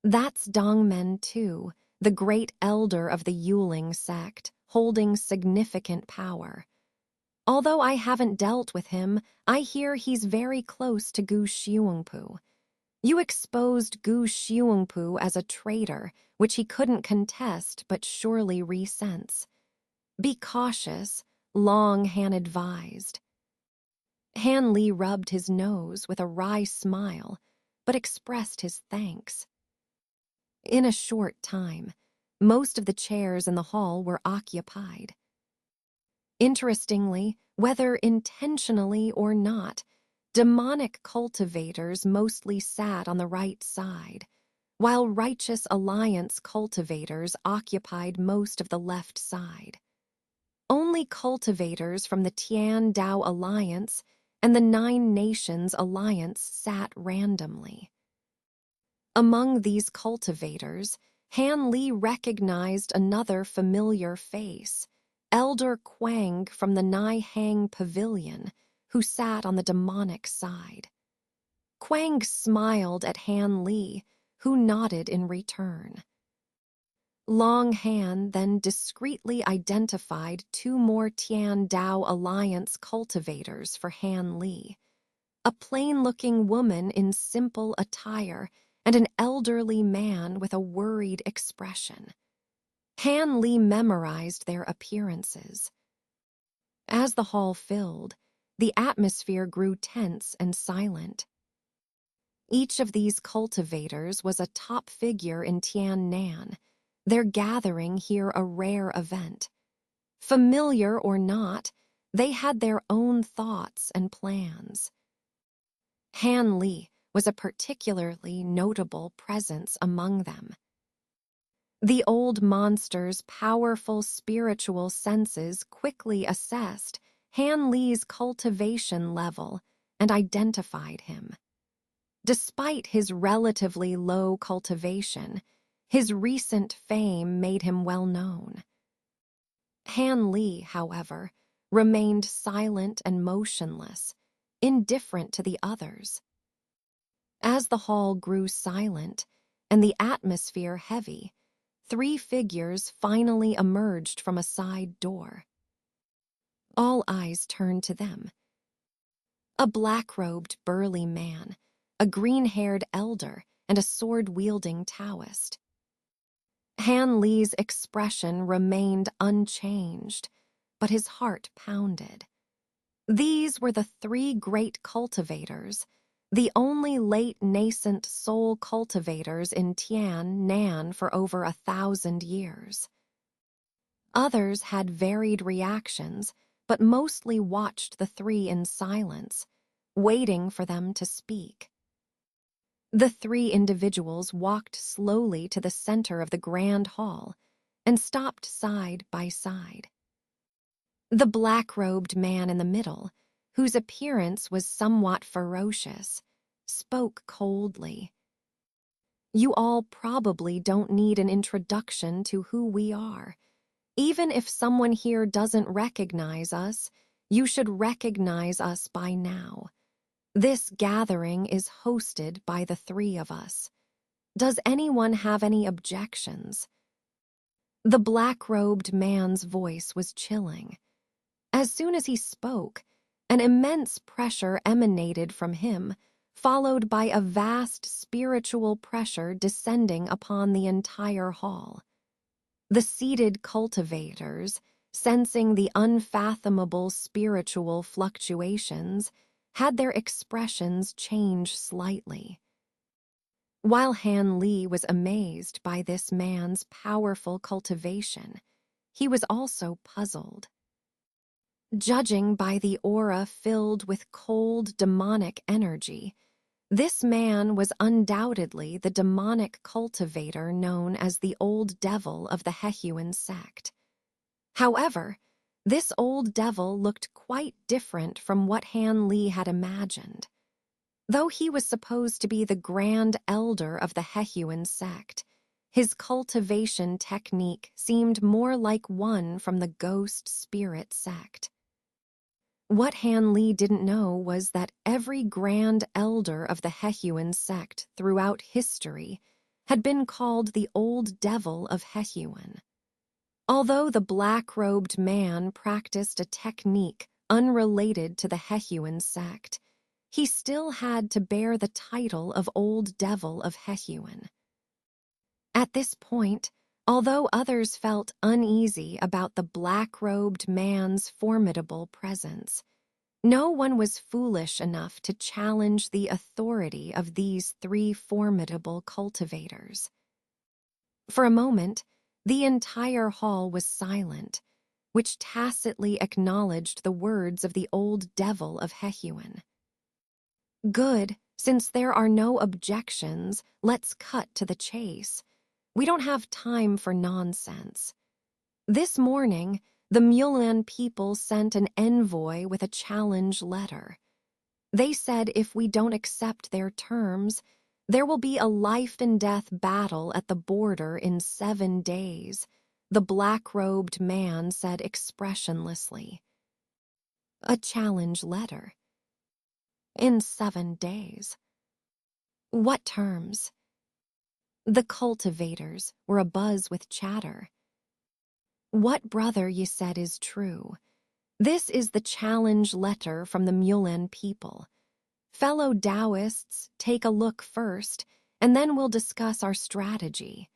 That's Dongmen too, the great elder of the Yuling sect, holding significant power. Although I haven't dealt with him, I hear he's very close to Gu Xiongpu. You exposed Gu Xiongpu as a traitor, which he couldn't contest but surely resense. Be cautious, Long Han advised. Han Li rubbed his nose with a wry smile, but expressed his thanks. In a short time, most of the chairs in the hall were occupied. Interestingly, whether intentionally or not, demonic cultivators mostly sat on the right side, while righteous alliance cultivators occupied most of the left side. Only cultivators from the Tian Dao Alliance and the Nine Nations Alliance sat randomly. Among these cultivators, Han Li recognized another familiar face, Elder Quang from the Nai Hang Pavilion, who sat on the demonic side. Quang smiled at Han Li, who nodded in return. Long Han then discreetly identified two more Tian Dao Alliance cultivators for Han Li, a plain-looking woman in simple attire and an elderly man with a worried expression. Han Li memorized their appearances. As the hall filled, the atmosphere grew tense and silent. Each of these cultivators was a top figure in Tian Nan, their gathering here a rare event. Familiar or not, they had their own thoughts and plans. Han Li was a particularly notable presence among them. The old monster's powerful spiritual senses quickly assessed Han Li's cultivation level and identified him. Despite his relatively low cultivation, his recent fame made him well known. Han Li, however, remained silent and motionless, indifferent to the others. As the hall grew silent and the atmosphere heavy, three figures finally emerged from a side door. All eyes turned to them. A black-robed, burly man, a green-haired elder, and a sword-wielding Taoist. Han Li's expression remained unchanged, but his heart pounded. These were the three great cultivators, the only late nascent soul cultivators in Tian Nan for over 1,000 years. Others had varied reactions, but mostly watched the three in silence, waiting for them to speak. The three individuals walked slowly to the center of the grand hall and stopped side by side. The black-robed man in the middle, whose appearance was somewhat ferocious, spoke coldly. You all probably don't need an introduction to who we are. Even if someone here doesn't recognize us, you should recognize us by now. This gathering is hosted by the three of us. Does anyone have any objections? The black-robed man's voice was chilling. As soon as he spoke, an immense pressure emanated from him, followed by a vast spiritual pressure descending upon the entire hall. The seated cultivators, sensing the unfathomable spiritual fluctuations, had their expressions change slightly. While Han Li was amazed by this man's powerful cultivation, he was also puzzled. Judging by the aura filled with cold, demonic energy, this man was undoubtedly the demonic cultivator known as the Old Devil of the Hehuan sect. However, this old devil looked quite different from what Han Li had imagined. Though he was supposed to be the grand elder of the Hehuan sect, his cultivation technique seemed more like one from the ghost spirit sect. What Han Li didn't know was that every grand elder of the Hehuan sect throughout history had been called the Old Devil of Hehuan. Although the black-robed man practiced a technique unrelated to the Hehuan sect, he still had to bear the title of Old Devil of Hehuan. At this point, although others felt uneasy about the black-robed man's formidable presence, no one was foolish enough to challenge the authority of these three formidable cultivators. For a moment, the entire hall was silent, which tacitly acknowledged the words of the Old Devil of Hehuan. Good, since there are no objections, let's cut to the chase. We don't have time for nonsense. This morning, the Mulan people sent an envoy with a challenge letter. They said if we don't accept their terms, there will be a life-and-death battle at the border in 7 days, the black-robed man said expressionlessly. A challenge letter. In 7 days. What terms? The cultivators were abuzz with chatter. What brother you said is true. This is the challenge letter from the Mulan people. Fellow Taoists, take a look first, and then we'll discuss our strategy.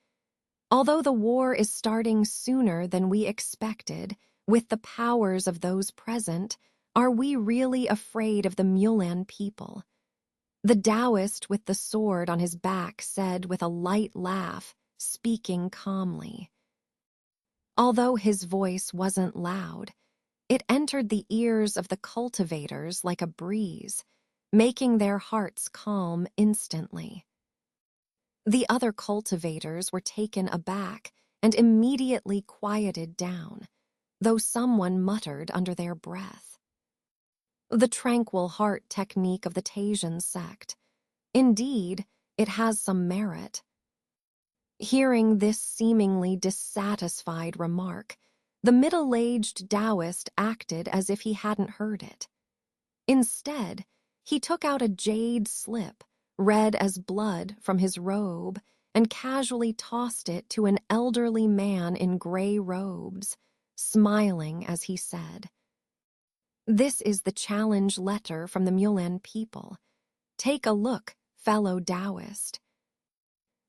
Although the war is starting sooner than we expected, with the powers of those present, are we really afraid of the Mulan people? The Taoist with the sword on his back said with a light laugh, speaking calmly. Although his voice wasn't loud, it entered the ears of the cultivators like a breeze, making their hearts calm instantly. The other cultivators were taken aback and immediately quieted down, though someone muttered under their breath. The tranquil heart technique of the Taoisean sect. Indeed, it has some merit. Hearing this seemingly dissatisfied remark, the middle-aged Taoist acted as if he hadn't heard it. Instead, he took out a jade slip, red as blood, from his robe and casually tossed it to an elderly man in gray robes, smiling as he said, "This is the challenge letter from the Mulan people. Take a look, fellow Taoist."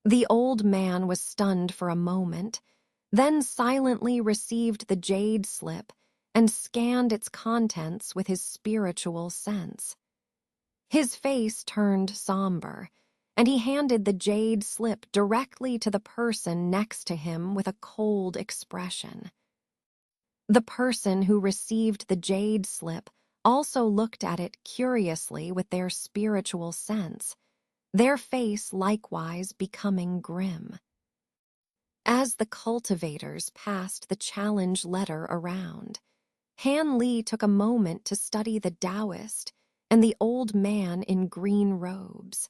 The old man was stunned for a moment, then silently received the jade slip and scanned its contents with his spiritual sense. His face turned somber, and he handed the jade slip directly to the person next to him with a cold expression. The person who received the jade slip also looked at it curiously with their spiritual sense, their face likewise becoming grim. As the cultivators passed the challenge letter around, Han Li took a moment to study the Taoist and the old man in green robes.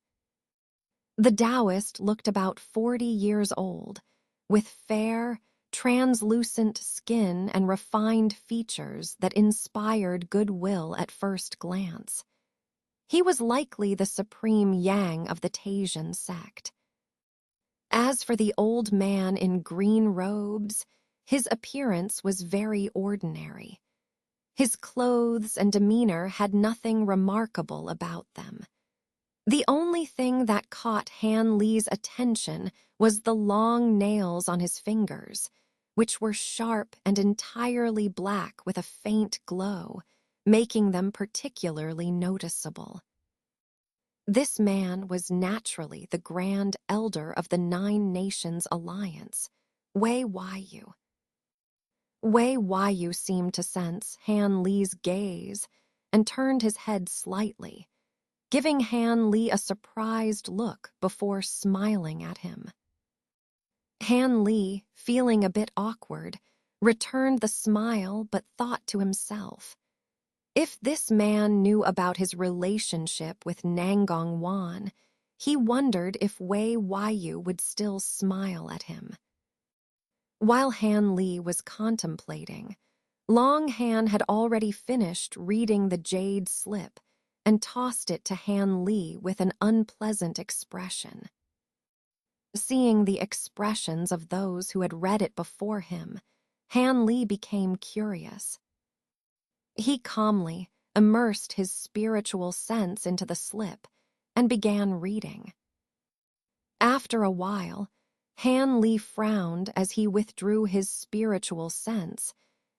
The Taoist looked about 40 years old, with fair, translucent skin and refined features that inspired goodwill at first glance. He was likely the supreme yang of the Taoisean sect. As for the old man in green robes, His appearance was very ordinary. His clothes and demeanor had nothing remarkable about them. The only thing that caught Han Li's attention was the long nails on his fingers, which were sharp and entirely black with a faint glow, making them particularly noticeable. This man was naturally the Grand Elder of the Nine Nations Alliance, Wei Waiyu. Wei Waiyu seemed to sense Han Li's gaze and turned his head slightly, giving Han Li a surprised look before smiling at him. Han Li, feeling a bit awkward, returned the smile but thought to himself, if this man knew about his relationship with Nangong Wan, he wondered if Wei Waiyu would still smile at him. While Han Li was contemplating, Long Han had already finished reading the jade slip and tossed it to Han Li with an unpleasant expression. Seeing the expressions of those who had read it before him, Han Li became curious. He calmly immersed his spiritual sense into the slip and began reading. After a while, Han Li frowned as he withdrew his spiritual sense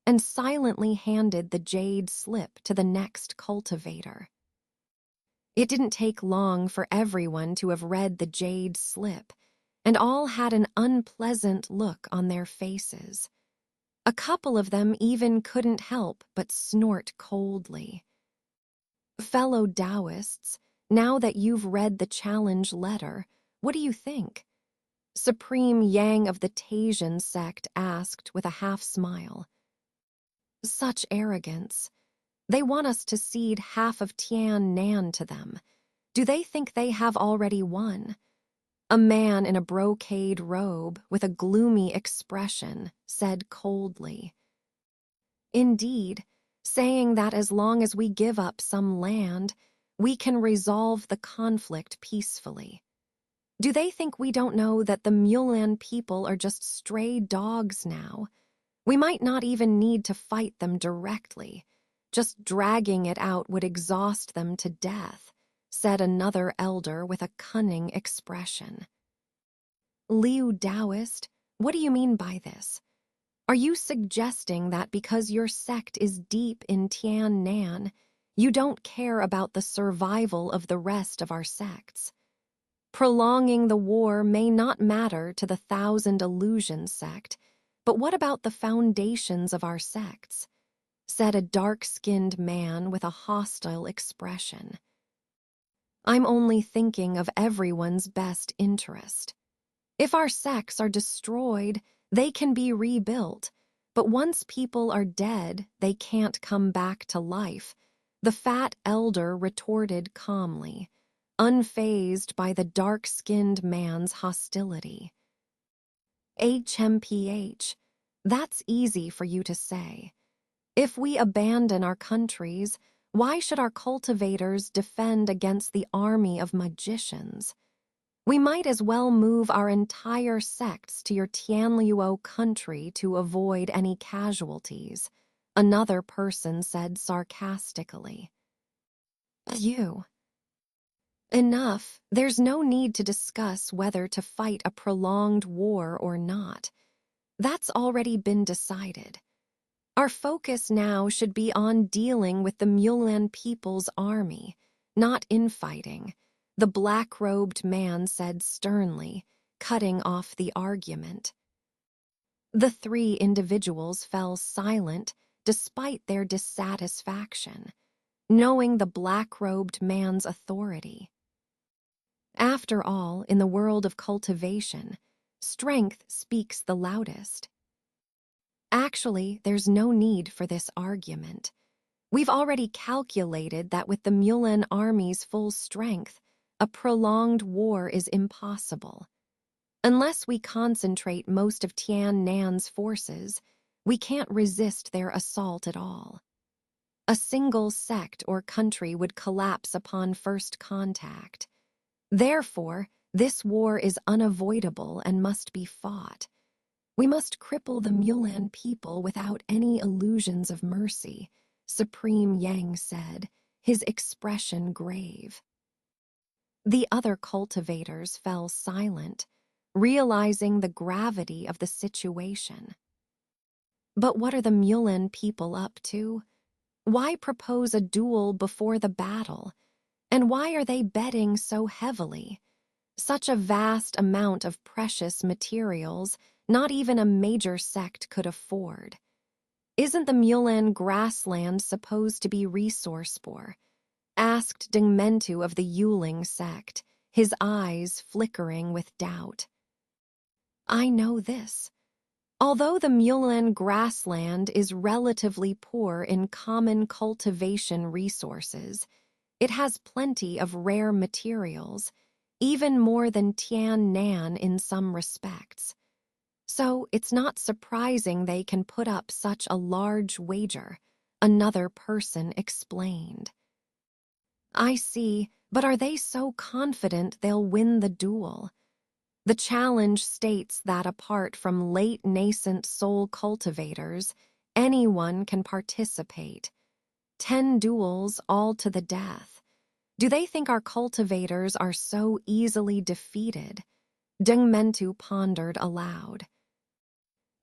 and silently handed the jade slip to the next cultivator. It didn't take long for everyone to have read the jade slip, and all had an unpleasant look on their faces. A couple of them even couldn't help but snort coldly. Fellow Taoists, now that you've read the challenge letter, what do you think? Supreme Yang of the Taisian sect asked with a half-smile. Such arrogance. They want us to cede half of Tian Nan to them. Do they think they have already won? A man in a brocade robe with a gloomy expression said coldly. Indeed, saying that as long as we give up some land, we can resolve the conflict peacefully. Do they think we don't know that the Mulan people are just stray dogs now? We might not even need to fight them directly. Just dragging it out would exhaust them to death, said another elder with a cunning expression. Liu Taoist, what do you mean by this? Are you suggesting that because your sect is deep in Tian Nan, you don't care about the survival of the rest of our sects? Prolonging the war may not matter to the Thousand Illusion sect, but what about the foundations of our sects? Said a dark-skinned man with a hostile expression. I'm only thinking of everyone's best interest. If our sects are destroyed, they can be rebuilt, but once people are dead, they can't come back to life, the fat elder retorted calmly, unfazed by the dark-skinned man's hostility. HMPH, that's easy for you to say. If we abandon our countries, why should our cultivators defend against the army of magicians? We might as well move our entire sects to your Tianluo country to avoid any casualties, another person said sarcastically. You. Enough, there's no need to discuss whether to fight a prolonged war or not. That's already been decided. Our focus now should be on dealing with the Mulan People's Army, not infighting, the black-robed man said sternly, cutting off the argument. The three individuals fell silent despite their dissatisfaction, knowing the black-robed man's authority. After all, in the world of cultivation, strength speaks the loudest. Actually, there's no need for this argument. We've already calculated that with the Mulan army's full strength, a prolonged war is impossible. Unless we concentrate most of Tian Nan's forces, we can't resist their assault at all. A single sect or country would collapse upon first contact. Therefore, this war is unavoidable and must be fought. We must cripple the Mulan people without any illusions of mercy, Supreme Yang said, his expression grave. The other cultivators fell silent, realizing the gravity of the situation. But what are the Mulan people up to? Why propose a duel before the battle? And why are they betting so heavily? Such a vast amount of precious materials not even a major sect could afford. Isn't the Mulan grassland supposed to be resource poor? Asked Dingmentu of the Yuling sect, his eyes flickering with doubt. I know this. Although the Mulan grassland is relatively poor in common cultivation resources, it has plenty of rare materials, even more than Tian Nan in some respects. So it's not surprising they can put up such a large wager, another person explained. I see, but are they so confident they'll win the duel? The challenge states that apart from late nascent soul cultivators, anyone can participate. 10 duels all to the death. Do they think our cultivators are so easily defeated? Dengmentu pondered aloud.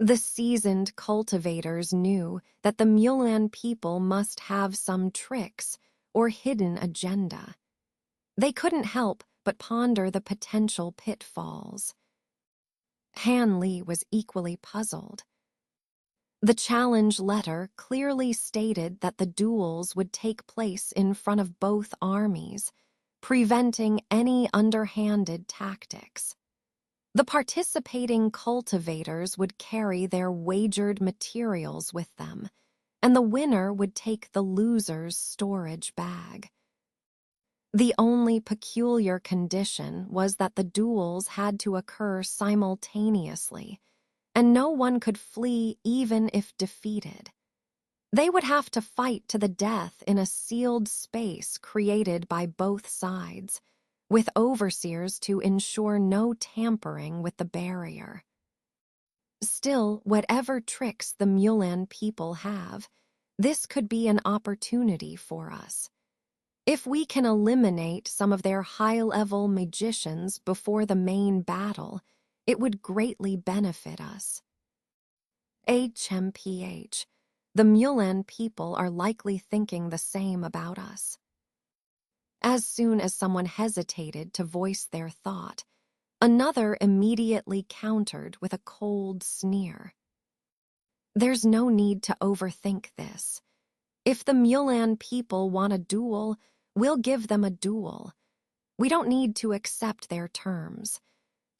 The seasoned cultivators knew that the Mulan people must have some tricks or hidden agenda. They couldn't help but ponder the potential pitfalls. Han Li was equally puzzled. The challenge letter clearly stated that the duels would take place in front of both armies, preventing any underhanded tactics. The participating cultivators would carry their wagered materials with them, and the winner would take the loser's storage bag. The only peculiar condition was that the duels had to occur simultaneously, and no one could flee even if defeated. They would have to fight to the death in a sealed space created by both sides, with overseers to ensure no tampering with the barrier. Still, whatever tricks the Mulan people have, this could be an opportunity for us. If we can eliminate some of their high-level magicians before the main battle, it would greatly benefit us. HMPH, the Mulan people are likely thinking the same about us. As soon as someone hesitated to voice their thought, another immediately countered with a cold sneer. There's no need to overthink this. If the Mulan people want a duel, we'll give them a duel. We don't need to accept their terms.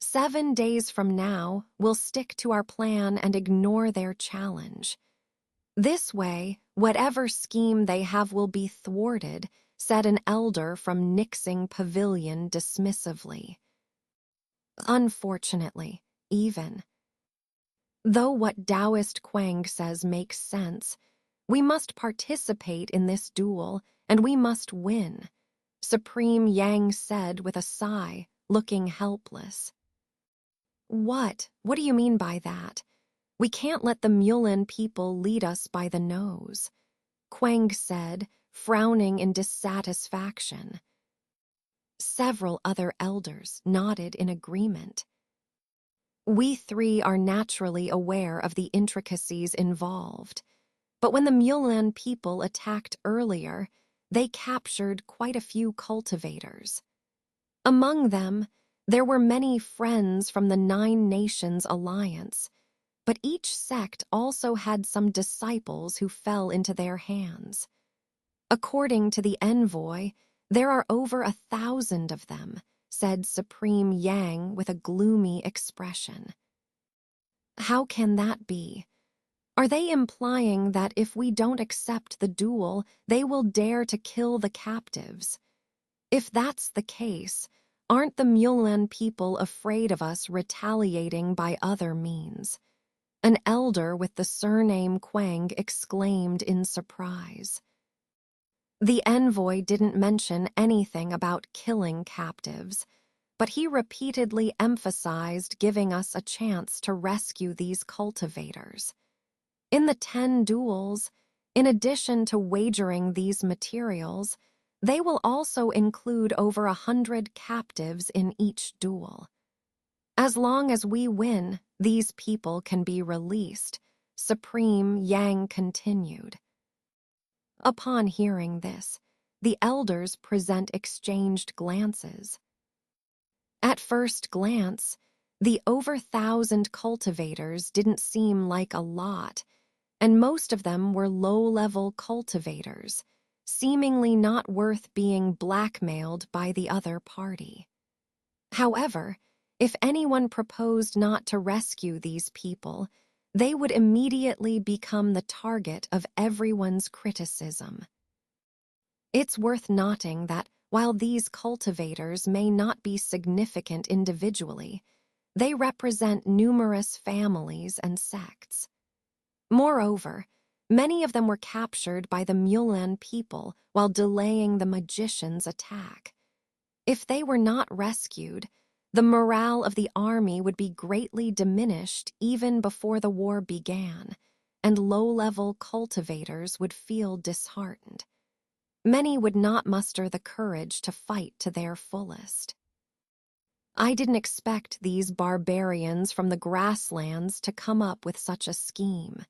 7 days from now, we'll stick to our plan and ignore their challenge. This way, whatever scheme they have will be thwarted, said an elder from Nixing Pavilion dismissively. Unfortunately, even. Though what Taoist Quang says makes sense, we must participate in this duel, and we must win, Supreme Yang said with a sigh, looking helpless. What do you mean by that? We can't let the Mulan people lead us by the nose, Quang said, frowning in dissatisfaction. Several other elders nodded in agreement. We three are naturally aware of the intricacies involved, but when the Mulan people attacked earlier, they captured quite a few cultivators. Among them, there were many friends from the Nine Nations Alliance, but each sect also had some disciples who fell into their hands. According to the envoy, there are over 1,000 of them, said Supreme Yang with a gloomy expression. How can that be? Are they implying that if we don't accept the duel, they will dare to kill the captives? If that's the case, aren't the Mulan people afraid of us retaliating by other means? An elder with the surname Quang exclaimed in surprise. The envoy didn't mention anything about killing captives, but he repeatedly emphasized giving us a chance to rescue these cultivators. In the 10 duels, in addition to wagering these materials, they will also include over 100 captives in each duel. As long as we win, these people can be released, Supreme Yang continued. Upon hearing this, the elders present exchanged glances. At first glance, the over 1,000 cultivators didn't seem like a lot, and most of them were low-level cultivators, seemingly not worth being blackmailed by the other party. However, if anyone proposed not to rescue these people, they would immediately become the target of everyone's criticism. It's worth noting that while these cultivators may not be significant individually, they represent numerous families and sects. Moreover, many of them were captured by the Mulan people while delaying the magician's attack. If they were not rescued, the morale of the army would be greatly diminished even before the war began, and low-level cultivators would feel disheartened. Many would not muster the courage to fight to their fullest. I didn't expect these barbarians from the grasslands to come up with such a scheme.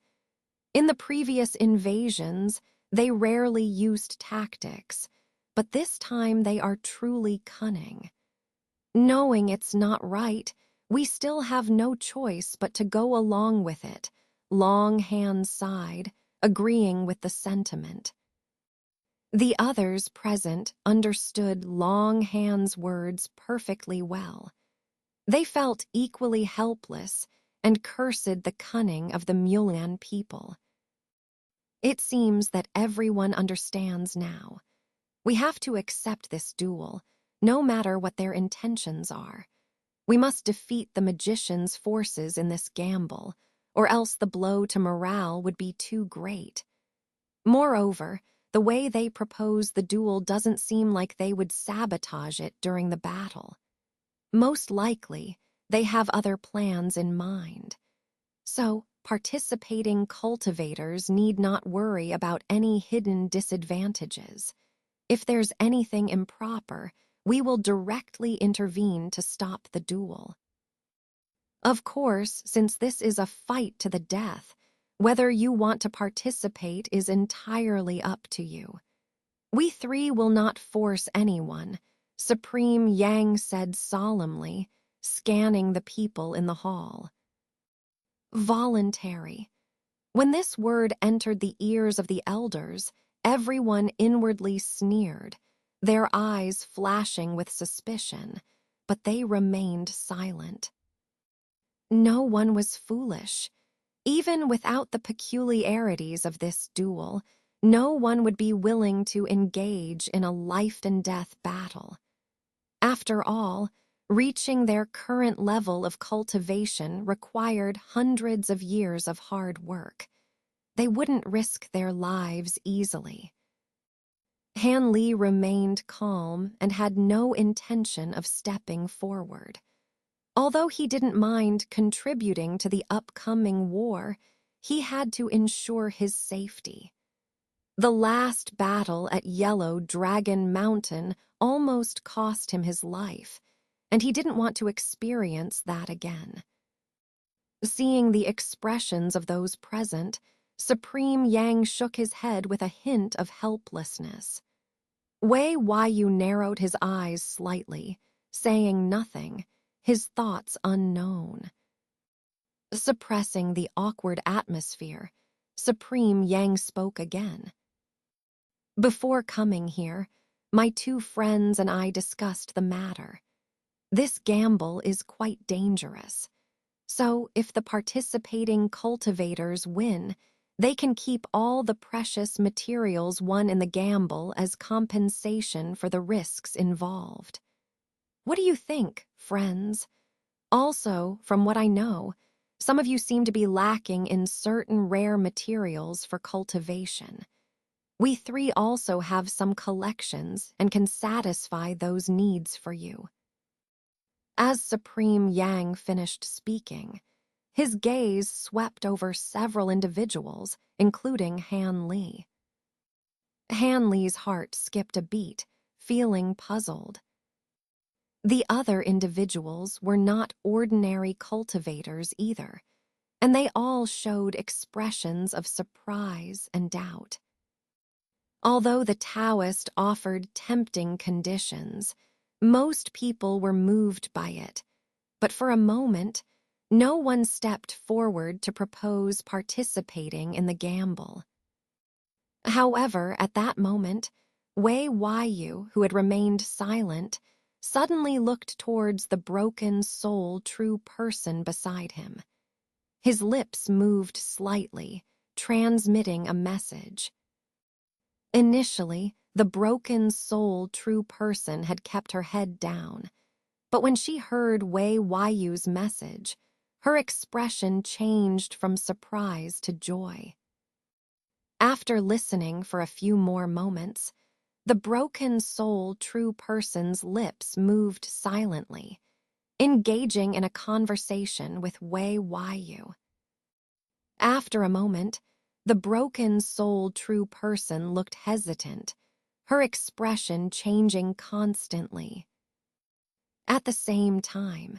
In the previous invasions, they rarely used tactics, but this time they are truly cunning. Knowing it's not right, we still have no choice but to go along with it, Long Hand's side, agreeing with the sentiment. The others present understood Long Hand's words perfectly well. They felt equally helpless and cursed the cunning of the Mulan people. It seems that everyone understands now. We have to accept this duel, no matter what their intentions are. We must defeat the magician's forces in this gamble, or else the blow to morale would be too great. Moreover, the way they propose the duel doesn't seem like they would sabotage it during the battle. Most likely, they have other plans in mind. So, participating cultivators need not worry about any hidden disadvantages. If there's anything improper, we will directly intervene to stop the duel. Of course, since this is a fight to the death, whether you want to participate is entirely up to you. We three will not force anyone, Supreme Yang said solemnly, scanning the people in the hall. Voluntary. When this word entered the ears of the elders, everyone inwardly sneered, their eyes flashing with suspicion, but they remained silent. No one was foolish. Even without the peculiarities of this duel, no one would be willing to engage in a life-and-death battle. After all, reaching their current level of cultivation required hundreds of years of hard work. They wouldn't risk their lives easily. Han Li remained calm and had no intention of stepping forward. Although he didn't mind contributing to the upcoming war, he had to ensure his safety. The last battle at Yellow Dragon Mountain almost cost him his life, and he didn't want to experience that again. Seeing the expressions of those present, Supreme Yang shook his head with a hint of helplessness. Wei Waiyu narrowed his eyes slightly, saying nothing, his thoughts unknown. Suppressing the awkward atmosphere, Supreme Yang spoke again. Before coming here, my 2 friends and I discussed the matter. This gamble is quite dangerous. So, if the participating cultivators win, they can keep all the precious materials won in the gamble as compensation for the risks involved. What do you think, friends? Also, from what I know, some of you seem to be lacking in certain rare materials for cultivation. We 3 also have some collections and can satisfy those needs for you. As Supreme Yang finished speaking, his gaze swept over several individuals, including Han Li. Han Li's heart skipped a beat, feeling puzzled. The other individuals were not ordinary cultivators either, and they all showed expressions of surprise and doubt. Although the Taoist offered tempting conditions, most people were moved by it, but for a moment, no one stepped forward to propose participating in the gamble. However, at that moment, Wei Waiyu, who had remained silent, suddenly looked towards the broken soul true person beside him. His lips moved slightly, transmitting a message. Initially, the broken soul true person had kept her head down, but when she heard Wei Waiyu's message, her expression changed from surprise to joy. After listening for a few more moments, the broken soul true person's lips moved silently, engaging in a conversation with Wei Waiyu. After a moment, the broken soul true person looked hesitant, her expression changing constantly. At the same time,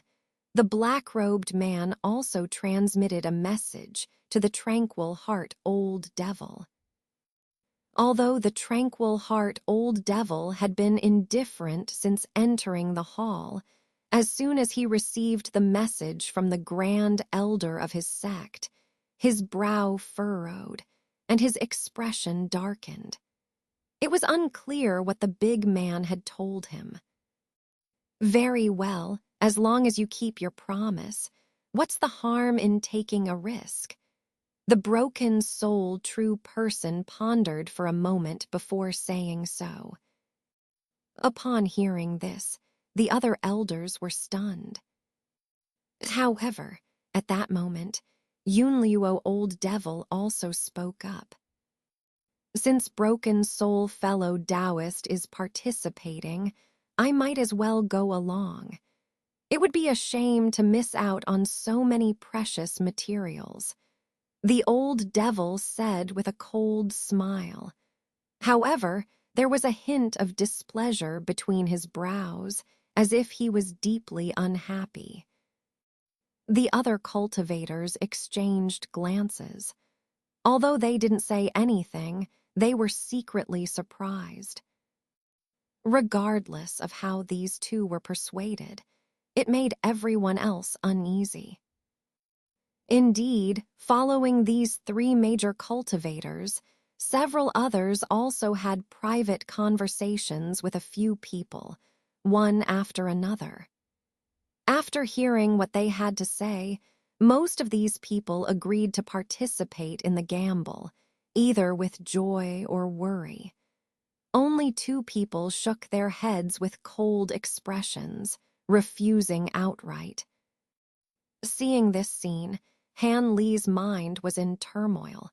the black-robed man also transmitted a message to the tranquil heart old devil. Although the tranquil heart old devil had been indifferent since entering the hall, as soon as he received the message from the grand elder of his sect, his brow furrowed, and his expression darkened. It was unclear what the big man had told him. Very well, as long as you keep your promise, what's the harm in taking a risk? The broken soul true person pondered for a moment before saying so. Upon hearing this, the other elders were stunned. However, at that moment, Yunliuo Old Devil also spoke up. Since broken soul fellow Taoist is participating, I might as well go along. It would be a shame to miss out on so many precious materials. The old devil said with a cold smile. However, there was a hint of displeasure between his brows, as if he was deeply unhappy. The other cultivators exchanged glances. Although they didn't say anything, they were secretly surprised. Regardless of how these two were persuaded, it made everyone else uneasy. Indeed, following these three major cultivators, several others also had private conversations with a few people, one after another. After hearing what they had to say, most of these people agreed to participate in the gamble, either with joy or worry. Only two people shook their heads with cold expressions, refusing outright. Seeing this scene, Han Li's mind was in turmoil.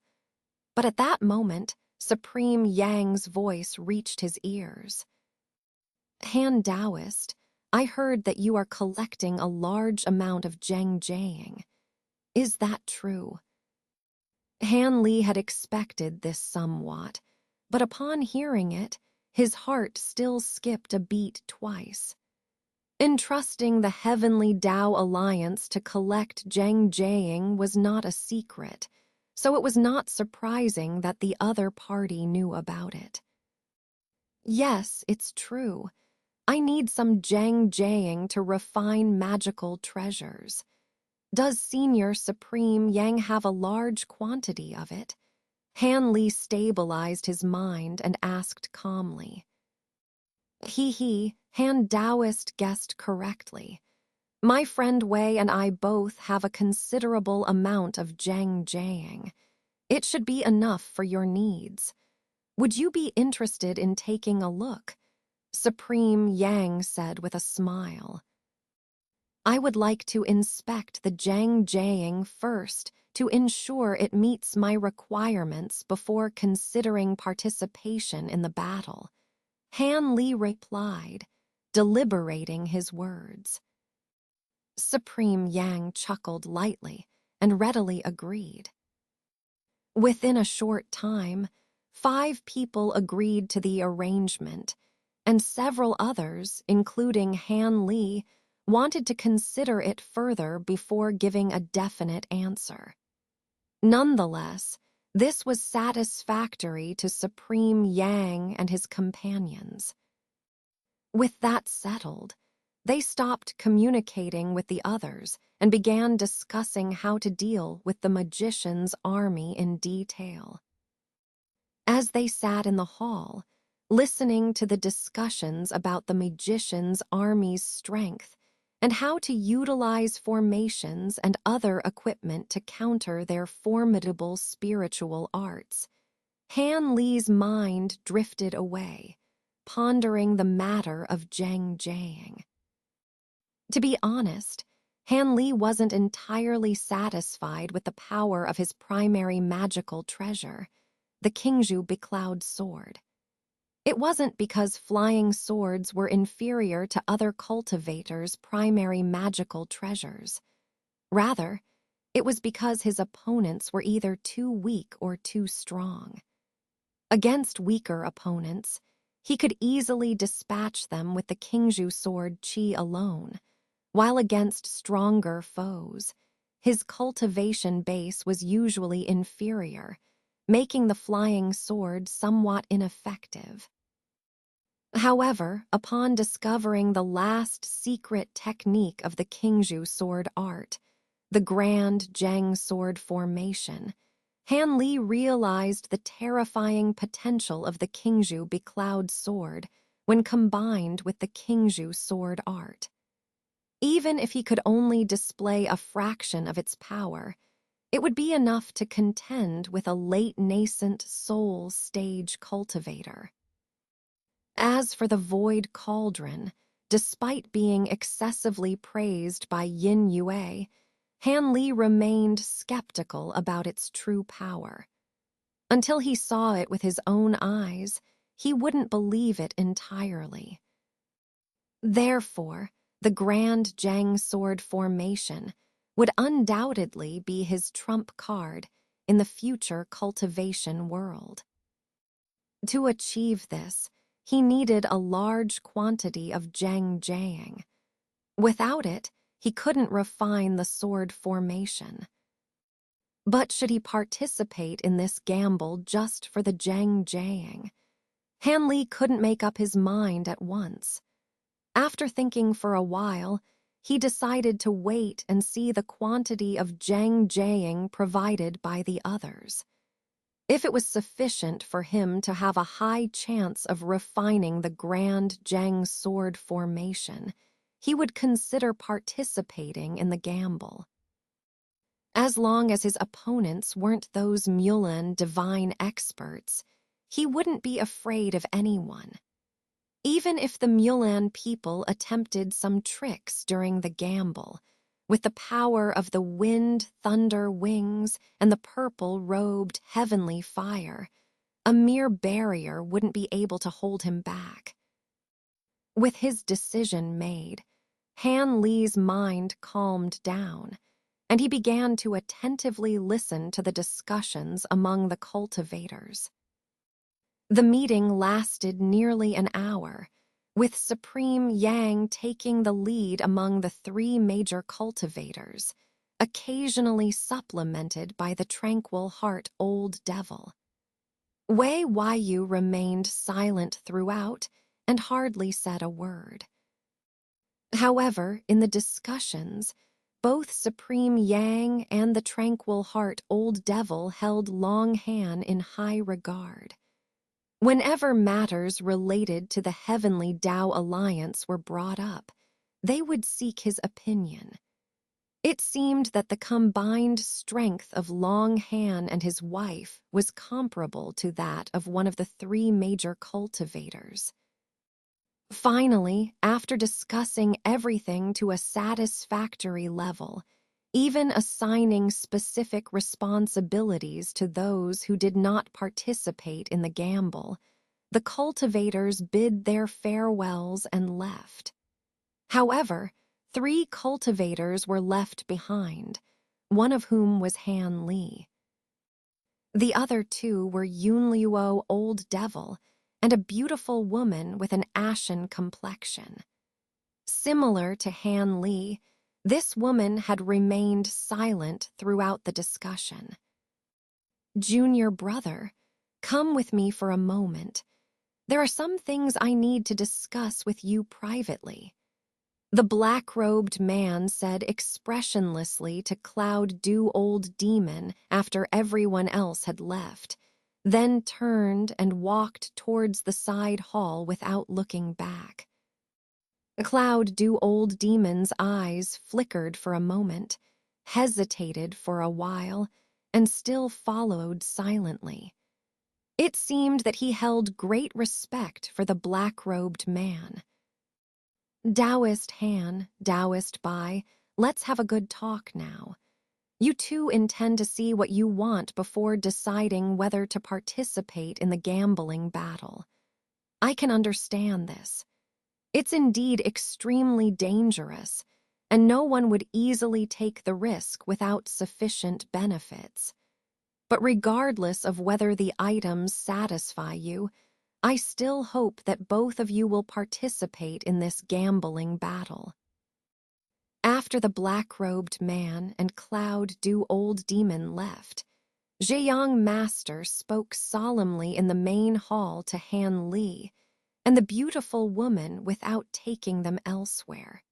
But at that moment, Supreme Yang's voice reached his ears. Han Taoist, I heard that you are collecting a large amount of Zheng. Is that true? Han Li had expected this somewhat, but upon hearing it, his heart still skipped a beat twice. Entrusting the Heavenly Tao Alliance to collect Zheng was not a secret, so it was not surprising that the other party knew about it. Yes, it's true. I need some Zheng to refine magical treasures. Does Senior Supreme Yang have a large quantity of it? Han Li stabilized his mind and asked calmly. Han Taoist guessed correctly. My friend Wei and I both have a considerable amount of Zheng. It should be enough for your needs. Would you be interested in taking a look? Supreme Yang said with a smile. I would like to inspect the Zheng first to ensure it meets my requirements before considering participation in the battle. Han Li replied, deliberating his words. Supreme Yang chuckled lightly and readily agreed. Within a short time, 5 people agreed to the arrangement, and several others, including Han Li, wanted to consider it further before giving a definite answer. Nonetheless, this was satisfactory to Supreme Yang and his companions. With that settled, they stopped communicating with the others and began discussing how to deal with the magician's army in detail. As they sat in the hall, listening to the discussions about the magician's army's strength and how to utilize formations and other equipment to counter their formidable spiritual arts, Han Li's mind drifted away, pondering the matter of Zheng Jiang. To be honest, Han Li wasn't entirely satisfied with the power of his primary magical treasure, the Qingzhu Becloud sword. It wasn't because flying swords were inferior to other cultivators' primary magical treasures. Rather, it was because his opponents were either too weak or too strong. Against weaker opponents, he could easily dispatch them with the Qingzhu sword Qi alone, while against stronger foes, his cultivation base was usually inferior, making the flying sword somewhat ineffective. However, upon discovering the last secret technique of the Qingzhu sword art, the grand Zheng sword formation, Han Li realized the terrifying potential of the Qingzhu Becloud sword when combined with the Qingzhu sword art. Even if he could only display a fraction of its power, it would be enough to contend with a late-nascent soul stage cultivator. As for the Void Cauldron, despite being excessively praised by Yin Yue, Han Li remained skeptical about its true power. Until he saw it with his own eyes, he wouldn't believe it entirely. Therefore, the grand Zheng sword formation would undoubtedly be his trump card in the future cultivation world. To achieve this, he needed a large quantity of Zheng Jiang. Without it, he couldn't refine the sword formation. But should he participate in this gamble just for the Zheng Jiang? Han Li couldn't make up his mind at once. After thinking for a while, he decided to wait and see the quantity of Zheng Jiang provided by the others. If it was sufficient for him to have a high chance of refining the grand Zheng sword formation, he would consider participating in the gamble. As long as his opponents weren't those Mulan divine experts, he wouldn't be afraid of anyone. Even if the Mulan people attempted some tricks during the gamble, with the power of the wind, thunder wings, and the purple-robed heavenly fire, a mere barrier wouldn't be able to hold him back. With his decision made, Han Li's mind calmed down, and he began to attentively listen to the discussions among the cultivators. The meeting lasted nearly an hour, with Supreme Yang taking the lead among the 3 major cultivators, occasionally supplemented by the tranquil heart Old Devil. Wei Waiyu remained silent throughout and hardly said a word. However, in the discussions, both Supreme Yang and the tranquil heart Old Devil held Long Han in high regard. Whenever matters related to the Heavenly Tao Alliance were brought up, they would seek his opinion. It seemed that the combined strength of Long Han and his wife was comparable to that of one of the 3 major cultivators. Finally, after discussing everything to a satisfactory level, even assigning specific responsibilities to those who did not participate in the gamble, the cultivators bid their farewells and left. However, 3 cultivators were left behind, one of whom was Han Li. The other 2 were Yunluo Old Devil and a beautiful woman with an ashen complexion. Similar to Han Li, this woman had remained silent throughout the discussion. "Junior brother, come with me for a moment. There are some things I need to discuss with you privately," the black-robed man said expressionlessly to Cloud Dew Old Demon after everyone else had left, then turned and walked towards the side hall without looking back. Cloud Dew Old Demon's eyes flickered for a moment, hesitated for a while, and still followed silently. It seemed that he held great respect for the black-robed man. "Taoist Han, Taoist Bai, let's have a good talk now. You two intend to see what you want before deciding whether to participate in the gambling battle. I can understand this. It's indeed extremely dangerous, and no one would easily take the risk without sufficient benefits. But regardless of whether the items satisfy you, I still hope that both of you will participate in this gambling battle." After the black-robed man and Cloud Dew Old Demon left, Zhejiang Master spoke solemnly in the main hall to Han Li and the beautiful woman without taking them elsewhere.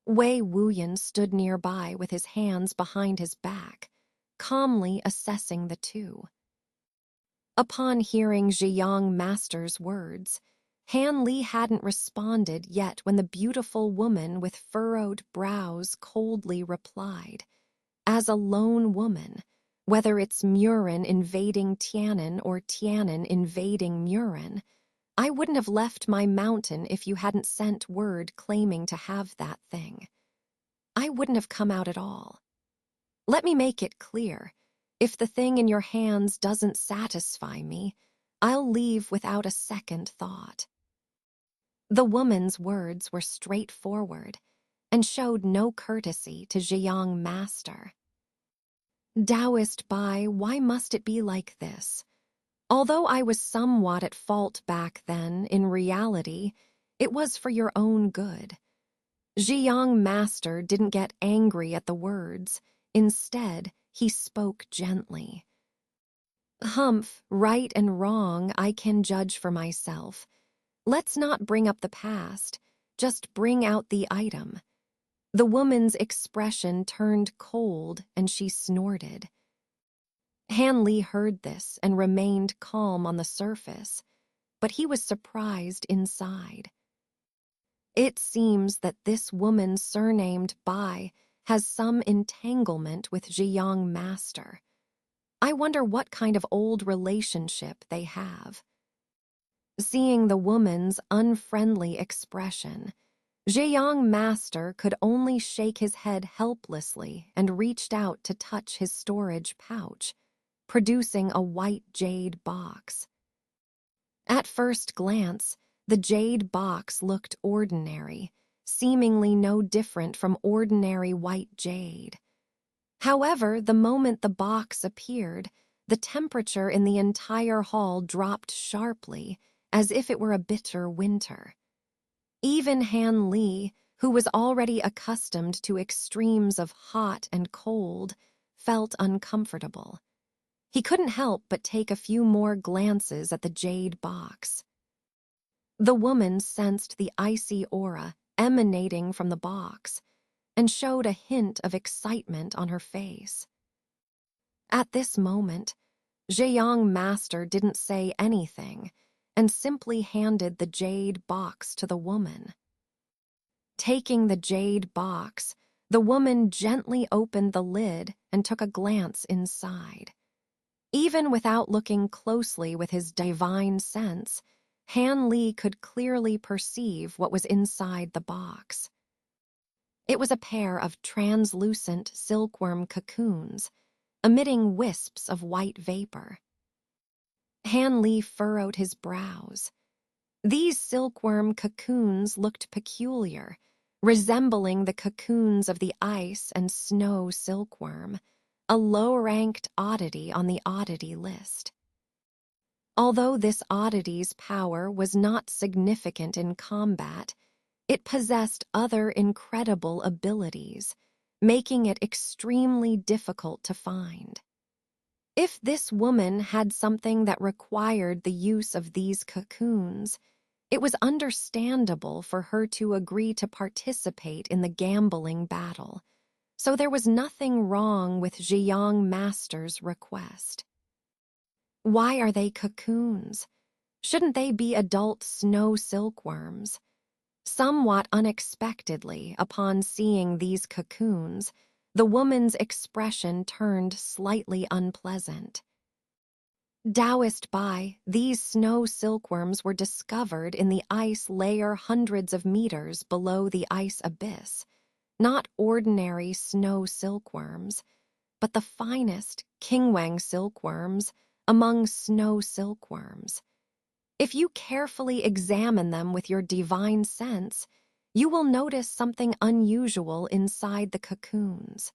Wei Wuyan stood nearby with his hands behind his back, calmly assessing the two. Upon hearing Zhejiang Master's words, Han Li hadn't responded yet when the beautiful woman with furrowed brows coldly replied, "As a lone woman, whether it's Murin invading Tianan or Tianan invading Murin, I wouldn't have left my mountain if you hadn't sent word claiming to have that thing. I wouldn't have come out at all. Let me make it clear. If the thing in your hands doesn't satisfy me, I'll leave without a second thought." The woman's words were straightforward and showed no courtesy to Zhejiang Master. "Taoist Bai, why must it be like this? Although I was somewhat at fault back then, in reality, it was for your own good." Zhejiang Master didn't get angry at the words. Instead, he spoke gently. "Humph, right and wrong I can judge for myself. Let's not bring up the past, just bring out the item." The woman's expression turned cold and she snorted. Han Li heard this and remained calm on the surface, but he was surprised inside. It seems that this woman surnamed Bai has some entanglement with Zhejiang Master. I wonder what kind of old relationship they have. Seeing the woman's unfriendly expression, Zhejiang Master could only shake his head helplessly and reached out to touch his storage pouch, producing a white jade box. At first glance, the jade box looked ordinary, seemingly no different from ordinary white jade. However, the moment the box appeared, the temperature in the entire hall dropped sharply, as if it were a bitter winter. Even Han Li, who was already accustomed to extremes of hot and cold, felt uncomfortable. He couldn't help but take a few more glances at the jade box. The woman sensed the icy aura emanating from the box and showed a hint of excitement on her face. At this moment, Zhejiang Master didn't say anything and simply handed the jade box to the woman. Taking the jade box, the woman gently opened the lid and took a glance inside. Even without looking closely with his divine sense, Han Li could clearly perceive what was inside the box. It was a pair of translucent silkworm cocoons, emitting wisps of white vapor. Han Li furrowed his brows. These silkworm cocoons looked peculiar, resembling the cocoons of the ice and snow silkworm, a low-ranked oddity on the oddity list. Although this oddity's power was not significant in combat, it possessed other incredible abilities, making it extremely difficult to find. If this woman had something that required the use of these cocoons, it was understandable for her to agree to participate in the gambling battle, so there was nothing wrong with Ziyang Master's request. Why are they cocoons? Shouldn't they be adult snow silkworms? Somewhat unexpectedly, upon seeing these cocoons, the woman's expression turned slightly unpleasant. Taoist by, these snow silkworms were discovered in the ice layer hundreds of meters below the ice abyss, not ordinary snow silkworms, but the finest Qingwang silkworms among snow silkworms. If you carefully examine them with your divine sense, you will notice something unusual inside the cocoons.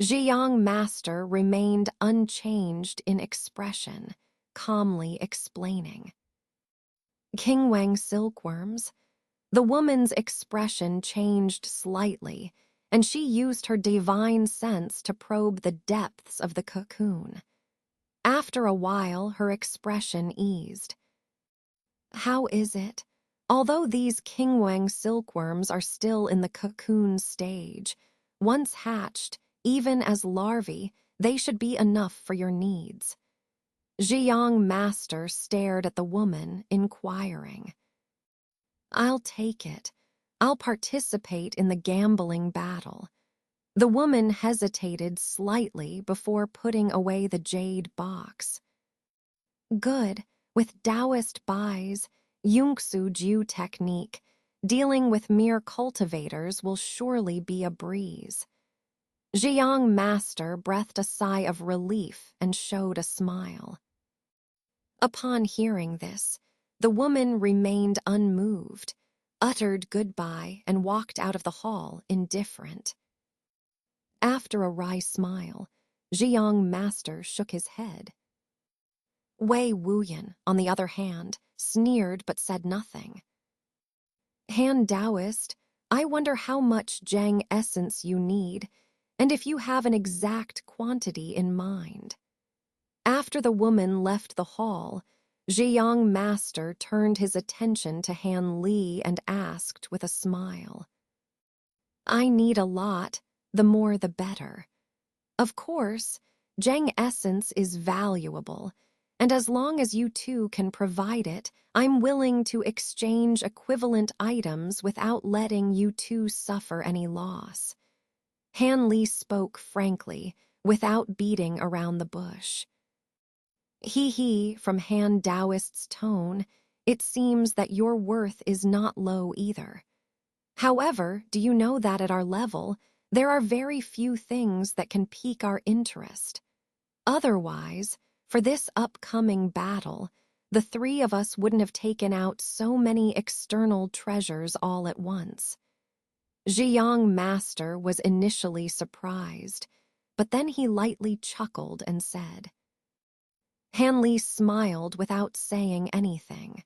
Ziyang Master remained unchanged in expression, calmly explaining. Qingwang silkworms. The woman's expression changed slightly, and she used her divine sense to probe the depths of the cocoon. After a while, her expression eased. How is it, although these Qingwang silkworms are still in the cocoon stage, once hatched, even as larvae, they should be enough for your needs? Ziyang Master stared at the woman, inquiring. I'll take it. I'll participate in the gambling battle. The woman hesitated slightly before putting away the jade box. Good. With Taoist buys, Yungsu Jiu technique, dealing with mere cultivators will surely be a breeze. Ziyang Master breathed a sigh of relief and showed a smile. Upon hearing this, the woman remained unmoved, uttered goodbye, and walked out of the hall indifferent. After a wry smile, Ziyang Master shook his head. Wei Wuyan, on the other hand, sneered but said nothing. Han Taoist, I wonder how much Zhang essence you need, and if you have an exact quantity in mind. After the woman left the hall, Ziyang Master turned his attention to Han Li and asked with a smile. I need a lot, the more the better. Of course, Zhang essence is valuable, and as long as you two can provide it, I'm willing to exchange equivalent items without letting you two suffer any loss. Han Li spoke frankly, without beating around the bush. He, from Han Taoist's tone, it seems that your worth is not low either. However, do you know that at our level, there are very few things that can pique our interest. Otherwise, for this upcoming battle, the three of us wouldn't have taken out so many external treasures all at once. Ziyang Master was initially surprised, but then he lightly chuckled and said. Han Li smiled without saying anything.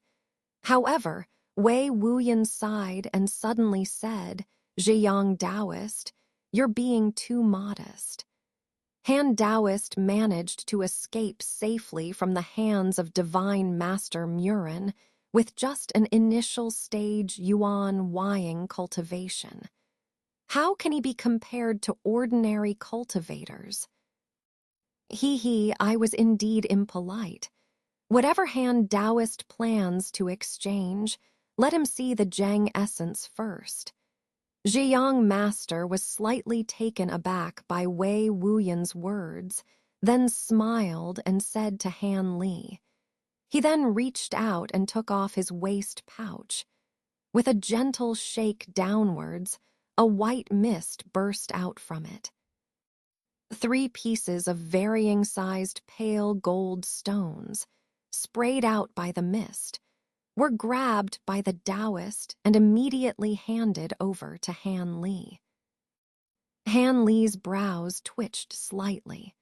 However, Wei Wuyan sighed and suddenly said, Ziyang Taoist, you're being too modest. Han Taoist managed to escape safely from the hands of Divine Master Murin with just an initial stage Yuan Wying cultivation. How can he be compared to ordinary cultivators? I was indeed impolite. Whatever Han Taoist plans to exchange, let him see the Zhang essence first. Ziyang Master was slightly taken aback by Wei Wuyan's words, then smiled and said to Han Li. He then reached out and took off his waist pouch. With a gentle shake downwards, a white mist burst out from it. 3 pieces of varying-sized pale gold stones, sprayed out by the mist, were grabbed by the Taoist and immediately handed over to Han Li. Han Li's brows twitched slightly.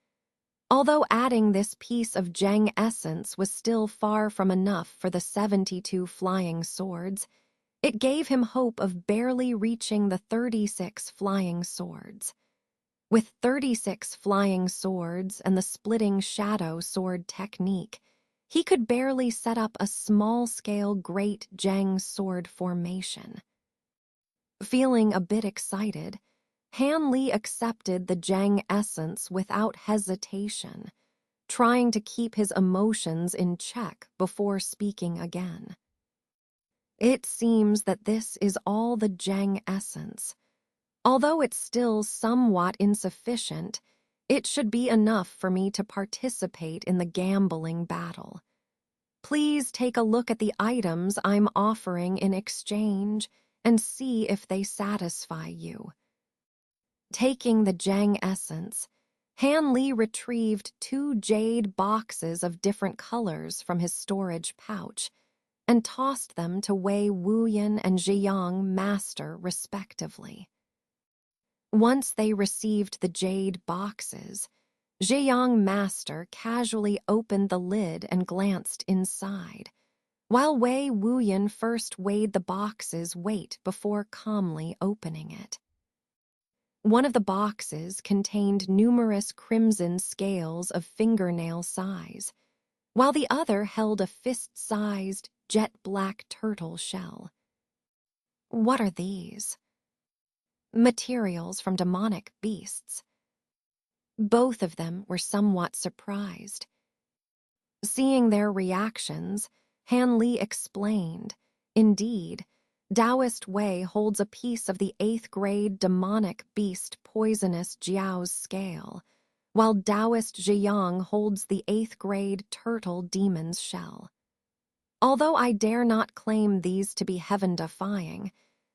Although adding this piece of Zheng essence was still far from enough for the 72 flying swords, it gave him hope of barely reaching the 36 flying swords. With 36 flying swords and the splitting shadow sword technique, he could barely set up a small-scale Great Zheng sword formation. Feeling a bit excited, Han Li accepted the Zheng essence without hesitation, trying to keep his emotions in check before speaking again. It seems that this is all the Zheng essence. Although it's still somewhat insufficient, it should be enough for me to participate in the gambling battle. Please take a look at the items I'm offering in exchange and see if they satisfy you. Taking the Zheng essence, Han Li retrieved 2 jade boxes of different colors from his storage pouch and tossed them to Wei Wuyan and Ziyang Master respectively. Once they received the jade boxes, Ziyang Master casually opened the lid and glanced inside, while Wei Wuyan first weighed the box's weight before calmly opening it. One of the boxes contained numerous crimson scales of fingernail size, while the other held a fist-sized, jet-black turtle shell. What are these? Materials from demonic beasts. Both of them were somewhat surprised. Seeing their reactions, Han Li explained, indeed, Taoist Wei holds a piece of the 8th grade demonic beast poisonous Jiao's scale, while Taoist Ziyang holds the 8th grade turtle demon's shell. Although I dare not claim these to be heaven-defying,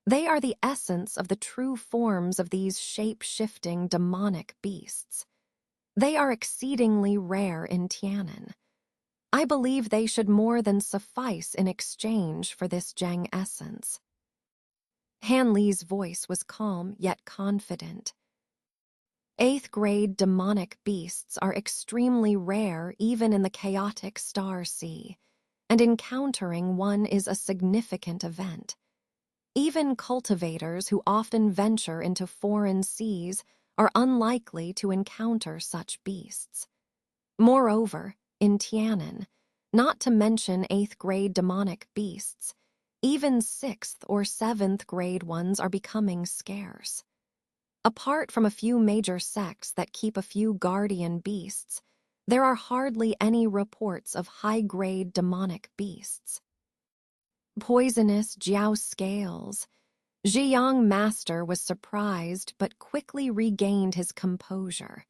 they are the essence of the true forms of these shape-shifting demonic beasts. They are exceedingly rare in Tianan. I believe they should more than suffice in exchange for this Zheng essence. Han Li's voice was calm yet confident. 8th grade demonic beasts are extremely rare even in the chaotic star sea, and encountering one is a significant event. Even cultivators who often venture into foreign seas are unlikely to encounter such beasts. Moreover, in Tianan, not to mention 8th grade demonic beasts, even 6th or 7th grade ones are becoming scarce. Apart from a few major sects that keep a few guardian beasts, there are hardly any reports of high-grade demonic beasts. Poisonous Jiao scales. Ziyang Master was surprised but quickly regained his composure.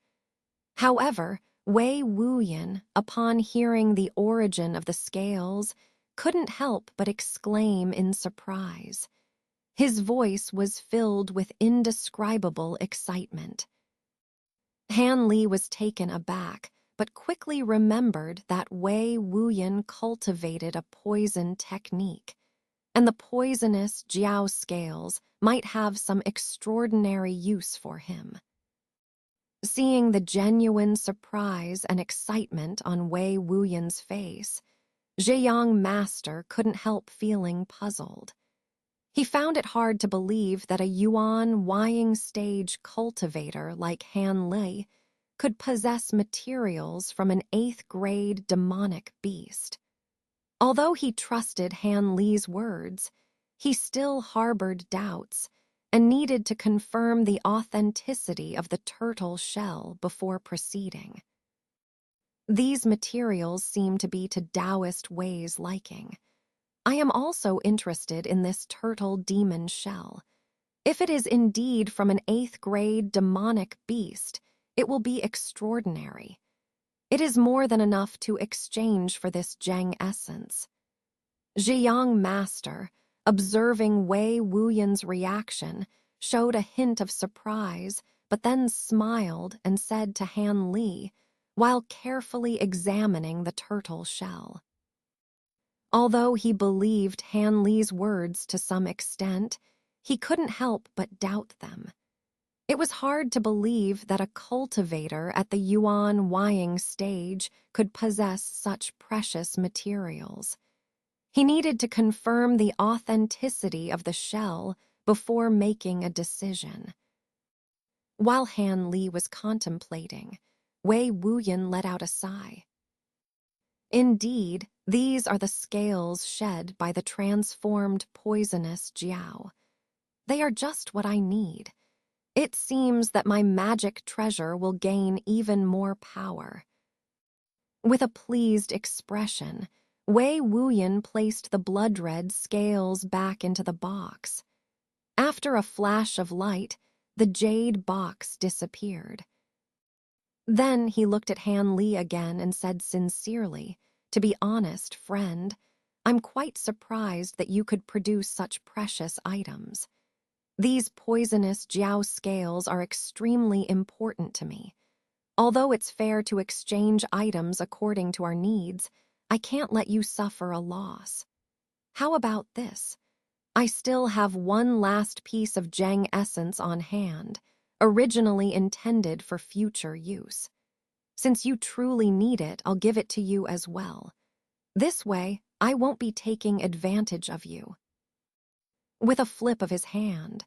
However, Wei Wuyan, upon hearing the origin of the scales, couldn't help but exclaim in surprise. His voice was filled with indescribable excitement. Han Li was taken aback, but quickly remembered that Wei Wuyan cultivated a poison technique, and the poisonous Jiao scales might have some extraordinary use for him. Seeing the genuine surprise and excitement on Wei Wuyan's face, Ziyang Master couldn't help feeling puzzled. He found it hard to believe that a Yuan Wying stage cultivator like Han Li could possess materials from an 8th grade demonic beast. Although he trusted Han Li's words, he still harbored doubts and needed to confirm the authenticity of the turtle shell before proceeding. These materials seem to be to Taoist Wei's liking. I am also interested in this turtle demon shell. If it is indeed from an 8th grade demonic beast, it will be extraordinary. It is more than enough to exchange for this Zheng essence. Ziyang Master, observing Wei Wuyan's reaction, showed a hint of surprise, but then smiled and said to Han Li, while carefully examining the turtle shell, Although he believed Han Li's words to some extent, he couldn't help but doubt them. It was hard to believe that a cultivator at the Yuan Wying stage could possess such precious materials. He needed to confirm the authenticity of the shell before making a decision. While Han Li was contemplating, Wei Wuyan let out a sigh. Indeed, these are the scales shed by the transformed poisonous Jiao. They are just what I need. It seems that my magic treasure will gain even more power. With a pleased expression, Wei Wuyan placed the blood-red scales back into the box. After a flash of light, the jade box disappeared. Then he looked at Han Li again and said sincerely, "To be honest, friend, I'm quite surprised that you could produce such precious items. These poisonous Jiao scales are extremely important to me. Although it's fair to exchange items according to our needs, I can't let you suffer a loss. How about this? I still have one last piece of Zheng essence on hand, originally intended for future use. Since you truly need it, I'll give it to you as well. This way, I won't be taking advantage of you." With a flip of his hand,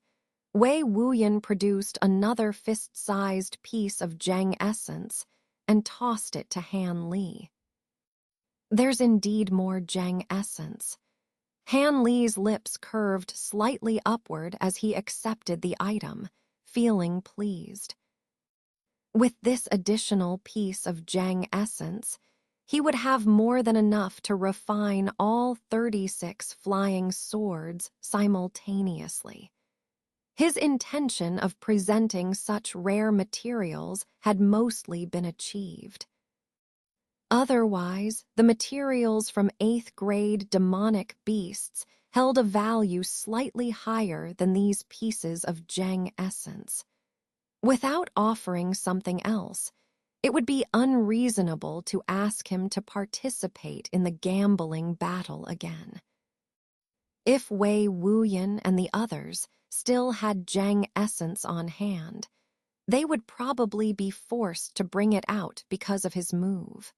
Wei Wuyan produced another fist-sized piece of Zheng essence and tossed it to Han Li. There's indeed more Zheng essence. Han Li's lips curved slightly upward as he accepted the item, feeling pleased. With this additional piece of Zheng essence, he would have more than enough to refine all 36 flying swords simultaneously. His intention of presenting such rare materials had mostly been achieved. Otherwise, the materials from 8th grade demonic beasts held a value slightly higher than these pieces of Zheng essence. Without offering something else, it would be unreasonable to ask him to participate in the gambling battle again. If Wei Wuyan and the others still had Zheng essence on hand, they would probably be forced to bring it out because of his move.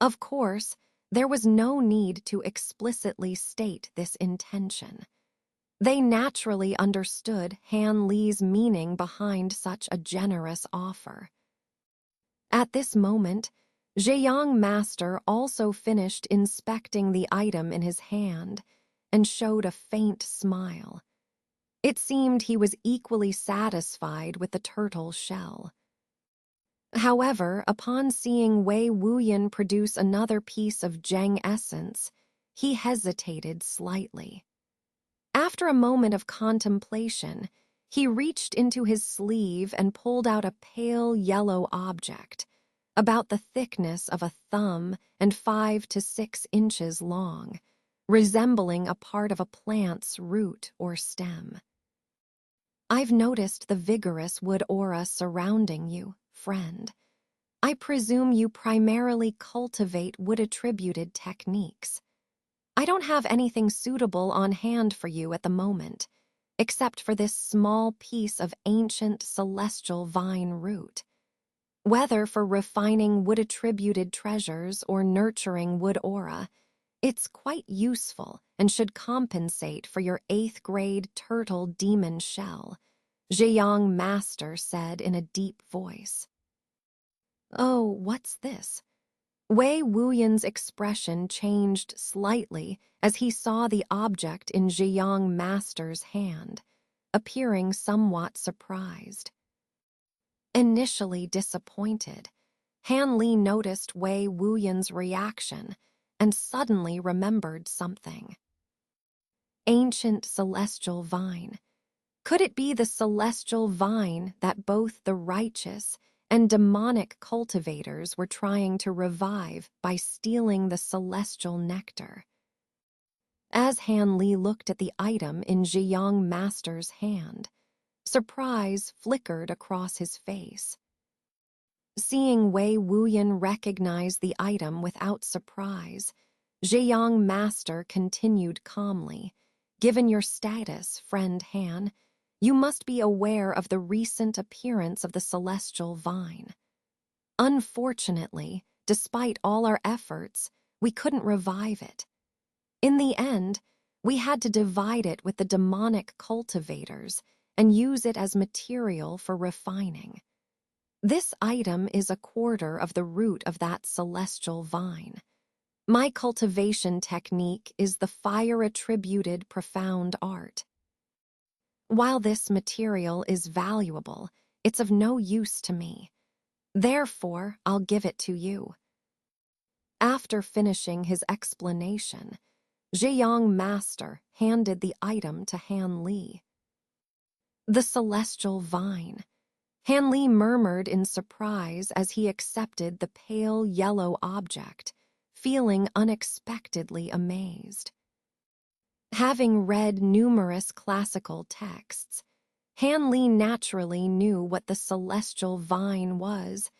Of course, there was no need to explicitly state this intention. They naturally understood Han Li's meaning behind such a generous offer. At this moment, Zhejiang Master also finished inspecting the item in his hand and showed a faint smile. It seemed he was equally satisfied with the turtle shell. However, upon seeing Wei Wuyan produce another piece of Zheng essence, he hesitated slightly. After a moment of contemplation, he reached into his sleeve and pulled out a pale yellow object, about the thickness of a thumb and 5 to 6 inches long, resembling a part of a plant's root or stem. "I've noticed the vigorous wood aura surrounding you, friend. I presume you primarily cultivate wood-attributed techniques. I don't have anything suitable on hand for you at the moment, except for this small piece of ancient celestial vine root. Whether for refining wood-attributed treasures or nurturing wood aura, it's quite useful and should compensate for your 8th grade turtle demon shell," Zhejiang Master said in a deep voice. "Oh, what's this?" Wei Wuyan's expression changed slightly as he saw the object in Zhejiang Master's hand, appearing somewhat surprised. Initially disappointed, Han Li noticed Wei Wuyan's reaction and suddenly remembered something. Ancient celestial vine. Could it be the celestial vine that both the righteous and demonic cultivators were trying to revive by stealing the celestial nectar? As Han Li looked at the item in Zhejiang Master's hand, surprise flickered across his face. Seeing Wei Wuyan recognize the item without surprise, Zhejiang Master continued calmly. Given your status, friend Han, you must be aware of the recent appearance of the celestial vine. Unfortunately, despite all our efforts, we couldn't revive it. In the end, we had to divide it with the demonic cultivators and use it as material for refining. This item is a quarter of the root of that celestial vine. My cultivation technique is the fire-attributed profound art. While this material is valuable, it's of no use to me. Therefore, I'll give it to you. After finishing his explanation, Zhejiang Master handed the item to Han Li. The celestial vine. Han Li murmured in surprise as he accepted the pale yellow object, feeling unexpectedly amazed. Having read numerous classical texts, Han Li naturally knew what the celestial vine was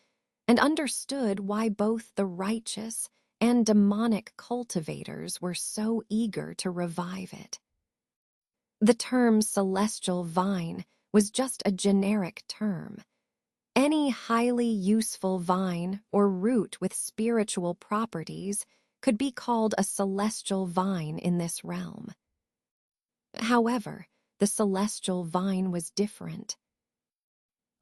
and understood why both the righteous and demonic cultivators were so eager to revive it. The term celestial vine was just a generic term. Any highly useful vine or root with spiritual properties could be called a celestial vine in this realm. However, the celestial vine was different.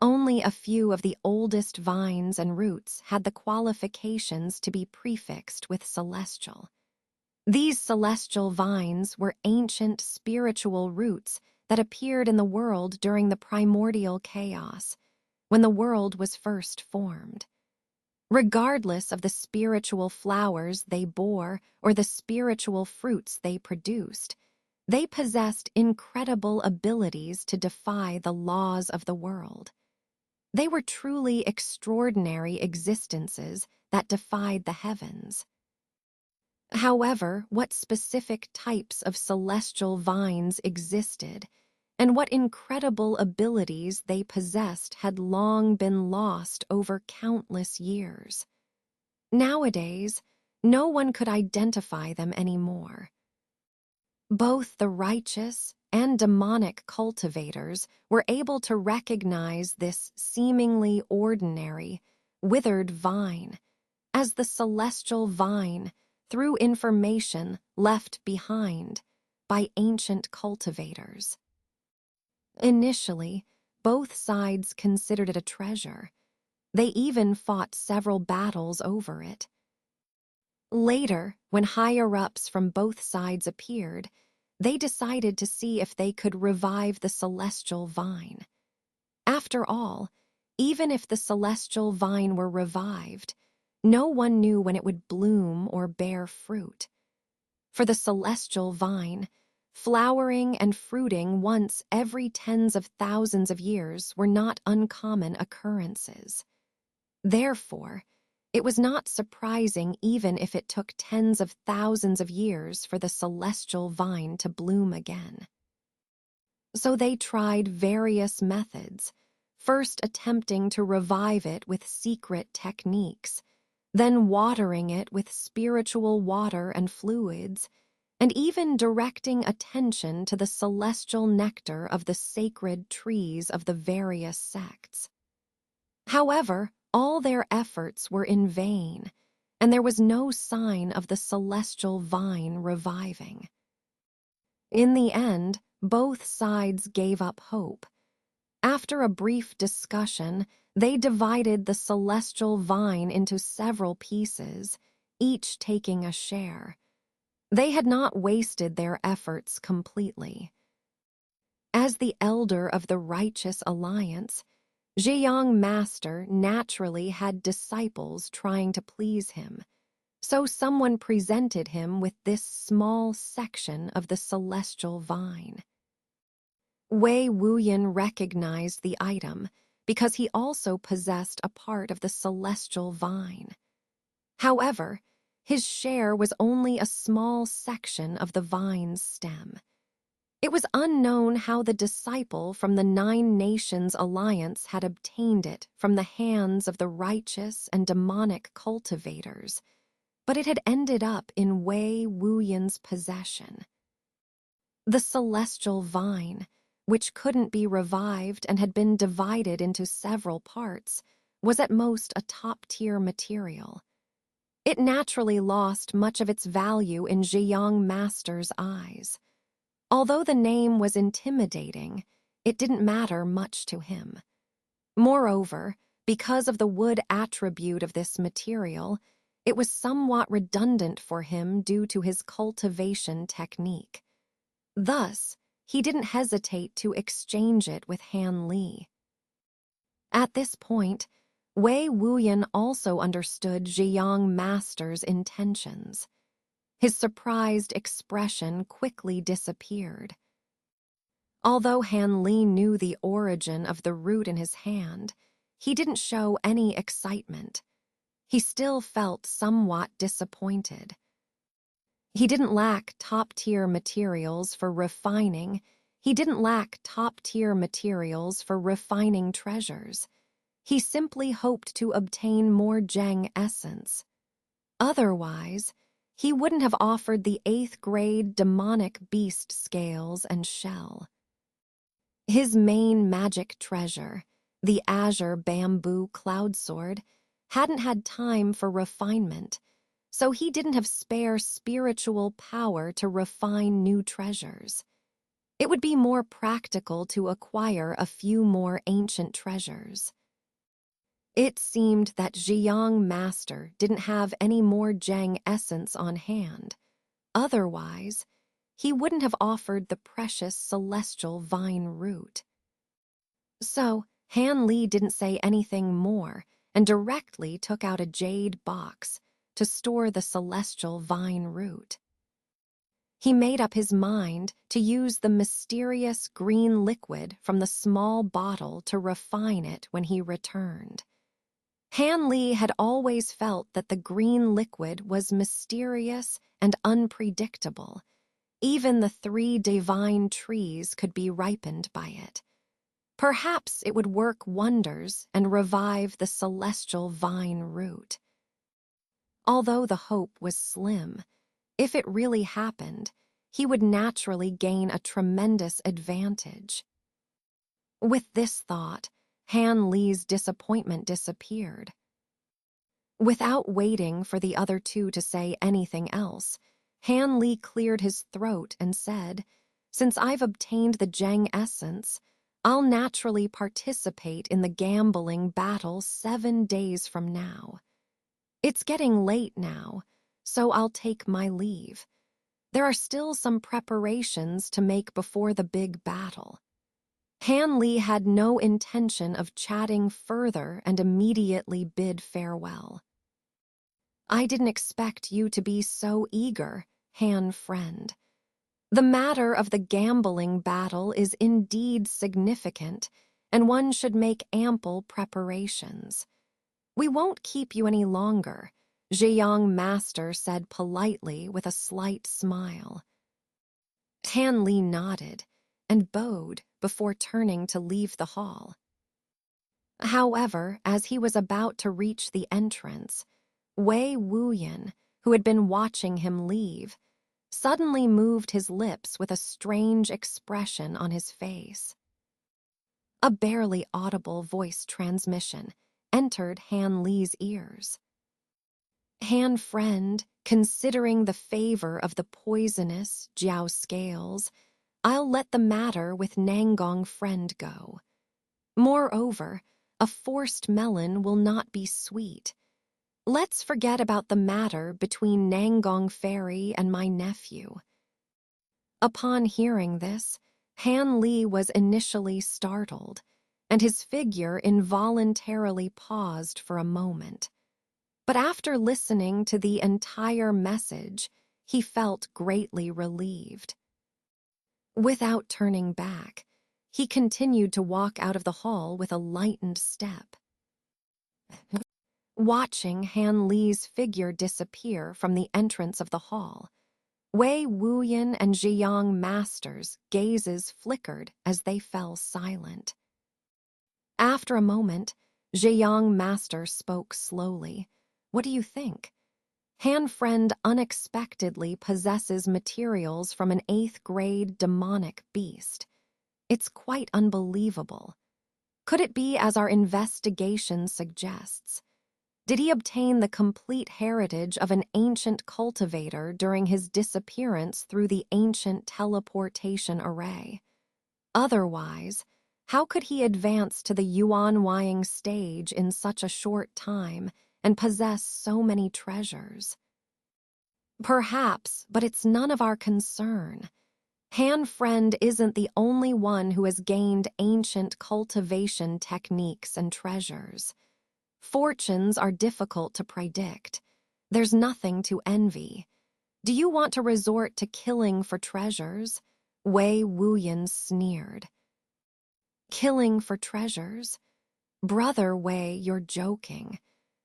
Only a few of the oldest vines and roots had the qualifications to be prefixed with celestial. These celestial vines were ancient spiritual roots that appeared in the world during the primordial chaos, when the world was first formed. Regardless of the spiritual flowers they bore or the spiritual fruits they produced, they possessed incredible abilities to defy the laws of the world. They were truly extraordinary existences that defied the heavens. However, what specific types of celestial vines existed and what incredible abilities they possessed had long been lost over countless years. Nowadays, no one could identify them anymore. Both the righteous and demonic cultivators were able to recognize this seemingly ordinary, withered vine as the celestial vine through information left behind by ancient cultivators. Initially, both sides considered it a treasure. They even fought several battles over it. Later, when higher-ups from both sides appeared, they decided to see if they could revive the celestial vine. After all, even if the celestial vine were revived, no one knew when it would bloom or bear fruit. For the celestial vine, flowering and fruiting once every tens of thousands of years were not uncommon occurrences. Therefore, it was not surprising even if it took tens of thousands of years for the celestial vine to bloom again. So they tried various methods, first attempting to revive it with secret techniques, then watering it with spiritual water and fluids, and even directing attention to the celestial nectar of the sacred trees of the various sects. However, all their efforts were in vain, and there was no sign of the celestial vine reviving. In the end, both sides gave up hope. After a brief discussion, they divided the celestial vine into several pieces, each taking a share. They had not wasted their efforts completely. As the elder of the righteous alliance, Zhejiang Master naturally had disciples trying to please him, so someone presented him with this small section of the celestial vine. Wei Wuyan recognized the item because he also possessed a part of the celestial vine. However, his share was only a small section of the vine's stem. It was unknown how the disciple from the Nine Nations Alliance had obtained it from the hands of the righteous and demonic cultivators, but it had ended up in Wei Wuyan's possession. The celestial vine, which couldn't be revived and had been divided into several parts, was at most a top-tier material. It naturally lost much of its value in Ziyang Master's eyes. Although the name was intimidating, it didn't matter much to him. Moreover, because of the wood attribute of this material, it was somewhat redundant for him due to his cultivation technique. Thus, he didn't hesitate to exchange it with Han Li. At this point, Wei Wuyan also understood Ziyang Master's intentions. His surprised expression quickly disappeared. Although Han Li knew the origin of the root in his hand, he didn't show any excitement. He still felt somewhat disappointed. He didn't lack top-tier materials for refining. He didn't lack top-tier materials for refining treasures. He simply hoped to obtain more Zheng essence. Otherwise, he wouldn't have offered the 8th-grade demonic beast scales and shell. His main magic treasure, the azure bamboo cloud sword, hadn't had time for refinement, so he didn't have spare spiritual power to refine new treasures. It would be more practical to acquire a few more ancient treasures. It seemed that Ziyang Master didn't have any more Zheng essence on hand. Otherwise, he wouldn't have offered the precious celestial vine root. So, Han Li didn't say anything more and directly took out a jade box to store the celestial vine root. He made up his mind to use the mysterious green liquid from the small bottle to refine it when he returned. Han Li had always felt that the green liquid was mysterious and unpredictable. Even the 3 divine trees could be ripened by it. Perhaps it would work wonders and revive the celestial vine root. Although the hope was slim, if it really happened, he would naturally gain a tremendous advantage. With this thought, Han Li's disappointment disappeared. Without waiting for the other two to say anything else, Han Li cleared his throat and said, "Since I've obtained the Zheng essence, I'll naturally participate in the gambling battle 7 days from now. It's getting late now, so I'll take my leave. There are still some preparations to make before the big battle." Han Li had no intention of chatting further and immediately bid farewell. "I didn't expect you to be so eager, Han friend. The matter of the gambling battle is indeed significant, and one should make ample preparations. We won't keep you any longer," Ziyang Master said politely with a slight smile. Han Li nodded and bowed before turning to leave the hall. However, as he was about to reach the entrance, Wei Wuyan, who had been watching him leave, suddenly moved his lips with a strange expression on his face. A barely audible voice transmission entered Han Li's ears. "Han friend, considering the favor of the poisonous Jiao scales, I'll let the matter with Nangong friend go. Moreover, a forced melon will not be sweet. Let's forget about the matter between Nangong Fairy and my nephew." Upon hearing this, Han Li was initially startled, and his figure involuntarily paused for a moment. But after listening to the entire message, he felt greatly relieved. Without turning back, he continued to walk out of the hall with a lightened step. Watching Han Li's figure disappear from the entrance of the hall, Wei Wuyan and Ziyang Master's gazes flickered as they fell silent. After a moment, Ziyang Master spoke slowly. "What do you think?" Han Friend unexpectedly possesses materials from an 8th-grade demonic beast. It's quite unbelievable. Could it be as our investigation suggests? Did he obtain the complete heritage of an ancient cultivator during his disappearance through the ancient teleportation array? Otherwise, how could he advance to the unwind stage in such a short time and possess so many treasures? Perhaps, but it's none of our concern. Han Friend isn't the only one who has gained ancient cultivation techniques and treasures. Fortunes are difficult to predict. There's nothing to envy. Do you want to resort to killing for treasures? Wei Wuyan sneered. Killing for treasures? Brother Wei, you're joking.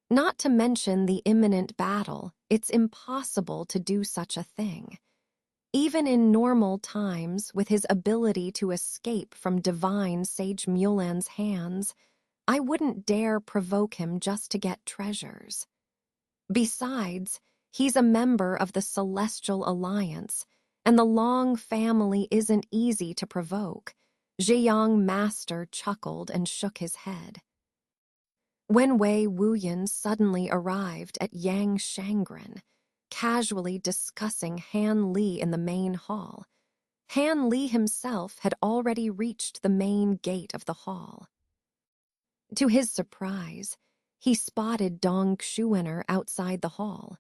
Not to mention the imminent battle, it's impossible to do such a thing. Even in normal times, with his ability to escape from divine Sage Mulan's hands, I wouldn't dare provoke him just to get treasures. Besides, he's a member of the Celestial Alliance, and the Long family isn't easy to provoke. Zhejiang Master chuckled and shook his head. When Wei Wuyan suddenly arrived at Yang Shangren, casually discussing Han Li in the main hall, Han Li himself had already reached the main gate of the hall. To his surprise, he spotted Dong Xuener outside the hall.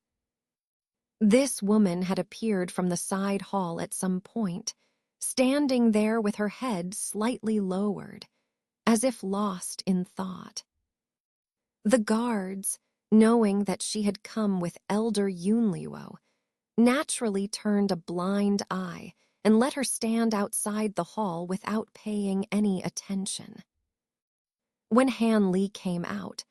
This woman had appeared from the side hall at some point, standing there with her head slightly lowered, as if lost in thought. The guards, knowing that she had come with Elder Yunliuo, naturally turned a blind eye and let her stand outside the hall without paying any attention. When Han Li came out,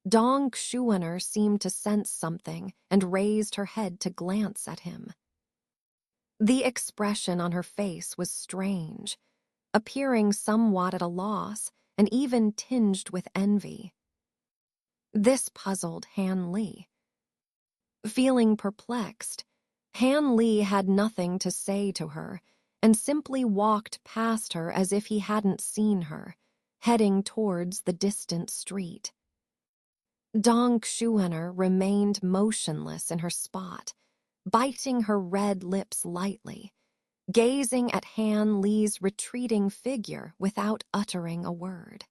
Dong Xuener seemed to sense something and raised her head to glance at him. The expression on her face was strange, appearing somewhat at a loss and even tinged with envy. This puzzled Han Li. Feeling perplexed, Han Li had nothing to say to her and simply walked past her as if he hadn't seen her, heading towards the distant street. Dong Xuener remained motionless in her spot, biting her red lips lightly, gazing at Han Li's retreating figure without uttering a word.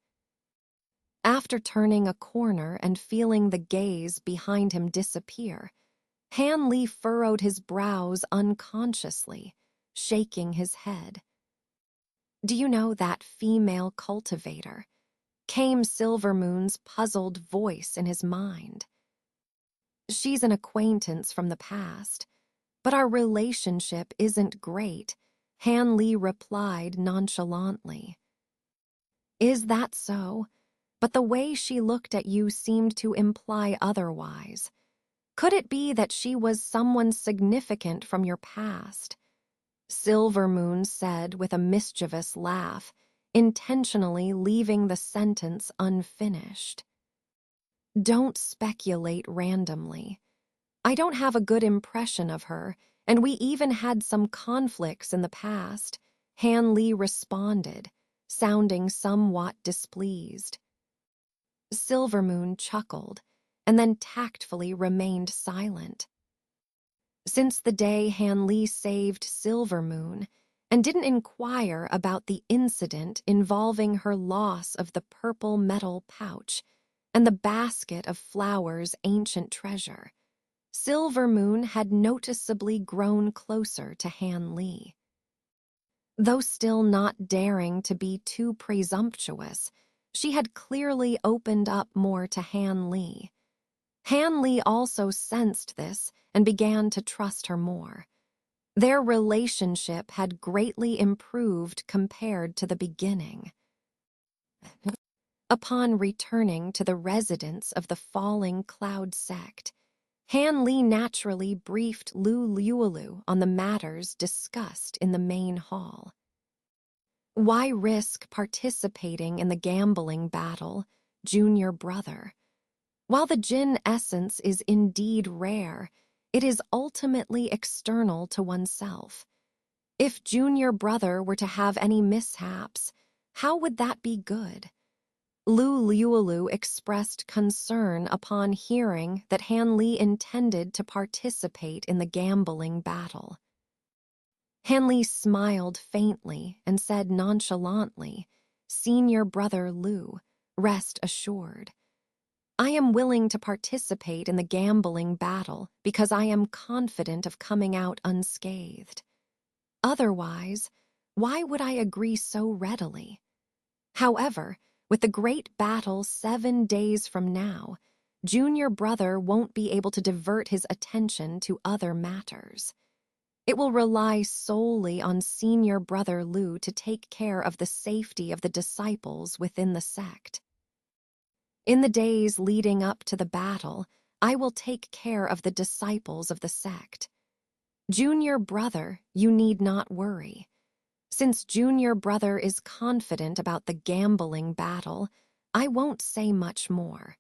After turning a corner and feeling the gaze behind him disappear, Han Li furrowed his brows unconsciously, shaking his head. "Do you know that female cultivator?" came Silvermoon's puzzled voice in his mind. "She's an acquaintance from the past, but our relationship isn't great," Han Li replied nonchalantly. "Is that so? But the way she looked at you seemed to imply otherwise. Could it be that she was someone significant from your past?" Silvermoon said with a mischievous laugh, intentionally leaving the sentence unfinished. "Don't speculate randomly. I don't have a good impression of her, and we even had some conflicts in the past," Han Li responded, sounding somewhat displeased. Silvermoon chuckled, and then tactfully remained silent. Since the day Han Li saved Silvermoon and didn't inquire about the incident involving her loss of the purple metal pouch and the basket of flowers' ancient treasure, Silvermoon had noticeably grown closer to Han Li. Though still not daring to be too presumptuous, she had clearly opened up more to Han Li. Han Li also sensed this and began to trust her more. Their relationship had greatly improved compared to the beginning. Upon returning to the residence of the Falling Cloud sect, Han Li naturally briefed Lu Luolu on the matters discussed in the main hall. Why risk participating in the gambling battle, junior brother? While the Jinn essence is indeed rare, It is ultimately external to oneself. If junior brother were to have any mishaps, how would that be good? Lu Liulu expressed concern upon hearing that Han Li intended to participate in the gambling battle. Han Li smiled faintly and said nonchalantly, "Senior brother Lu, rest assured. I am willing to participate in the gambling battle because I am confident of coming out unscathed. Otherwise, why would I agree so readily? However, with the great battle 7 days from now, junior brother won't be able to divert his attention to other matters. It will rely solely on senior brother Lu to take care of the safety of the disciples within the sect. In the days leading up to the battle, I will take care of the disciples of the sect. Junior brother, you need not worry. Since junior brother is confident about the gambling battle, I won't say much more.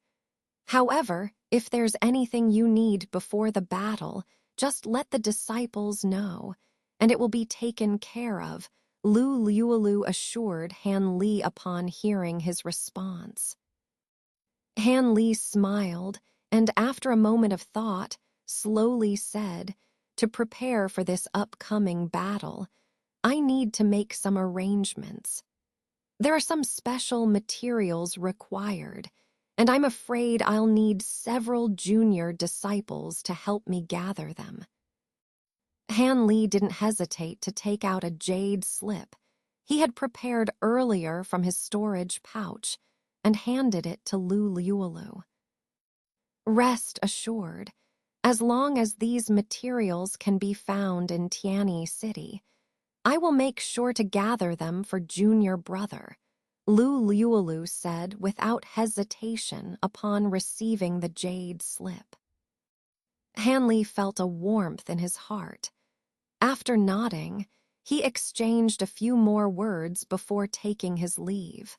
However, if there's anything you need before the battle, just let the disciples know, and it will be taken care of," Lu Liulu assured Han Li upon hearing his response. Han Li smiled, and after a moment of thought, slowly said, "To prepare for this upcoming battle, I need to make some arrangements. There are some special materials required, and I'm afraid I'll need several junior disciples to help me gather them." Han Li didn't hesitate to take out a jade slip he had prepared earlier from his storage pouch and handed it to Lu Liulu. "Rest assured, as long as these materials can be found in Tianyi City, I will make sure to gather them for junior brother," Lu Liulu said without hesitation upon receiving the jade slip. Han Li felt a warmth in his heart. After nodding, he exchanged a few more words before taking his leave.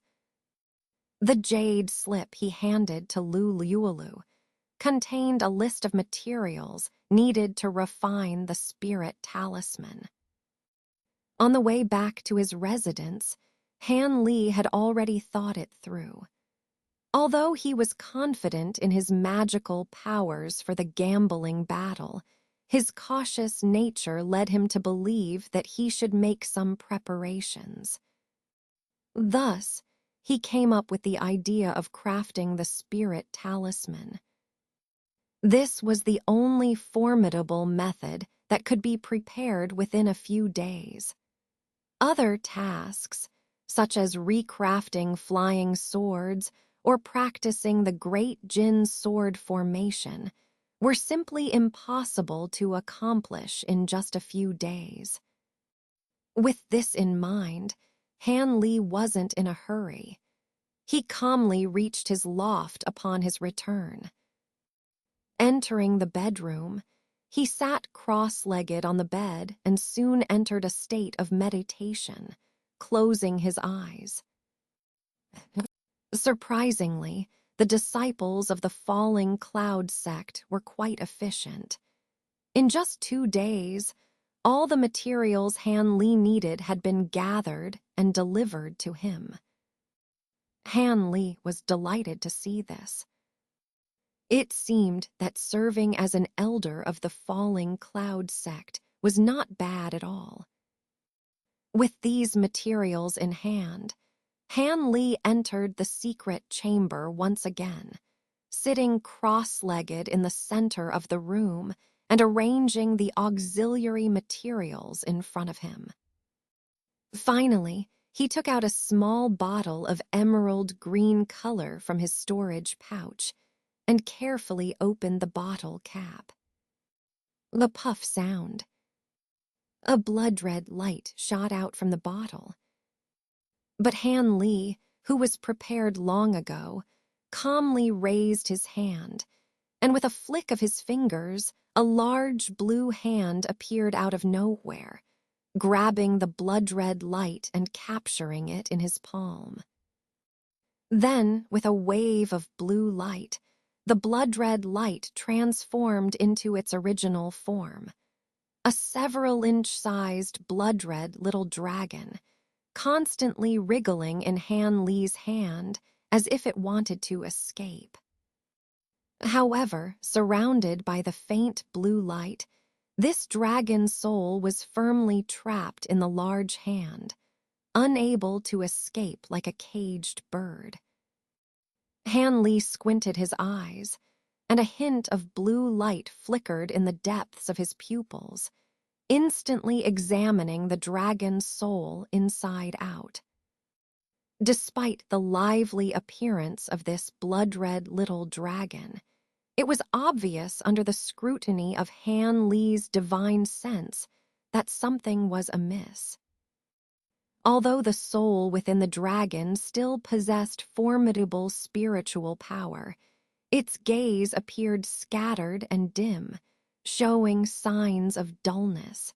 The jade slip he handed to Lu Liulu contained a list of materials needed to refine the spirit talisman. On the way back to his residence, Han Li had already thought it through. Although he was confident in his magical powers for the gambling battle, his cautious nature led him to believe that he should make some preparations. Thus, he came up with the idea of crafting the spirit talisman. This was the only formidable method that could be prepared within a few days. Other tasks, such as recrafting flying swords or practicing the great Jin sword formation, were simply impossible to accomplish in just a few days. With this in mind, Han Li wasn't in a hurry. He calmly reached his loft upon his return. Entering the bedroom, he sat cross-legged on the bed and soon entered a state of meditation, closing his eyes. Surprisingly, the disciples of the falling cloud sect were quite efficient. In just 2 days, all the materials Han Li needed had been gathered and delivered to him. Han Li was delighted to see this. It seemed that serving as an elder of the falling cloud sect was not bad at all. With these materials in hand, Han Li entered the secret chamber once again, sitting cross-legged in the center of the room and arranging the auxiliary materials in front of him. Finally, he took out a small bottle of emerald green color from his storage pouch and carefully opened the bottle cap. The puff sound. A blood-red light shot out from the bottle. But Han Li, who was prepared long ago, calmly raised his hand, and with a flick of his fingers, a large blue hand appeared out of nowhere, grabbing the blood-red light and capturing it in his palm. Then, with a wave of blue light, the blood-red light transformed into its original form. A several-inch-sized blood-red little dragon, constantly wriggling in Han Li's hand as if it wanted to escape. However, surrounded by the faint blue light, this dragon's soul was firmly trapped in the large hand, unable to escape like a caged bird. Han Li squinted his eyes, and a hint of blue light flickered in the depths of his pupils, instantly examining the dragon's soul inside out. Despite the lively appearance of this blood-red little dragon, it was obvious under the scrutiny of Han Li's divine sense that something was amiss. Although the soul within the dragon still possessed formidable spiritual power, its gaze appeared scattered and dim, showing signs of dullness.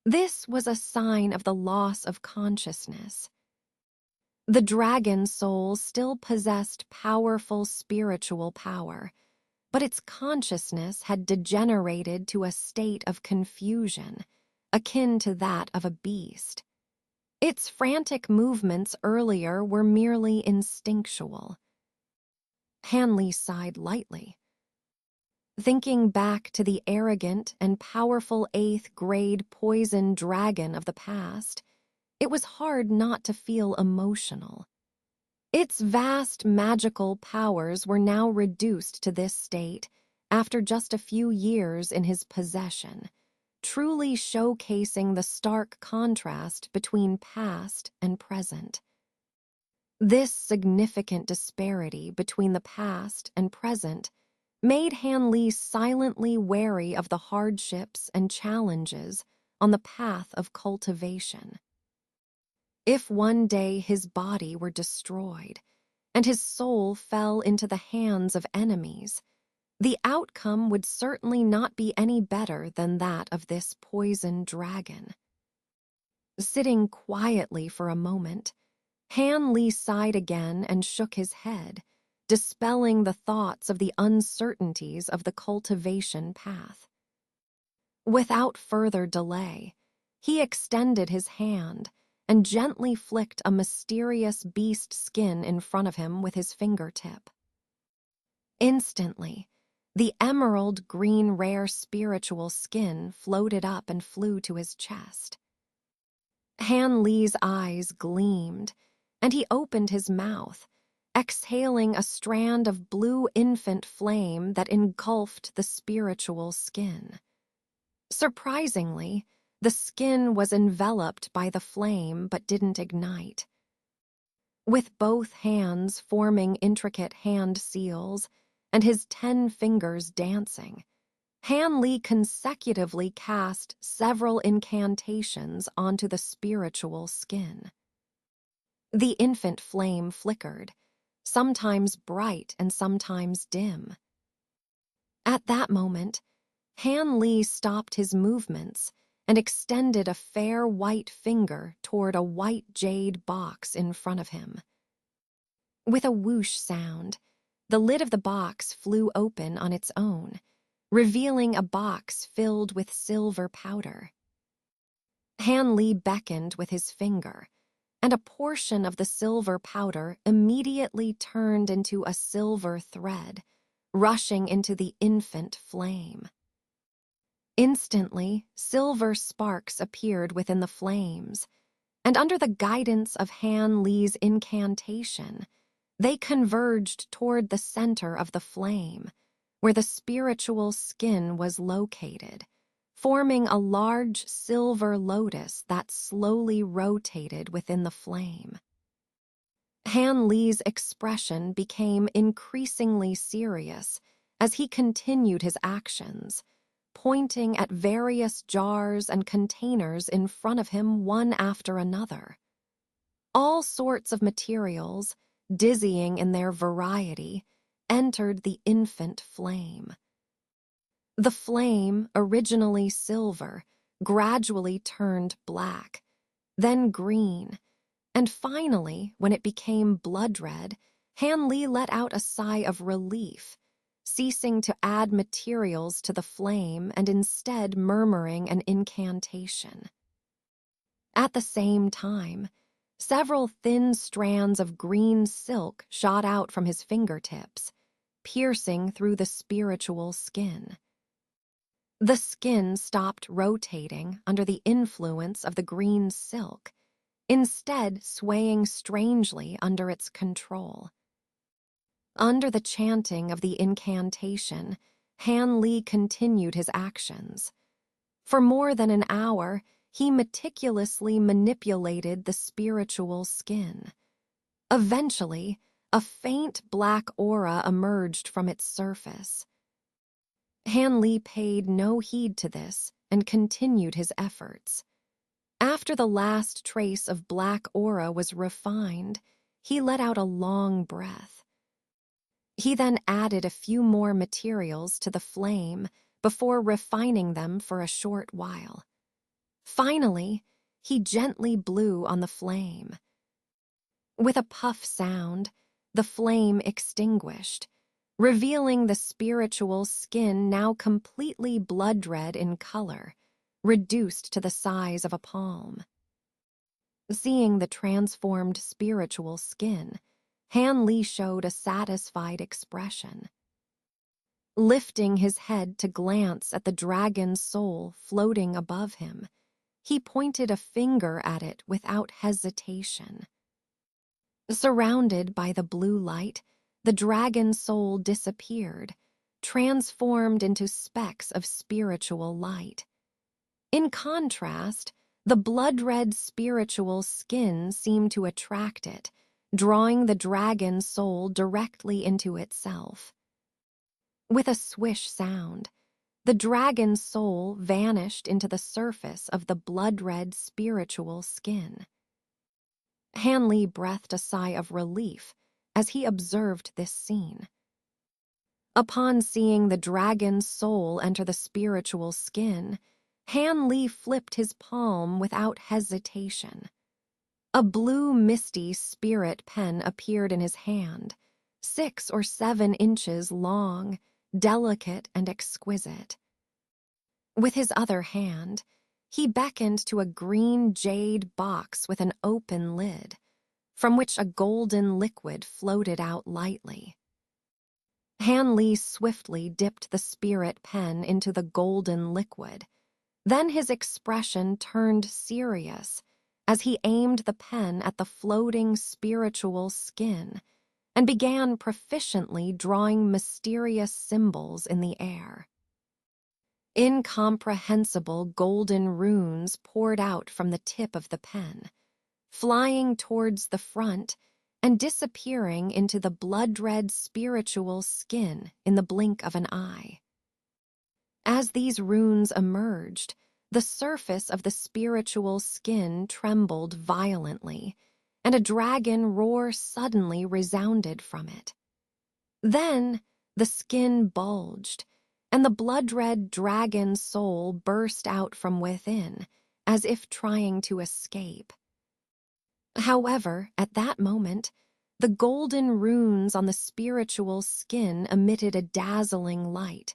This was a sign of the loss of consciousness. The dragon soul still possessed powerful spiritual power, but its consciousness had degenerated to a state of confusion, akin to that of a beast. Its frantic movements earlier were merely instinctual. Han Li sighed lightly. Thinking back to the arrogant and powerful 8th-grade poison dragon of the past, it was hard not to feel emotional. Its vast magical powers were now reduced to this state after just a few years in his possession, truly showcasing the stark contrast between past and present. This significant disparity between the past and present made Han Li silently wary of the hardships and challenges on the path of cultivation. If one day his body were destroyed, and his soul fell into the hands of enemies, the outcome would certainly not be any better than that of this poisoned dragon. Sitting quietly for a moment, Han Li sighed again and shook his head, dispelling the thoughts of the uncertainties of the cultivation path. Without further delay, he extended his hand and gently flicked a mysterious beast skin in front of him with his fingertip. Instantly, the emerald green rare spiritual skin floated up and flew to his chest. Han Li's eyes gleamed, and he opened his mouth, exhaling a strand of blue infant flame that engulfed the spiritual skin. Surprisingly, the skin was enveloped by the flame but didn't ignite. With both hands forming intricate hand seals and his 10 fingers dancing, Han Li consecutively cast several incantations onto the spiritual skin. The infant flame flickered, sometimes bright and sometimes dim. At that moment, Han Li stopped his movements and extended a fair white finger toward a white jade box in front of him. With a whoosh sound, the lid of the box flew open on its own, revealing a box filled with silver powder. Han Li beckoned with his finger, and a portion of the silver powder immediately turned into a silver thread, rushing into the infant flame. Instantly, silver sparks appeared within the flames, and under the guidance of Han Li's incantation, they converged toward the center of the flame, where the spiritual skin was located, forming a large silver lotus that slowly rotated within the flame. Han Li's expression became increasingly serious as he continued his actions, pointing at various jars and containers in front of him one after another. All sorts of materials, dizzying in their variety, entered the infant flame. The flame, originally silver, gradually turned black, then green, and finally, when it became blood red, Han Li let out a sigh of relief ceasing to add materials to the flame and instead murmuring an incantation. At the same time, several thin strands of green silk shot out from his fingertips, piercing through the spiritual skin. The skin stopped rotating under the influence of the green silk, instead swaying strangely under its control. Under the chanting of the incantation, Han Li continued his actions. For more than an hour, he meticulously manipulated the spiritual skin. Eventually, a faint black aura emerged from its surface. Han Li paid no heed to this and continued his efforts. After the last trace of black aura was refined, he let out a long breath. He then added a few more materials to the flame before refining them for a short while. Finally, he gently blew on the flame. With a puff sound, the flame extinguished, revealing the spiritual skin now completely blood-red in color, reduced to the size of a palm. Seeing the transformed spiritual skin, Han Li showed a satisfied expression. Lifting his head to glance at the dragon's soul floating above him, he pointed a finger at it without hesitation. Surrounded by the blue light, the dragon's soul disappeared, transformed into specks of spiritual light. In contrast, the blood-red spiritual skin seemed to attract it, drawing the dragon's soul directly into itself. With a swish sound, the dragon's soul vanished into the surface of the blood-red spiritual skin. Han Li breathed a sigh of relief as he observed this scene. Upon seeing the dragon's soul enter the spiritual skin, Han Li flipped his palm without hesitation. A blue misty spirit pen appeared in his hand, 6 or 7 inches long, delicate and exquisite. With his other hand, he beckoned to a green jade box with an open lid, from which a golden liquid floated out lightly. Han Li swiftly dipped the spirit pen into the golden liquid. Then his expression turned serious as he aimed the pen at the floating spiritual skin and began proficiently drawing mysterious symbols in the air. Incomprehensible golden runes poured out from the tip of the pen, flying towards the front and disappearing into the blood-red spiritual skin in the blink of an eye. As these runes emerged, the surface of the spiritual skin trembled violently, and a dragon roar suddenly resounded from it. Then the skin bulged, and the blood-red dragon soul burst out from within, as if trying to escape. However, at that moment, the golden runes on the spiritual skin emitted a dazzling light,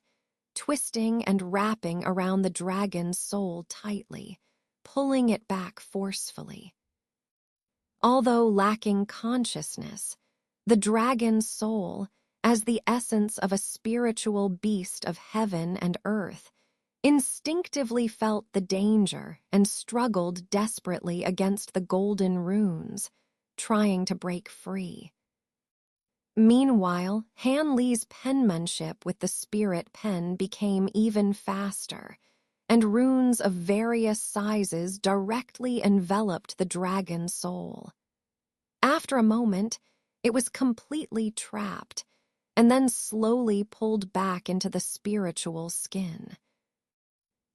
twisting and wrapping around the dragon's soul tightly, pulling it back forcefully. Although lacking consciousness, the dragon's soul, as the essence of a spiritual beast of heaven and earth, instinctively felt the danger and struggled desperately against the golden runes, trying to break free. Meanwhile, Han Li's penmanship with the spirit pen became even faster, and runes of various sizes directly enveloped the dragon's soul. After a moment, it was completely trapped, and then slowly pulled back into the spiritual skin.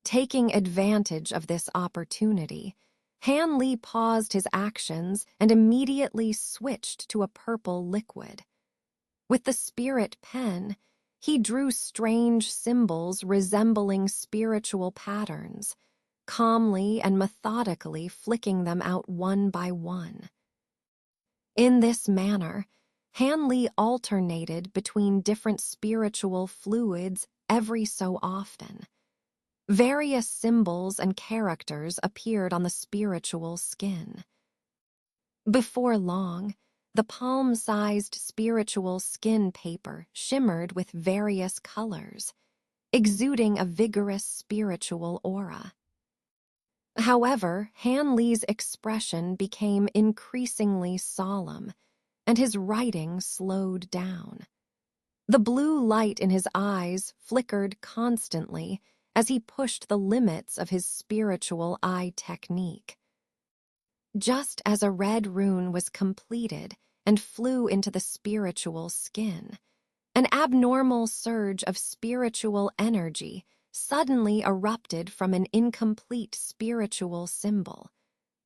Taking advantage of this opportunity, Han Li paused his actions and immediately switched to a purple liquid. With the spirit pen, he drew strange symbols resembling spiritual patterns, calmly and methodically flicking them out one by one. In this manner, Hanley alternated between different spiritual fluids every so often. Various symbols and characters appeared on the spiritual skin. Before long, the palm-sized spiritual skin paper shimmered with various colors, exuding a vigorous spiritual aura. However, Hanley's expression became increasingly solemn, and his writing slowed down. The blue light in his eyes flickered constantly as he pushed the limits of his spiritual eye technique. Just as a red rune was completed and flew into the spiritual skin, an abnormal surge of spiritual energy suddenly erupted from an incomplete spiritual symbol,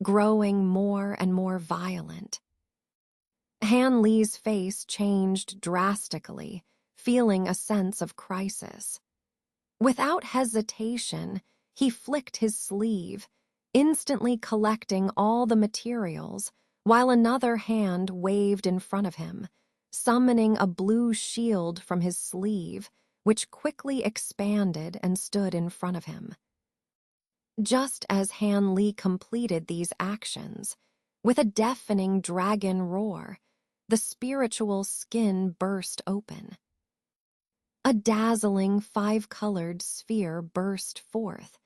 growing more and more violent. Hanley's face changed drastically, feeling a sense of crisis. Without hesitation, he flicked his sleeve, instantly collecting all the materials, while another hand waved in front of him, summoning a blue shield from his sleeve, which quickly expanded and stood in front of him. Just as Hanley completed these actions, with a deafening dragon roar, the spiritual skin burst open. A dazzling five-colored sphere burst forth,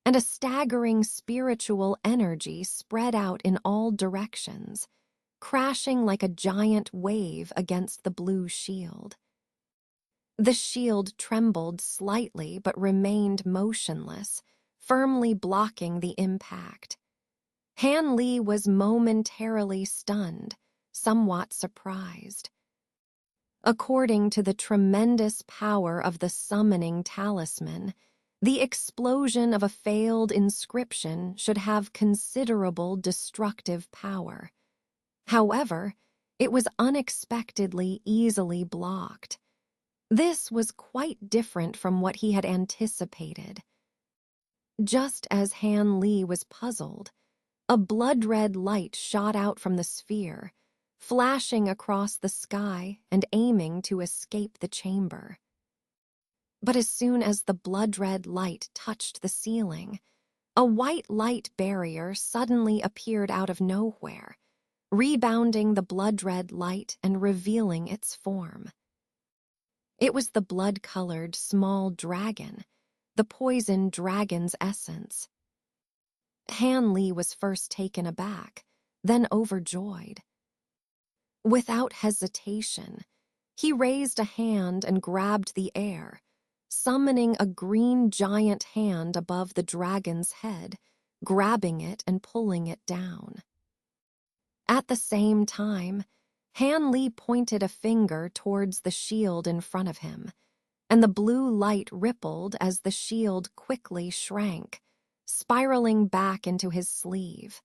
and a staggering spiritual energy spread out in all directions, crashing like a giant wave against the blue shield. The shield trembled slightly but remained motionless, firmly blocking the impact. Hanley was momentarily stunned, somewhat surprised. According to the tremendous power of the summoning talisman, the explosion of a failed inscription should have considerable destructive power. However, it was unexpectedly easily blocked. This was quite different from what he had anticipated. Just as Hanley was puzzled, a blood-red light shot out from the sphere, flashing across the sky and aiming to escape the chamber. But as soon as the blood-red light touched the ceiling, a white light barrier suddenly appeared out of nowhere, rebounding the blood-red light and revealing its form. It was the blood-colored small dragon, the poison dragon's essence. Hanley was first taken aback, then overjoyed. Without hesitation, he raised a hand and grabbed the air, summoning a green giant hand above the dragon's head, grabbing it and pulling it down. At the same time, Hanley pointed a finger towards the shield in front of him, and the blue light rippled as the shield quickly shrank, spiraling back into his sleeve.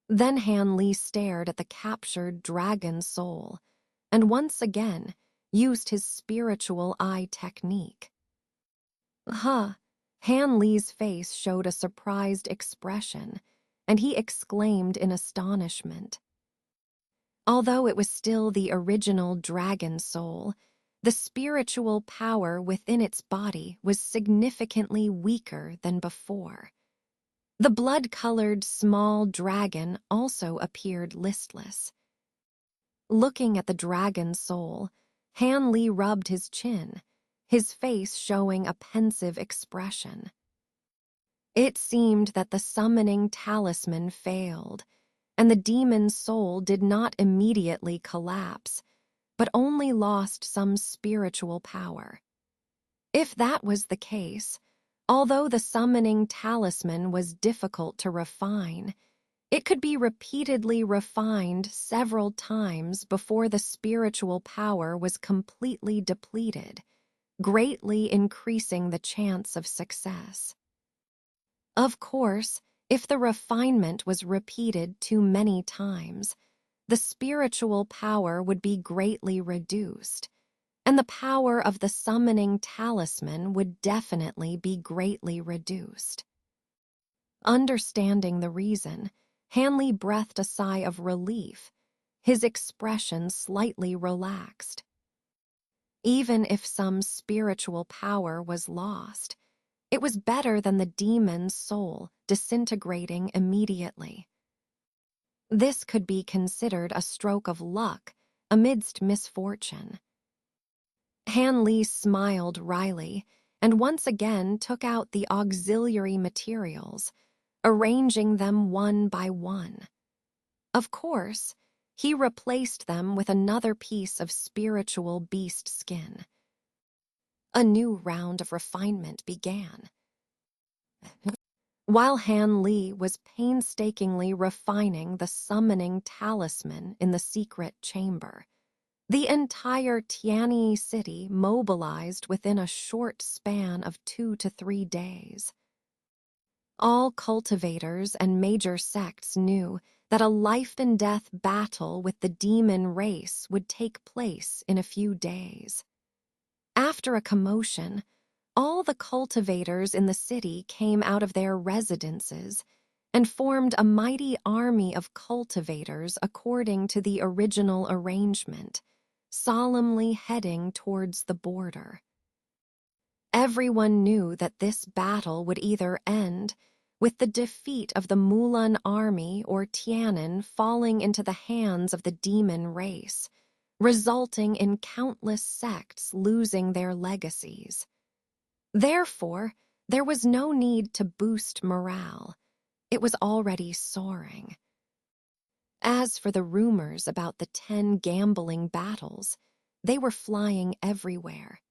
Then Hanley stared at the captured dragon soul, and once again used his spiritual eye technique. Hanley's face showed a surprised expression, and he exclaimed in astonishment. Although it was still the original dragon soul, the spiritual power within its body was significantly weaker than before. The blood-colored small dragon also appeared listless. Looking at the dragon soul, Hanley rubbed his chin, his face showing a pensive expression. It seemed that the summoning talisman failed, and the demon's soul did not immediately collapse, but only lost some spiritual power. If that was the case, although the summoning talisman was difficult to refine, it could be repeatedly refined several times before the spiritual power was completely depleted, greatly increasing the chance of success. Of course, if the refinement was repeated too many times, the spiritual power would be greatly reduced, and the power of the summoning talisman would definitely be greatly reduced. Understanding the reason, Hanley breathed a sigh of relief, his expression slightly relaxed. Even if some spiritual power was lost, it was better than the demon's soul disintegrating immediately. This could be considered a stroke of luck amidst misfortune. Han Li smiled wryly and once again took out the auxiliary materials, arranging them one by one. Of course, he replaced them with another piece of spiritual beast skin. A new round of refinement began. While Han Li was painstakingly refining the summoning talisman in the secret chamber, the entire Tianyi city mobilized within a short span of 2 to 3 days. All cultivators and major sects knew that a life-and-death battle with the demon race would take place in a few days. After a commotion, all the cultivators in the city came out of their residences and formed a mighty army of cultivators according to the original arrangement, solemnly heading towards the border. Everyone knew that this battle would either end with the defeat of the Mulan army or Tiannan falling into the hands of the demon race, resulting in countless sects losing their legacies. Therefore, there was no need to boost morale. It was already soaring. As for the rumors about the 10 gambling battles, they were flying everywhere.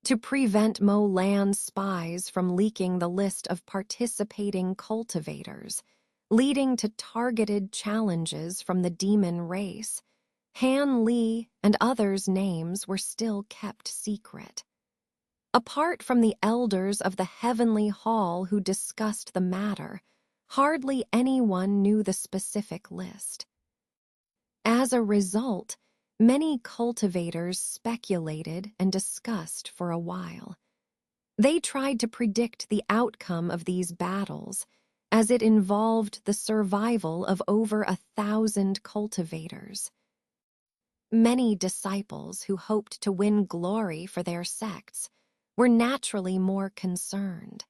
To prevent Mo Lan's spies from leaking the list of participating cultivators, leading to targeted challenges from the demon race, Han Li and others' names were still kept secret. Apart from the elders of the Heavenly Hall who discussed the matter, hardly anyone knew the specific list. As a result, many cultivators speculated and discussed for a while. They tried to predict the outcome of these battles, as it involved the survival of over 1,000 cultivators. Many disciples who hoped to win glory for their sects were naturally more concerned.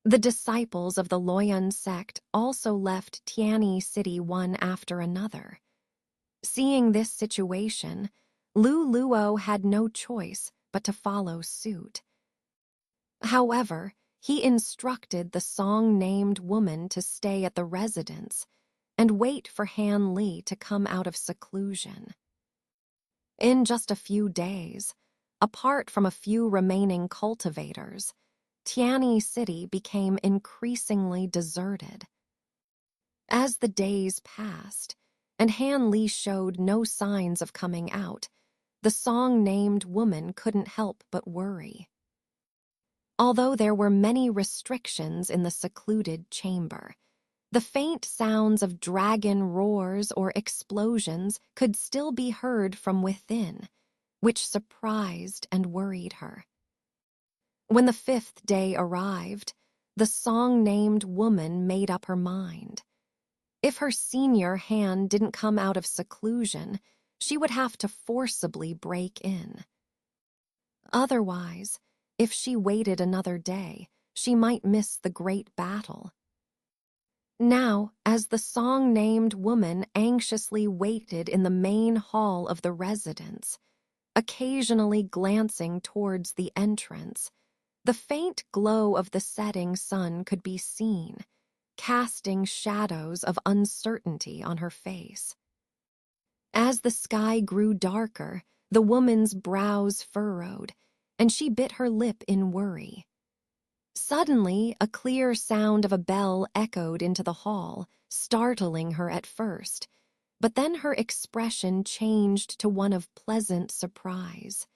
The disciples of the Luoyun sect also left Tianyi City one after another. Seeing this situation, Lu Luo had no choice but to follow suit. However, he instructed the song-named woman to stay at the residence and wait for Han Li to come out of seclusion. In just a few days, apart from a few remaining cultivators, Tianyi City became increasingly deserted. As the days passed, and Han Li showed no signs of coming out, the song-named woman couldn't help but worry. Although there were many restrictions in the secluded chamber, the faint sounds of dragon roars or explosions could still be heard from within, which surprised and worried her. When the 5th day arrived, the song-named woman made up her mind. If her senior Han didn't come out of seclusion, she would have to forcibly break in. Otherwise, if she waited another day, she might miss the great battle. Now, as the song-named woman anxiously waited in the main hall of the residence, occasionally glancing towards the entrance, the faint glow of the setting sun could be seen, casting shadows of uncertainty on her face. As the sky grew darker, the woman's brows furrowed, and she bit her lip in worry. Suddenly, a clear sound of a bell echoed into the hall, startling her at first, but then her expression changed to one of pleasant surprise.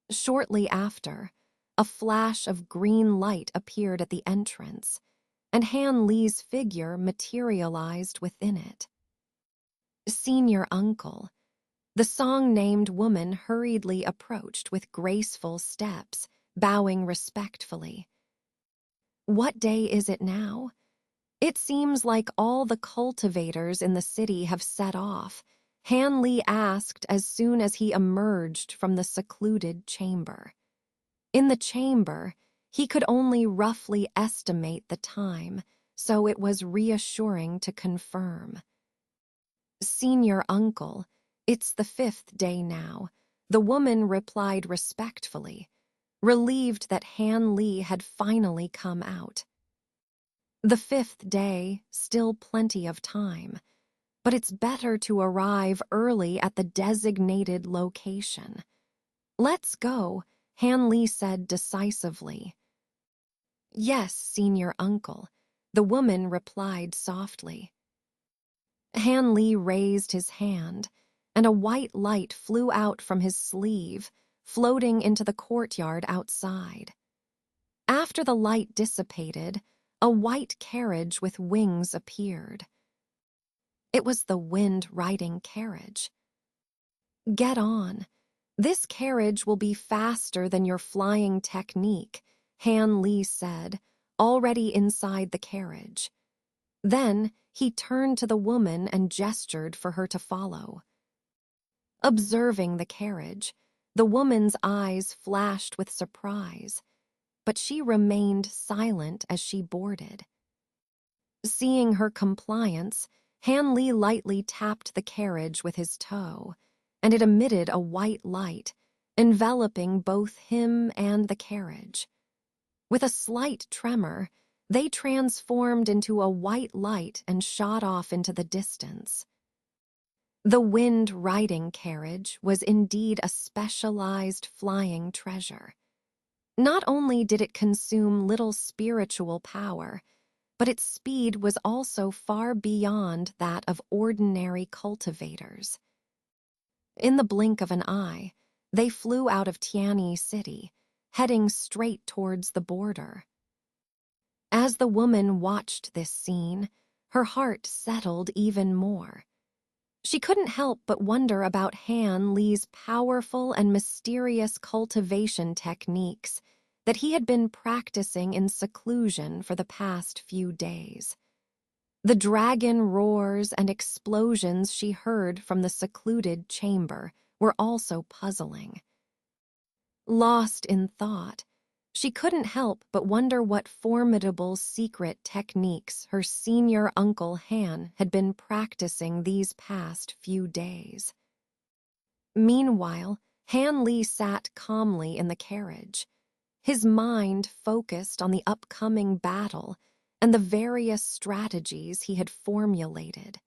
Shortly after, a flash of green light appeared at the entrance, and Han Li's figure materialized within it. Senior uncle, the song-named woman hurriedly approached with graceful steps, bowing respectfully. "What day is it now?" It seems like all the cultivators in the city have set off, Han Li asked as soon as he emerged from the secluded chamber. In the chamber, he could only roughly estimate the time, so it was reassuring to confirm. Senior uncle, it's the 5th day now, the woman replied respectfully, relieved that Han Li had finally come out. The 5th day, still plenty of time, but it's better to arrive early at the designated location. Let's go, Han Li said decisively. Yes, senior uncle, the woman replied softly. Han Li raised his hand, and a white light flew out from his sleeve, floating into the courtyard outside. After the light dissipated, a white carriage with wings appeared. It was the wind-riding carriage. Get on. This carriage will be faster than your flying technique, Han Li said, already inside the carriage. Then he turned to the woman and gestured for her to follow. Observing the carriage, the woman's eyes flashed with surprise, but she remained silent as she boarded. Seeing her compliance, Han Li lightly tapped the carriage with his toe, and it emitted a white light, enveloping both him and the carriage. With a slight tremor, they transformed into a white light and shot off into the distance. The wind-riding carriage was indeed a specialized flying treasure. Not only did it consume little spiritual power, but its speed was also far beyond that of ordinary cultivators. In the blink of an eye, they flew out of Tianyi City, heading straight towards the border. As the woman watched this scene, her heart settled even more. She couldn't help but wonder about Han Li's powerful and mysterious cultivation techniques that he had been practicing in seclusion for the past few days. The dragon roars and explosions she heard from the secluded chamber were also puzzling. Lost in thought, she couldn't help but wonder what formidable secret techniques her senior Uncle Han had been practicing these past few days. Meanwhile, Han Li sat calmly in the carriage, his mind focused on the upcoming battle and the various strategies he had formulated.